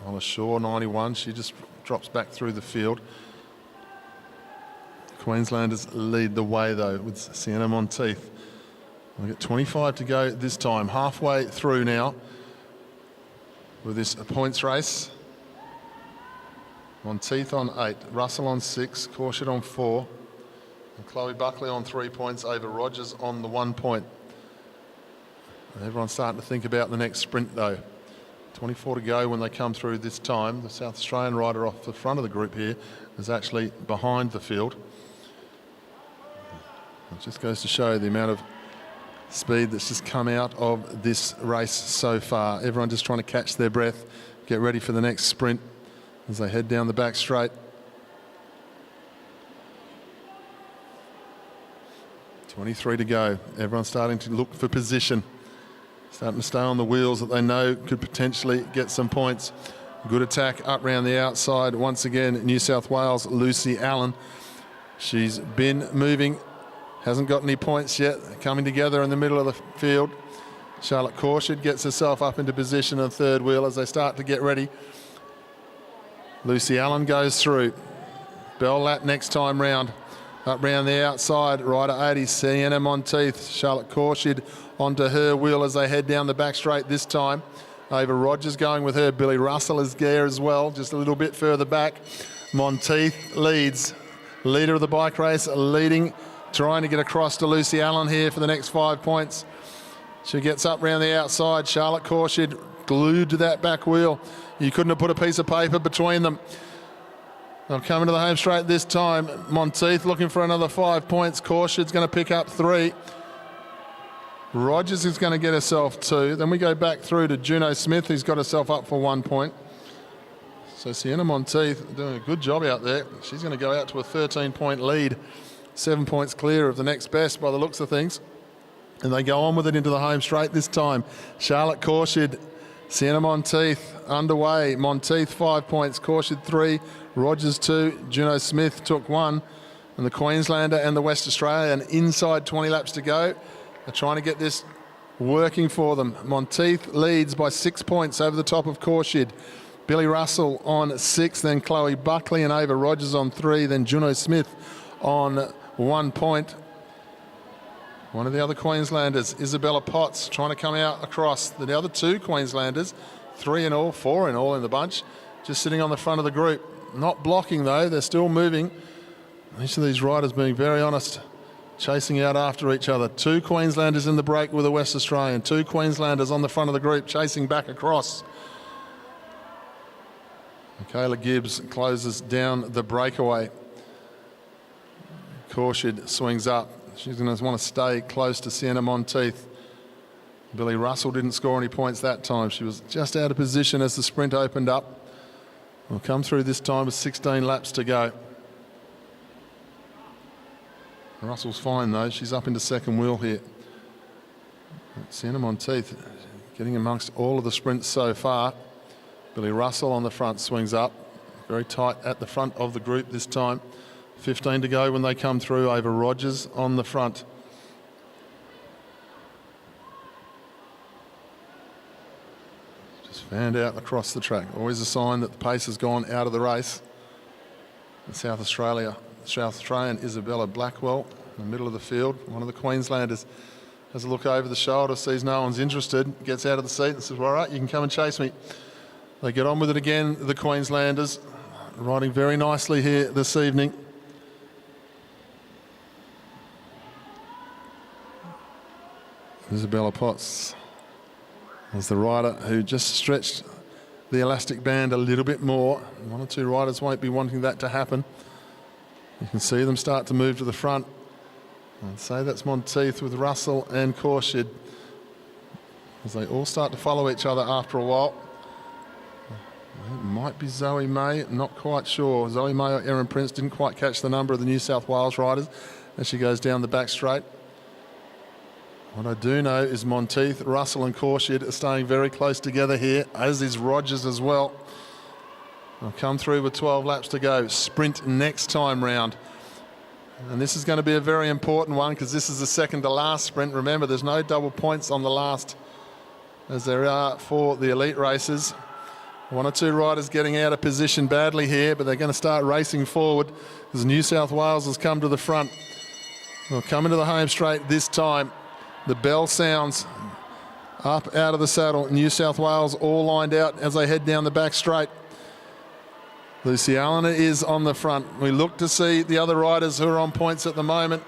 On a Shaw 91, she just drops back through the field. Queenslanders lead the way though with Sienna Monteith. We've got 25 to go this time. Halfway through now with this points race. Monteith on 8, Russell on 6, Korshid on 4, Chloe Buckley on 3 points over Rogers on the 1 point. Everyone's starting to think about the next sprint though. 24 to go when they come through this time. The South Australian rider off the front of the group here is actually behind the field. It just goes to show the amount of speed that's just come out of this race so far. Everyone just trying to catch their breath, get ready for the next sprint as they head down the back straight. 23 to go. Everyone's starting to look for position. Starting to stay on the wheels that they know could potentially get some points. Good attack up round the outside. Once again, New South Wales, Lucy Allen. She's been moving, hasn't got any points yet. Coming together in the middle of the field. Charlotte Corshid gets herself up into position on third wheel as they start to get ready. Lucy Allen goes through. Bell lap next time round. Up round the outside, rider 80, Sienna Monteith. Charlotte Corshid onto her wheel as they head down the back straight this time. Over Rogers going with her. Billy Russell is there as well, just a little bit further back. Monteith leads. Leader of the bike race, leading, trying to get across to Lucy Allen here for the next 5 points. She gets up round the outside. Charlotte Corshid glued to that back wheel. You couldn't have put a piece of paper between them. They'll come into the home straight this time. Monteith looking for another 5 points. Corshid's going to pick up 3. Rogers is going to get herself 2. Then we go back through to Juno Smith, who's got herself up for 1 point. So Sienna Monteith doing a good job out there. She's going to go out to a 13-point lead. 7 points clear of the next best by the looks of things. And they go on with it into the home straight this time. Charlotte Corshid, Sienna Monteith underway. Monteith 5 points, Corshid 3, Rogers 2, Juno Smith took 1. And the Queenslander and the West Australian inside 20 laps to go. They're trying to get this working for them. Monteith leads by 6 points over the top of Corshid. Billy Russell on 6, then Chloe Buckley and over Rogers on 3, then Juno Smith on 1 point. One of the other Queenslanders, Isabella Potts, trying to come out across. The other 2 Queenslanders, 3 in all, 4 in all in the bunch, just sitting on the front of the group. Not blocking though, they're still moving. Each of these riders being very honest, chasing out after each other. 2 Queenslanders in the break with a West Australian. 2 Queenslanders on the front of the group, chasing back across. Michaela Gibbs closes down the breakaway. Corshid swings up. She's going to want to stay close to Sienna Monteith. Billy Russell didn't score any points that time. She was just out of position as the sprint opened up. We'll come through this time with 16 laps to go. Russell's fine though. She's up into second wheel here. Sienna Monteith getting amongst all of the sprints so far. Billy Russell on the front swings up. Very tight at the front of the group this time. 15 to go when they come through over Rogers on the front. Just fanned out across the track. Always a sign that the pace has gone out of the race. In South Australian Isabella Blackwell in the middle of the field. One of the Queenslanders has a look over the shoulder, sees no one's interested, gets out of the seat and says, all right, you can come and chase me. They get on with it again, the Queenslanders, riding very nicely here this evening. Isabella Potts is the rider who just stretched the elastic band a little bit more. 1 or 2 riders won't be wanting that to happen. You can see them start to move to the front. I'd say that's Monteith with Russell and Corshid as they all start to follow each other after a while. It might be Zoe May, not quite sure. Zoe May or Erin Prince didn't quite catch the number of the New South Wales riders as she goes down the back straight. What I do know is Monteith, Russell and Corshid are staying very close together here, as is Rogers as well. They'll come through with 12 laps to go. Sprint next time round. And this is going to be a very important one because this is the second to last sprint. Remember, there's no double points on the last as there are for the elite races. 1 or 2 riders getting out of position badly here, but they're going to start racing forward as New South Wales has come to the front. They'll come into the home straight this time. The bell sounds up out of the saddle. New South Wales all lined out as they head down the back straight. Lucy Allen is on the front. We look to see the other riders who are on points at the moment.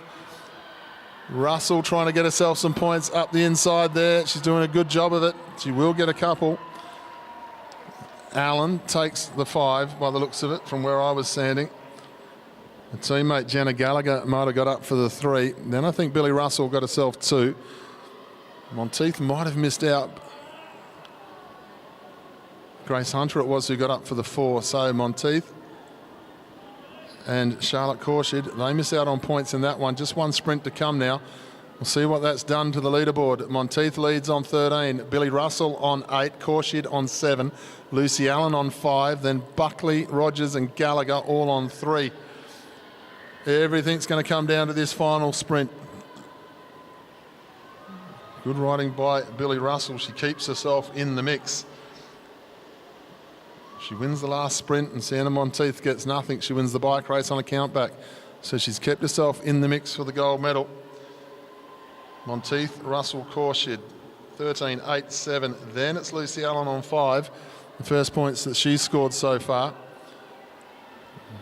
Russell trying to get herself some points up the inside there. She's doing a good job of it. She will get a couple. Allen takes the 5 by the looks of it from where I was standing. Her teammate Jenna Gallagher might have got up for the 3. Then I think Billy Russell got herself 2. Monteith might have missed out. Grace Hunter it was who got up for the 4. So Monteith and Charlotte Corshid, they miss out on points in that one. Just one sprint to come now. We'll see what that's done to the leaderboard. Monteith leads on 13. Billy Russell on 8. Corshid on 7. Lucy Allen on 5. Then Buckley, Rogers and Gallagher all on 3. Everything's going to come down to this final sprint. Good riding by Billy Russell. She keeps herself in the mix. She wins the last sprint and Sienna Monteith gets nothing. She wins the bike race on a countback. So she's kept herself in the mix for the gold medal. Monteith, Russell, Corshid, 13, 8, 7. Then it's Lucy Allen on 5. The first points that she's scored so far.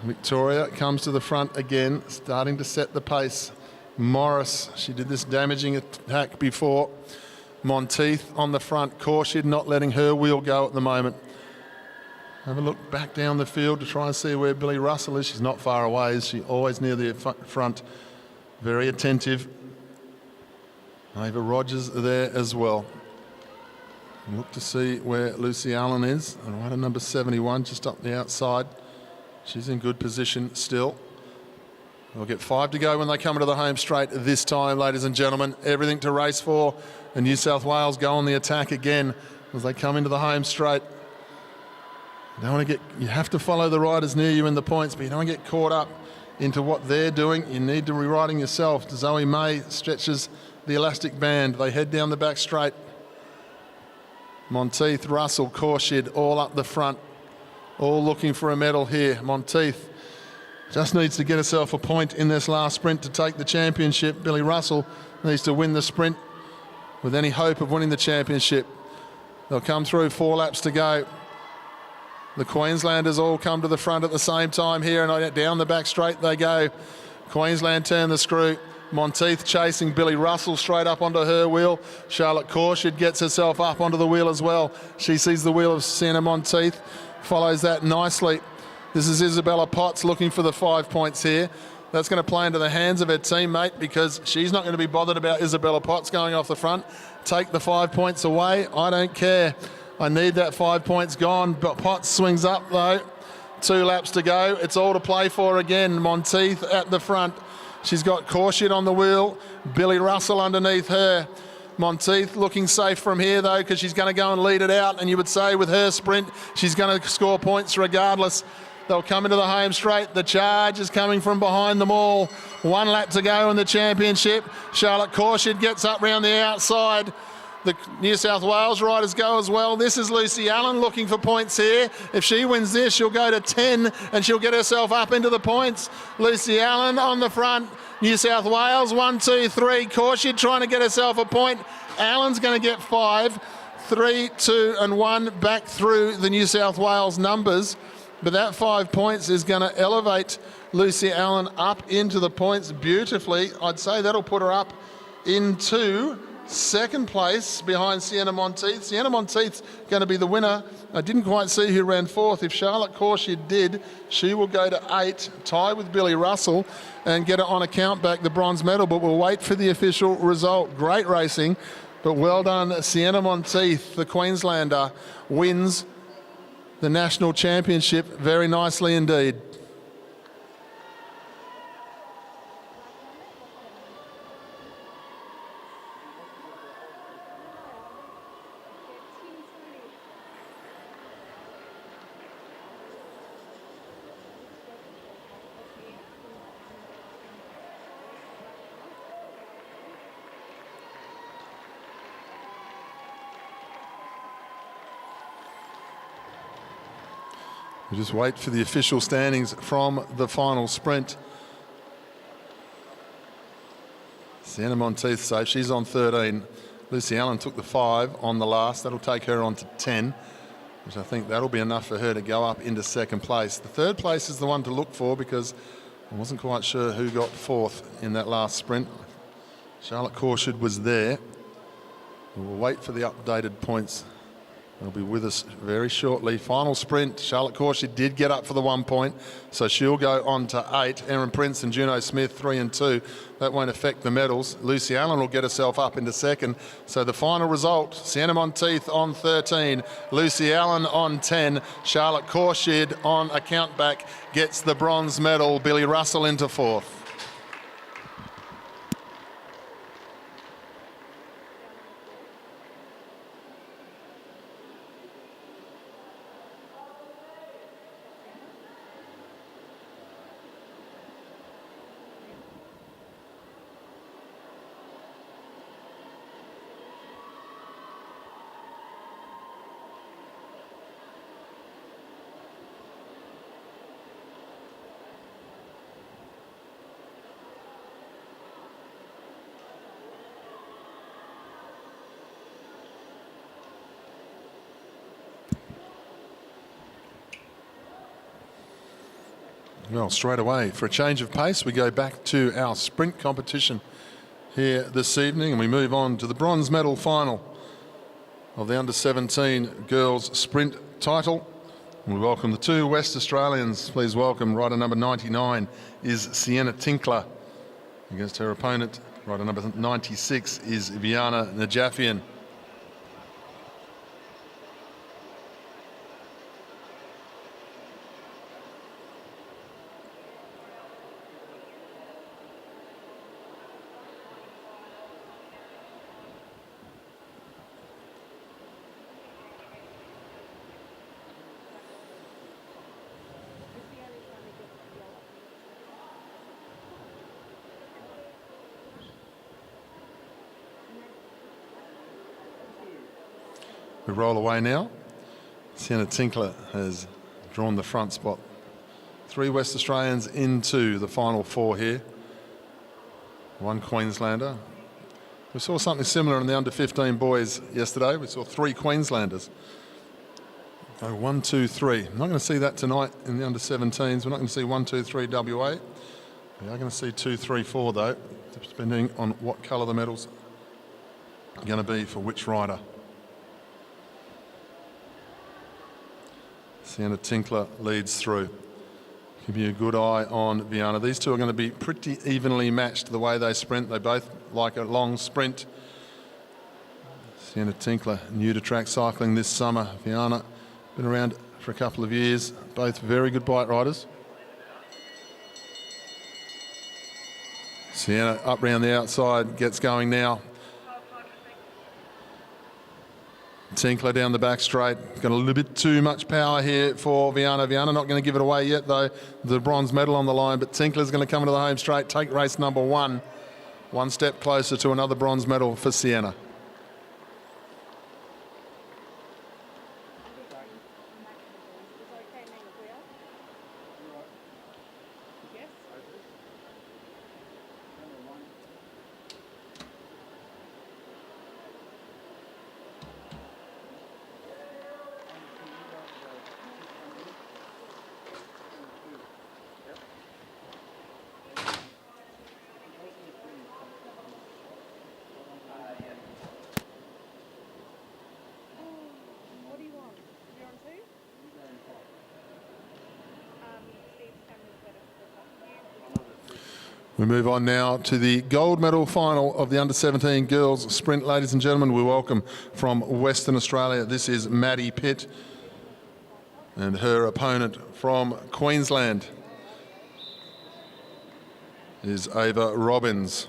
Victoria comes to the front again, starting to set the pace. Morris, she did this damaging attack before. Monteith on the front. Corshid not letting her wheel go at the moment. Have a look back down the field to try and see where Billy Russell is. She's not far away, is she? Always near the front. Very attentive. Ava Rogers there as well. Look to see where Lucy Allen is. Rider number 71, just up the outside. She's in good position still. They'll get 5 to go when they come into the home straight this time, ladies and gentlemen. Everything to race for. And New South Wales go on the attack again as they come into the home straight. You have to follow the riders near you in the points, but you don't get caught up into what they're doing. You need to be riding yourself. Zoe May stretches the elastic band. They head down the back straight. Monteith, Russell, Corshid all up the front, all looking for a medal here. Monteith just needs to get herself a point in this last sprint to take the championship. Billy Russell needs to win the sprint with any hope of winning the championship. They'll come through, 4 laps to go. The Queenslanders all come to the front at the same time here, and down the back straight they go. Queensland turn the screw. Monteith chasing Billy Russell straight up onto her wheel. Charlotte Corshid gets herself up onto the wheel as well. She sees the wheel of Sienna Monteith, follows that nicely. This is Isabella Potts looking for the 5 points here. That's going to play into the hands of her teammate because she's not going to be bothered about Isabella Potts going off the front. Take the 5 points away. I don't care. I need that 5 points gone. But Potts swings up though. 2 laps to go. It's all to play for again. Monteith at the front. She's got Corshid on the wheel. Billy Russell underneath her. Monteith looking safe from here though, because she's going to go and lead it out, and you would say with her sprint she's going to score points regardless. They'll come into the home straight. The charge is coming from behind them all. 1 lap to go in the championship. Charlotte Corshid gets up round the outside. The New South Wales riders go as well. This is Lucy Allen looking for points here. If she wins this, she'll go to 10 and she'll get herself up into the points. Lucy Allen on the front. New South Wales, 1, 2, 3. Corshid trying to get herself a point. Allen's going to get 5. 3, 2 and 1 back through the New South Wales numbers. But that 5 points is going to elevate Lucy Allen up into the points beautifully. I'd say that'll put her up into second place behind Sienna Monteith. Sienna Monteith's going to be the winner. I didn't quite see who ran 4th. If Charlotte Corshid did, she will go to 8, tie with Billy Russell and get it on account back the bronze medal, but we'll wait for the official result. Great racing, but well done. Sienna Monteith, the Queenslander, wins the National Championship very nicely indeed. We just wait for the official standings from the final sprint. Sienna Monteith safe. She's on 13. Lucy Allen took the 5 on the last. That'll take her on to 10. which I think that'll be enough for her to go up into second place. The third place is the one to look for because I wasn't quite sure who got fourth in that last sprint. Charlotte Corshid was there. We'll wait for the updated points. They'll be with us very shortly. Final sprint, Charlotte Corshid did get up for the 1 point, so she'll go on to 8. Erin Prince and Juno Smith, 3 and 2. That won't affect the medals. Lucy Allen will get herself up into second. So the final result, Sienna Monteith on 13, Lucy Allen on 10, Charlotte Corshid on a countback gets the bronze medal, Billy Russell into fourth. Well, straight away, for a change of pace, we go back to our sprint competition here this evening, and we move on to the bronze medal final of the under-17 girls sprint title. And we welcome the two West Australians. Please welcome rider number 99 is Sienna Tinkler. Against her opponent, rider number 96 is Viana Najafian. We roll away now. Sienna Tinkler has drawn the front spot. 3 West Australians into the final 4 here. 1 Queenslander. We saw something similar in the under-15 boys yesterday. We saw 3 Queenslanders. Oh, 1, 2, 3. I'm not going to see that tonight in the under-17s. We're not going to see 1, 2, 3 WA. We are going to see 2, 3, 4 though, depending on what colour the medals are going to be for which rider. Sienna Tinkler leads through. Give you a good eye on Viana. These two are going to be pretty evenly matched the way they sprint. They both like a long sprint. Sienna Tinkler, new to track cycling this summer. Viana, been around for a couple of years. Both very good bike riders. Sienna up round the outside, gets going now. Tinkler down the back straight. Got a little bit too much power here for Viana. Viana not going to give it away yet though. The bronze medal on the line, but Tinkler's going to come into the home straight, take race number 1. 1 step closer to another bronze medal for Sienna. We move on now to the gold medal final of the under-17 girls sprint. Ladies and gentlemen, we welcome from Western Australia, this is Maddie Pitt, and her opponent from Queensland is Ava Robbins.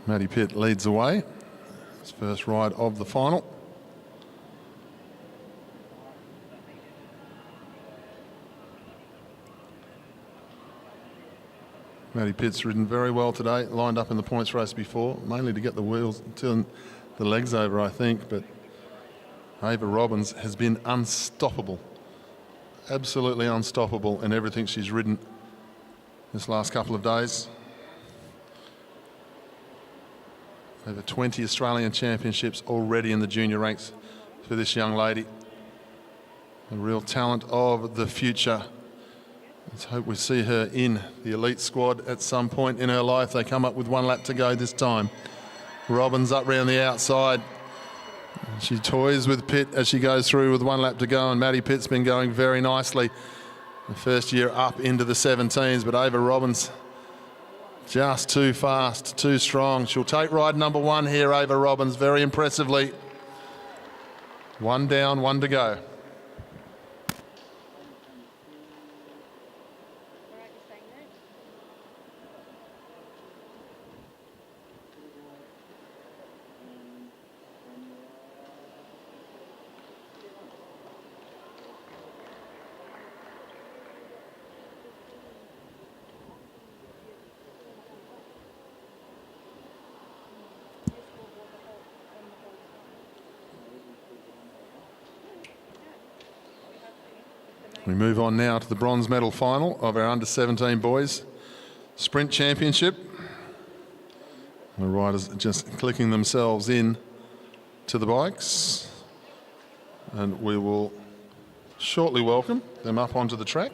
Maddie Pitt leads the way. His first ride of the final. Maddie Pitt's ridden very well today, lined up in the points race before, mainly to get the wheels, turn the legs over, I think, but Ava Robbins has been unstoppable, absolutely unstoppable in everything she's ridden this last couple of days. Over 20 Australian championships already in the junior ranks for this young lady. A real talent of the future. Let's hope we see her in the elite squad at some point in her life. They come up with 1 lap to go this time. Robbins up round the outside. She toys with Pitt as she goes through with 1 lap to go, and Maddie Pitt's been going very nicely. The first year up into the 17s, but Ava Robbins just too fast, too strong. She'll take ride number 1 here, Ava Robbins, very impressively. 1 down, 1 to go. We move on now to the bronze medal final of our under-17 boys sprint championship. The riders are just clicking themselves in to the bikes, and we will shortly welcome them up onto the track.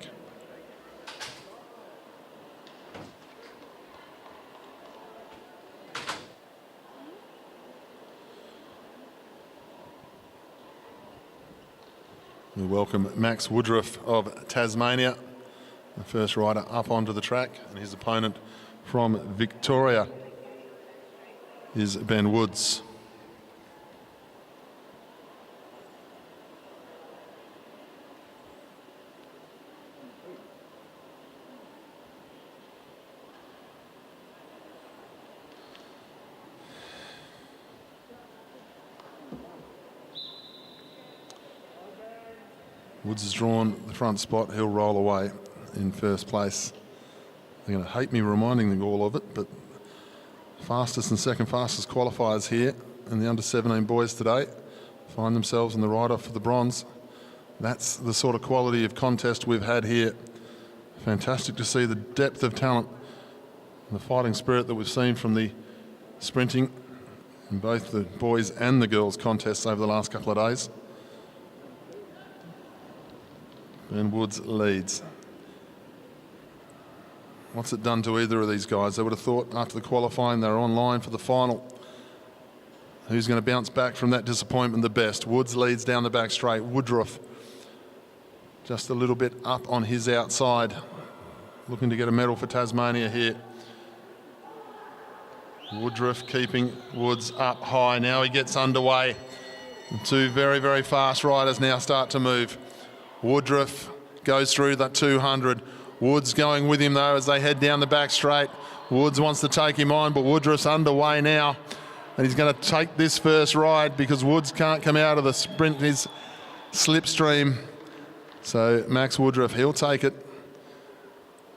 We welcome Max Woodruff of Tasmania, the first rider up onto the track, and his opponent from Victoria is Ben Woods. Woods has drawn the front spot. He'll roll away in first place. They're going to hate me reminding them all of it, but fastest and second fastest qualifiers here in the under-17 boys today find themselves in the ride-off for the bronze. That's the sort of quality of contest we've had here. Fantastic to see the depth of talent and the fighting spirit that we've seen from the sprinting in both the boys and the girls contests over the last couple of days. Ben Woods leads. What's it done to either of these guys? They would have thought after the qualifying they were online for the final. Who's going to bounce back from that disappointment the best? Woods leads down the back straight. Woodruff just a little bit up on his outside, looking to get a medal for Tasmania here. Woodruff keeping Woods up high. Now he gets underway. And 2 very, very fast riders now start to move. Woodruff goes through that 200. Woods going with him though as they head down the back straight. Woods wants to take him on, but Woodruff's underway now, and he's going to take this first ride because Woods can't come out of the sprint, his slipstream. So Max Woodruff, he'll take it.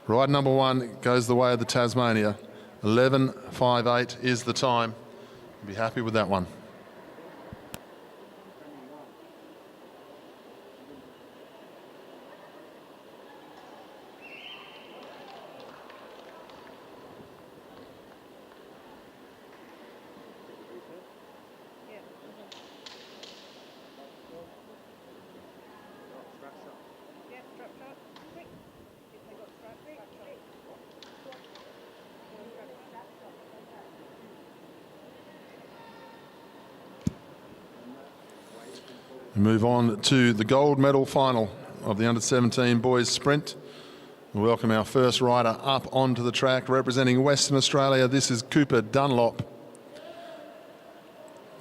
Ride number 1 goes the way of the Tasmania. 11.58 is the time. Be happy with that one. We move on to the gold medal final of the under-17 boys sprint. We welcome our first rider up onto the track representing Western Australia. This is Cooper Dunlop.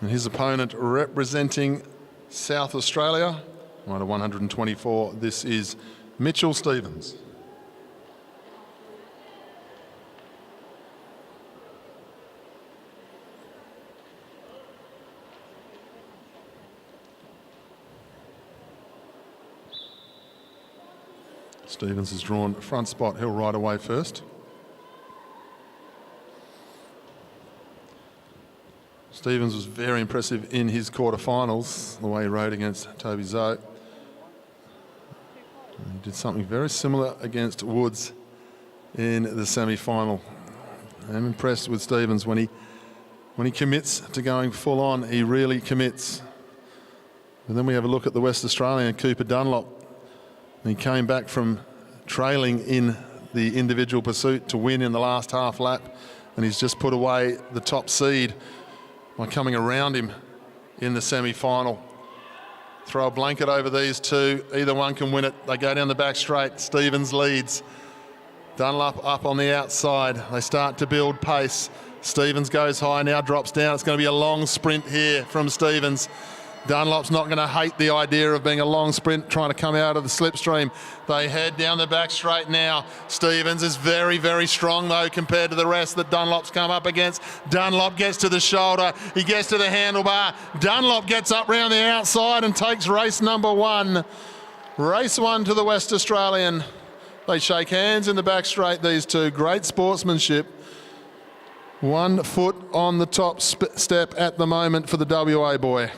And his opponent representing South Australia, rider 124, this is Mitchell Stevens. Stevens has drawn front spot. He'll ride away first. Stevens was very impressive in his quarterfinals, the way he rode against Toby Zoe. He did something very similar against Woods in the semi-final. I'm impressed with Stevens when he When he commits to going full on, he really commits. And then we have a look at the West Australian, Cooper Dunlop. He came back from trailing in the individual pursuit to win in the last half lap, and he's just put away the top seed by coming around him in the semi-final. Throw a blanket over these two. Either one can win it. They go down the back straight. Stevens leads. Dunlop up on the outside. They start to build pace. Stevens goes high, now drops down. It's going to be a long sprint here from Stevens. Dunlop's not going to hate the idea of being a long sprint, trying to come out of the slipstream. They head down the back straight now. Stevens is very, very strong, though, compared to the rest that Dunlop's come up against. Dunlop gets to the shoulder. He gets to the handlebar. Dunlop gets up round the outside and takes race number one. Race one to the West Australian. They shake hands in the back straight, these two. Great sportsmanship. 1 foot on the top step at the moment for the WA boy.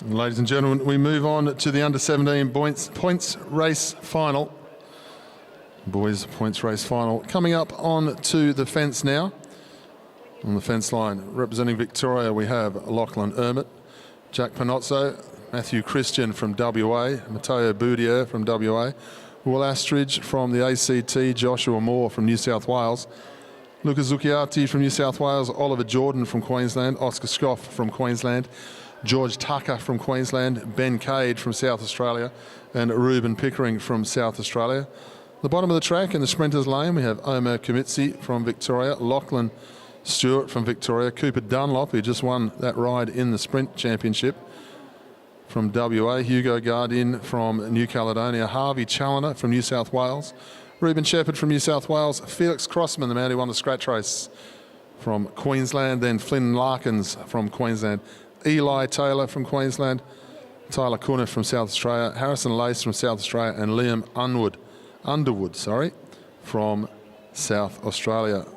Ladies and gentlemen, we move on to the under-17 points race final. Boys points race final. Coming up on to the fence now. On the fence line, representing Victoria, we have Lachlan Ermit, Jack Panozzo, Matthew Christian from WA, Matteo Boudier from WA, Will Astridge from the ACT, Joshua Moore from New South Wales, Lucas Zucchiati from New South Wales, Oliver Jordan from Queensland, Oscar Scoff from Queensland, George Tucker from Queensland, Ben Cade from South Australia, and Ruben Pickering from South Australia. The bottom of the track in the sprinters lane, we have Omer Kamitsi from Victoria, Lachlan Stewart from Victoria, Cooper Dunlop, who just won that ride in the sprint championship from WA, Hugo Gardin from New Caledonia, Harvey Challoner from New South Wales, Ruben Shepherd from New South Wales, Felix Crossman, the man who won the scratch race from Queensland, then Flynn Larkins from Queensland, Eli Taylor from Queensland, Tyler Cunniff from South Australia, Harrison Lace from South Australia, and Liam Underwood from South Australia.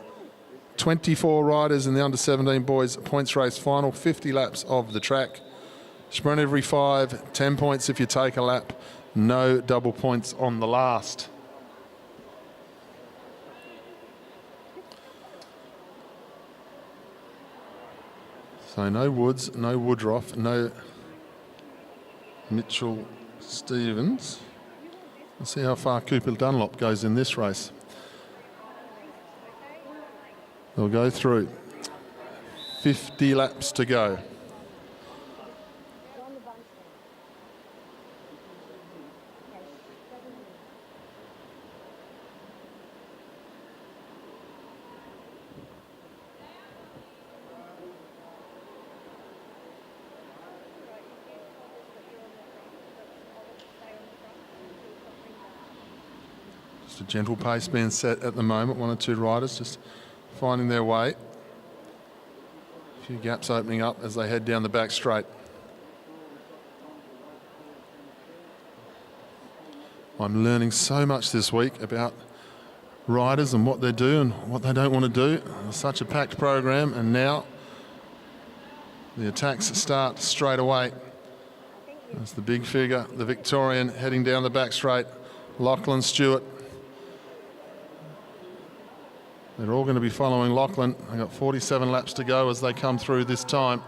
24 riders in the under-17 boys points race final, 50 laps of the track. Sprint every 5, 10 points if you take a lap, no double points on the last. So no Woods, no Woodruff, no Mitchell Stevens. Let's see how far Cooper Dunlop goes in this race. They'll go through. 50 laps to go. Just a gentle pace being set at the moment. One or two riders just finding their way. A few gaps opening up as they head down the back straight. I'm learning so much this week about riders and what they do and what they don't want to do. It's such a packed program, and now the attacks start straight away. That's the big figure, the Victorian, heading down the back straight. Lachlan Stewart. They're all going to be following Lachlan. They've got 47 laps to go as they come through this time.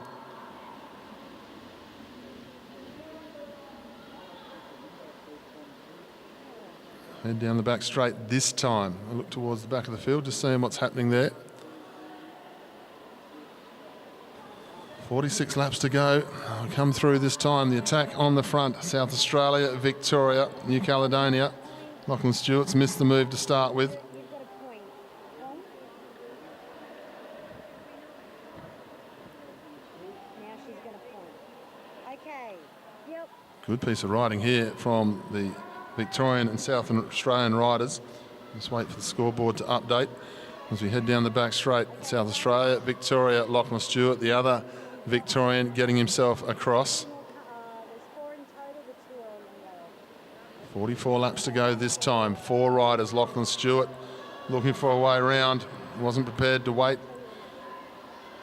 Head down the back straight this time. I look towards the back of the field, just seeing what's happening there. 46 laps to go. I'll come through this time. The attack on the front. South Australia, Victoria, New Caledonia. Lachlan Stewart's missed the move to start with. Good piece of riding here from the Victorian and South Australian riders. Just wait for the scoreboard to update as we head down the back straight. South Australia, Victoria, Lachlan Stewart, the other Victorian getting himself across. 44 laps to go this time. 4 riders. Lachlan Stewart looking for a way around. Wasn't prepared to wait.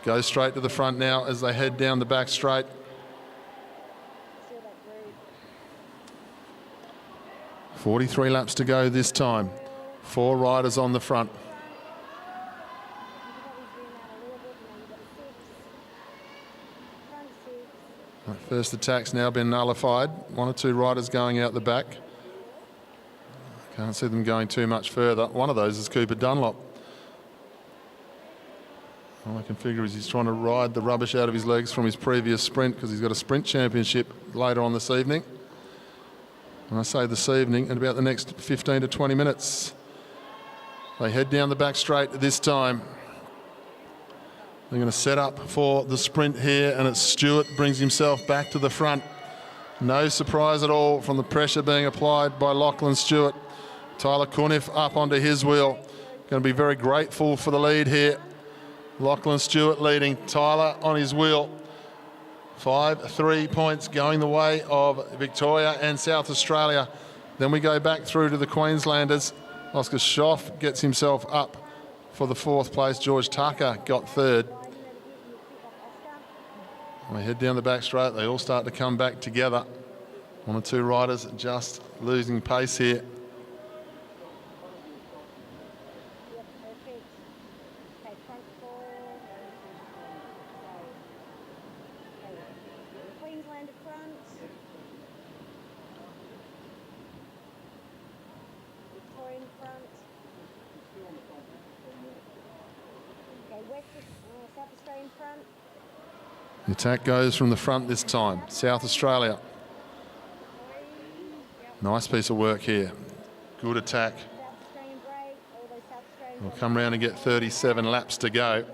Goes straight to the front now as they head down the back straight. 43 laps to go this time. 4 riders on the front. That first attack's now been nullified. 1 or 2 riders going out the back. Can't see them going too much further. One of those is Cooper Dunlop. All I can figure is he's trying to ride the rubbish out of his legs from his previous sprint, because he's got a sprint championship later on this evening. And I say this evening, in about the next 15 to 20 minutes. They head down the back straight this time. They're going to set up for the sprint here, and it's Stewart brings himself back to the front. No surprise at all from the pressure being applied by Lachlan Stewart. Tyler Cuniff up onto his wheel. Going to be very grateful for the lead here. Lachlan Stewart leading, Tyler on his wheel. 5-3 points going the way of Victoria and South Australia. Then we go back through to the Queenslanders. Oscar Schoff gets himself up for the 4th place. George Tucker got 3rd. They head down the back straight. They all start to come back together. 1 or 2 riders just losing pace here. The attack goes from the front this time. South Australia. Nice piece of work here. Good attack. We'll come round and get 37 laps to go.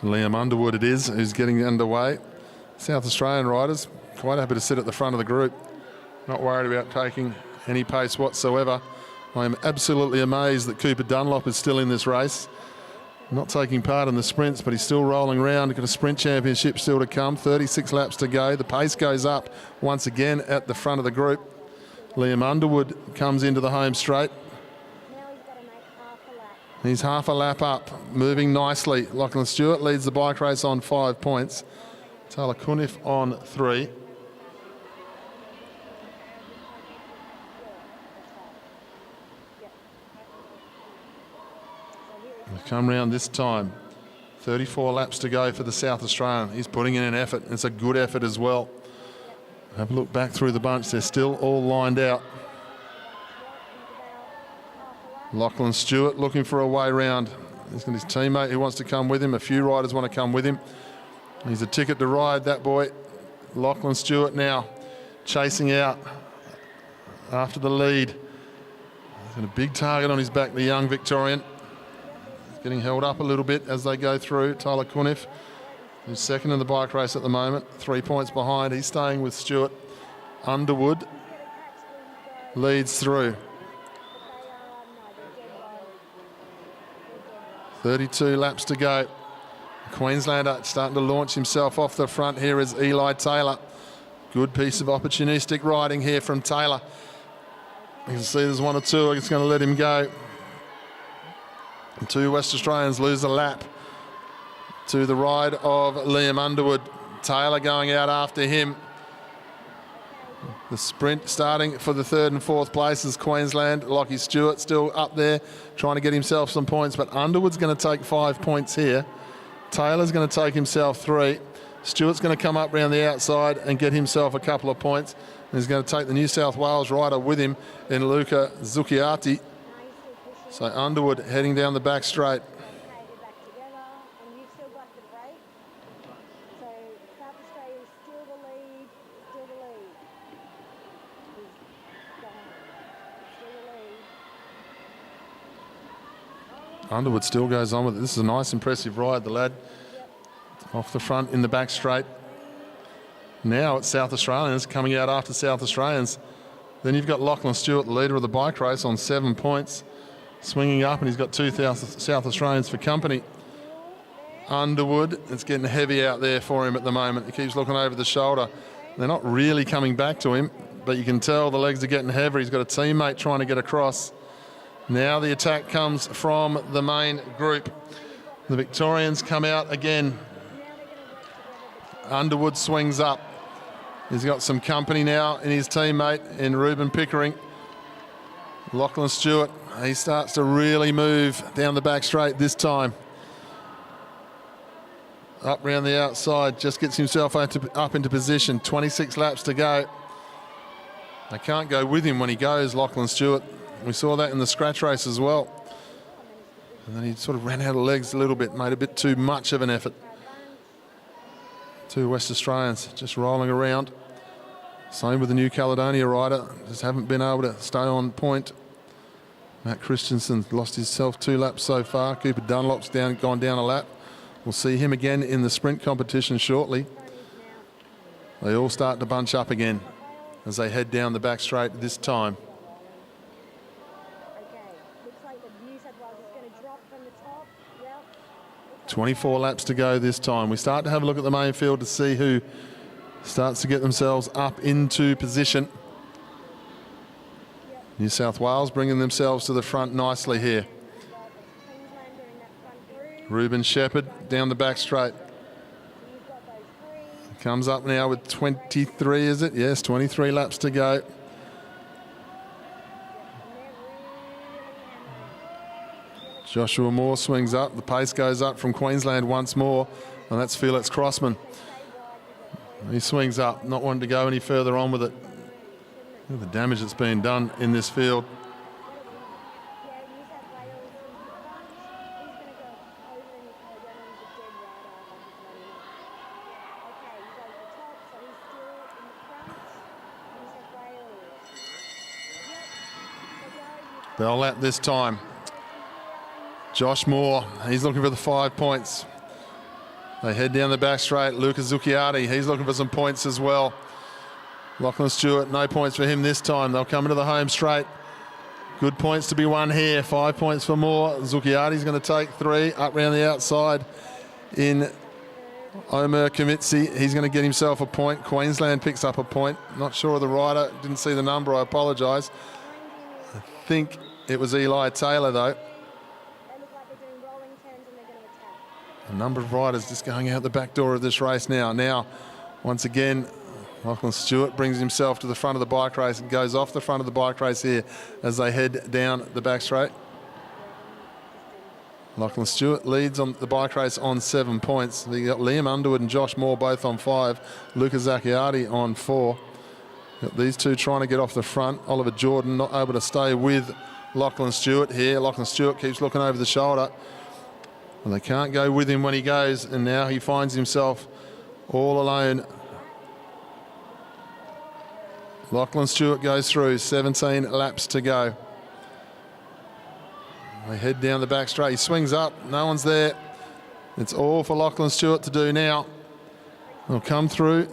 Liam Underwood it is who's getting underway. South Australian riders quite happy to sit at the front of the group. Not worried about taking any pace whatsoever. I am absolutely amazed that Cooper Dunlop is still in this race. Not taking part in the sprints, but he's still rolling around. He's got a sprint championship still to come. 36 laps to go. The pace goes up once again at the front of the group. Liam Underwood comes into the home straight. He's half a lap up, moving nicely. Lachlan Stewart leads the bike race on 5 points. Tyler Cuniff on 3. They come round this time. 34 laps to go for the South Australian. He's putting in an effort. It's a good effort as well. Have a look back through the bunch. They're still all lined out. Lachlan Stewart looking for a way round. He's got his teammate who wants to come with him. A few riders want to come with him. He's a ticket to ride, that boy. Lachlan Stewart now chasing out after the lead. He's got a big target on his back, the young Victorian. He's getting held up a little bit as they go through. Tyler Cuniff, who's second in the bike race at the moment, 3 points behind. He's staying with Stewart. Underwood leads through. 32 laps to go. Queenslander starting to launch himself off the front here is Eli Taylor. Good piece of opportunistic riding here from Taylor. You can see there's one or two. It's going to let him go. And 2 West Australians lose a lap to the ride of Liam Underwood. Taylor going out after him. The sprint starting for the 3rd and 4th places. Queensland, Lockie Stewart still up there trying to get himself some points, but Underwood's going to take 5 points here. Taylor's going to take himself 3. Stewart's going to come up round the outside and get himself a couple of points. And he's going to take the New South Wales rider with him in Luca Zucchiati. So Underwood heading down the back straight. Underwood still goes on with it. This is a nice, impressive ride, the lad. Off the front in the back straight. Now it's South Australians coming out after South Australians. Then you've got Lachlan Stewart, the leader of the bike race, on 7 points. Swinging up, and he's got 2 South Australians for company. Underwood, it's getting heavy out there for him at the moment. He keeps looking over the shoulder. They're not really coming back to him, but you can tell the legs are getting heavy. He's got a teammate trying to get across. Now the attack comes from the main group. The Victorians come out again. Underwood swings up. He's got some company now in his teammate in Ruben Pickering. Lachlan Stewart, he starts to really move down the back straight this time. Up round the outside, just gets himself up into position. 26 laps to go. They can't go with him when he goes, Lachlan Stewart. We saw that in the scratch race as well. And then he sort of ran out of legs a little bit, made a bit too much of an effort. 2 West Australians just rolling around. Same with the New Caledonia rider, just haven't been able to stay on point. Matt Christensen lost himself 2 laps so far. Cooper Dunlop's gone down a lap. We'll see him again in the sprint competition shortly. They all start to bunch up again as they head down the back straight this time. 24 laps to go this time. We start to have a look at the main field to see who starts to get themselves up into position. New South Wales bringing themselves to the front nicely here. Ruben Shepherd down the back straight. Comes up now with 23, is it? Yes, 23 laps to go. Joshua Moore swings up. The pace goes up from Queensland once more, and that's Felix Crossman. He swings up, not wanting to go any further on with it. Look at the damage that's been done in this field. Bell lap this time. Josh Moore, he's looking for the 5 points. They head down the back straight. Luca Zucchiati, he's looking for some points as well. Lachlan Stewart, no points for him this time. They'll come into the home straight. Good points to be won here. 5 points for Moore. Zucchiati's going to take 3 up round the outside in Omer Kamitsi. He's going to get himself a point. Queensland picks up a point. Not sure of the rider. Didn't see the number. I apologise. I think it was Eli Taylor though. A number of riders just going out the back door of this race now. Now, once again, Lachlan Stewart brings himself to the front of the bike race and goes off the front of the bike race here as they head down the back straight. Lachlan Stewart leads on the bike race on 7 points. You got Liam Underwood and Josh Moore both on 5. Luca Zacchiardi on 4. Got these two trying to get off the front. Oliver Jordan not able to stay with Lachlan Stewart here. Lachlan Stewart keeps looking over the shoulder. And they can't go with him when he goes, and now he finds himself all alone. Lachlan Stewart goes through, 17 laps to go. They head down the back straight. He swings up, no one's there. It's all for Lachlan Stewart to do now. He'll come through.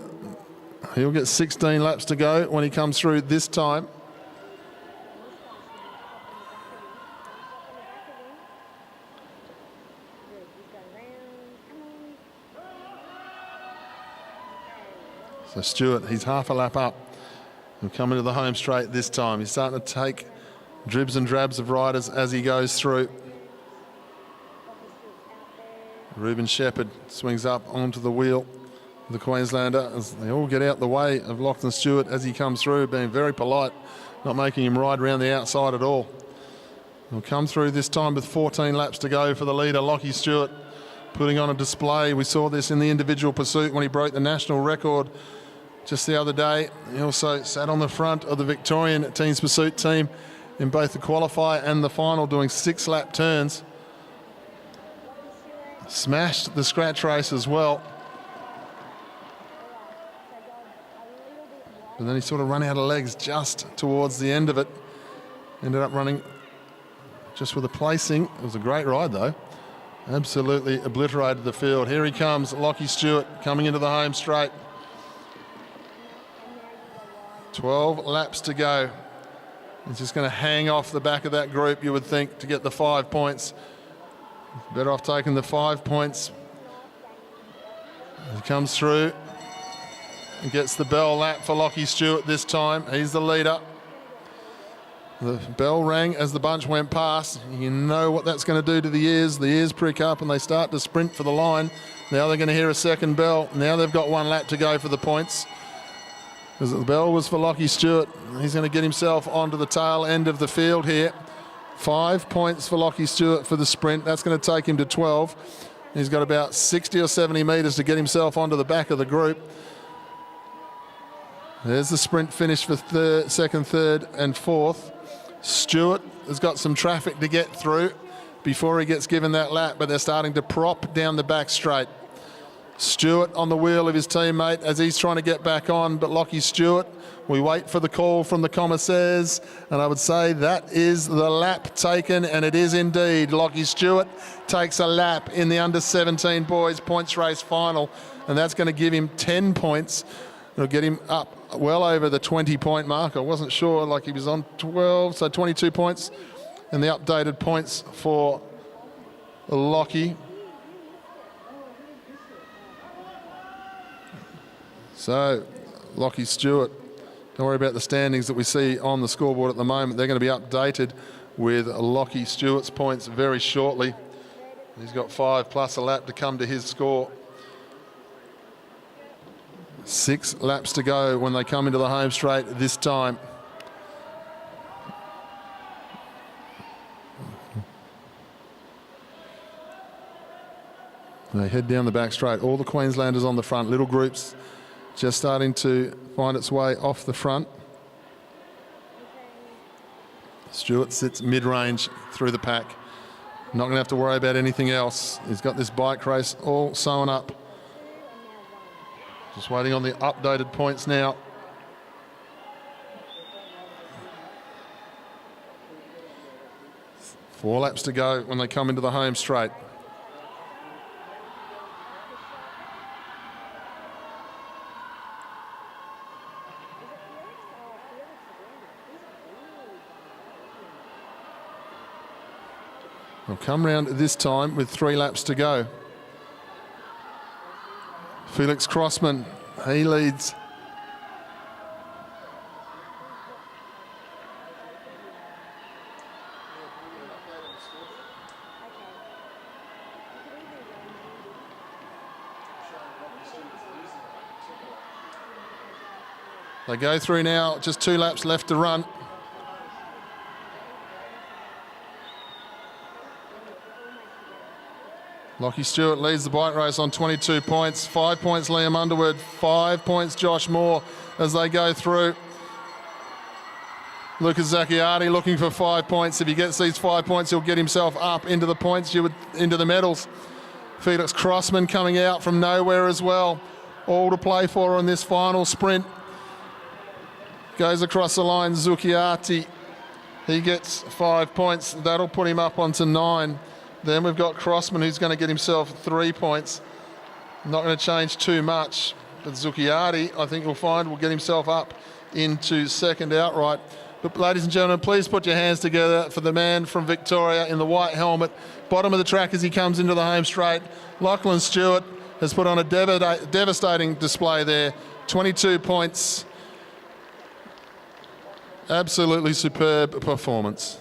He'll get 16 laps to go when he comes through this time. So Stewart, he's half a lap up. He'll come into the home straight this time. He's starting to take dribs and drabs of riders as he goes through. Ruben Shepherd swings up onto the wheel. The Queenslander, as they all get out the way of Lachlan Stewart as he comes through, being very polite, not making him ride around the outside at all. He'll come through this time with 14 laps to go for the leader, Lachie Stewart, putting on a display. We saw this in the individual pursuit when he broke the national record just the other day. He also sat on the front of the Victorian teams pursuit team in both the qualifier and the final, doing 6-lap turns. Smashed the scratch race as well. But then he sort of ran out of legs just towards the end of it. Ended up running just with a placing. It was a great ride though. Absolutely obliterated the field. Here he comes, Lachie Stewart, coming into the home straight. 12 laps to go. He's just going to hang off the back of that group, you would think, to get the 5 points. Better off taking the 5 points. He comes through and gets the bell lap for Lachie Stewart this time. He's the leader. The bell rang as the bunch went past. You know what that's going to do to the ears. The ears prick up and they start to sprint for the line. Now they're going to hear a second bell. Now they've got 1 lap to go for the points. Because the bell was for Lachie Stewart. He's going to get himself onto the tail end of the field here. 5 points for Lachie Stewart for the sprint. That's going to take him to 12. He's got about 60 or 70 metres to get himself onto the back of the group. There's the sprint finish for second, third and fourth. Stewart has got some traffic to get through before he gets given that lap, but they're starting to prop down the back straight. Stewart on the wheel of his teammate as he's trying to get back on, but Lachie Stewart, we wait for the call from the commissaires, and I would say that is the lap taken, and it is indeed. Lachie Stewart takes a lap in the under-17 boys points race final, and that's going to give him 10 points. It'll get him up well over the 20-point mark. I wasn't sure, like he was on 12, so 22 points, and the updated points for Lachie. So, Lachie Stewart, don't worry about the standings that we see on the scoreboard at the moment. They're going to be updated with Lachie Stewart's points very shortly. He's got 5 plus a lap to come to his score. 6 laps to go when they come into the home straight this time. They head down the back straight. All the Queenslanders on the front, little groups just starting to find its way off the front. Stewart sits mid-range through the pack. Not going to have to worry about anything else. He's got this bike race all sewn up. Just waiting on the updated points now. Four laps to go when they come into the home straight. They'll come round this time with 3 laps to go. Felix Crossman, he leads. They go through now, just 2 laps left to run. Lockie Stewart leads the bike race on 22 points. 5 points Liam Underwood, 5 points Josh Moore as they go through. Lucas Zacchiardi looking for 5 points. If he gets these 5 points, he'll get himself up into the points, into the medals. Felix Crossman coming out from nowhere as well. All to play for on this final sprint. Goes across the line, Zacchiardi. He gets 5 points. That'll put him up onto 9. Then we've got Crossman, who's going to get himself 3 points. Not going to change too much. But Zacchiardi, I think you'll find, will get himself up into second outright. But ladies and gentlemen, please put your hands together for the man from Victoria in the white helmet. Bottom of the track as he comes into the home straight. Lachlan Stewart has put on a devastating display there. 22 points. Absolutely superb performance.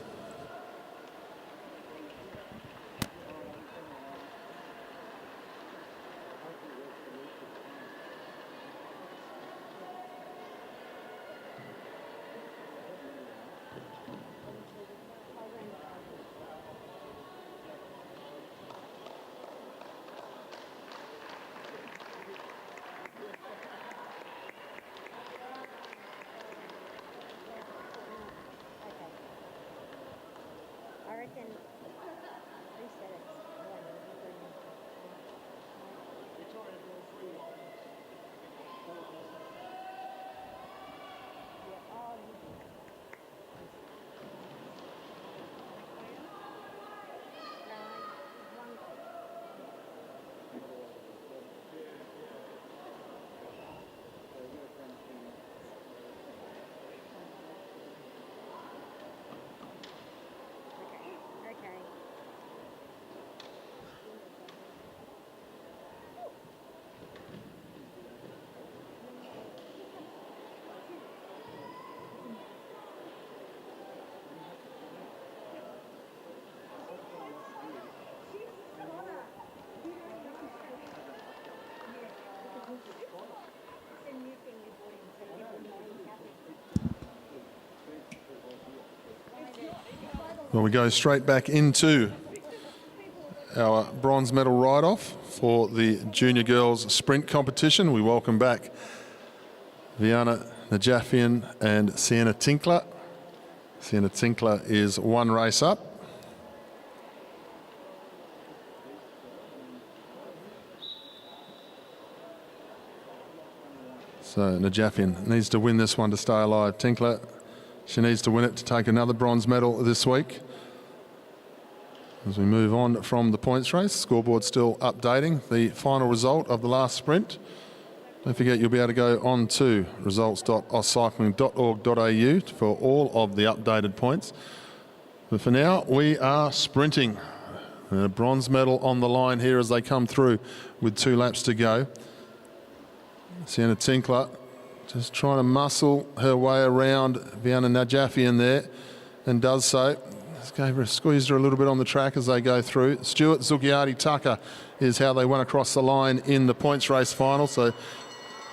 Well, we go straight back into our bronze medal ride-off for the junior girls sprint competition. We welcome back Viana Najafian and Sienna Tinkler. Sienna Tinkler is one race up. So Najafian needs to win this one to stay alive. Tinkler, she needs to win it to take another bronze medal this week. As we move on from the points race, scoreboard still updating the final result of the last sprint. Don't forget you'll be able to go on to results.auscycling.org.au for all of the updated points. But for now, we are sprinting. A bronze medal on the line here as they come through with 2 laps to go. Sienna Tinkler just trying to muscle her way around Viana Najafian there, and does so. Squeezed her a little bit on the track as they go through. Stewart, Zacchiardi, Tucker is how they went across the line in the points race final. So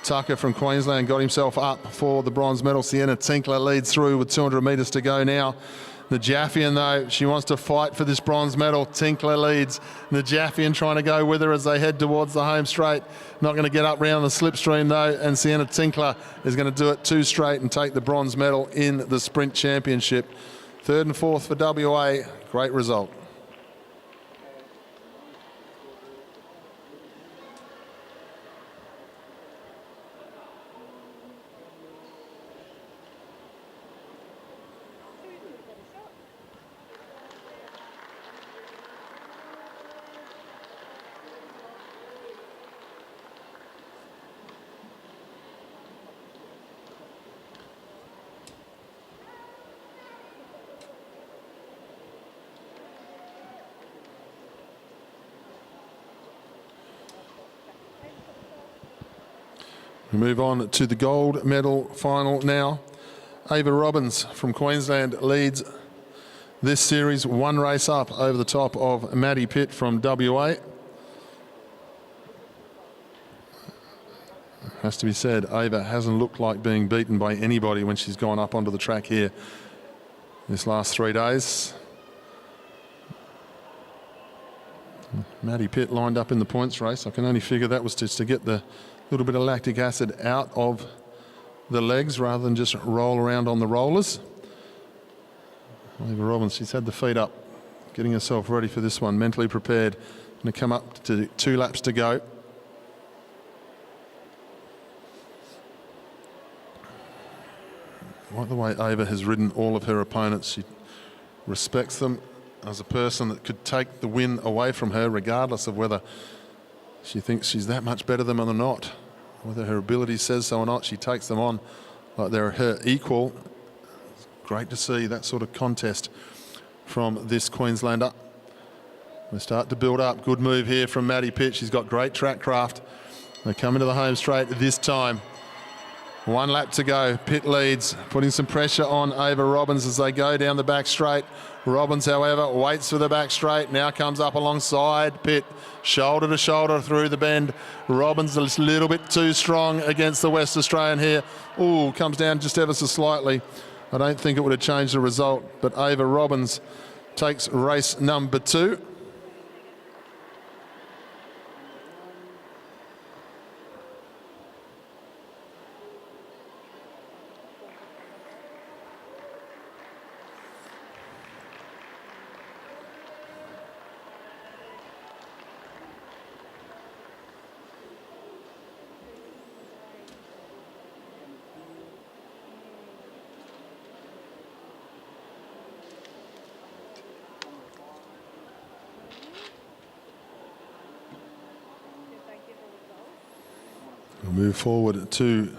Tucker from Queensland got himself up for the bronze medal. Sienna Tinkler leads through with 200 metres to go now. Najafian, though, she wants to fight for this bronze medal. Tinkler leads. Najafian trying to go with her as they head towards the home straight. Not going to get up round the slipstream, though, and Sienna Tinkler is going to do it 2 straight and take the bronze medal in the sprint championship. 3rd and 4th for WA. Great result. We move on to the gold medal final now. Ava Robbins from Queensland leads this series, 1 race up over the top of Maddie Pitt from WA. Has to be said, Ava hasn't looked like being beaten by anybody when she's gone up onto the track here this last 3 days. Maddie Pitt lined up in the points race. I can only figure that was just to get the little bit of lactic acid out of the legs rather than just roll around on the rollers. Ava Robbins, she's had the feet up, getting herself ready for this one, mentally prepared. Going to come up to 2 laps to go. Like the way Ava has ridden all of her opponents, she respects them as a person that could take the win away from her, regardless of whether she thinks she's that much better than them or not. Whether her ability says so or not, she takes them on like they're her equal. It's great to see that sort of contest from this Queenslander. They start to build up. Good move here from Maddie Pitt. She's got great track craft. They come into the home straight this time. 1 lap to go. Pitt leads, putting some pressure on Ava Robbins as they go down the back straight. Robbins, however, waits for the back straight. Now comes up alongside Pitt, shoulder to shoulder through the bend. Robbins a little bit too strong against the West Australian here. Ooh, comes down just ever so slightly. I don't think it would have changed the result, but Ava Robbins takes race number 2. We'll move forward to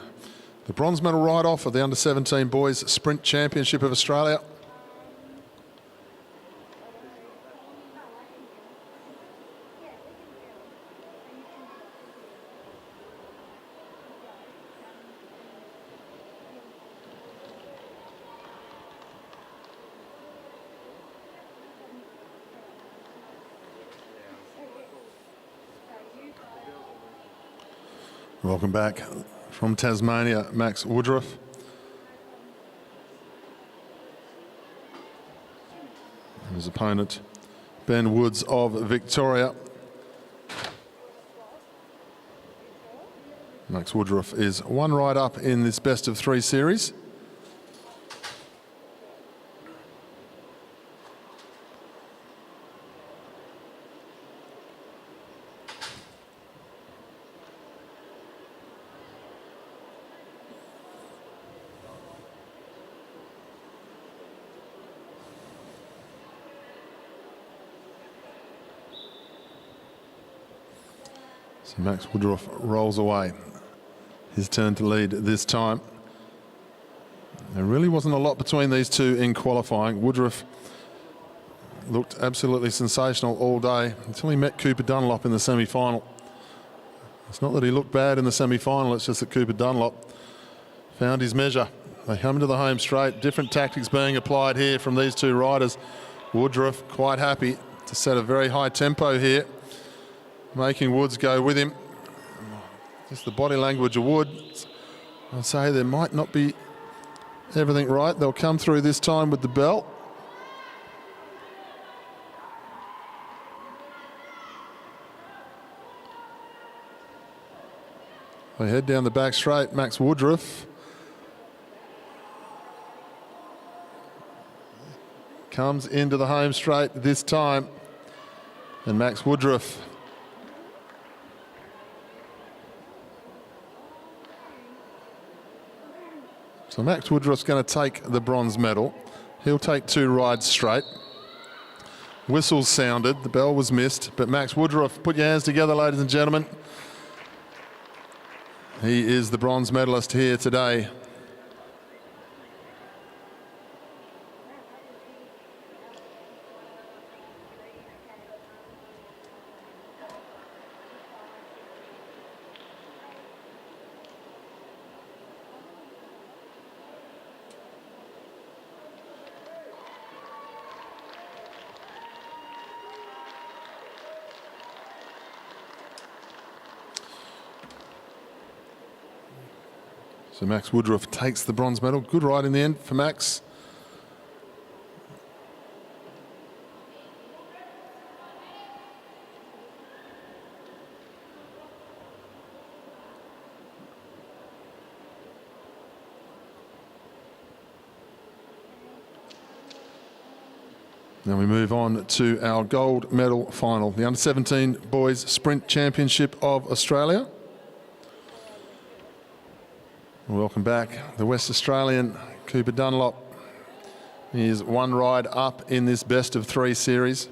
the bronze medal ride-off of the Under-17 Boys Sprint Championship of Australia. Welcome back from Tasmania, Max Woodruff. His opponent, Ben Woods of Victoria. Max Woodruff is 1 ride up in this best of 3 series. So Max Woodruff rolls away. His turn to lead this time. There really wasn't a lot between these two in qualifying. Woodruff looked absolutely sensational all day until he met Cooper Dunlop in the semi-final. It's not that he looked bad in the semi-final, it's just that Cooper Dunlop found his measure. They come into the home straight. Different tactics being applied here from these two riders. Woodruff quite happy to set a very high tempo here, making Woods go with him. Just the body language of Woods. I'd say there might not be everything right. They'll come through this time with the bell. They head down the back straight. Max Woodruff comes into the home straight this time. And Max Woodruff So Max Woodruff's going to take the bronze medal. He'll take 2 rides straight. Whistles sounded, the bell was missed, but Max Woodruff, put your hands together, ladies and gentlemen. He is the bronze medalist here today. So Max Woodruff takes the bronze medal. Good ride in the end for Max. Now we move on to our gold medal final, the Under-17 Boys Sprint Championship of Australia. Welcome back, the West Australian Cooper Dunlop. He is one ride up in this best of three series.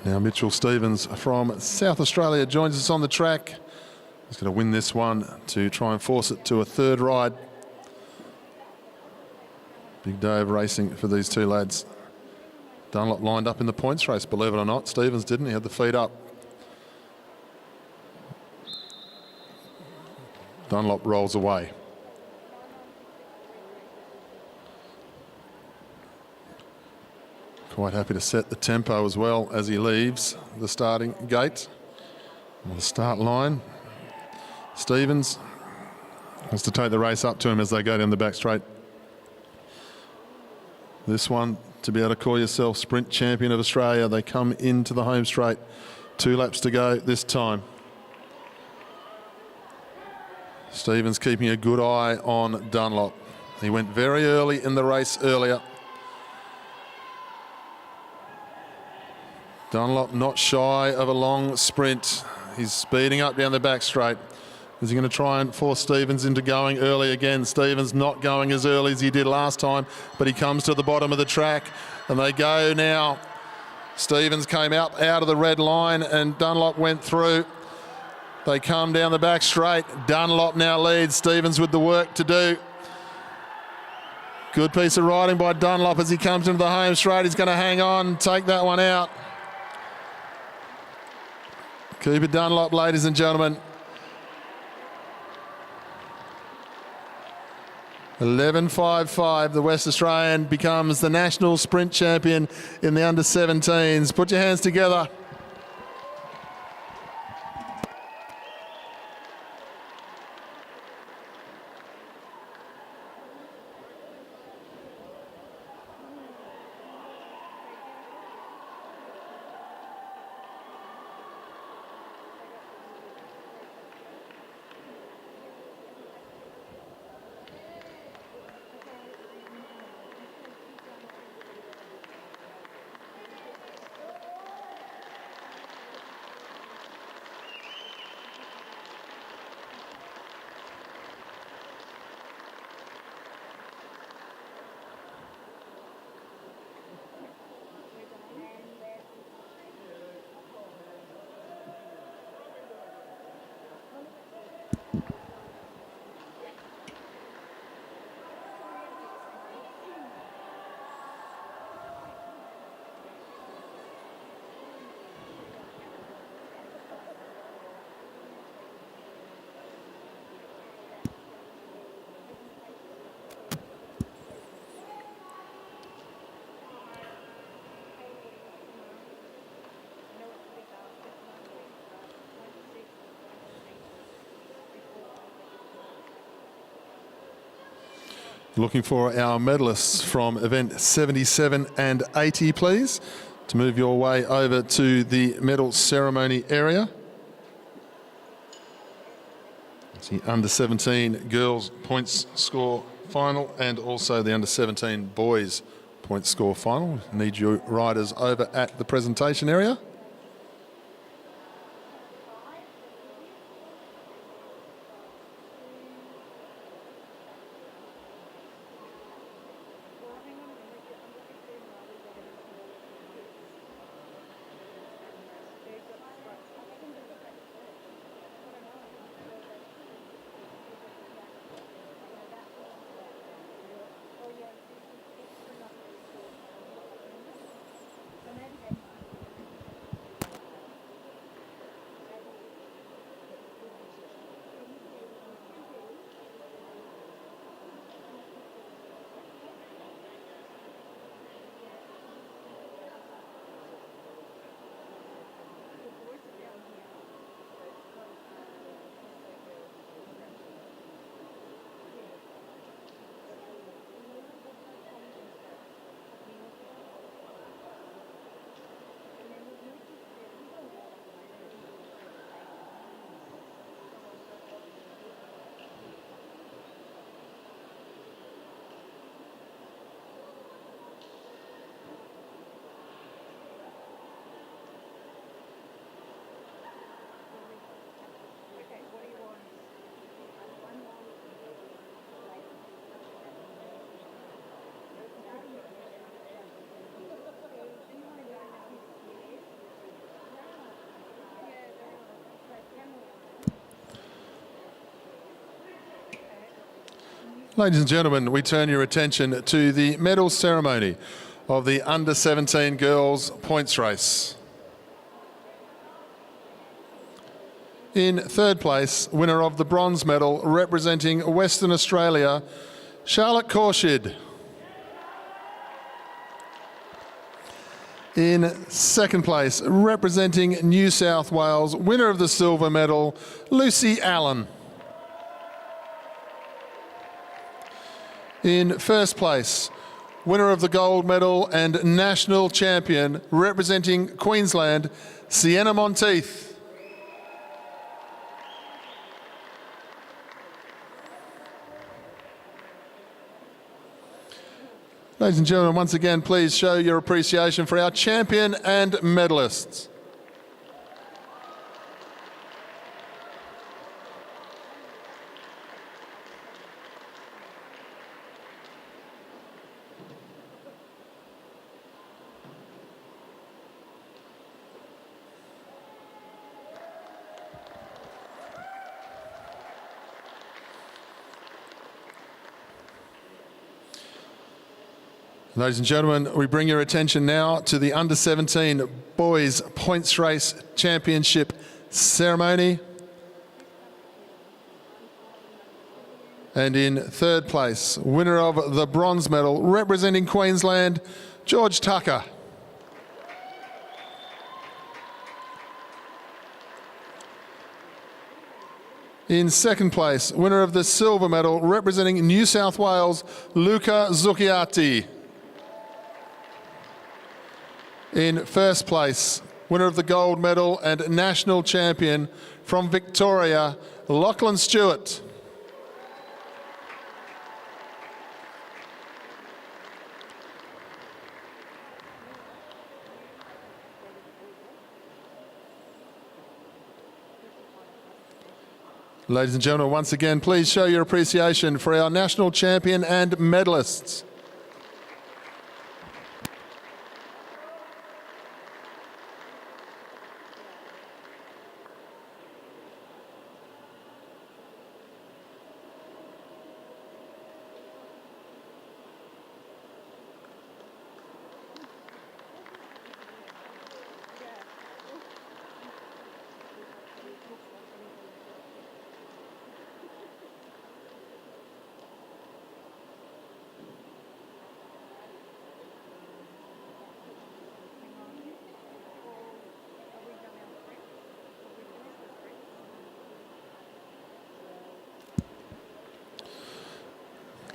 Now Mitchell Stevens from South Australia joins us on the track. He's going to win this one to try and force it to a third ride. Big day of racing for these two lads. Dunlop lined up in the points race, believe it or not. Stevens didn't, he had the feet up. Dunlop rolls away. Quite happy to set the tempo as well as he leaves the starting gate. On the start line, Stevens wants to take the race up to him as they go down the back straight. This one, to be able to call yourself Sprint Champion of Australia, they come into the home straight. 2 laps to go this time. Stevens keeping a good eye on Dunlop. He went very early in the race earlier. Dunlop not shy of a long sprint. He's speeding up down the back straight. Is he going to try and force Stevens into going early again? Stevens not going as early as he did last time, but he comes to the bottom of the track and they go now. Stevens came out of the red line and Dunlop went through. They come down the back straight. Dunlop now leads. Stevens with the work to do. Good piece of riding by Dunlop as he comes into the home straight. He's going to hang on, take that one out. Cooper Dunlop, ladies and gentlemen. 11.55, the West Australian becomes the national sprint champion in the under-17s. Put your hands together. Looking for our medalists from event 77 and 80, please, to move your way over to the medal ceremony area. It's the under-17 girls points score final and also the under-17 boys points score final. Need your riders over at the presentation area. Ladies and gentlemen, we turn your attention to the medal ceremony of the under-17 girls points race. In third place, winner of the bronze medal representing Western Australia, Charlotte Korshid. In second place, representing New South Wales, winner of the silver medal, Lucy Allen. In first place, winner of the gold medal and national champion, representing Queensland, Sienna Monteith. Ladies and gentlemen, once again, please show your appreciation for our champion and medalists. Ladies and gentlemen, we bring your attention now to the under-17 boys points race championship ceremony. And in third place, winner of the bronze medal, representing Queensland, George Tucker. In second place, winner of the silver medal, representing New South Wales, Luca Zucchiati. In first place, winner of the gold medal and national champion from Victoria, Lachlan Stewart. Ladies and gentlemen, once again, please show your appreciation for our national champion and medalists.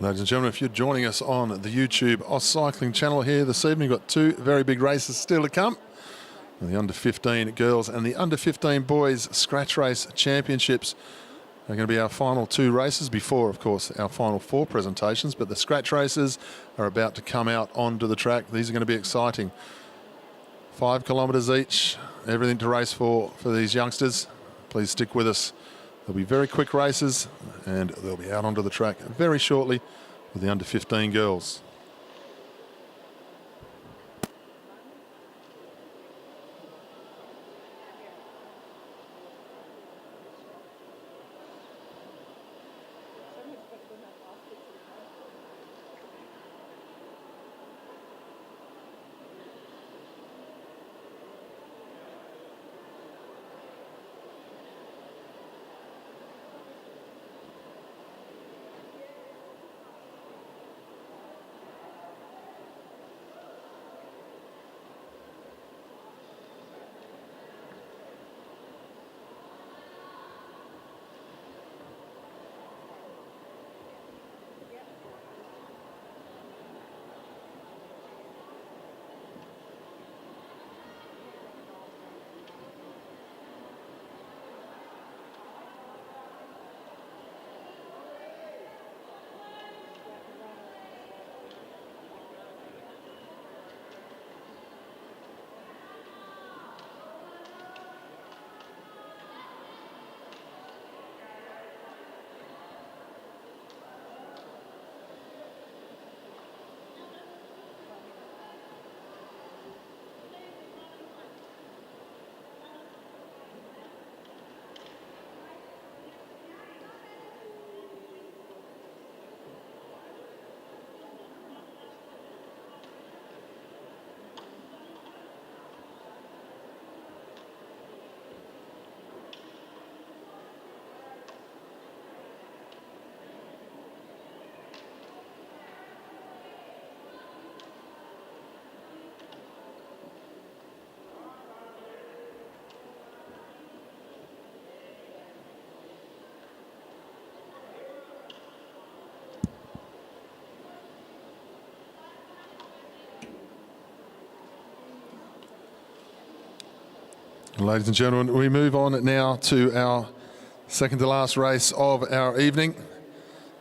Ladies and gentlemen, if you're joining us on the YouTube AusCycling channel here this evening, we've got two very big races still to come. The under-15 girls and the under-15 boys scratch race championships are going to be our final two races before, of course, our final four presentations. But the scratch races are about to come out onto the track. These are going to be exciting. 5 kilometres each, everything to race for these youngsters. Please stick with us. They'll be very quick races and they'll be out onto the track very shortly with the under-15 girls. Ladies and gentlemen, we move on now to our second to last race of our evening.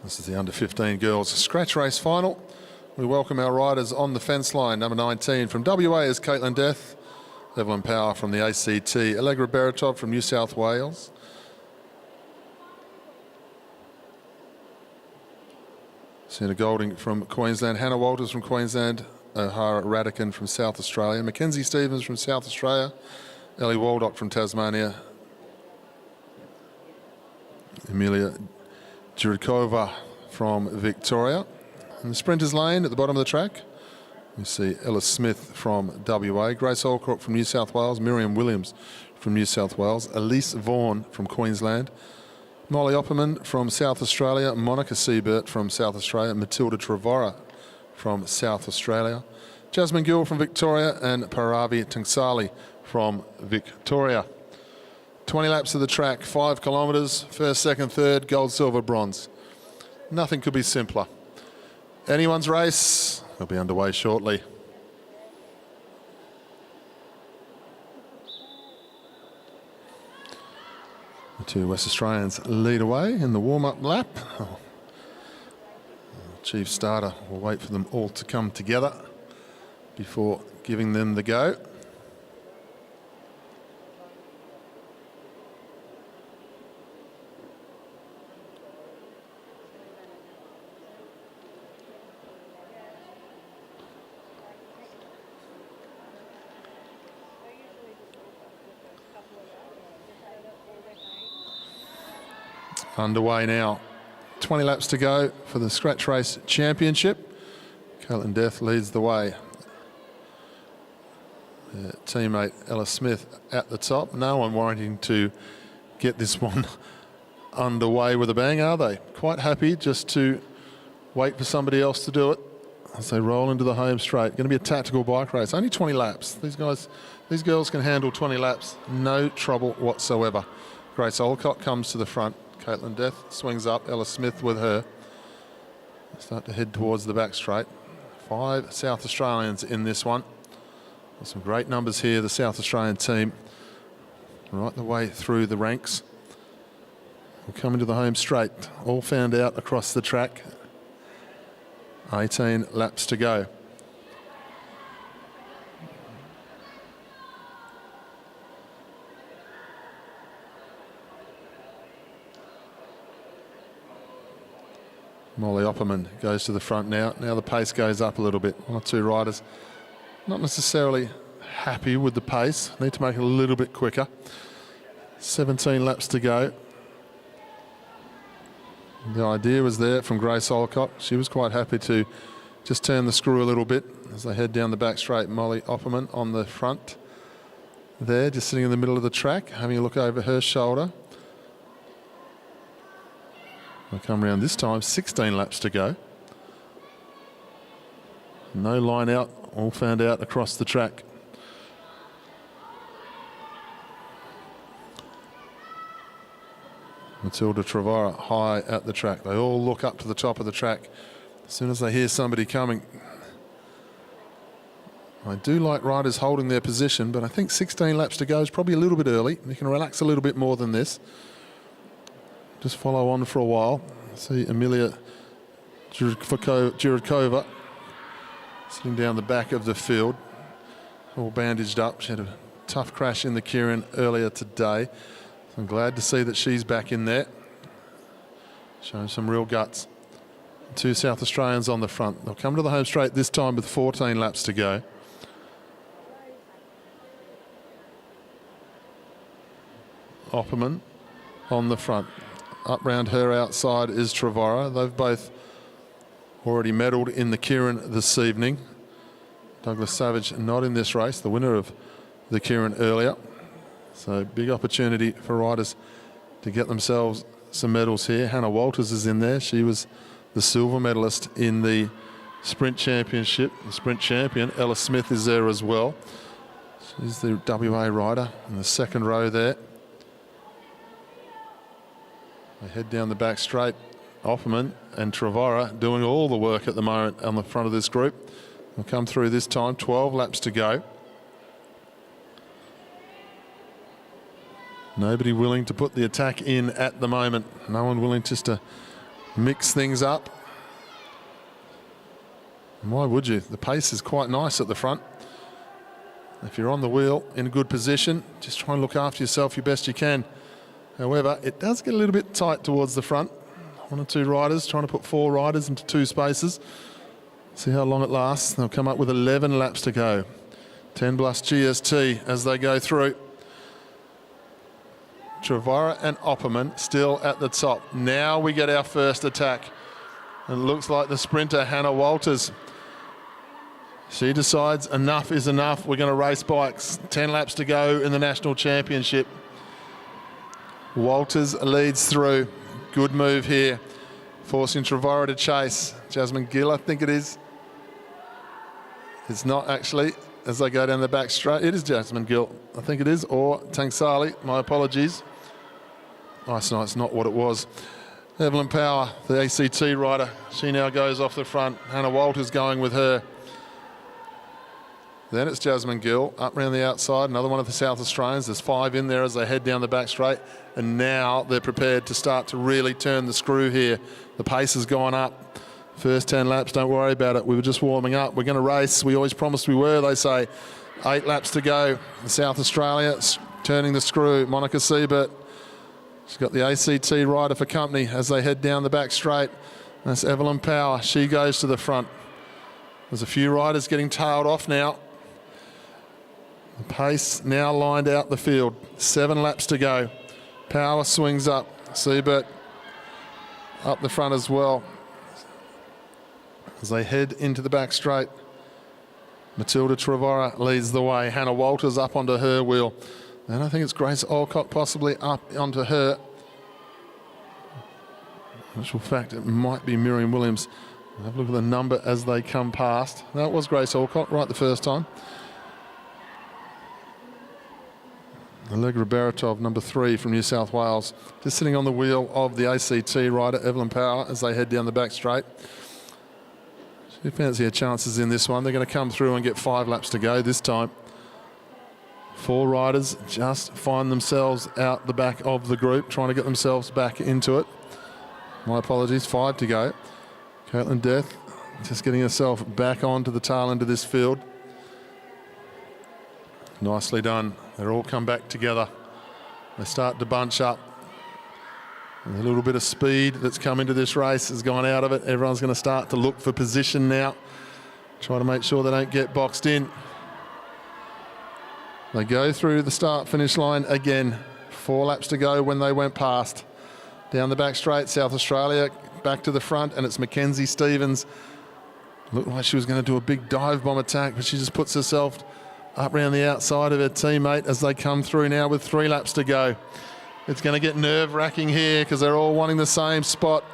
This is the under 15 girls scratch race final. We welcome our riders on the fence line. Number 19 from WA is Keirin Death. Evelyn Power from the ACT. Allegra Beretov from New South Wales. Sienna Golding from Queensland. Hannah Walters from Queensland. O'Hara Radican from South Australia. Mackenzie Stevens from South Australia. Ellie Waldock from Tasmania. Emilia Jurikova from Victoria. In the sprinters lane at the bottom of the track, you see Ella Smith from WA, Grace Alcock from New South Wales, Miriam Williams from New South Wales, Elise Vaughan from Queensland, Molly Opperman from South Australia, Monica Siebert from South Australia, Matilda Trevora from South Australia, Jasmine Gill from Victoria, and Paravi Tangsali from Victoria. 20 laps of the track, 5 kilometres, first, second, third, gold, silver, bronze. Nothing could be simpler. Anyone's race will be underway shortly. The two West Australians lead away in the warm-up lap. Chief starter will wait for them all to come together before giving them the go. Underway now. 20 laps to go for the Scratch Race Championship. Keirin Death leads the way. Their teammate Ella Smith at the top. No one wanting to get this one underway with a bang, are they? Quite happy just to wait for somebody else to do it as they roll into the home straight. Going to be a tactical bike race. Only 20 laps. These girls can handle 20 laps. No trouble whatsoever. Grace Alcock comes to the front. Keirin Death swings up, Ella Smith with her. Start to head towards the back straight. 5 South Australians in this one. Some great numbers here, the South Australian team. Right the way through the ranks. We'll come into the home straight. All found out across the track. 18 laps to go. Molly Opperman goes to the front now. Now the pace goes up a little bit. One or two riders not necessarily happy with the pace. Need to make it a little bit quicker. 17 laps to go. The idea was there from Grace Alcock. She was quite happy to just turn the screw a little bit as they head down the back straight. Molly Opperman on the front there, just sitting in the middle of the track, having a look over her shoulder. They'll come around this time, 16 laps to go. No line out, all found out across the track. Matilda Trevora high at the track. They all look up to the top of the track as soon as they hear somebody coming. I do like riders holding their position, but I think 16 laps to go is probably a little bit early. You can relax a little bit more than this. Just follow on for a while. See Emilia Jurikova sitting down the back of the field, all bandaged up. She had a tough crash in the Keirin earlier today. So I'm glad to see that she's back in there, showing some real guts. 2 South Australians on the front. They'll come to the home straight this time with 14 laps to go. Opperman on the front. Up round her outside is Trevora. They've both already medalled in the Keirin this evening. Douglas Savage not in this race, the winner of the Keirin earlier. So big opportunity for riders to get themselves some medals here. Hannah Walters is in there. She was the silver medalist in the sprint championship, the sprint champion. Ella Smith is there as well. She's the WA rider in the second row there. They head down the back straight. Opperman and Trevora doing all the work at the moment on the front of this group. They'll come through this time, 12 laps to go. Nobody willing to put the attack in at the moment. No one willing just to mix things up. And why would you? The pace is quite nice at the front. If you're on the wheel in a good position, just try and look after yourself your best you can. However, it does get a little bit tight towards the front. 1 or 2 riders, trying to put 4 riders into 2 spaces. See how long it lasts. They'll come up with 11 laps to go. 10 plus GST as they go through. Trevara and Opperman still at the top. Now we get our first attack. And it looks like the sprinter, Hannah Walters. She decides enough is enough. We're going to race bikes. 10 laps to go in the National Championship. Walters leads through. Good move here. Forcing Trevara to chase. Jasmine Gill, I think it is. It's not actually, as they go down the back straight. It is Jasmine Gill, I think it is, or Tangsali. My apologies. Nice, no, it's not what it was. Evelyn Power, the ACT rider. She now goes off the front. Hannah Walters going with her. Then it's Jasmine Gill up around the outside. Another one of the South Australians. There's 5 in there as they head down the back straight. And now they're prepared to start to really turn the screw here. The pace has gone up. First 10 laps, don't worry about it. We were just warming up. We're going to race. We always promised we were, they say. 8 laps to go. South Australia turning the screw. Monica Siebert. She's got the ACT rider for company as they head down the back straight. That's Evelyn Power. She goes to the front. There's a few riders getting tailed off now. The pace now lined out the field. 7 laps to go. Power swings up. Siebert up the front as well. As they head into the back straight. Matilda Trevara leads the way. Hannah Walters up onto her wheel. And I think it's Grace Alcott possibly up onto her. In actual fact, it might be Miriam Williams. Have a look at the number as they come past. That was Grace Alcott right the first time. Allegra Baratov, number 3 from New South Wales, just sitting on the wheel of the ACT rider, Evelyn Power, as they head down the back straight. She fancy her chances in this one. They're going to come through and get 5 laps to go this time. 4 riders just find themselves out the back of the group, trying to get themselves back into it. My apologies, 5 to go. Caitlin Death just getting herself back onto the tail end of this field. Nicely done. They're all come back together. They start to bunch up. And a little bit of speed that's come into this race has gone out of it. Everyone's going to start to look for position now. Try to make sure they don't get boxed in. They go through the start-finish line again. 4 laps to go when they went past. Down the back straight, South Australia back to the front, and it's Mackenzie Stevens. Looked like she was going to do a big dive bomb attack, but she just puts herself up around the outside of her teammate as they come through now with 3 laps to go. It's going to get nerve-wracking here because they're all wanting the same spot.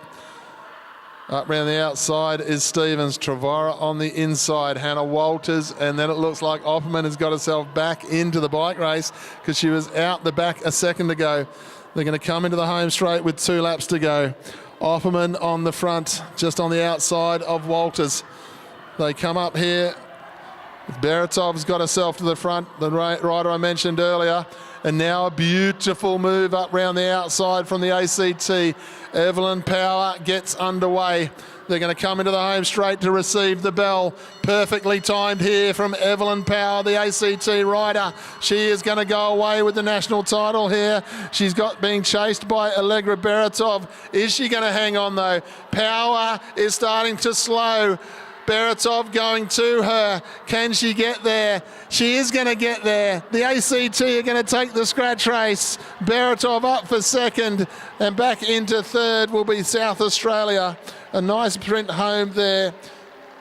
Up around the outside is Stevens. Trevara on the inside. Hannah Walters. And then it looks like Opperman has got herself back into the bike race because she was out the back a second ago. They're going to come into the home straight with 2 laps to go. Opperman on the front, just on the outside of Walters. They come up here. Baratov's got herself to the front, the rider I mentioned earlier. And now a beautiful move up round the outside from the ACT. Evelyn Power gets underway. They're going to come into the home straight to receive the bell. Perfectly timed here from Evelyn Power, the ACT rider. She is going to go away with the national title here. She's being chased by Allegra Baratov. Is she going to hang on though? Power is starting to slow. Baratov going to her. Can she get there? She is going to get there. The ACT are going to take the scratch race. Baratov up for second, and back into third will be South Australia. A nice print home there.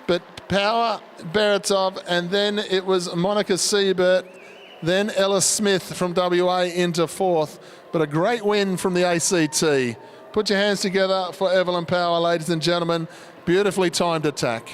But Power, Baratov, and then it was Monica Siebert, then Ella Smith from WA into 4th. But a great win from the ACT. Put your hands together for Evelyn Power, ladies and gentlemen. Beautifully timed attack.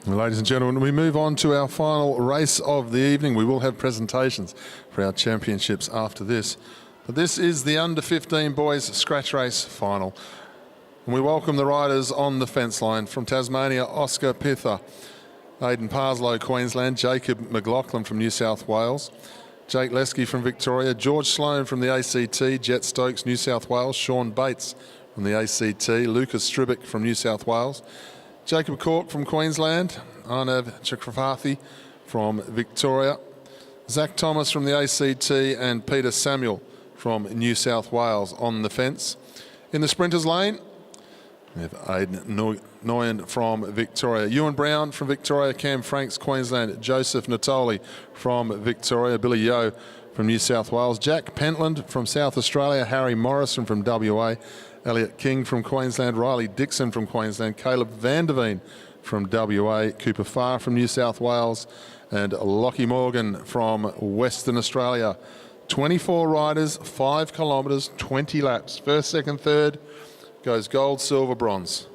Well, ladies and gentlemen, we move on to our final race of the evening. We will have presentations for our championships after this. But this is the under-15 boys scratch race final. And we welcome the riders on the fence line from Tasmania, Oscar Pither, Aidan Parslow, Queensland, Jacob McLaughlin from New South Wales, Jake Lesky from Victoria, George Sloan from the ACT, Jet Stokes, New South Wales, Sean Bates from the ACT, Lucas Stribic from New South Wales, Jacob Cork from Queensland, Arnav Chakravarthi from Victoria, Zach Thomas from the ACT, and Peter Samuel from New South Wales on the fence. In the sprinters lane, we have Aidan Nguyen from Victoria, Ewan Brown from Victoria, Cam Franks, Queensland, Joseph Natoli from Victoria, Billy Yeo from New South Wales, Jack Pentland from South Australia, Harry Morrison from WA, Elliot King from Queensland, Riley Dixon from Queensland, Caleb Vanderveen from WA, Cooper Farr from New South Wales, and Lockie Morgan from Western Australia. 24 riders, 5 kilometres, 20 laps. First, second, third goes gold, silver, bronze.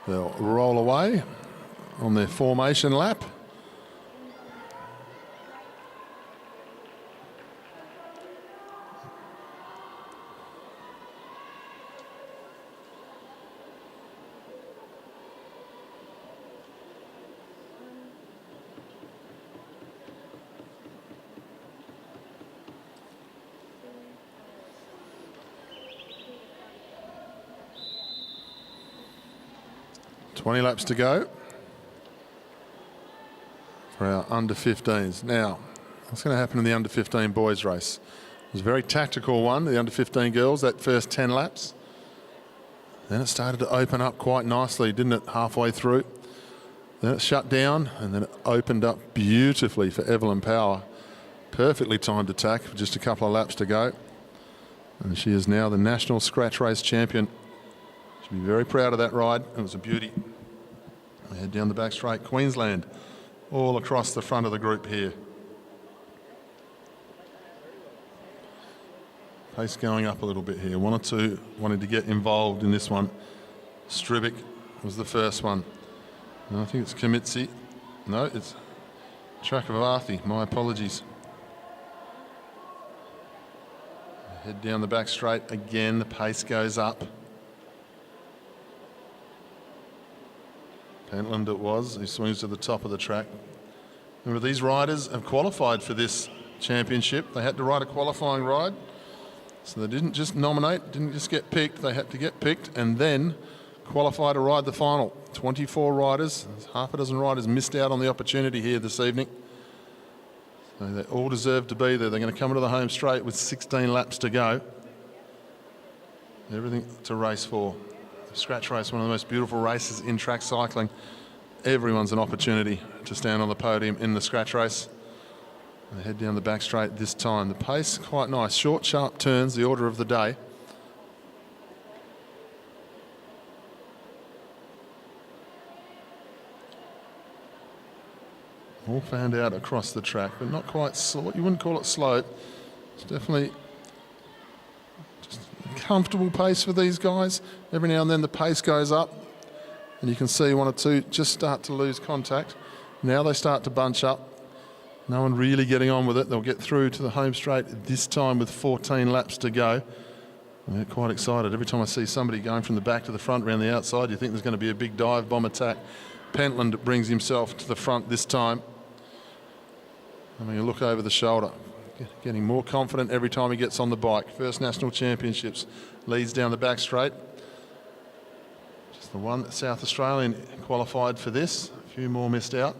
They'll roll away on their formation lap. Twenty laps to go for our under-15s. Now, what's going to happen in the under-15 boys race? It was a very tactical one, the under-15 girls, that first 10 laps. Then it started to open up quite nicely, didn't it, halfway through? Then it shut down, and then it opened up beautifully for Evelyn Power. Perfectly timed attack with just a couple of laps to go. And she is now the national scratch race champion. She'll be very proud of that ride. It was a beauty. We head down the back straight. Queensland all across the front of the group here. Pace going up a little bit here. One or two wanted to get involved in this one. Stribic was the first one. And I think it's Kamitsi. No, it's Chakravarthi. My apologies. Head down the back straight again. The pace goes up. Pentland it was, he swings to the top of the track. Remember, these riders have qualified for this championship. They had to ride a qualifying ride. So they didn't just nominate, didn't just get picked. They had to get picked and then qualify to ride the final. 24 riders, half a dozen riders missed out on the opportunity here this evening. So they all deserve to be there. They're going to come into the home straight with 16 laps to go. Everything to race for. Scratch race, one of the most beautiful races in track cycling. Everyone's an opportunity to stand on the podium in the scratch race. And they head down the back straight this time. The pace, quite nice. Short, sharp turns, the order of the day. All fanned out across the track, but not quite slow. You wouldn't call it slow. It's definitely comfortable pace for these guys. Every now and then the pace goes up and you can see one or two just start to lose contact. Now they start to bunch up. No one really getting on with it. They'll get through to the home straight this time with 14 laps to go. I get quite excited. Every time I see somebody going from the back to the front around the outside, you think there's going to be a big dive bomb attack. Pentland brings himself to the front this time. I mean, you look over the shoulder. Getting more confident every time he gets on the bike. First national championships, leads down the back straight. Just the one South Australian qualified for this. A few more missed out.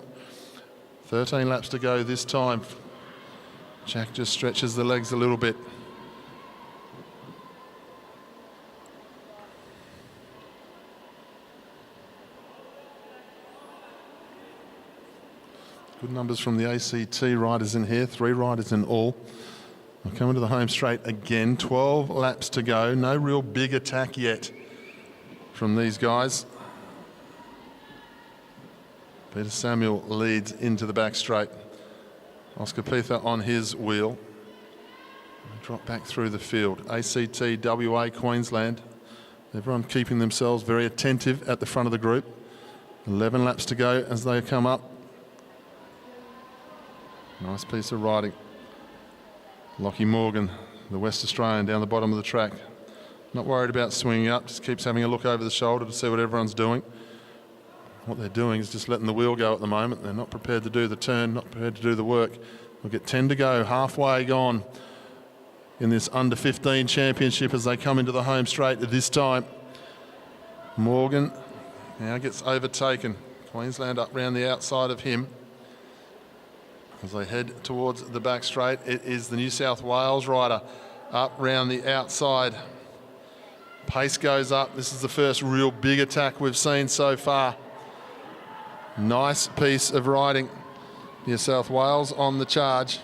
13 laps to go this time. Jack just stretches the legs a little bit. Good numbers from the ACT riders in here, 3 riders in all. We're coming to the home straight again, 12 laps to go. No real big attack yet from these guys. Peter Samuel leads into the back straight. Oscar Petha on his wheel. Drop back through the field. ACT, WA, Queensland. Everyone keeping themselves very attentive at the front of the group. 11 laps to go as they come up. Nice piece of riding. Lockie Morgan, the West Australian, down the bottom of the track. Not worried about swinging up, just keeps having a look over the shoulder to see what everyone's doing. What they're doing is just letting the wheel go at the moment. They're not prepared to do the turn, not prepared to do the work. We'll get 10 to go, halfway gone in this under 15 championship as they come into the home straight at this time. Morgan now gets overtaken. Queensland up round the outside of him. As they head towards the back straight, it is the New South Wales rider up round the outside. Pace goes up. This is the first real big attack we've seen so far. Nice piece of riding. New South Wales on the charge.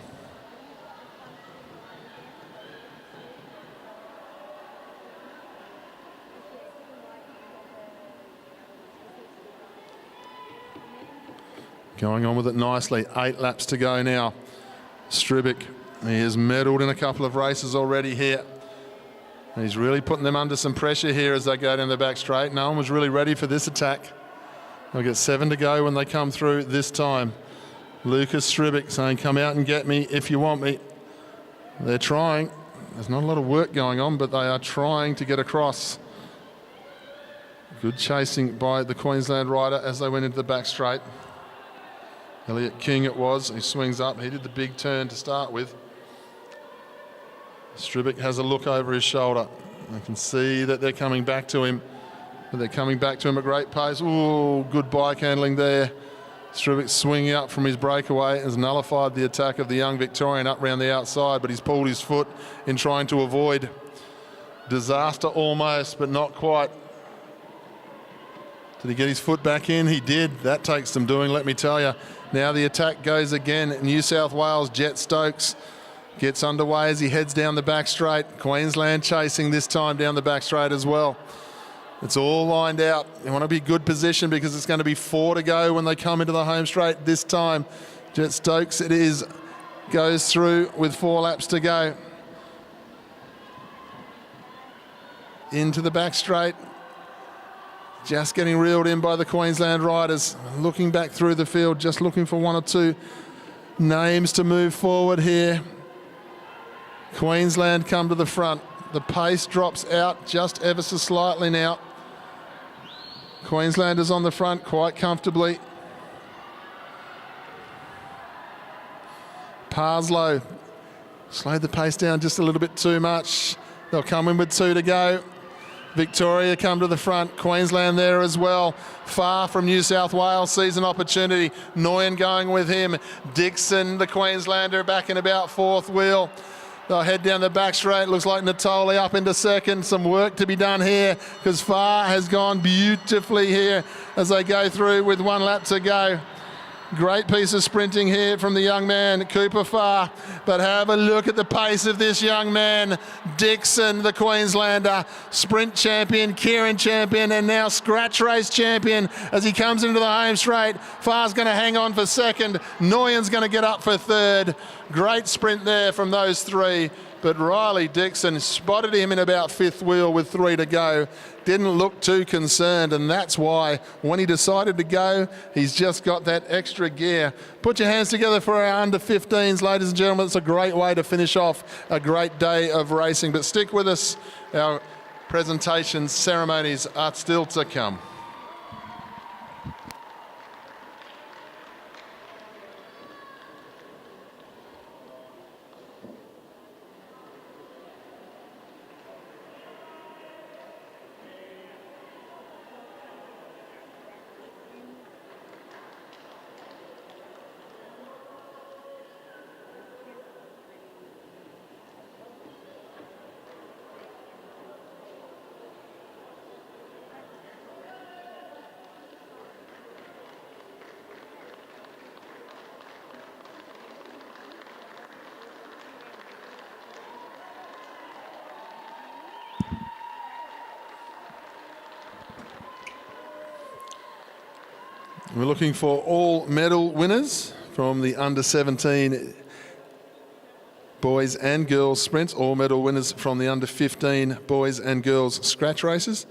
Going on with it nicely. 8 laps to go now. Stribic, he has medalled in a couple of races already here. And he's really putting them under some pressure here as they go down the back straight. No one was really ready for this attack. They'll get 7 to go when they come through this time. Lucas Stribic saying, come out and get me if you want me. They're trying. There's not a lot of work going on, but they are trying to get across. Good chasing by the Queensland rider as they went into the back straight. Elliot King it was. He swings up. He did the big turn to start with. Stribic has a look over his shoulder. I can see that they're coming back to him. But they're coming back to him at great pace. Ooh, good bike handling there. Stribic swinging up from his breakaway has nullified the attack of the young Victorian up round the outside, but he's pulled his foot in trying to avoid disaster almost, but not quite. Did he get his foot back in? He did. That takes some doing, let me tell you. Now the attack goes again. New South Wales, Jet Stokes gets underway as he heads down the back straight. Queensland chasing this time down the back straight as well. It's all lined out. You want to be good position because it's going to be 4 to go when they come into the home straight this time. Jet Stokes it is, goes through with 4 laps to go. Into the back straight. Just getting reeled in by the Queensland riders. Looking back through the field, just looking for 1 or 2 names to move forward here. Queensland come to the front. The pace drops out just ever so slightly now. Queenslanders on the front quite comfortably. Parslow slowed the pace down just a little bit too much. They'll come in with 2 to go. Victoria come to the front. Queensland there as well. Far from New South Wales sees an opportunity. Nguyen going with him. Dixon, the Queenslander, back in about 4th wheel. They'll head down the back straight. Looks like Natoli up into 2nd. Some work to be done here because Far has gone beautifully here as they go through with 1 lap to go. Great piece of sprinting here from the young man, Cooper Far. But have a look at the pace of this young man. Dixon, the Queenslander, sprint champion, Keirin champion, and now scratch race champion as he comes into the home straight. Far's going to hang on for 2nd. Nguyen's going to get up for 3rd. Great sprint there from those 3. But Riley Dixon spotted him in about 5th wheel with 3 to go. Didn't look too concerned, and that's why when he decided to go, he's just got that extra gear. Put your hands together for our under 15s, ladies and gentlemen. It's a great way to finish off a great day of racing. But stick with us. Our presentations, ceremonies are still to come. We're looking for all medal winners from the under 17 boys and girls sprints, all medal winners from the under 15 boys and girls scratch races.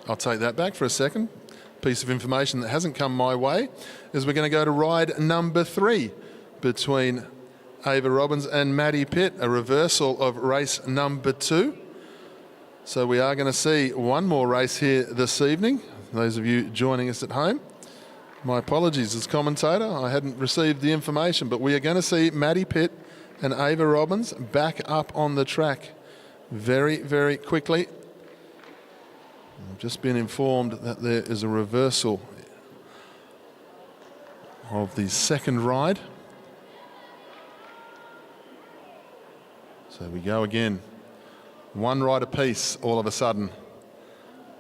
I'll take that back for a second. Piece of information that hasn't come my way is we're going to go to ride number 3 between Ava Robbins and Maddie Pitt, a reversal of race number 2. So we are going to see one more race here this evening. Those of you joining us at home, my apologies as commentator, I hadn't received the information, but we are going to see Maddie Pitt and Ava Robbins back up on the track very, very quickly. I've just been informed that there is a reversal of the second ride. So we go again. One ride apiece all of a sudden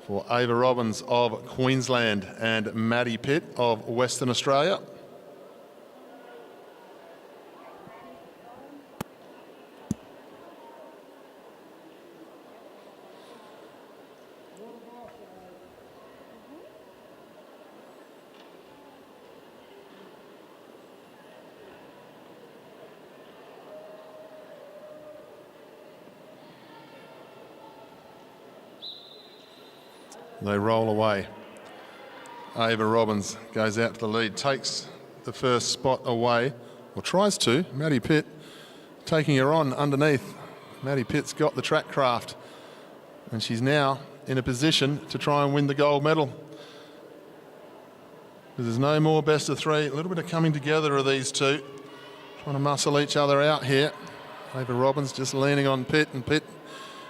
for Ava Robbins of Queensland and Maddie Pitt of Western Australia. They roll away. Ava Robbins goes out to the lead, takes the first spot away, or tries to. Maddie Pitt taking her on underneath. Maddie Pitt's got the track craft, and she's now in a position to try and win the gold medal. There's no more best of 3. A little bit of coming together of these two, trying to muscle each other out here. Ava Robbins just leaning on Pitt, and Pitt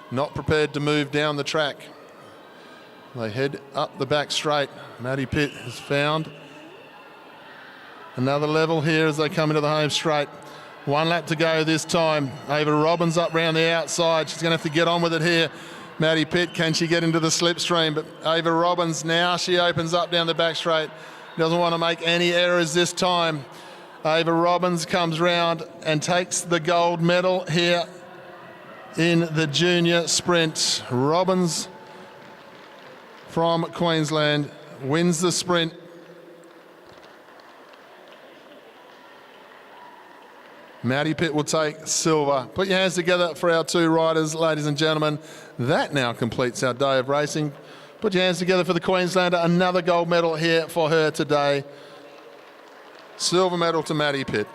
not prepared to move down the track. They head up the back straight. Maddie Pitt has found another level here as they come into the home straight. One lap to go this time. Ava Robbins up round the outside. She's going to have to get on with it here. Maddie Pitt, can she get into the slipstream? But Ava Robbins, now she opens up down the back straight. Doesn't want to make any errors this time. Ava Robbins comes round and takes the gold medal here in the junior sprint. Robbins from Queensland wins the sprint. Maddie Pitt will take silver. Put your hands together for our 2 riders, ladies and gentlemen. That now completes our day of racing. Put your hands together for the Queenslander. Another gold medal here for her today. Silver medal to Maddie Pitt.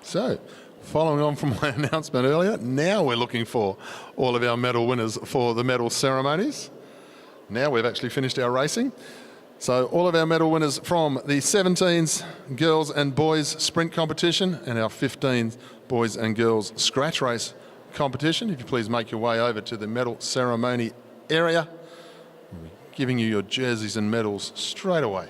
So, following on from my announcement earlier, now we're looking for all of our medal winners for the medal ceremonies. Now we've actually finished our racing. So all of our medal winners from the 17s girls and boys sprint competition and our 15s boys and girls scratch race competition. If you please make your way over to the medal ceremony area. We'll be giving you your jerseys and medals straight away.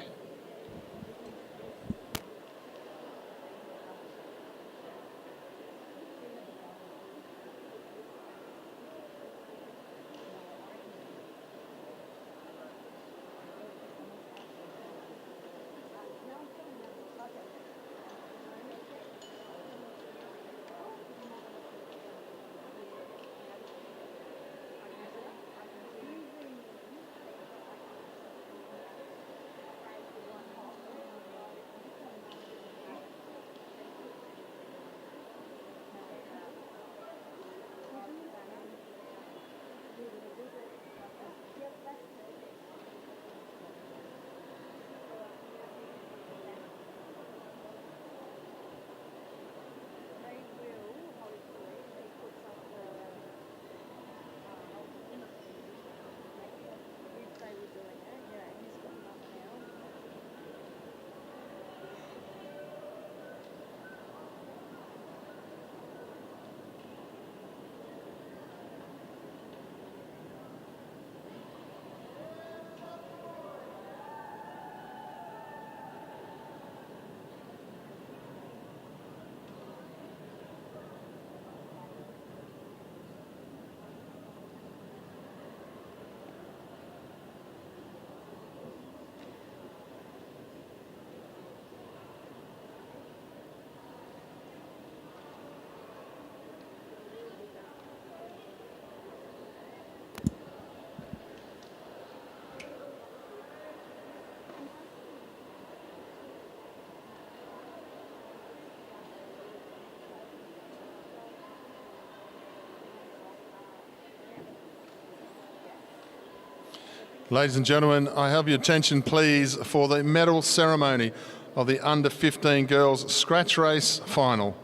Ladies and gentlemen, I have your attention please for the medal ceremony of the under-15 girls scratch race final.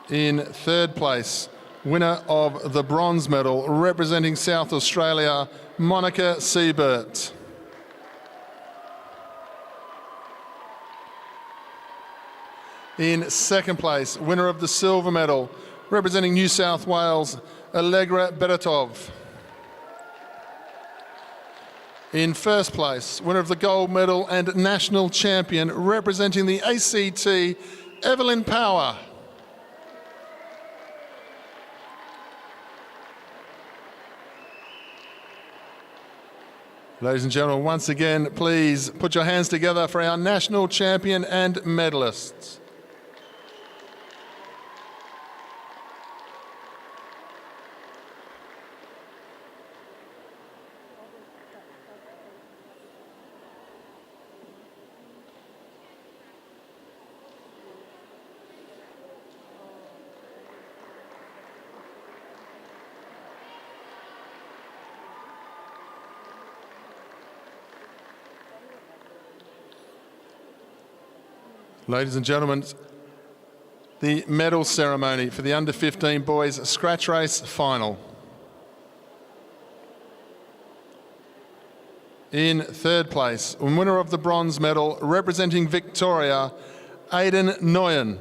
In third place, winner of the bronze medal, representing South Australia, Monica Siebert. In second place, winner of the silver medal, representing New South Wales, Allegra Beretov. In first place, winner of the gold medal and national champion, representing the ACT, Evelyn Power. Ladies and gentlemen, once again, please put your hands together for our national champion and medalists. Ladies and gentlemen, the medal ceremony for the under-15 boys scratch race final. In third place, winner of the bronze medal, representing Victoria, Aidan Nguyen.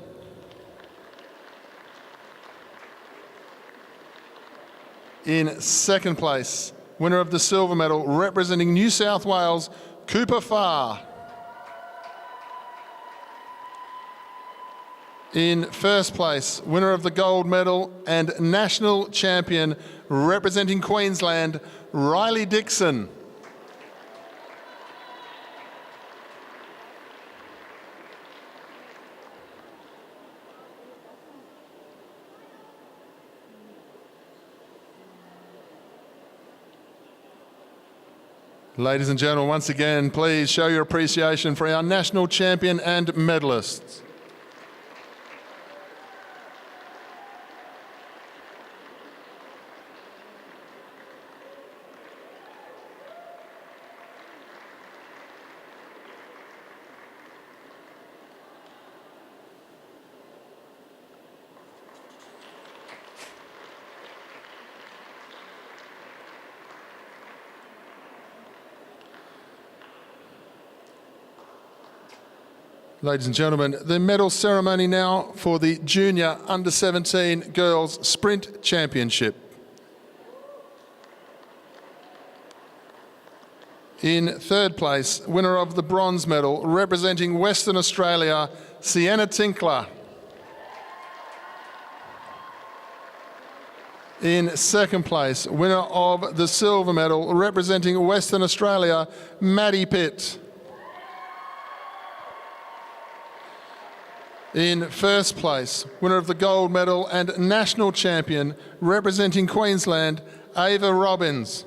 In second place, winner of the silver medal, representing New South Wales, Cooper Farr. In first place, winner of the gold medal and national champion, representing Queensland, Riley Dixon. Ladies and gentlemen, once again, please show your appreciation for our national champion and medalists. Ladies and gentlemen, the medal ceremony now for the Junior Under-17 Girls Sprint Championship. In third place, winner of the bronze medal, representing Western Australia, Sienna Tinkler. In second place, winner of the silver medal, representing Western Australia, Maddie Pitt. In first place, winner of the gold medal and national champion, representing Queensland, Ava Robbins.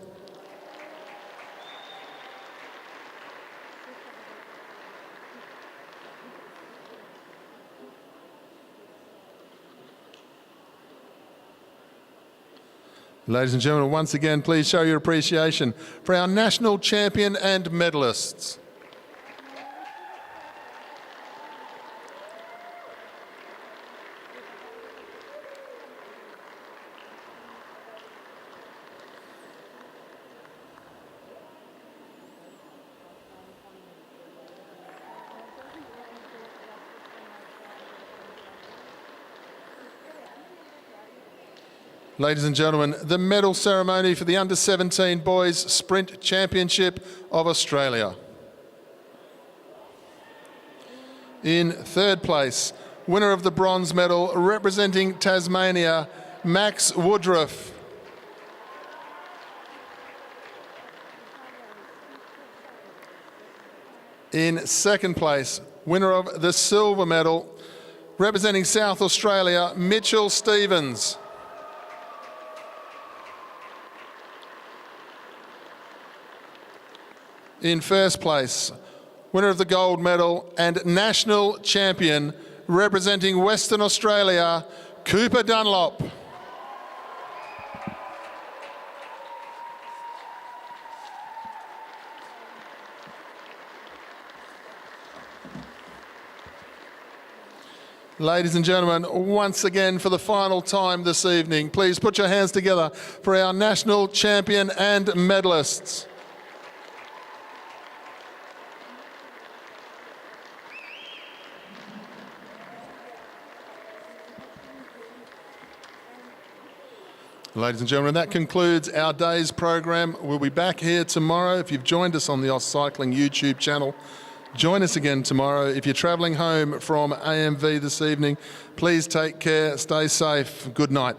Ladies and gentlemen, once again, please show your appreciation for our national champion and medalists. Ladies and gentlemen, the medal ceremony for the Under-17 Boys Sprint Championship of Australia. In third place, winner of the bronze medal, representing Tasmania, Max Woodruff. In second place, winner of the silver medal, representing South Australia, Mitchell Stevens. In first place, winner of the gold medal and national champion, representing Western Australia, Cooper Dunlop. Ladies and gentlemen, once again for the final time this evening, please put your hands together for our national champion and medalists. Ladies and gentlemen, that concludes our day's program. We'll be back here tomorrow. If you've joined us on the AusCycling YouTube channel, join us again tomorrow. If you're travelling home from AMV this evening, please take care, stay safe. Good night.